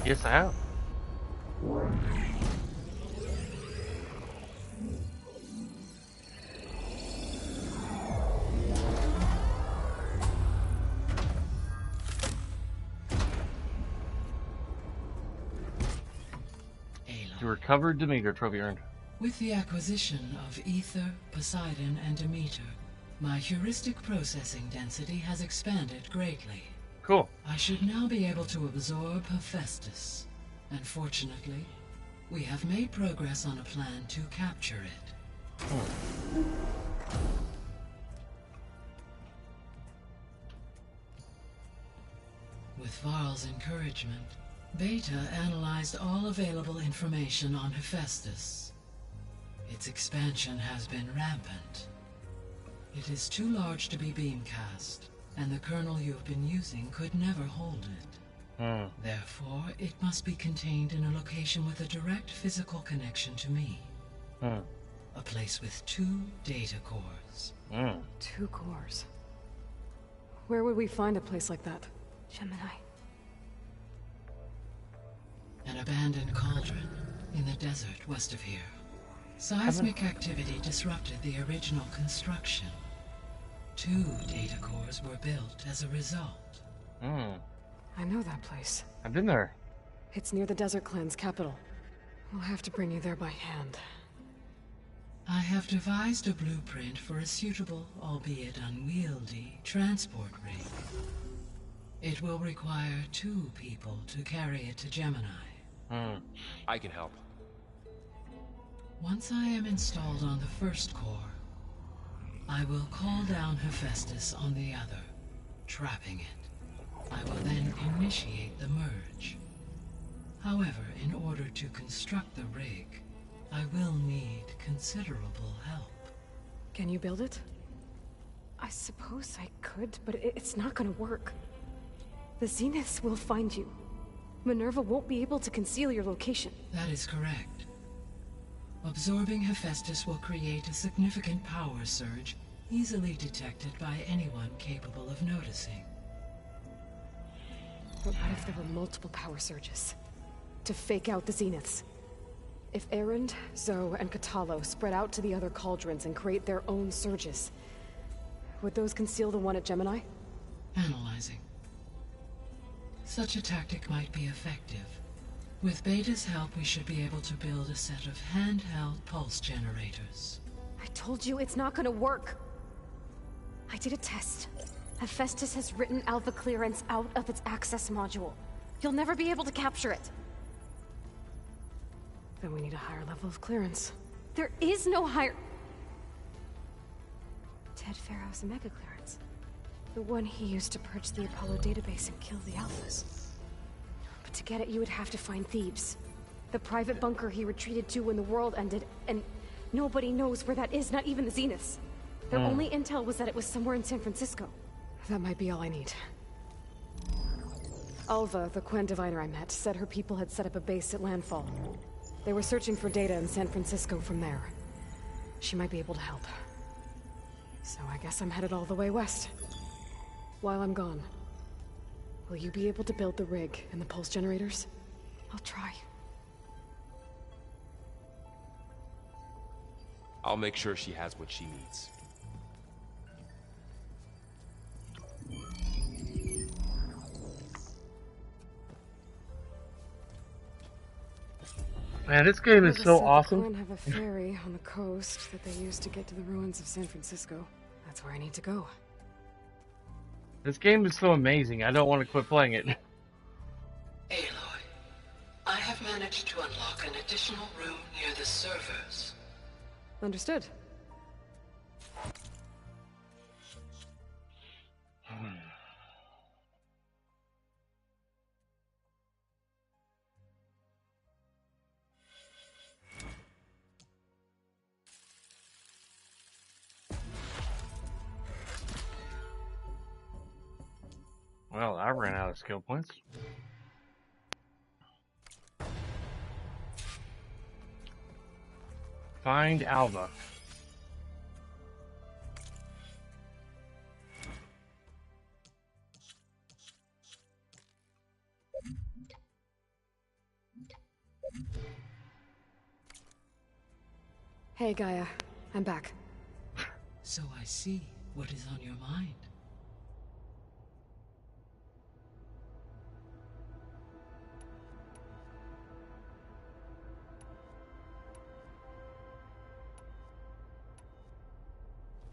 Yes, I have. You recovered Demeter trophy earned. With the acquisition of Ether, Poseidon, and Demeter, my heuristic processing density has expanded greatly. Cool. I should now be able to absorb Hephaestus, and fortunately, we have made progress on a plan to capture it. With Varl's encouragement, Beta analyzed all available information on Hephaestus. Its expansion has been rampant. It is too large to be beamcast, and the kernel you've been using could never hold it. Therefore, it must be contained in a location with a direct physical connection to me. A place with 2 data cores. 2 cores? Where would we find a place like that? Gemini. An abandoned cauldron in the desert west of here. Seismic activity disrupted the original construction. 2 data cores were built as a result. I know that place. I've been there. It's near the Desert Clan's capital. We'll have to bring you there by hand. I have devised a blueprint for a suitable, albeit unwieldy, transport rig. It will require 2 people to carry it to Gemini. I can help. Once I am installed on the first core, I will call down Hephaestus on the other, trapping it. I will then initiate the merge. However, in order to construct the rig, I will need considerable help. Can you build it? I suppose I could, but it's not gonna work. The Zeniths will find you. Minerva won't be able to conceal your location. That is correct. Absorbing Hephaestus will create a significant power surge, easily detected by anyone capable of noticing. But what if there were multiple power surges? To fake out the Zeniths? If Erend, Zoe, and Katalo spread out to the other cauldrons and create their own surges, would those conceal the one at Gemini? Analyzing. Such a tactic might be effective. With Beta's help, we should be able to build a set of handheld pulse generators. I told you it's not gonna work. I did a test. Hephaestus has written Alpha clearance out of its access module. You'll never be able to capture it. Then we need a higher level of clearance. There is no higher... Ted Pharaoh's mega clearance. The one he used to purge the Apollo database and kill the Alphas. But to get it, you would have to find Thebes. The private bunker he retreated to when the world ended, and nobody knows where that is, not even the Zeniths. Their only intel was that it was somewhere in San Francisco. That might be all I need. Alva, the Quen diviner I met, said her people had set up a base at landfall. They were searching for data in San Francisco from there. She might be able to help. So I guess I'm headed all the way west. While I'm gone, will you be able to build the rig and the pulse generators? I'll try. I'll make sure she has what she needs. Man, this game is so awesome. Glen have a ferry on the coast that they use to get to the ruins of San Francisco. That's where I need to go. This game is so amazing. I don't want to quit playing it. Aloy, I have managed to unlock an additional room near the servers. Understood. Well, I ran out of skill points. Find Alva. Hey, Gaia. I'm back. So I see what is on your mind.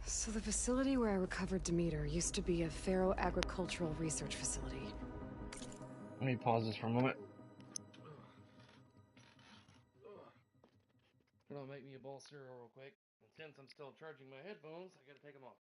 So the facility where I recovered Demeter used to be a Pharaoh agricultural research facility. Let me pause this for a moment. Gonna make me a bowl of cereal real quick. And since I'm still charging my headphones, I gotta take them off.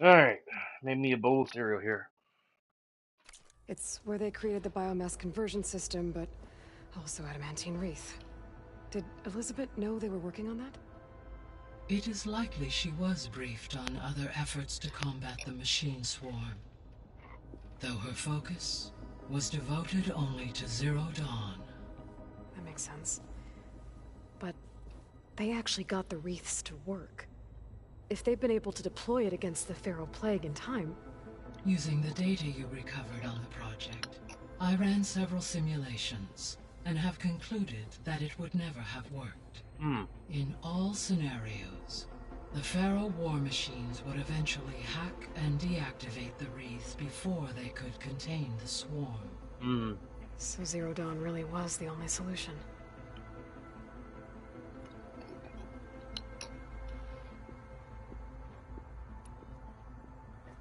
Alright, made me a bowl of cereal here. It's where they created the biomass conversion system, but also adamantine wreath. Did Elizabeth know they were working on that? It is likely she was briefed on other efforts to combat the machine swarm, though her focus was devoted only to Zero Dawn. That makes sense. But they actually got the wreaths to work. If they've been able to deploy it against the Pharaoh Plague in time... Using the data you recovered on the project, I ran several simulations and have concluded that it would never have worked. In all scenarios, the Pharaoh war machines would eventually hack and deactivate the wreaths before they could contain the swarm. So Zero Dawn really was the only solution.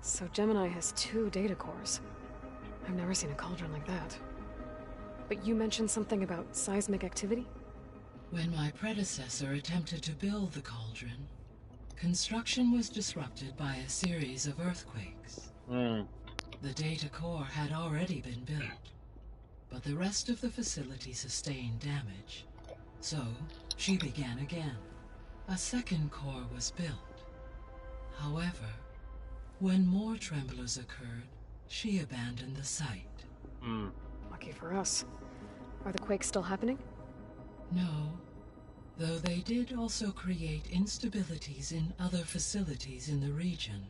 So Gemini has 2 data cores. I've never seen a cauldron like that. But you mentioned something about seismic activity? When my predecessor attempted to build the cauldron, construction was disrupted by a series of earthquakes. The data core had already been built, but the rest of the facility sustained damage. So, she began again. A second core was built. However, when more tremblers occurred, she abandoned the site. Lucky for us. Are the quakes still happening? No, though they did also create instabilities in other facilities in the region.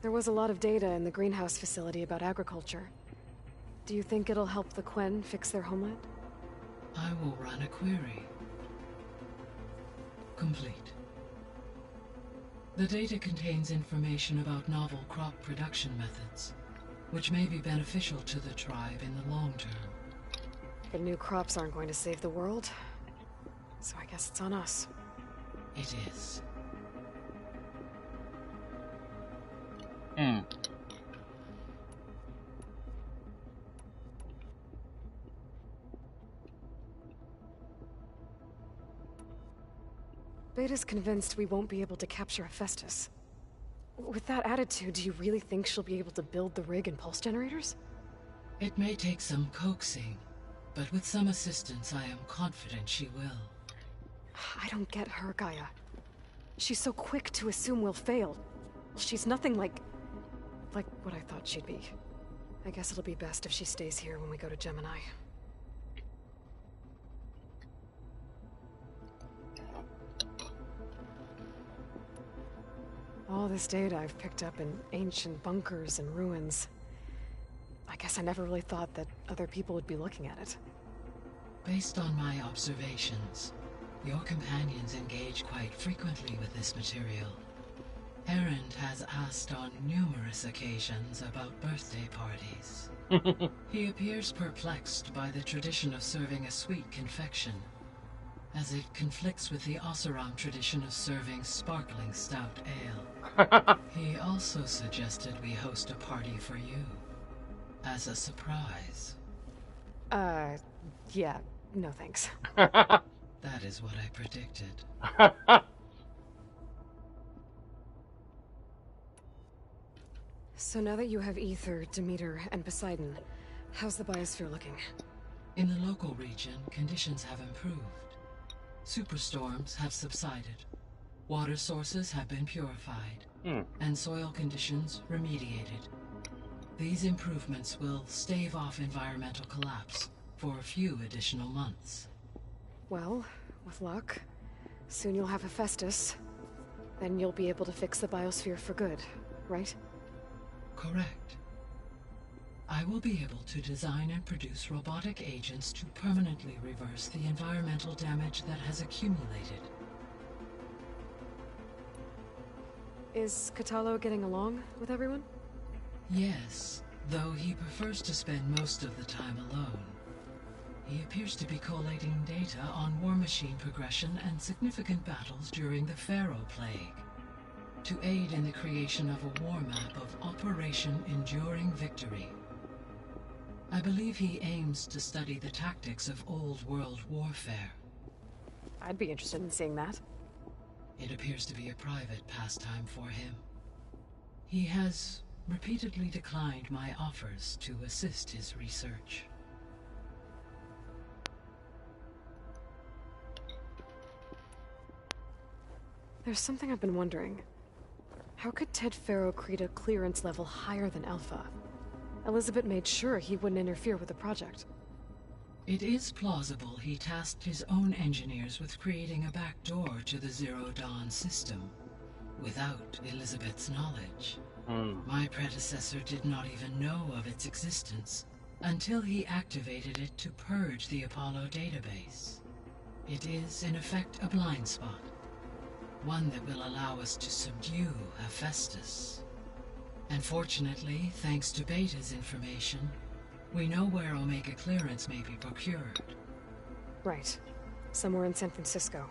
There was a lot of data in the greenhouse facility about agriculture. Do you think it'll help the Quen fix their homeland? I will run a query. Complete. The data contains information about novel crop production methods, which may be beneficial to the tribe in the long term. But new crops aren't going to save the world, so I guess it's on us. It is. Beta's convinced we won't be able to capture Hephaestus. With that attitude, do you really think she'll be able to build the rig and pulse generators? It may take some coaxing, but with some assistance I am confident she will. I don't get her, Gaia. She's so quick to assume we'll fail. She's nothing like what I thought she'd be. I guess it'll be best if she stays here when we go to Gemini. All this data I've picked up in ancient bunkers and ruins. I guess I never really thought that other people would be looking at it. Based on my observations, your companions engage quite frequently with this material. Erend has asked on numerous occasions about birthday parties. He appears perplexed by the tradition of serving a sweet confection, as it conflicts with the Oseram tradition of serving sparkling stout ale. He also suggested we host a party for you, as a surprise. Yeah, no thanks. That is what I predicted. So now that you have Ether, Demeter, and Poseidon, how's the biosphere looking? In the local region, conditions have improved. Superstorms have subsided. Water sources have been purified, and soil conditions remediated. These improvements will stave off environmental collapse for a few additional months. Well, with luck, soon you'll have Hephaestus. Then you'll be able to fix the biosphere for good, right? Correct. I will be able to design and produce robotic agents to permanently reverse the environmental damage that has accumulated. Is Katalo getting along with everyone? Yes, though he prefers to spend most of the time alone. He appears to be collating data on war machine progression and significant battles during the Pharaoh Plague, to aid in the creation of a war map of Operation Enduring Victory. I believe he aims to study the tactics of old world warfare. I'd be interested in seeing that. It appears to be a private pastime for him. He has repeatedly declined my offers to assist his research. There's something I've been wondering. How could Ted Pharaoh create a clearance level higher than Alpha? Elizabeth made sure he wouldn't interfere with the project. It is plausible he tasked his own engineers with creating a backdoor to the Zero Dawn system, without Elizabeth's knowledge. My predecessor did not even know of its existence, until he activated it to purge the Apollo database. It is, in effect, a blind spot. One that will allow us to subdue Hephaestus. And fortunately, thanks to Beta's information, we know where Omega clearance may be procured. Right. somewhere in San Francisco.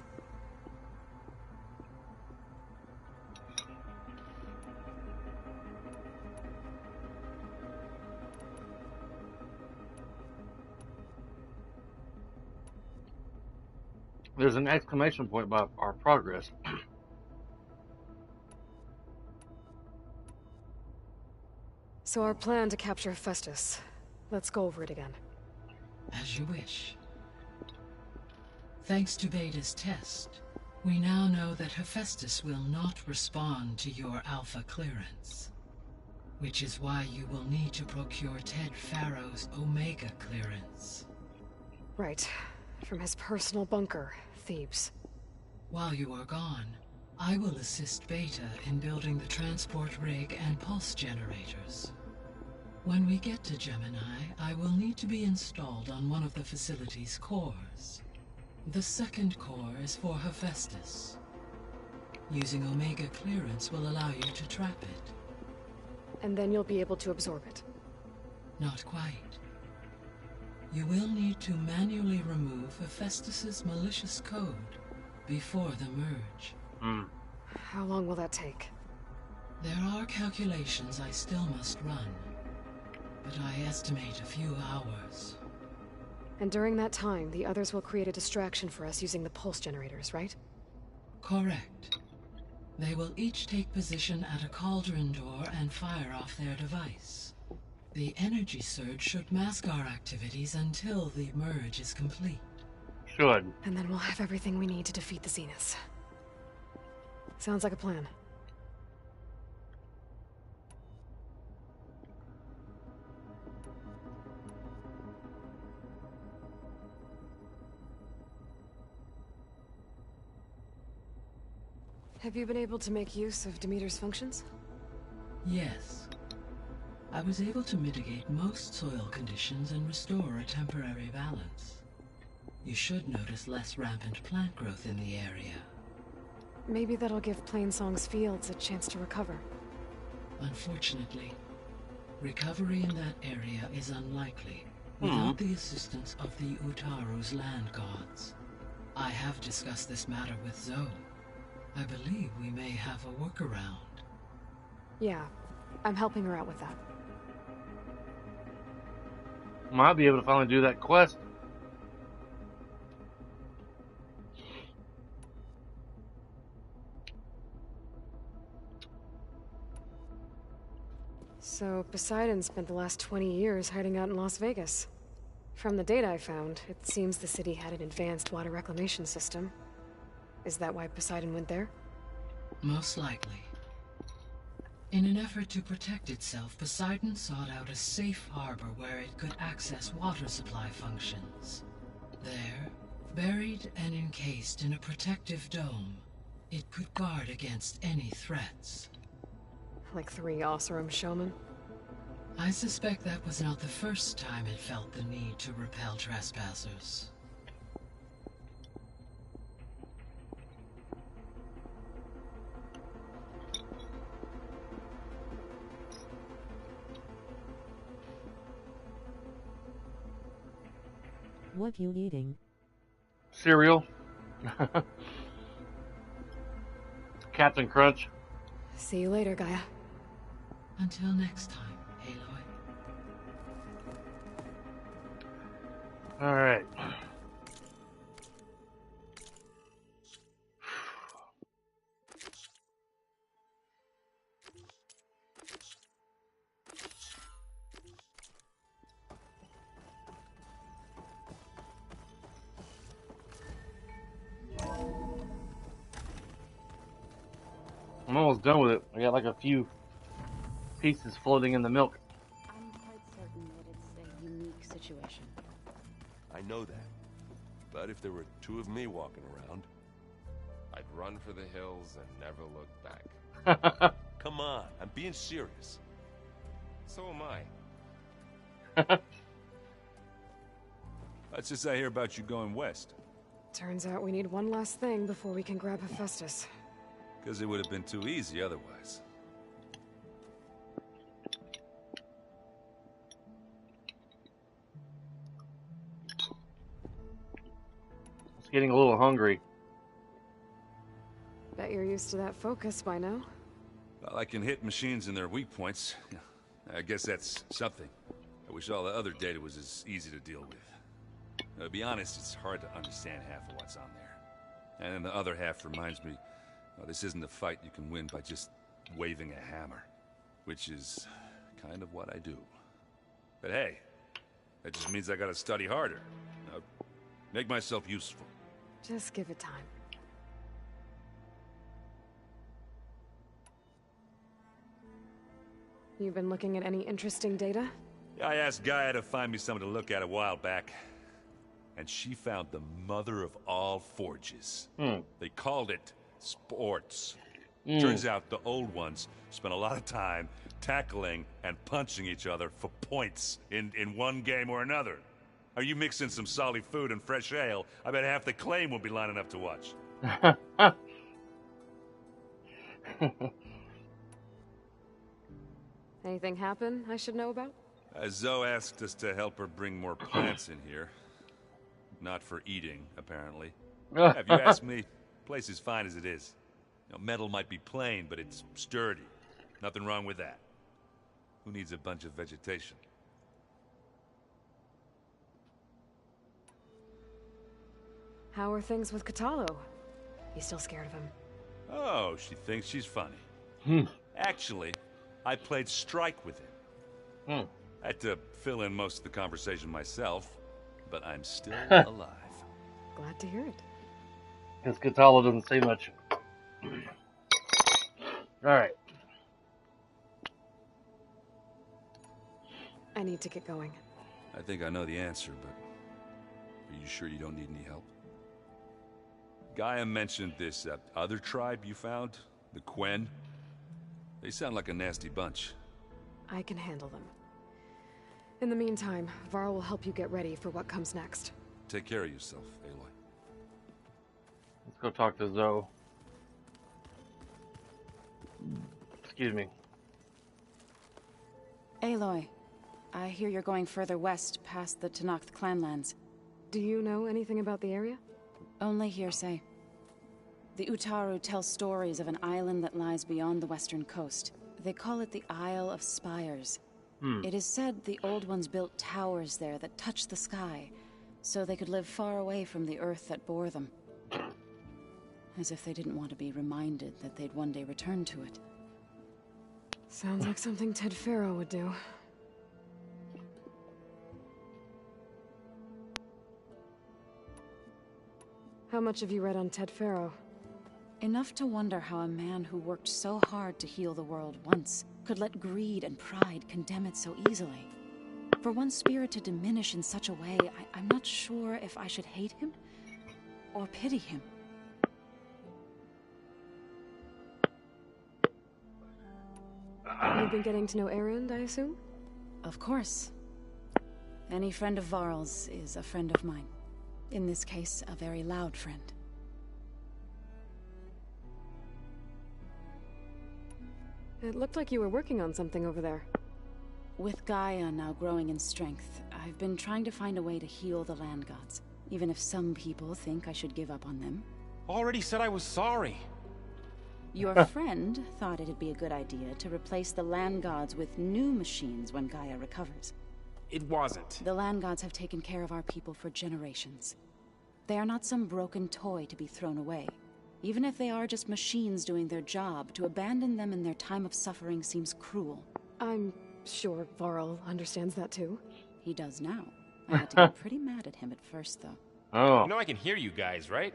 There's an exclamation point about our progress. So our plan to capture Hephaestus. Let's go over it again. As you wish. Thanks to Beta's test, we now know that Hephaestus will not respond to your Alpha clearance. Which is why you will need to procure Ted Pharaoh's Omega clearance. Right. From his personal bunker, Thebes. While you are gone, I will assist Beta in building the transport rig and pulse generators. When we get to Gemini, I will need to be installed on one of the facility's cores. The second core is for Hephaestus. Using Omega clearance will allow you to trap it. And then you'll be able to absorb it. Not quite. You will need to manually remove Hephaestus's malicious code before the merge. How long will that take? There are calculations I still must run, but I estimate a few hours. And during that time, the others will create a distraction for us using the pulse generators, right? Correct. They will each take position at a cauldron door and fire off their device. The energy surge should mask our activities until the merge is complete. Should. And then we'll have everything we need to defeat the Zeniths. Sounds like a plan. Have you been able to make use of Demeter's functions? Yes. I was able to mitigate most soil conditions and restore a temporary balance. You should notice less rampant plant growth in the area. Maybe that'll give Plainsong's fields a chance to recover. Unfortunately, recovery in that area is unlikely without the assistance of the Utaru's land gods. I have discussed this matter with Zoe. I believe we may have a workaround. Yeah, I'm helping her out with that. Might be able to finally do that quest. So, Poseidon spent the last 20 years hiding out in Las Vegas. From the data I found, it seems the city had an advanced water reclamation system. Is that why Poseidon went there? Most likely. In an effort to protect itself, Poseidon sought out a safe harbor where it could access water supply functions. There, buried and encased in a protective dome, it could guard against any threats. Like 3 Oseram showmen? I suspect that was not the first time it felt the need to repel trespassers. What you eating? Cereal. Captain Crunch. See you later, Gaia. Until next time, Aloy. Alright. I'm almost done with it. I got like a few pieces floating in the milk. I'm quite certain that it's a unique situation. I know that. But if there were 2 of me walking around... I'd run for the hills and never look back. Come on, I'm being serious. So am I. That's just I hear about you going west. Turns out we need one last thing before we can grab Hephaestus. Because it would have been too easy otherwise. It's getting a little hungry. Bet you're used to that focus by now. Well, I can hit machines in their weak points. I guess that's something. I wish all the other data was as easy to deal with. To be honest, it's hard to understand half of what's on there. And then the other half reminds me, well, this isn't a fight you can win by just waving a hammer. Which is kind of what I do. But hey, that just means I gotta study harder. Make myself useful. Just give it time. You've been looking at any interesting data? I asked Gaia to find me something to look at a while back. And she found the mother of all forges. They called it sports. Turns out the old ones spent a lot of time tackling and punching each other for points in one game or another. Are you mixing some solid food and fresh ale? I bet half the claim will be lining up to watch. Anything happen I should know about? Zoe asked us to help her bring more plants in here. Not for eating, apparently. If you ask me, the place is fine as it is. You know, metal might be plain, but it's sturdy. Nothing wrong with that. Who needs a bunch of vegetation? How are things with Katalo? You still scared of him? Oh, she thinks she's funny. Actually, I played strike with him. I had to fill in most of the conversation myself, but I'm still alive. Glad to hear it. Because Katalo doesn't say much. Alright. I need to get going. I think I know the answer, but are you sure you don't need any help? Gaia mentioned this other tribe you found, the Quen. They sound like a nasty bunch. I can handle them. In the meantime, Varl will help you get ready for what comes next. Take care of yourself, Aloy. Let's go talk to Zoe. Excuse me. Aloy, I hear you're going further west past the Tenakth clanlands. Do you know anything about the area? Only hearsay. The Utaru tell stories of an island that lies beyond the western coast. They call it the Isle of Spires. It is said the Old Ones built towers there that touch the sky, so they could live far away from the earth that bore them. As if they didn't want to be reminded that they'd one day return to it. Sounds like something Ted Pharaoh would do. How much have you read on Ted Pharaoh? Enough to wonder how a man who worked so hard to heal the world once could let greed and pride condemn it so easily. For one spirit to diminish in such a way, I'm not sure if I should hate him or pity him. You've been getting to know Erend, I assume? Of course. Any friend of Varl's is a friend of mine. In this case, a very loud friend. It looked like you were working on something over there. With Gaia now growing in strength, I've been trying to find a way to heal the land gods, even if some people think I should give up on them. Already said I was sorry. Your friend thought it'd be a good idea to replace the land gods with new machines when Gaia recovers. It wasn't. The land gods have taken care of our people for generations. They are not some broken toy to be thrown away. Even if they are just machines doing their job, to abandon them in their time of suffering seems cruel. I'm sure Varl understands that too. He does now. I had to get pretty mad at him at first, though. Oh. You know I can hear you guys, right?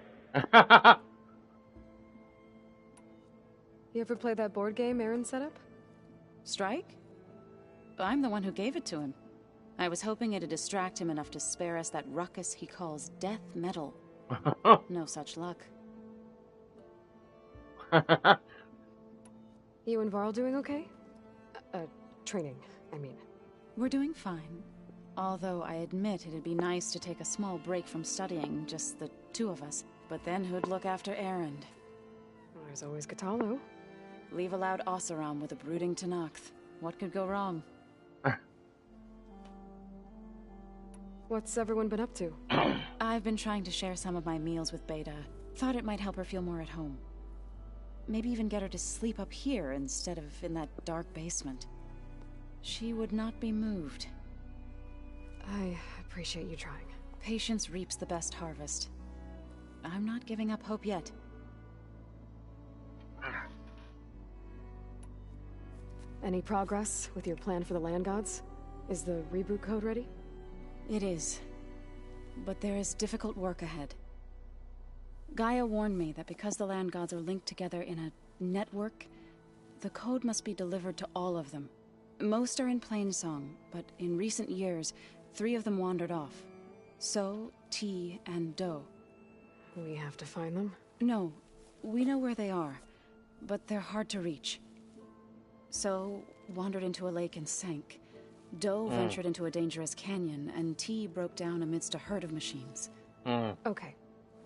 You ever play that board game Erend set up? Strike? I'm the one who gave it to him. I was hoping it'd distract him enough to spare us that ruckus he calls death metal. No such luck. You and Varl doing okay? Training, I mean. We're doing fine. Although I admit it'd be nice to take a small break from studying, just the two of us. But then who'd look after Erend? Well, there's always Katalo. Leave a loud Oseram with a brooding Tenakth. What could go wrong? What's everyone been up to? I I've been trying to share some of my meals with Beta. Thought it might help her feel more at home. Maybe even get her to sleep up here instead of in that dark basement. She would not be moved. I appreciate you trying. Patience reaps the best harvest. I'm not giving up hope yet. Any progress with your plan for the land gods? Is the reboot code ready? It is. But there is difficult work ahead. Gaia warned me that because the land gods are linked together in a network, the code must be delivered to all of them. Most are in Plainsong, but in recent years, 3 of them wandered off. So, T, and Do. We have to find them? No, we know where they are, but they're hard to reach. So, wandered into a lake and sank. Do ventured into a dangerous canyon, and T broke down amidst a herd of machines. Okay,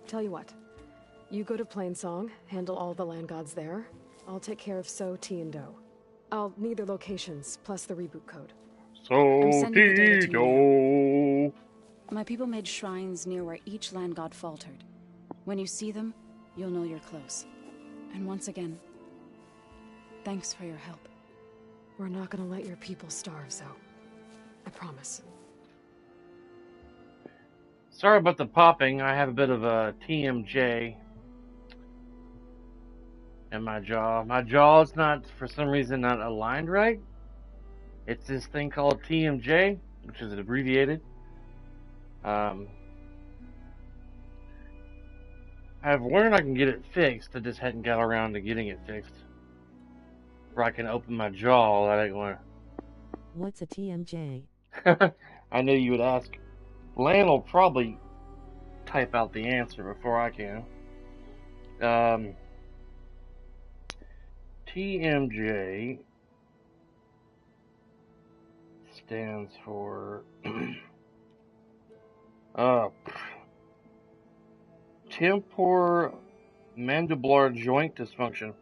tell you what. You go to Plainsong, handle all the land gods there. I'll take care of So, T, and Do. I'll need their locations, plus the reboot code. So, Do. My people made shrines near where each land god faltered. When you see them, you'll know you're close. And once again, thanks for your help. We're not gonna let your people starve, Zoe. I promise. Sorry about the popping. I have a bit of a TMJ in my jaw. My jaw's not, for some reason, not aligned right. It's this thing called TMJ, which is abbreviated. I've learned I can get it fixed. I just hadn't got around to getting it fixed. Where I can open my jaw. I didn't want to. What's a TMJ? I knew you would ask. Lan will probably type out the answer before I can. TMJ stands for temporomandibular joint dysfunction.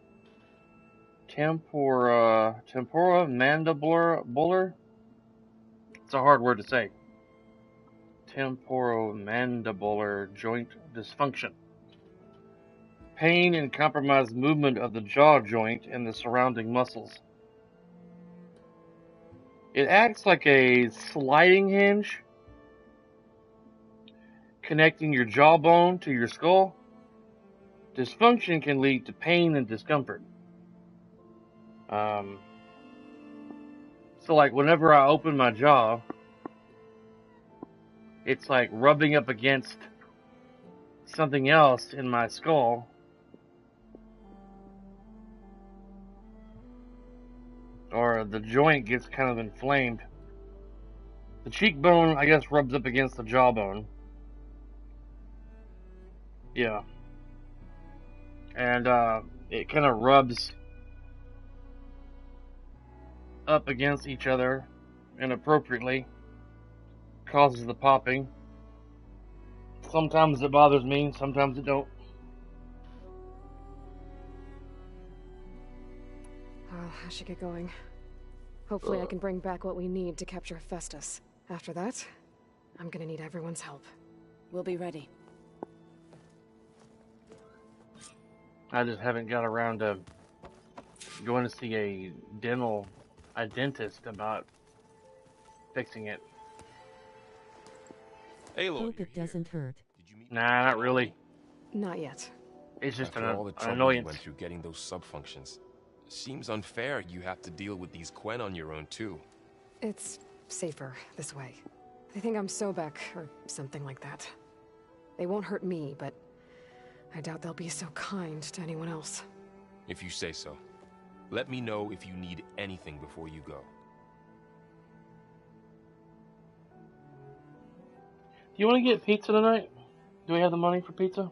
Temporomandibular. It's a hard word to say. Temporomandibular joint dysfunction. Pain and compromised movement of the jaw joint and the surrounding muscles. It acts like a sliding hinge connecting your jawbone to your skull. Dysfunction can lead to pain and discomfort. So like whenever I open my jaw, it's like rubbing up against something else in my skull. Or the joint gets kind of inflamed. The cheekbone, I guess, rubs up against the jawbone. Yeah. And it kind of rubs up against each other inappropriately. Causes the popping. Sometimes it bothers me, sometimes it don't. I should get going. Hopefully I can bring back what we need to capture Hephaestus. After that, I'm gonna need everyone's help. We'll be ready. I just haven't got around to going to see a dentist about fixing it. Hope it doesn't hurt. Nah, not really. Not yet. It's just After all the an trouble you annoyance. went through getting those subfunctions, seems unfair you have to deal with these Quen on your own too. It's safer this way. They think I'm Sobek, or something like that. They won't hurt me, but I doubt they'll be so kind to anyone else. If you say so. Let me know if you need anything before you go. Do you want to get pizza tonight? Do we have the money for pizza?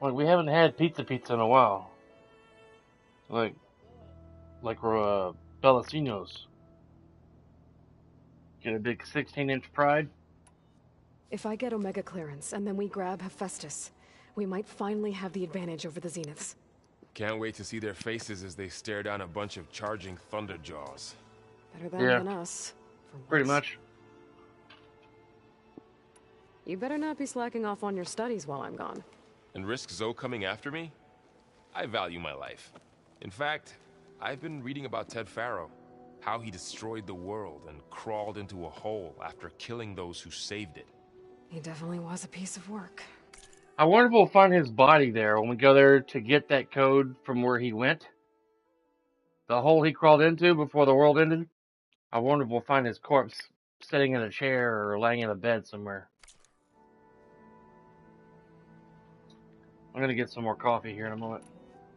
Like, we haven't had pizza in a while. Like we're, Bellasinos. Get a big 16-inch pride. If I get Omega clearance, and then we grab Hephaestus, we might finally have the advantage over the Zeniths. Can't wait to see their faces as they stare down a bunch of charging Thunderjaws. Better them than us. Pretty much. You better not be slacking off on your studies while I'm gone. And risk Zoe coming after me? I value my life. In fact, I've been reading about Ted Pharaoh. How he destroyed the world and crawled into a hole after killing those who saved it. He definitely was a piece of work. I wonder if we'll find his body there when we go there to get that code from where he went. The hole he crawled into before the world ended. I wonder if we'll find his corpse sitting in a chair or laying in a bed somewhere. I'm gonna get some more coffee here in a moment.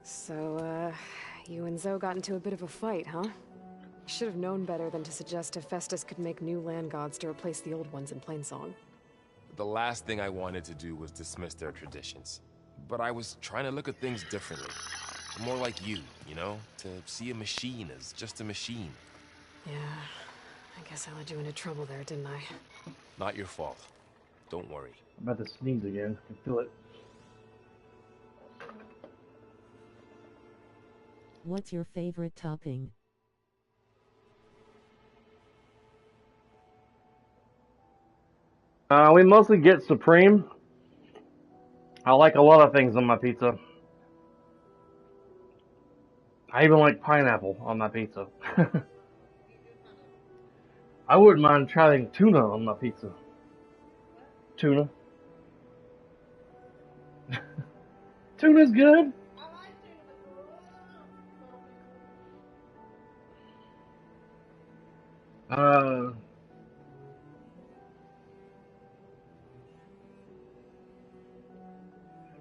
So, you and Zoe got into a bit of a fight, huh? Should have known better than to suggest Hephaestus could make new land gods to replace the old ones in Plainsong. The last thing I wanted to do was dismiss their traditions. But I was trying to look at things differently. More like you know? To see a machine as just a machine. Yeah, I guess I led you into trouble there, didn't I? Not your fault. Don't worry. I'm about to sneeze again. I can feel it. What's your favorite topping? We mostly get Supreme. I like a lot of things on my pizza. I even like pineapple on my pizza. I wouldn't mind trying tuna on my pizza. Tuna. Tuna's good.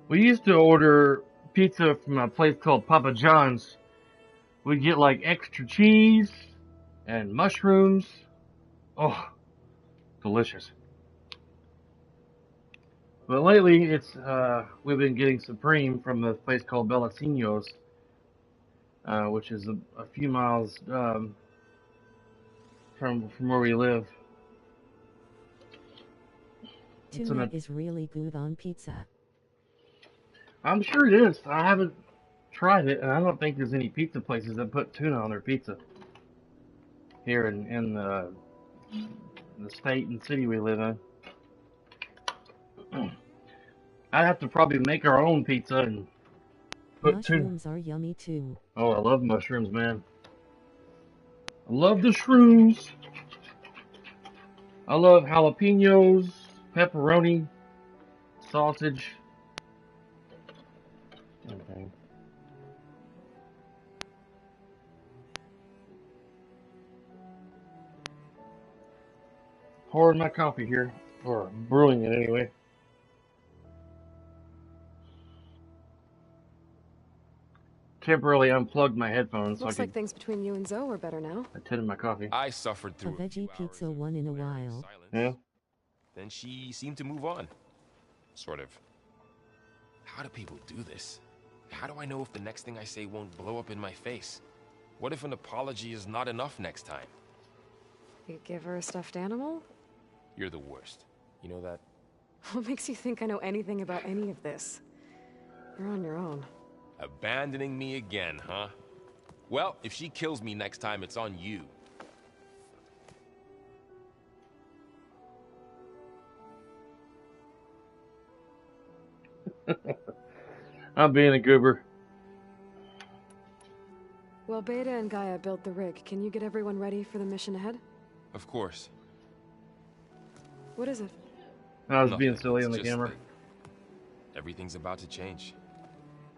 We used to order pizza from a place called Papa John's. We get like extra cheese and mushrooms. Oh, delicious. But lately, we've been getting Supreme from a place called Bellacino's, which is a few miles from where we live. Tuna is really good on pizza. I'm sure it is. I haven't tried it, and I don't think there's any pizza places that put tuna on their pizza here in the state and city we live in. I'd have to probably make our own pizza and put mushrooms are yummy too. Oh, I love mushrooms, man. I love the shrooms. I love jalapenos, pepperoni, sausage. Okay. Pouring my coffee here, or brewing it anyway. Temporarily unplugged my headphones. Looks like things between you and Zoe are better now. I tended my coffee. I suffered through a veggie pizza one in a while. Yeah. Then she seemed to move on. Sort of. How do people do this? How do I know if the next thing I say won't blow up in my face? What if an apology is not enough next time? You give her a stuffed animal? You're the worst. You know that? What makes you think I know anything about any of this? You're on your own. Abandoning me again, huh? Well, if she kills me next time, it's on you. I'm being a goober. Well, Beta and Gaia built the rig. Can you get everyone ready for the mission ahead? Of course. What is it? I was being silly on the camera. Everything's about to change.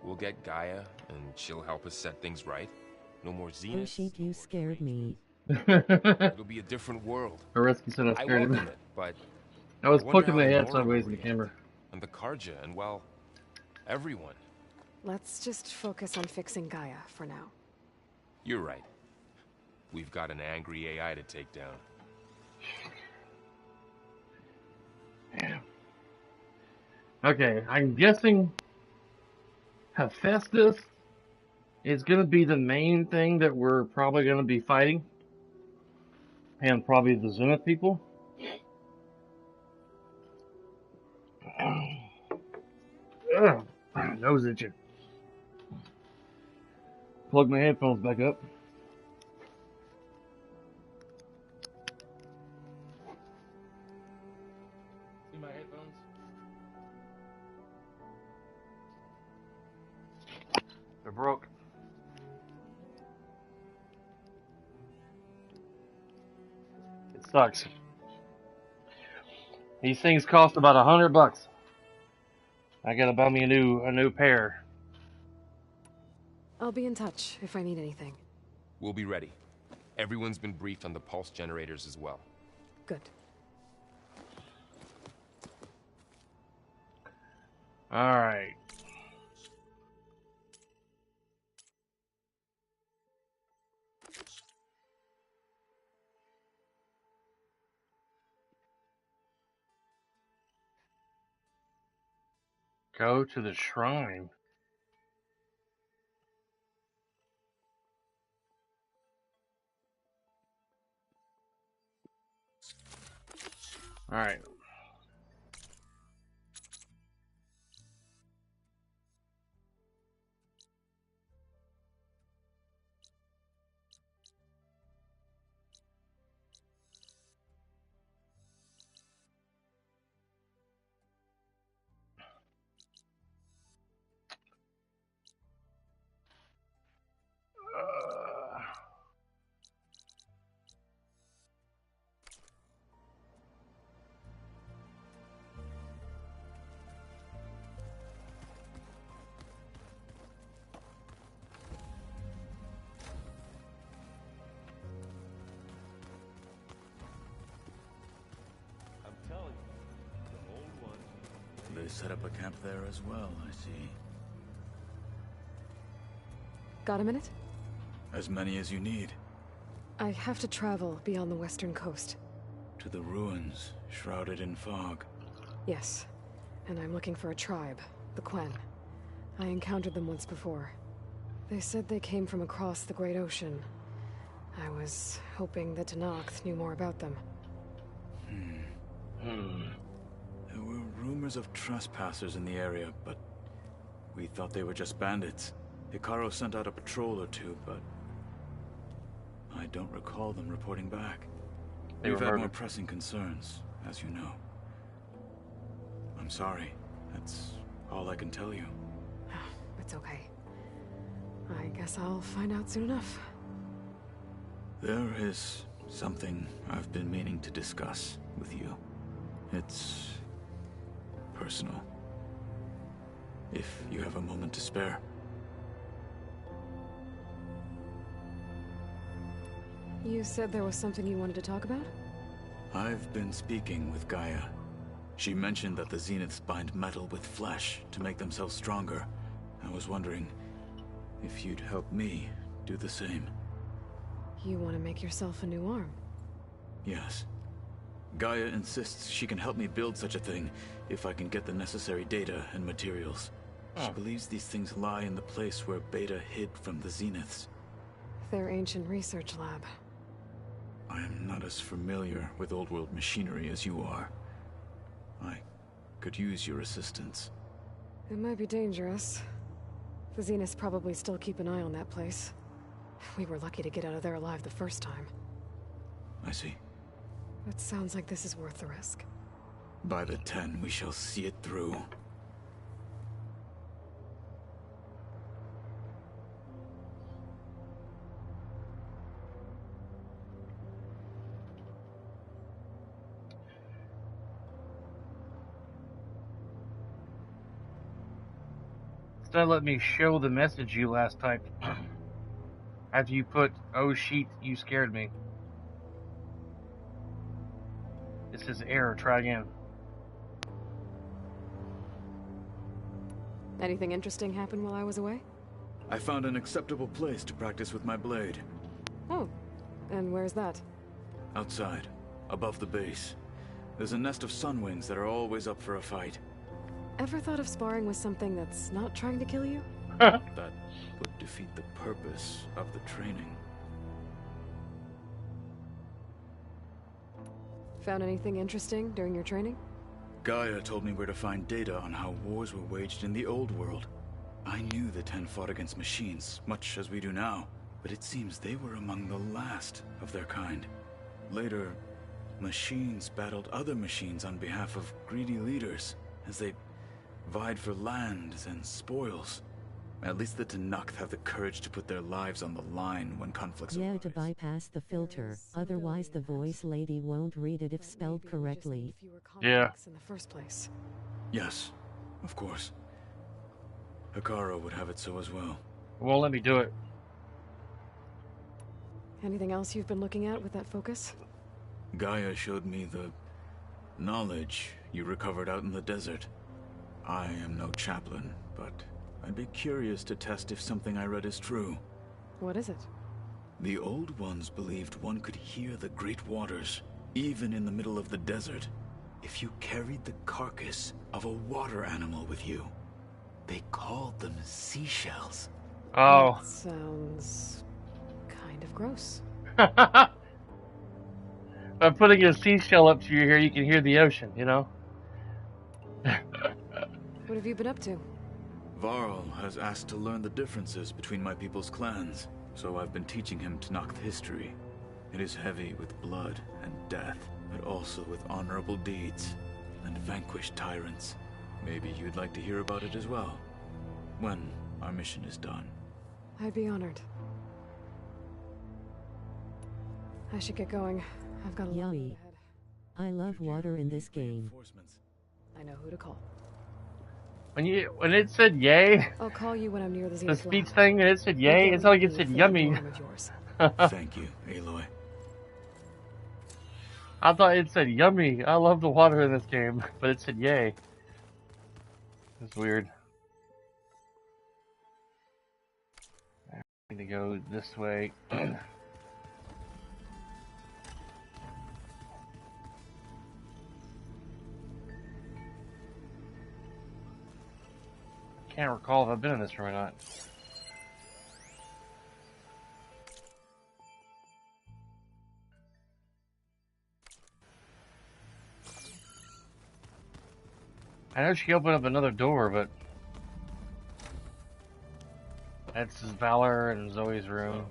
We'll get Gaia, and she'll help us set things right. No more Zenith. Oh shit, you scared me. It'll be a different world. A rescue said I scared him. It, but I was poking my head sideways in the camera. And the Karja, and well, everyone. Let's just focus on fixing Gaia for now. You're right. We've got an angry AI to take down. Yeah. Okay, I'm guessing Hephaestus is going to be the main thing that we're probably going to be fighting. And probably the Zenith people. Ugh, nose itching. Plug my headphones back up. See my headphones? headphones? They're broke. It sucks. These things cost about $100. I gotta buy me a new pair. I'll be in touch if I need anything. We'll be ready. Everyone's been briefed on the pulse generators as well. Good. Alright. Go to the shrine. Alright. They set up a camp there as well, I see. Got a minute? As many as you need. I have to travel beyond the western coast. To the ruins, shrouded in fog. Yes, and I'm looking for a tribe, the Quen. I encountered them once before. They said they came from across the Great Ocean. I was hoping that Tenakth knew more about them. There were rumors of trespassers in the area, but we thought they were just bandits. Hikaru sent out a patrol or two, but I don't recall them reporting back. We've had more pressing concerns, as you know. I'm sorry. That's all I can tell you. It's okay. I guess I'll find out soon enough. There is something I've been meaning to discuss with you. It's personal. If you have a moment to spare. You said there was something you wanted to talk about? I've been speaking with Gaia. She mentioned that the Zeniths bind metal with flesh to make themselves stronger. I was wondering if you'd help me do the same. You want to make yourself a new arm? Yes. Gaia insists she can help me build such a thing if I can get the necessary data and materials. She believes these things lie in the place where Beta hid from the Zeniths. Their ancient research lab. I am not as familiar with old world machinery as you are. I could use your assistance. It might be dangerous. The Zeniths probably still keep an eye on that place. We were lucky to get out of there alive the first time. I see. It sounds like this is worth the risk. By the 10, we shall see it through. Instead, let me show the message you last typed. After you put, "Oh sheet, you scared me." This is error. Try again. Anything interesting happen while I was away? I found an acceptable place to practice with my blade. Oh, and where's that? Outside, above the base. There's a nest of sunwings that are always up for a fight. Ever thought of sparring with something that's not trying to kill you? That would defeat the purpose of the training. Found anything interesting during your training? Gaia told me where to find data on how wars were waged in the old world. I knew the 10 fought against machines, much as we do now, but it seems they were among the last of their kind. Later, Machines battled other machines on behalf of greedy leaders as they vied for lands and spoils. At least the Tanakh have the courage to put their lives on the line when conflicts Yeah, arise. to bypass the filter, otherwise the voice lady won't read it if spelled correctly. Yeah. In the first place. Yes, of course. Hekarro would have it so as well. Won't let me do it. Anything else you've been looking at with that focus? Gaia showed me the knowledge you recovered out in the desert. I am no chaplain, but I'd be curious to test if something I read is true. What is it? The Old Ones believed one could hear the great waters, even in the middle of the desert, if you carried the carcass of a water animal with you. They called them seashells. Oh. That sounds kind of gross. By putting a seashell up to your ear, you can hear the ocean, you know? What have you been up to? Varl has asked to learn the differences between my people's clans, so I've been teaching him Tanakh history. It is heavy with blood and death, but also with honorable deeds and vanquished tyrants. Maybe you'd like to hear about it as well, when our mission is done. I'd be honored. I should get going. I've got a lot Yowie. ahead. I love water in this game. I know who to call. When it said yay, I'll call you when I'm near the the Zenith speech lab. thing, and it said yay, it's like it said yummy. Thank you, Aloy. I thought it said yummy. I love the water in this game, but it said yay. It's weird. I need to go this way. Can't recall if I've been in this room or not. I know she opened up another door, but that's Valor and Zoe's room.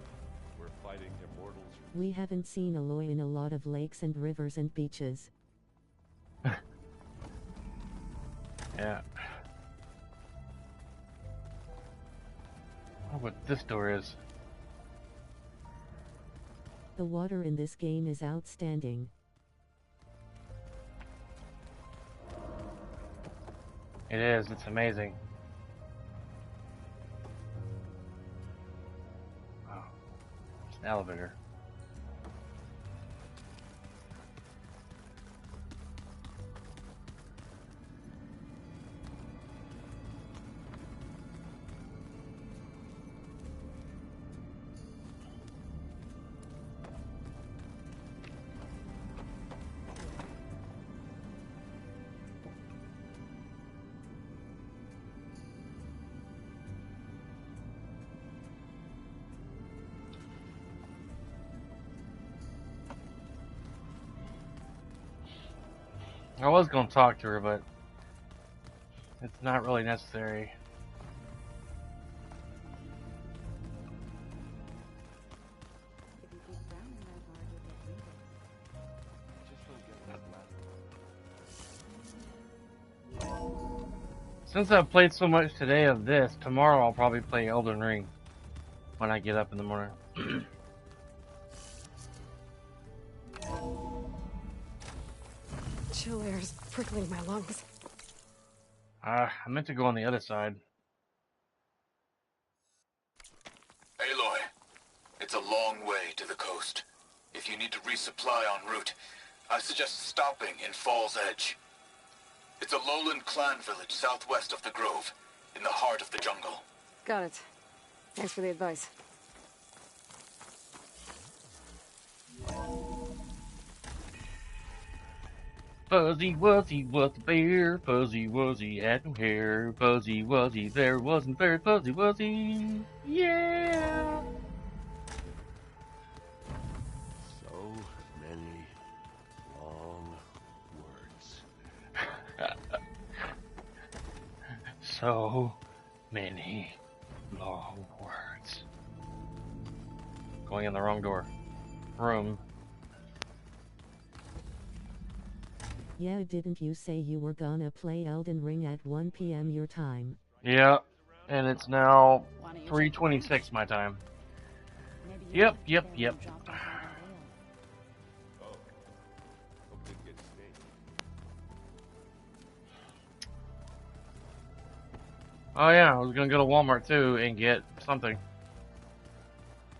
We're fighting immortals. We haven't seen Aloy in a lot of lakes and rivers and beaches. Yeah. I wonder what this door is. The water in this game is outstanding. It is, it's amazing. Oh, it's an elevator. I was going to talk to her, but it's not really necessary. Since I've played so much today of this, tomorrow I'll probably play Elden Ring when I get up in the morning. Chill air is prickling my lungs. I meant to go on the other side. Aloy, it's a long way to the coast. If you need to resupply en route, I suggest stopping in Fall's Edge. It's a lowland clan village southwest of the Grove, in the heart of the jungle. Got it. Thanks for the advice. Fuzzy Wuzzy was the bear, Fuzzy Wuzzy had no hair, Fuzzy Wuzzy there wasn't very Fuzzy Wuzzy, yeah! So many long words. So many long words. Going in the wrong door. Room. Yeah, didn't you say you were gonna play Elden Ring at 1 p.m. your time? Yeah, and it's now 3:26 my time. Yep. Oh yeah, I was gonna go to Walmart too and get something.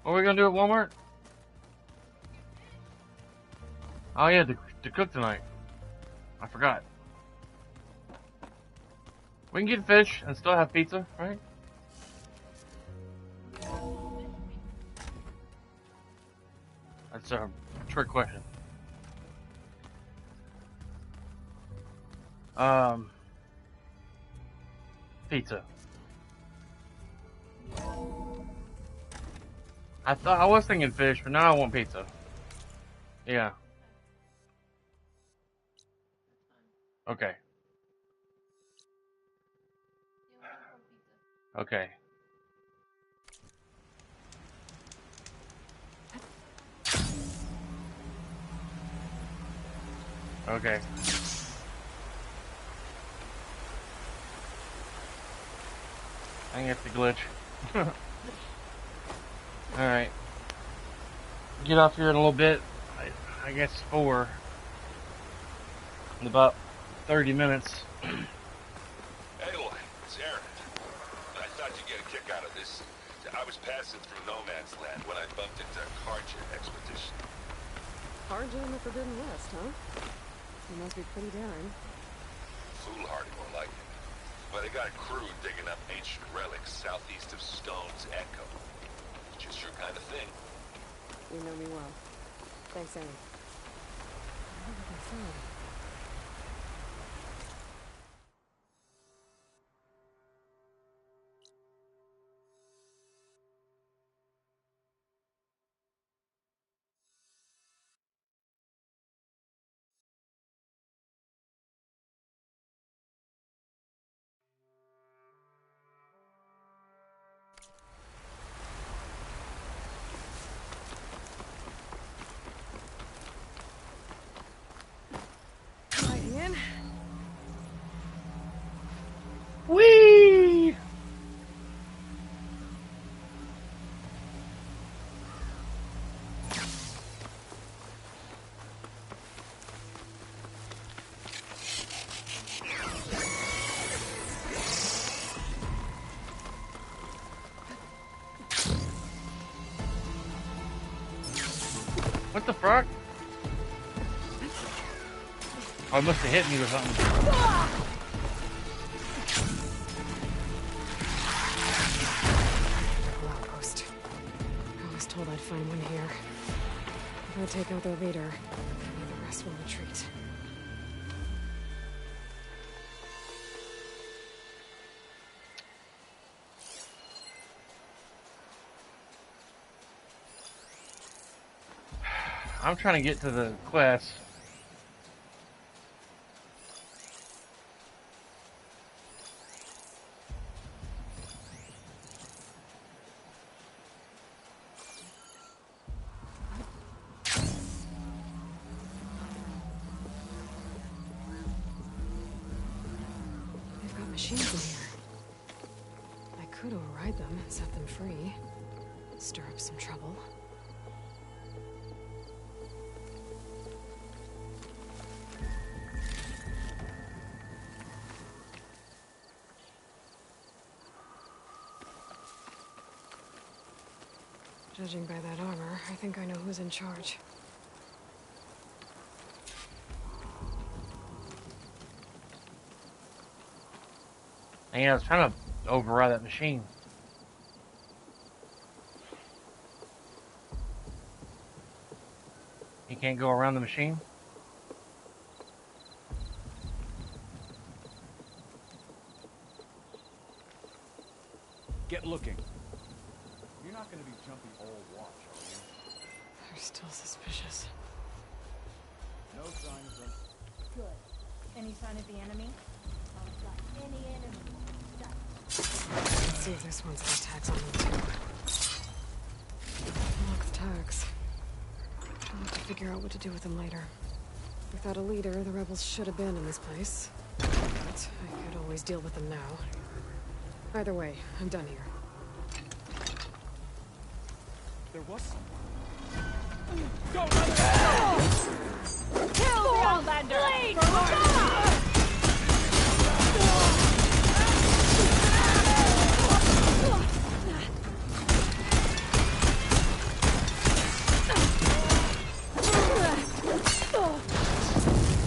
What are we gonna do at Walmart? Oh yeah, to cook tonight. I forgot. We can get fish and still have pizza, right? That's a trick question. Pizza. I was thinking fish, but now I want pizza. Yeah. Okay. Okay. Okay. I think it's the glitch. Alright. Get off here in a little bit. I guess 4. In about 30 minutes. Aloy, it's Aaron. I thought you'd get a kick out of this. I was passing through No Man's Land when I bumped into a Carja expedition. Carja in the Forbidden West, huh? You must be pretty daring. Foolhardy, more like it. But they got a crew digging up ancient relics southeast of Stone's Echo. Just your kind of thing. You know me well. Thanks, Aaron. What did they say? Whee! What the fuck? Oh, it must have hit me or something. Outpost. I was told I'd find one here. If I take out their leader, the rest will retreat. I'm trying to get to the quest. They've got machines in here. I could override them and set them free. Stir up some trouble. Judging by that armor, I think I know who's in charge. Yeah, I was trying to override that machine. You can't go around the machine? Get looking. You're not going to be jumping all watch, are you? They're still suspicious. No signs of... Good. Any sign of the enemy? Sounds like any enemy. Let's see if this one's got tags on them too. Locked tags. I'll have to figure out what to do with them later. Without a leader, the rebels should abandon this place. But I could always deal with them now. Either way, I'm done here. There was Go, kill the Outlander!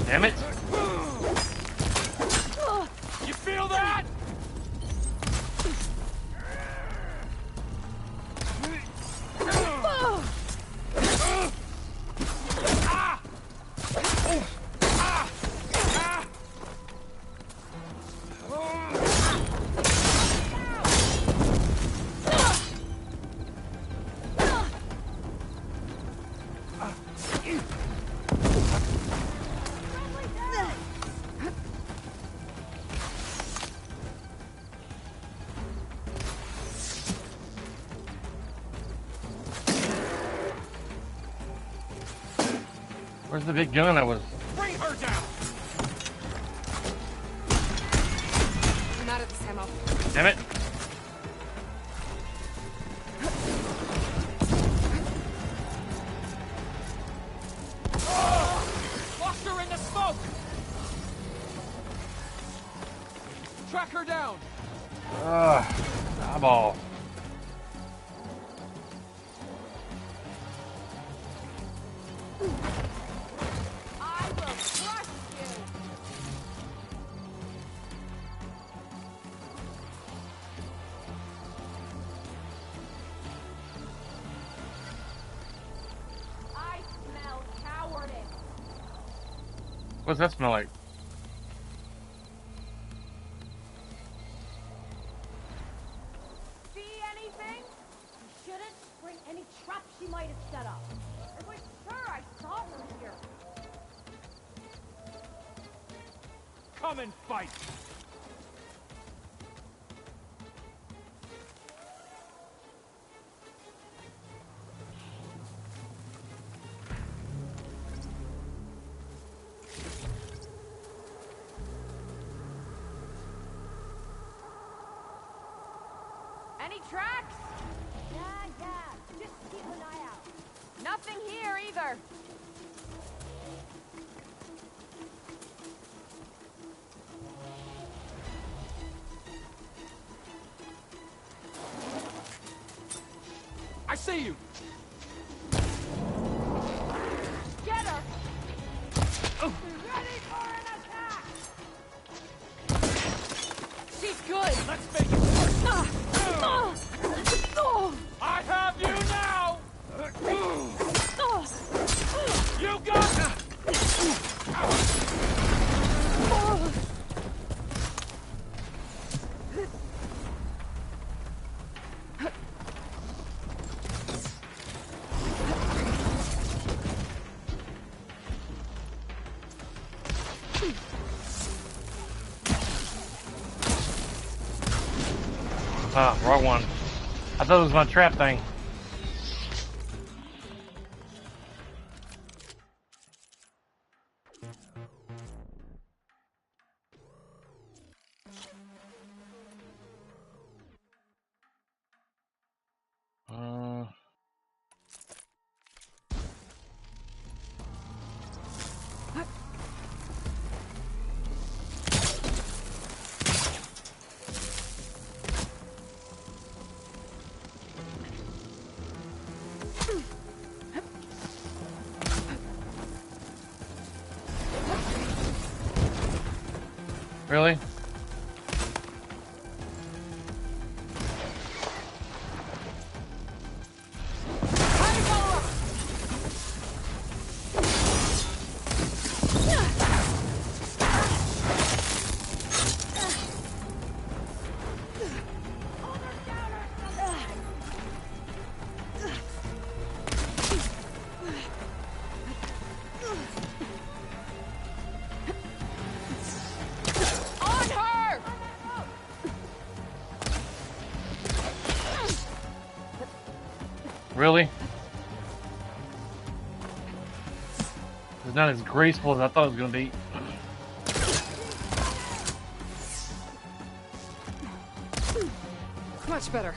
Damn it! You feel that? Where's the big gun I was? Bring her down! I'm out of this ammo. Damn it! Lost her in the smoke! Track her down! Eyeball. I will crush you! I smell cowardice! What's that smell like? See anything? You shouldn't bring any traps she might have set up. I was sure I saw her here. Come and fight! Any tracks? Yeah. Just keep an eye out. Nothing here either. I see you! Get her! Ready for an attack! She's good! Let's make it work! I have you now! You got... Wrong one. I thought it was my trap thing. Really? Really? It's not as graceful as I thought it was going to be. Much better.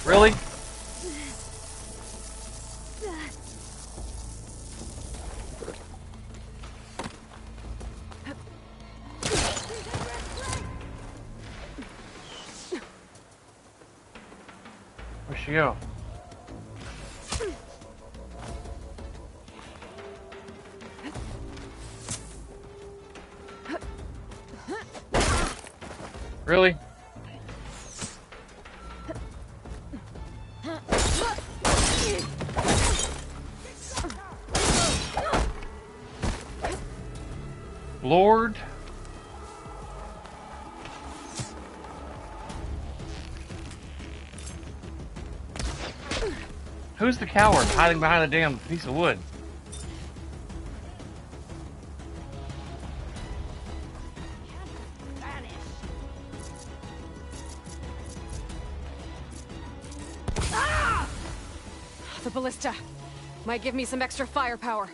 Really? Where'd she go? Really? Lord? Who's the coward hiding behind a damn piece of wood? The ballista might give me some extra firepower.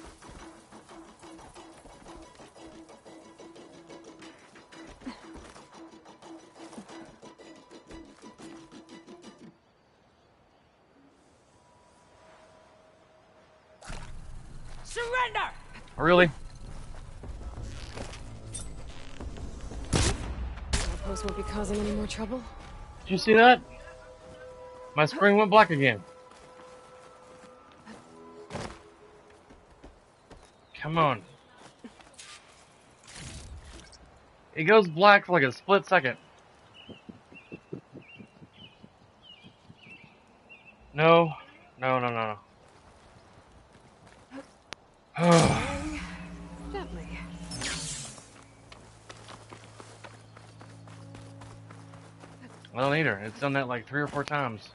Surrender! Really? Outpost won't be causing any more trouble. Did you see that? My screen went black again. Come on. It goes black for like a split second. No. No, no, no, no. Gently. I don't need her. It's done that like 3 or 4 times.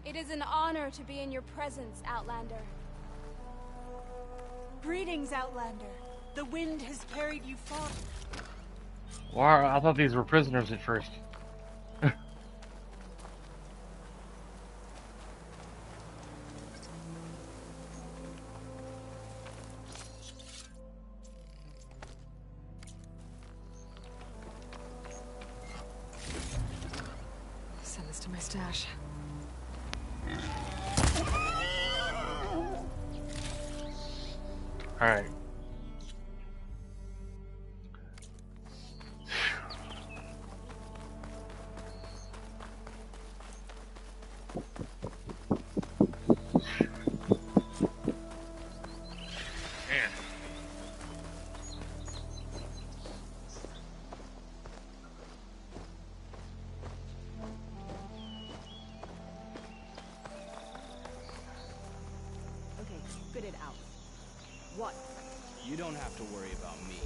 It is an honor to be in your presence, Outlander. Greetings, Outlander. The wind has carried you far. Wow, I thought these were prisoners at first. Send this to my stash. All right. Okay, spit it out. What? You don't have to worry about me.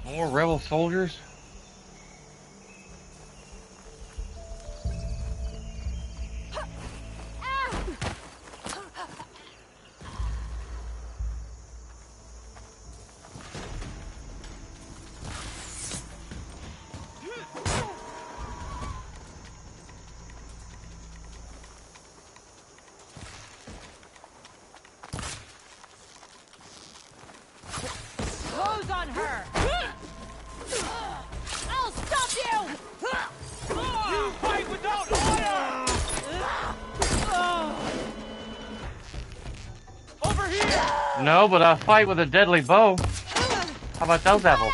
More rebel soldiers? Close on her! I'll stop you! You fight without order! Over here! No, but I fight with a deadly bow. How about those apples?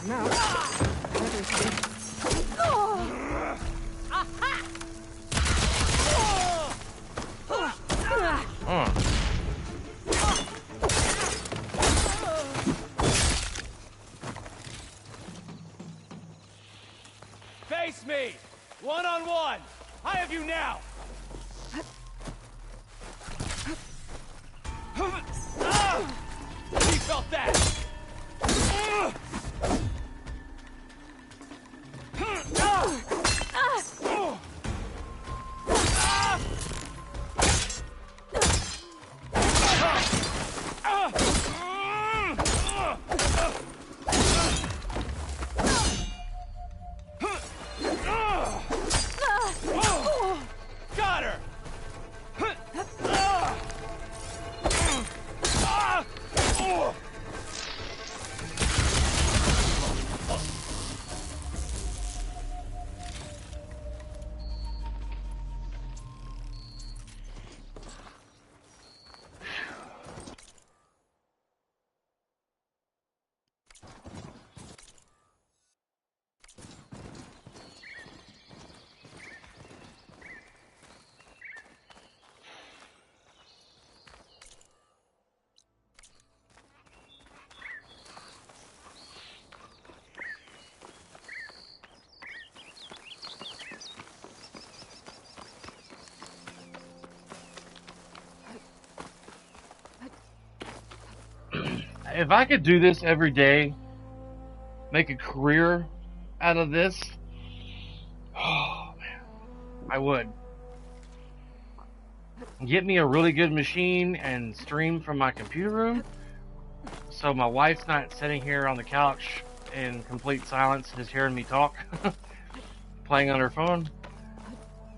No. Face me! One-on-one! I have you now! if I could do this every day, make a career out of this, oh man, I would. Get me a really good machine and stream from my computer room, so my wife's not sitting here on the couch in complete silence, just hearing me talk, playing on her phone.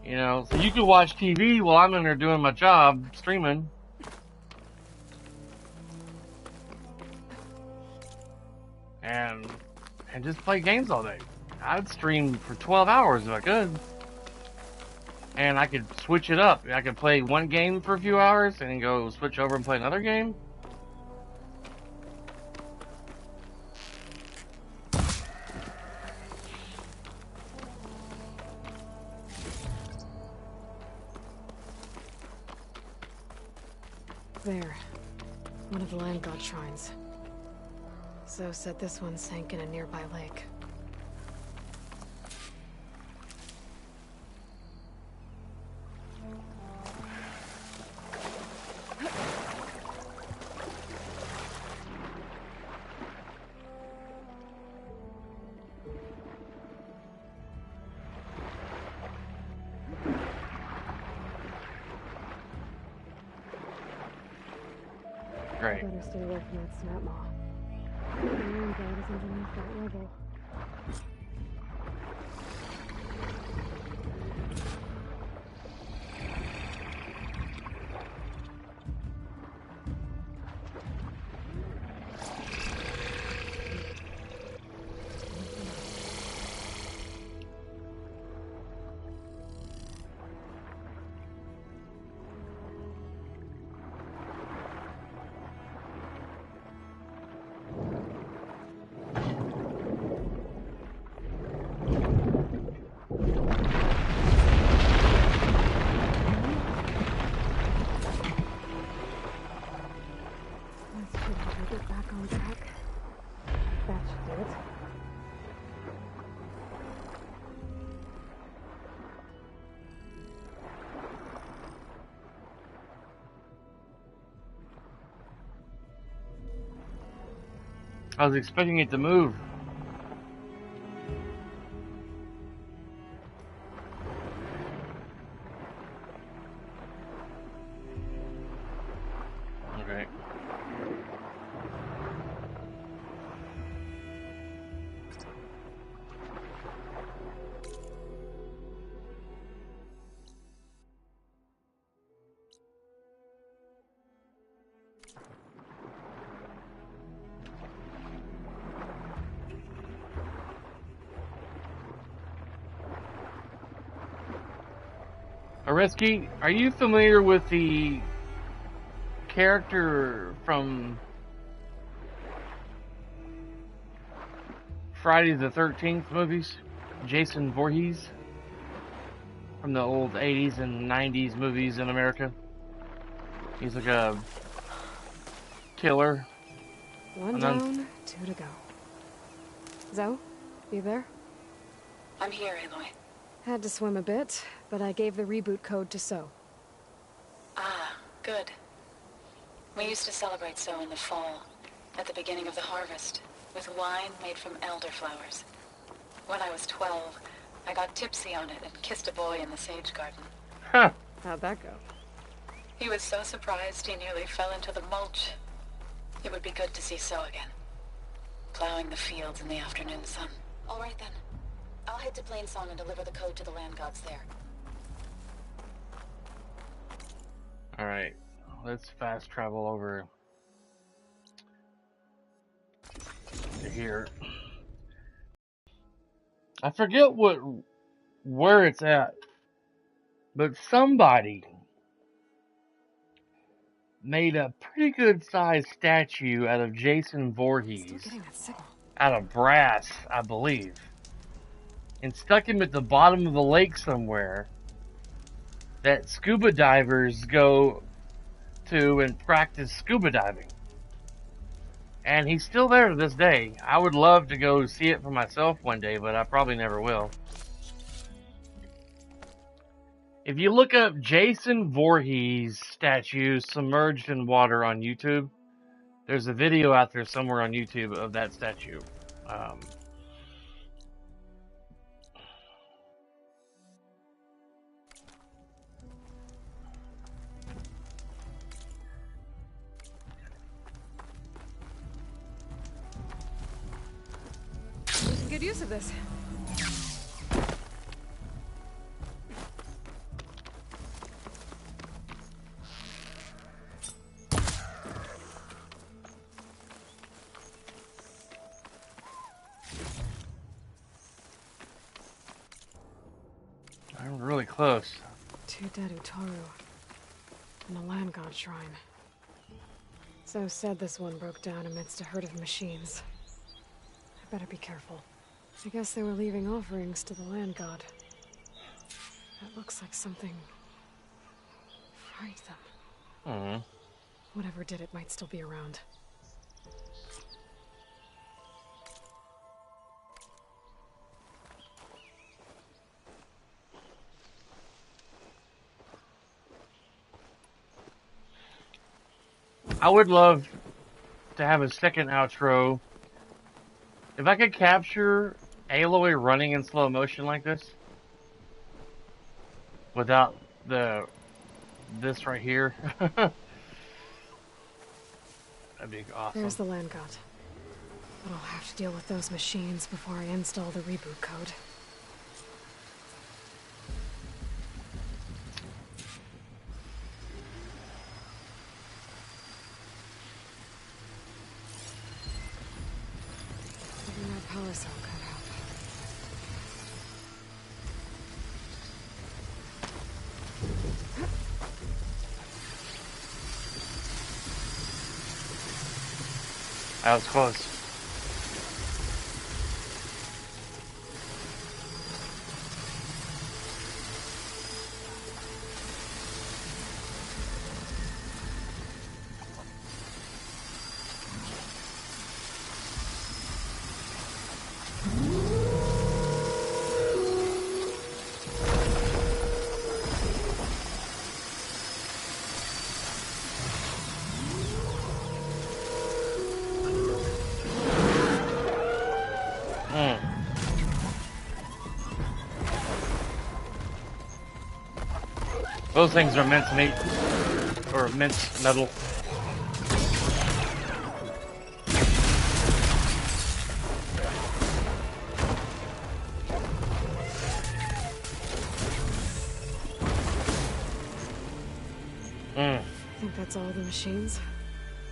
You know, so you can watch TV while I'm in there doing my job, streaming. And just play games all day. I'd stream for 12 hours if I could. And I could switch it up. I could play one game for a few hours and then go switch over and play another game. There. One of the land god shrines. Zoe said this one sank in a nearby lake. Great. Better stay away from that snap maw. The land god is underneath that level. I was expecting it to move. Okay. Areski, are you familiar with the character from Friday the 13th movies? Jason Voorhees? From the old 80s and 90s movies in America. He's like a killer. One down, two to go. Zoe, you there? I'm here, Aloy. Had to swim a bit, but I gave the reboot code to So. Ah, good. We used to celebrate So in the fall, at the beginning of the harvest, with wine made from elderflowers. When I was 12, I got tipsy on it and kissed a boy in the sage garden. Huh. How'd that go? He was so surprised he nearly fell into the mulch. It would be good to see So again. Plowing the fields in the afternoon sun. All right then. I'll head to Plainsong and deliver the code to the land gods there. Alright, let's fast travel over to here. I forget where it's at, but somebody made a pretty good sized statue out of Jason Voorhees, out of brass, I believe, and stuck him at the bottom of the lake somewhere that scuba divers go to and practice scuba diving. And he's still there to this day. I would love to go see it for myself one day, but I probably never will. If you look up Jason Voorhees statue submerged in water on YouTube, There's a video out there somewhere on YouTube of that statue. Good use of this. I'm really close. 2 dead Utaru. And a land god shrine. So said this one broke down amidst a herd of machines. I better be careful. I guess they were leaving offerings to the land god. That looks like something fried them. Whatever did it might still be around. I would love to have a second outro. If I could capture Aloy running in slow motion like this, without this right here, that'd be awesome. There's the land god. But I'll have to deal with those machines before I install the reboot code. Maybe my power cell could help. That was close. Those things are mince meat, or mince metal. I think that's all the machines.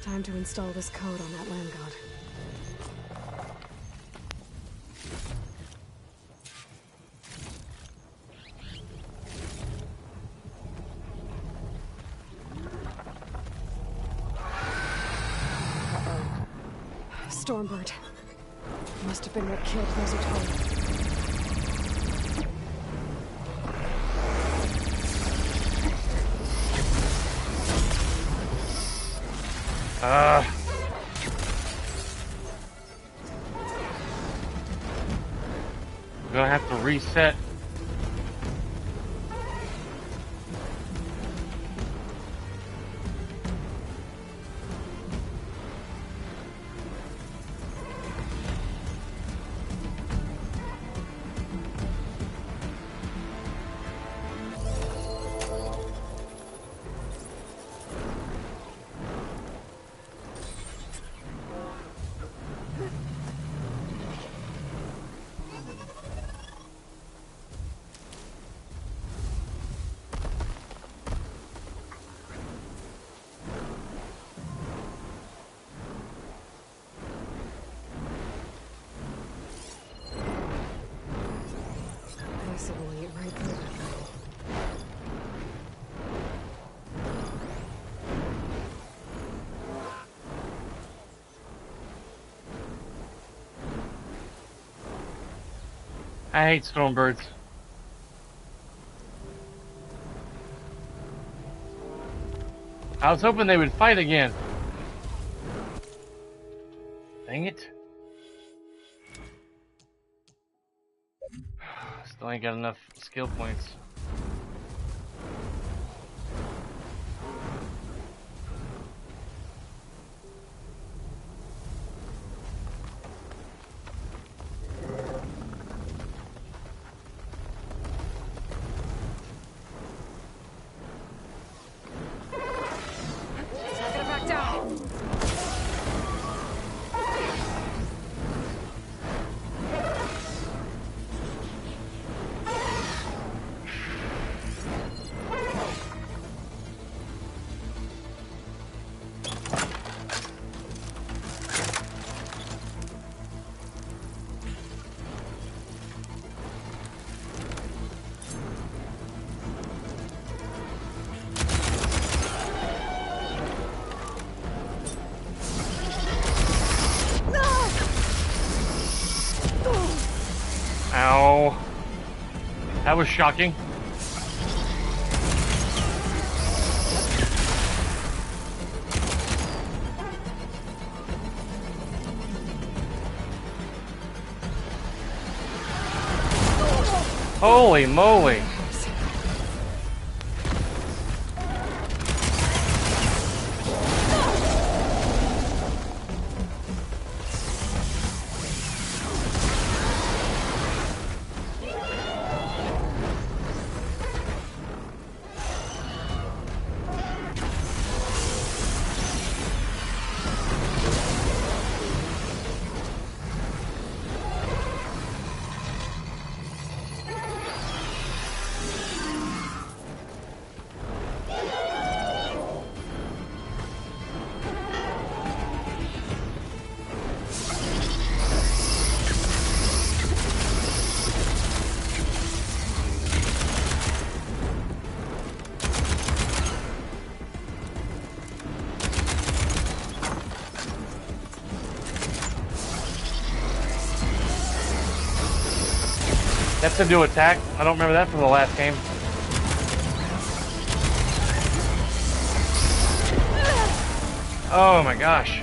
Time to install this code on that land god. Stormbird. Must have been what killed those Utaru. I'm gonna have to reset. Possibly right through that guy. I hate Stormbirds. I was hoping they would fight again. Dang it. Still ain't got enough skill points. That was shocking. Holy moly. That's a new attack. I don't remember that from the last game. Oh my gosh.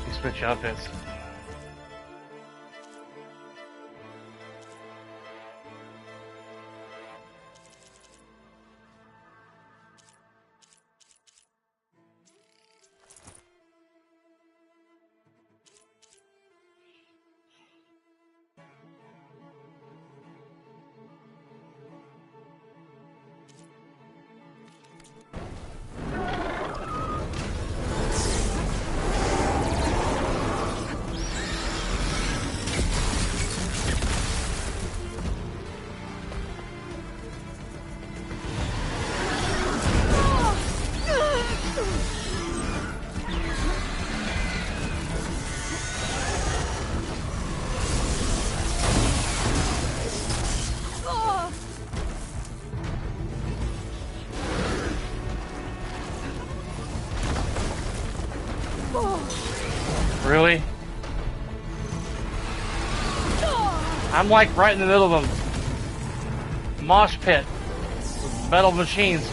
You switch outfits. Really? I'm like right in the middle of a mosh pit with metal machines.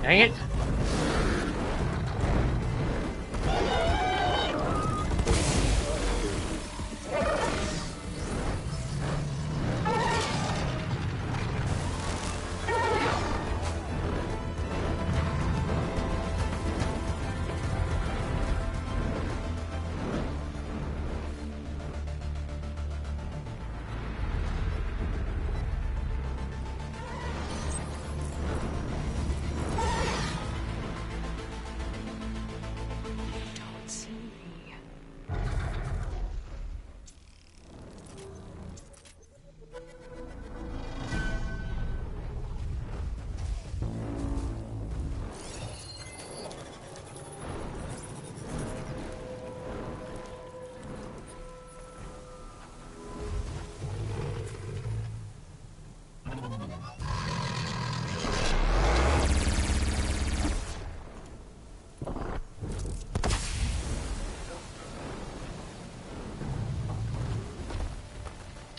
Dang it.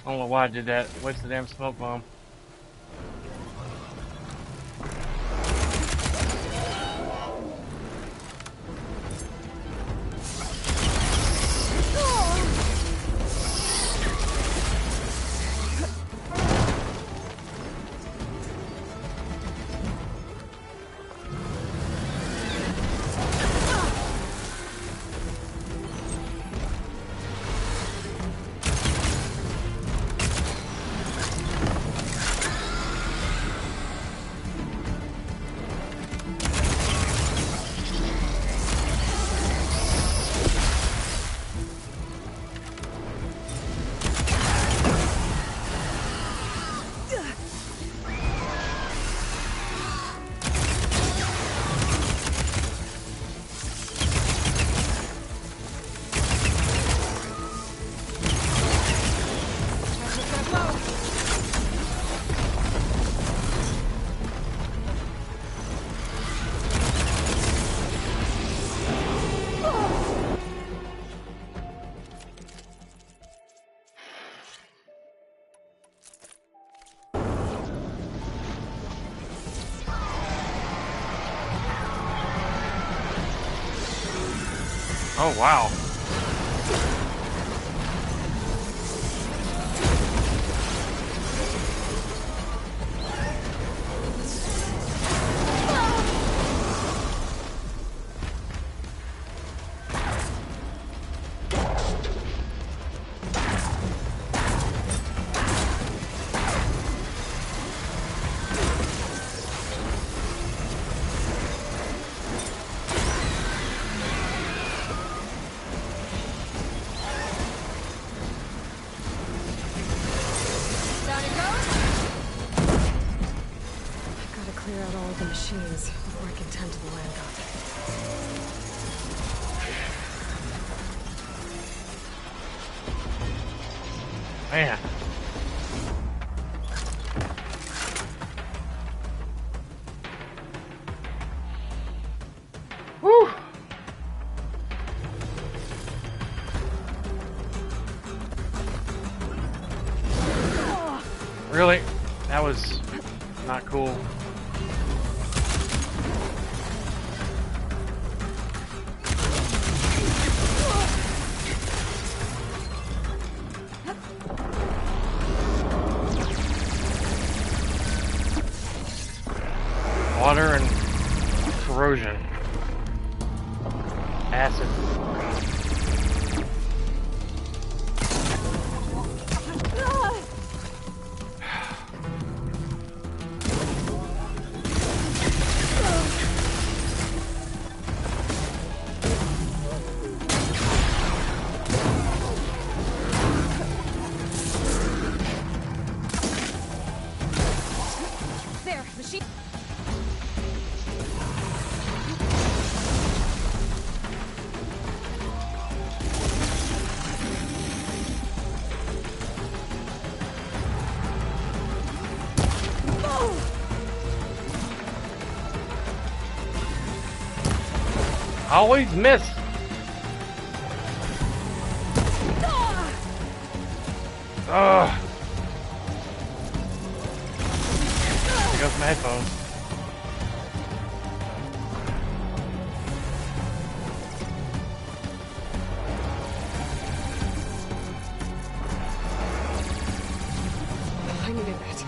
I don't know why I did that. Waste the damn smoke bomb. Oh, wow. Clear out all of the machines before I can tend to the land god. Man. Whew. Really? That was not cool. Water and corrosion. Acid. There, machine. Always miss. Ugh. There goes my headphones. I needed that.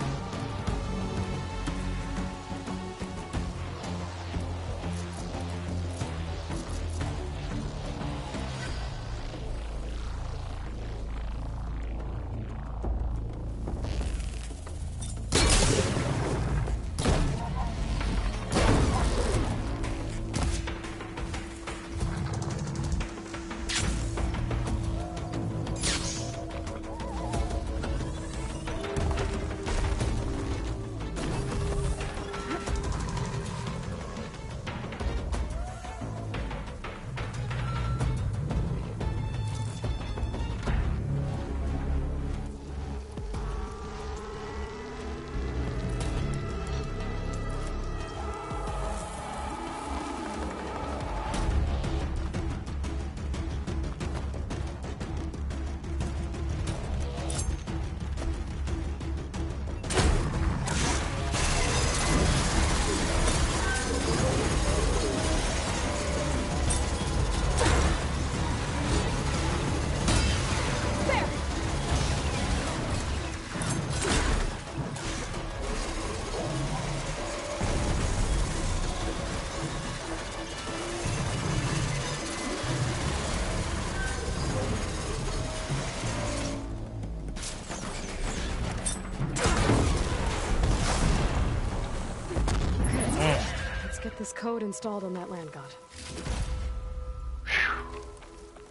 Let's get this code installed on that land god.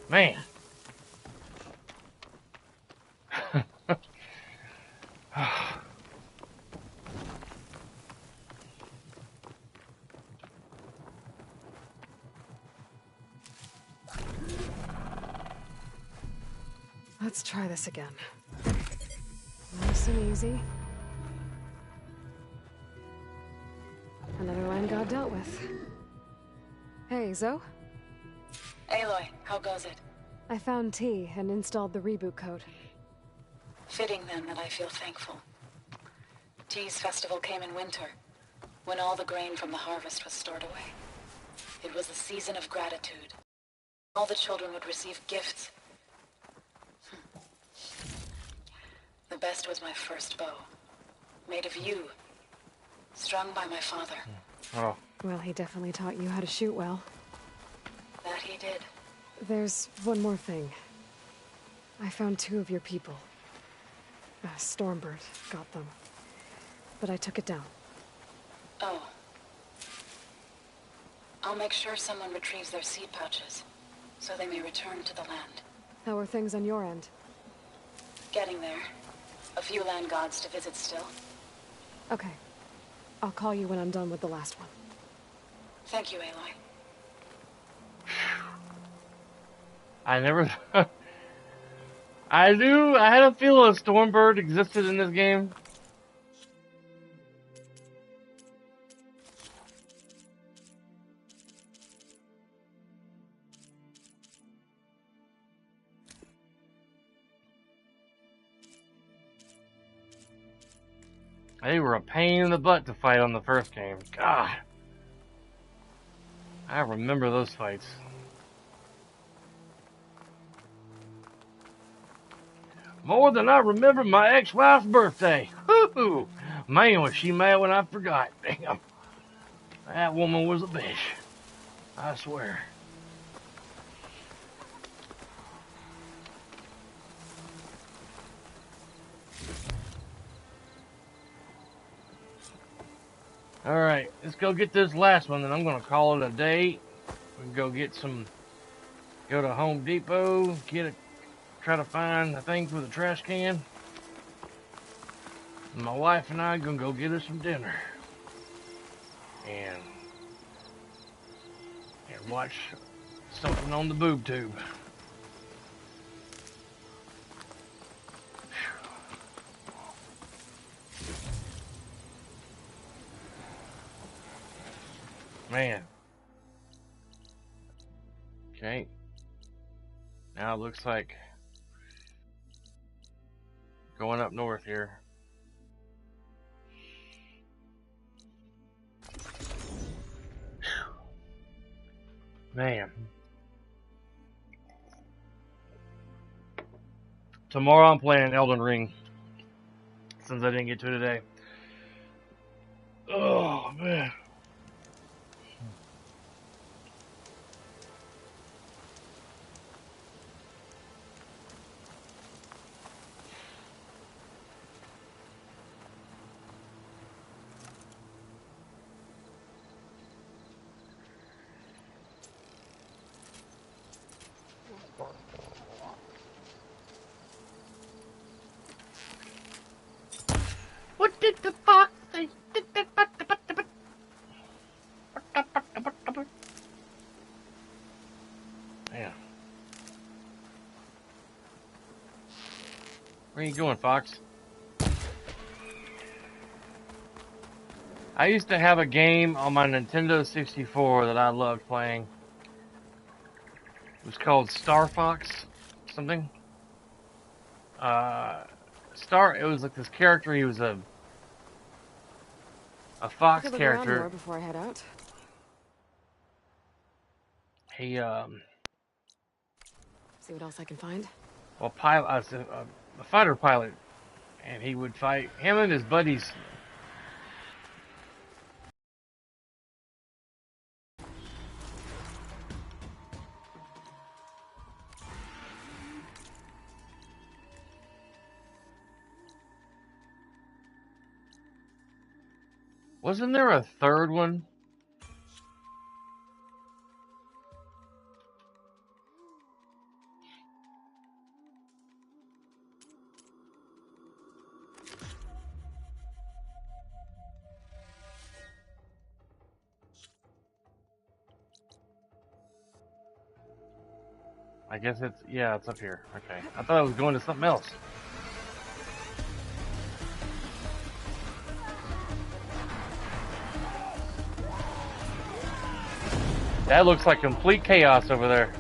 Man. Let's try this again. Nice and easy. Another land god dealt with. Hey, Zoe? Aloy, how goes it? I found T and installed the reboot code. Fitting then that I feel thankful. T's festival came in winter, when all the grain from the harvest was stored away. It was a season of gratitude. All the children would receive gifts. The best was my first bow, made of yew, strung by my father. Oh. Well, he definitely taught you how to shoot well. That he did. There's one more thing. I found 2 of your people. Stormbird got them. But I took it down. Oh. I'll make sure someone retrieves their seed pouches, so they may return to the land. How are things on your end? Getting there. A few land gods to visit still. Okay. I'll call you when I'm done with the last one. Thank you, Aloy. I never... I had a feeling Stormbird existed in this game. They were a pain in the butt to fight on the first game. God. I remember those fights. More than I remember my ex-wife's birthday. Woo-hoo. Man, was she mad when I forgot. Damn. That woman was a bitch. I swear. Alright, let's go get this last one, then I'm gonna call it a day. We can go get some, go to Home Depot, try to find a thing for the trash can. And my wife and I are gonna go get us some dinner. And watch something on the boob tube. Man. Okay. Now it looks like going up north here. Man. Tomorrow I'm playing Elden Ring, since I didn't get to it today. Oh, man. What did the fox say? Yeah. Where are you going, Fox? I used to have a game on my Nintendo 64 that I loved playing. It was called Star Fox something. It was like this character, he was a fox character. More before I head out. He See what else I can find. Well, a fighter pilot, and he would fight him and his buddies. Wasn't there a third one? I guess it's, yeah, it's up here. Okay. I thought I was going to something else. That looks like complete chaos over there.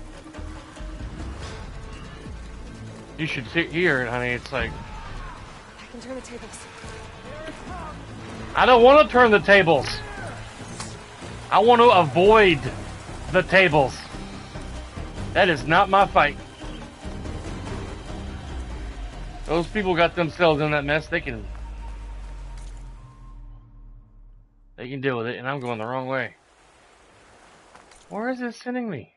You should hear it, honey. It's like... I can turn the tables. I don't want to turn the tables. I want to avoid the tables. That is not my fight. Those people got themselves in that mess. They can deal with it, and I'm going the wrong way. Where is this sending me?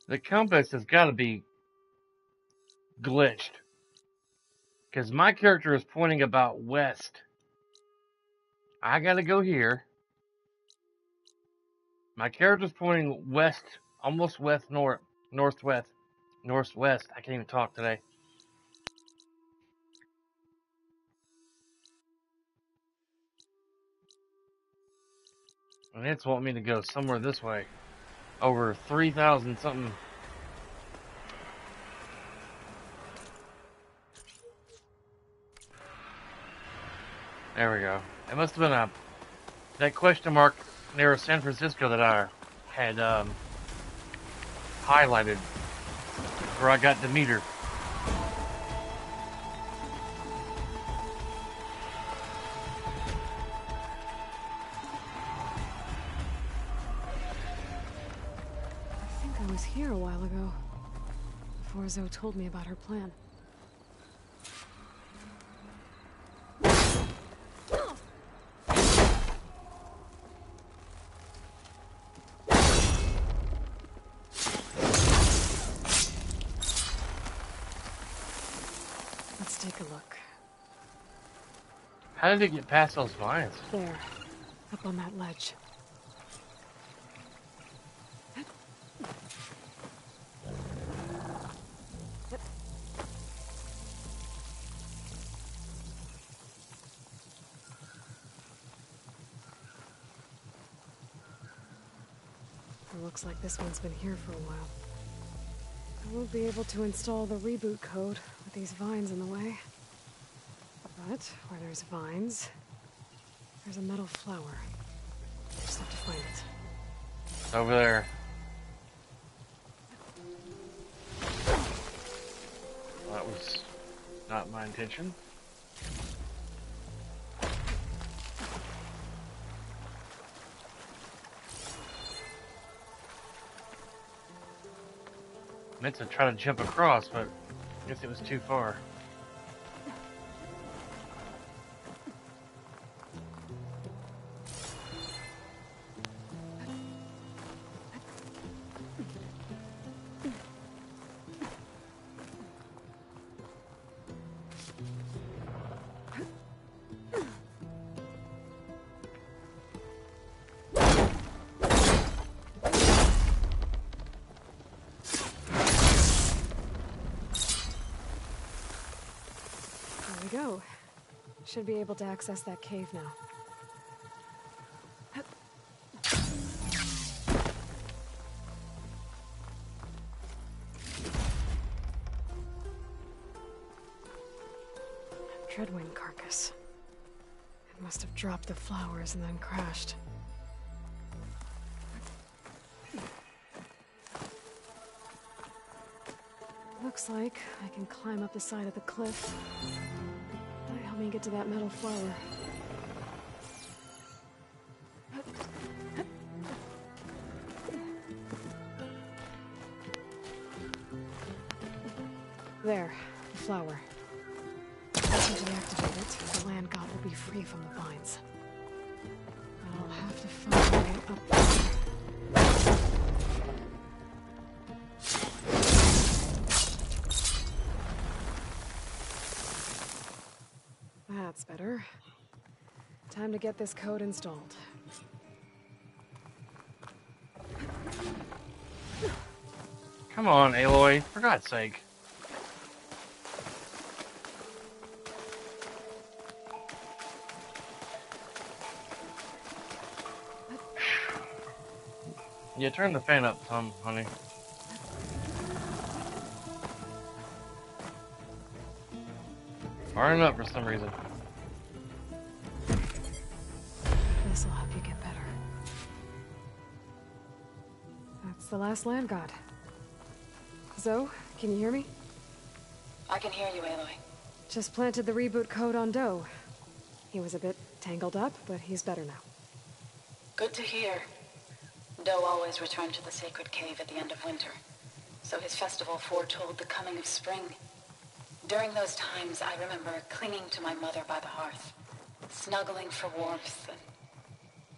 The compass has got to be glitched. Because my character is pointing about west. I got to go here. My character's pointing west, almost west, northwest. I can't even talk today. And it's wanting me to go somewhere this way. Over 3,000 something. There we go. It must have been that question mark near San Francisco that I had highlighted where I got the meter. I think I was here a while ago, before Zoe told me about her plan. Let's take a look. How did it get past those vines? There, up on that ledge. It looks like this one's been here for a while. I won't be able to install the reboot code with these vines in the way. But where there's vines, there's a metal flower. Just have to find it. It's over there. Well, that was not my intention. I meant to try to jump across, but I guess it was too far. Go. Should be able to access that cave now. Dreadwing carcass. It must have dropped the flowers and then crashed. Looks like I can climb up the side of the cliff. Might help me get to that metal flower. There, the flower. Once you deactivate it, the land god will be free from the vines. have to find a way up there. That's better. Time to get this code installed. Come on, Aloy, for God's sake. Yeah, turn the fan up, Tom, honey. Firing up for some reason. This'll help you get better. That's the last land god. Zoe, can you hear me? I can hear you, Aloy. Just planted the reboot code on Doe. He was a bit tangled up, but he's better now. Good to hear. Doe always returned to the sacred cave at the end of winter, so his festival foretold the coming of spring. During those times, I remember clinging to my mother by the hearth, snuggling for warmth, and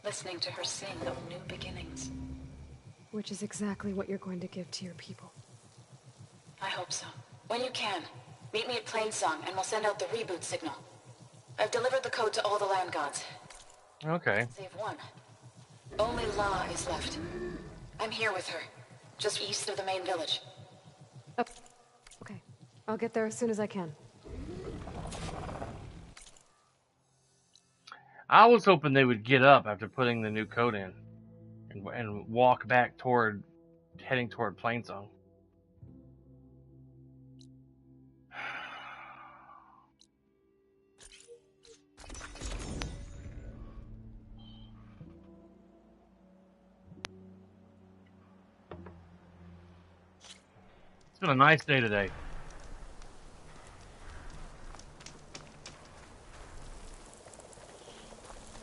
listening to her sing of new beginnings. Which is exactly what you're going to give to your people. I hope so. When you can, meet me at Plainsong, and we'll send out the reboot signal. I've delivered the code to all the land gods. Okay. Save one. Only La is left. I'm here with her, just east of the main village. Oh, okay. I'll get there as soon as I can. I was hoping they would get up after putting the new code in and walk back heading toward Plainsong. It's been a nice day today.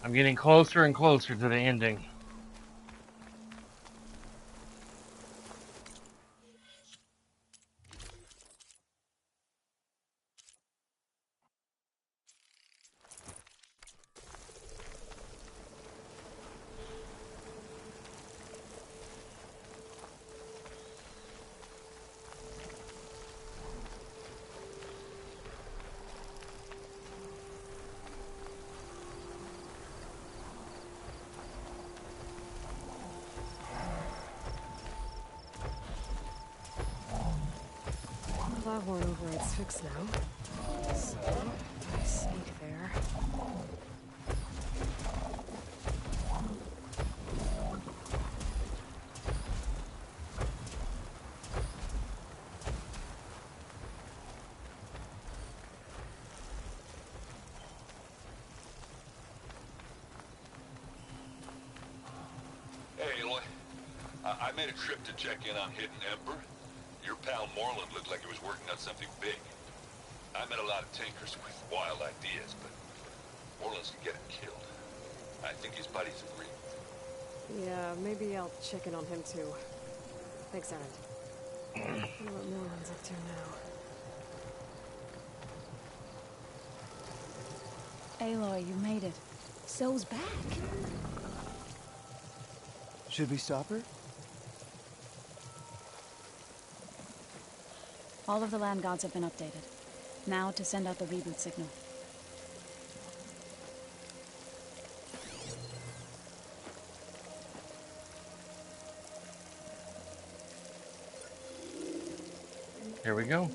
I'm getting closer and closer to the ending. Flaghorn override's fixed now. So, I sneak there. Hey, Aloy. I made a trip to check in on Hidden Ember. Your pal Moreland looked like he was working on something big. I met a lot of tinkers with wild ideas, but Moreland's can get him killed. I think his buddies agree. Yeah, maybe I'll check in on him too. Thanks, Aaron. I wonder what Moreland's up to now. Aloy, you made it. Zoe's back. Should we stop her? All of the land gods have been updated. Now to send out the reboot signal. Here we go.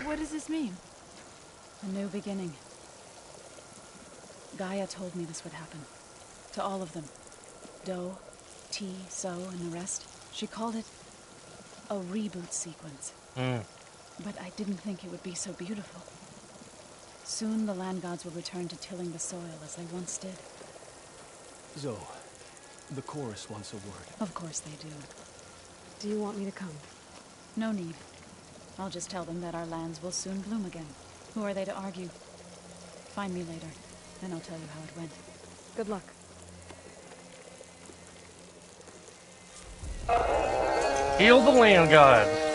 What does this mean? A new beginning. Gaia told me this would happen. To all of them. Doe, T, So, and the rest. She called it a reboot sequence. But I didn't think it would be so beautiful. Soon the land gods will return to tilling the soil as they once did. Zoe, the chorus wants a word. Of course they do. Do you want me to come? No need. I'll just tell them that our lands will soon bloom again. Who are they to argue? Find me later, and I'll tell you how it went. Good luck. Heal the land gods.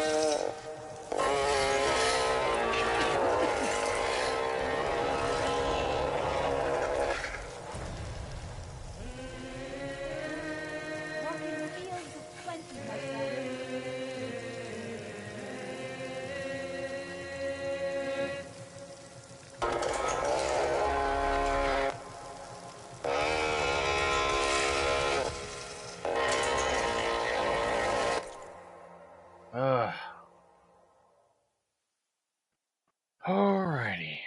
Alrighty.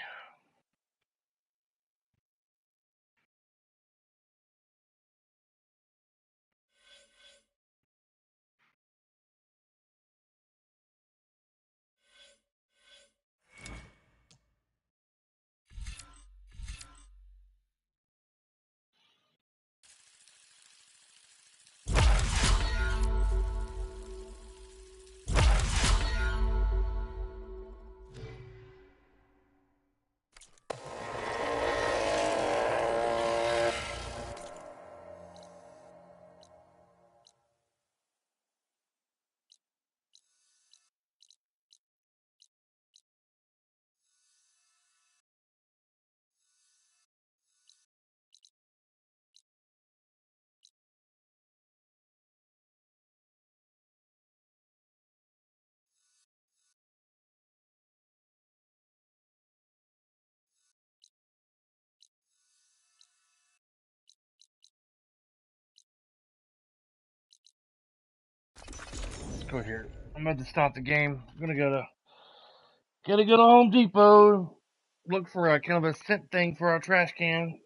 Go here. I'm about to stop the game. I'm gonna go to Home Depot. Look for a kind of a scent thing for our trash can.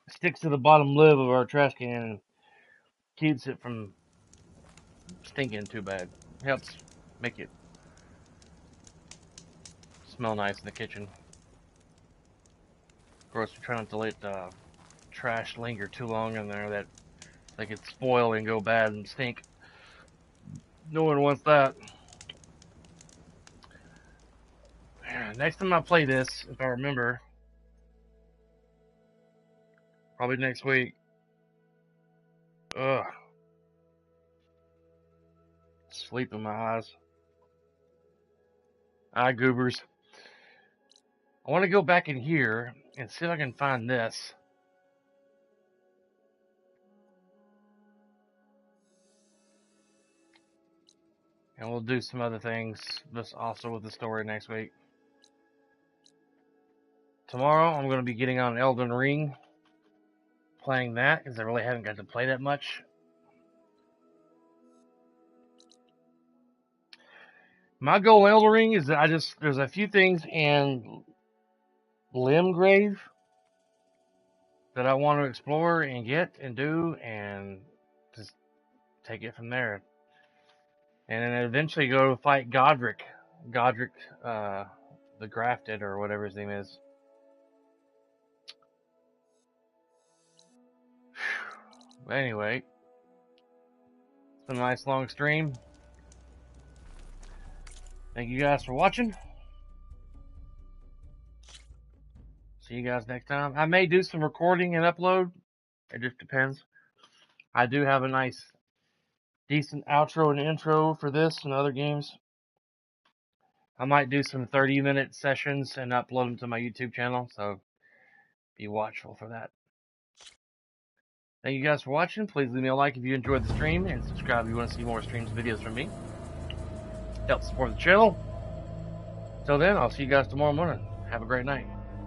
It sticks to the bottom lid of our trash can and keeps it from stinking too bad. Helps make it smell nice in the kitchen. Of course, we try not to let trash linger too long in there that they could spoil and go bad and stink. No one wants that. Next time I play this, if I remember, probably next week. Ugh. Sleep in my eyes. Eye goobers. I want to go back in here and see if I can find this. And we'll do some other things, just also with the story next week. Tomorrow, I'm going to be getting on Elden Ring, playing that, because I really haven't got to play that much. My goal in Elden Ring is that there's a few things in Limgrave that I want to explore and get and do, and just take it from there. And then eventually go to fight Godric, the Grafted, or whatever his name is. But anyway, it's been a nice long stream. Thank you guys for watching. See you guys next time. I may do some recording and upload. It just depends. I do have a nice, decent outro and intro for this and other games. I might do some 30-minute sessions and upload them to my YouTube channel, so be watchful for that. Thank you guys for watching. Please leave me a like if you enjoyed the stream, and subscribe if you want to see more streams and videos from me. Help support the channel. Till then, I'll see you guys tomorrow morning. Have a great night.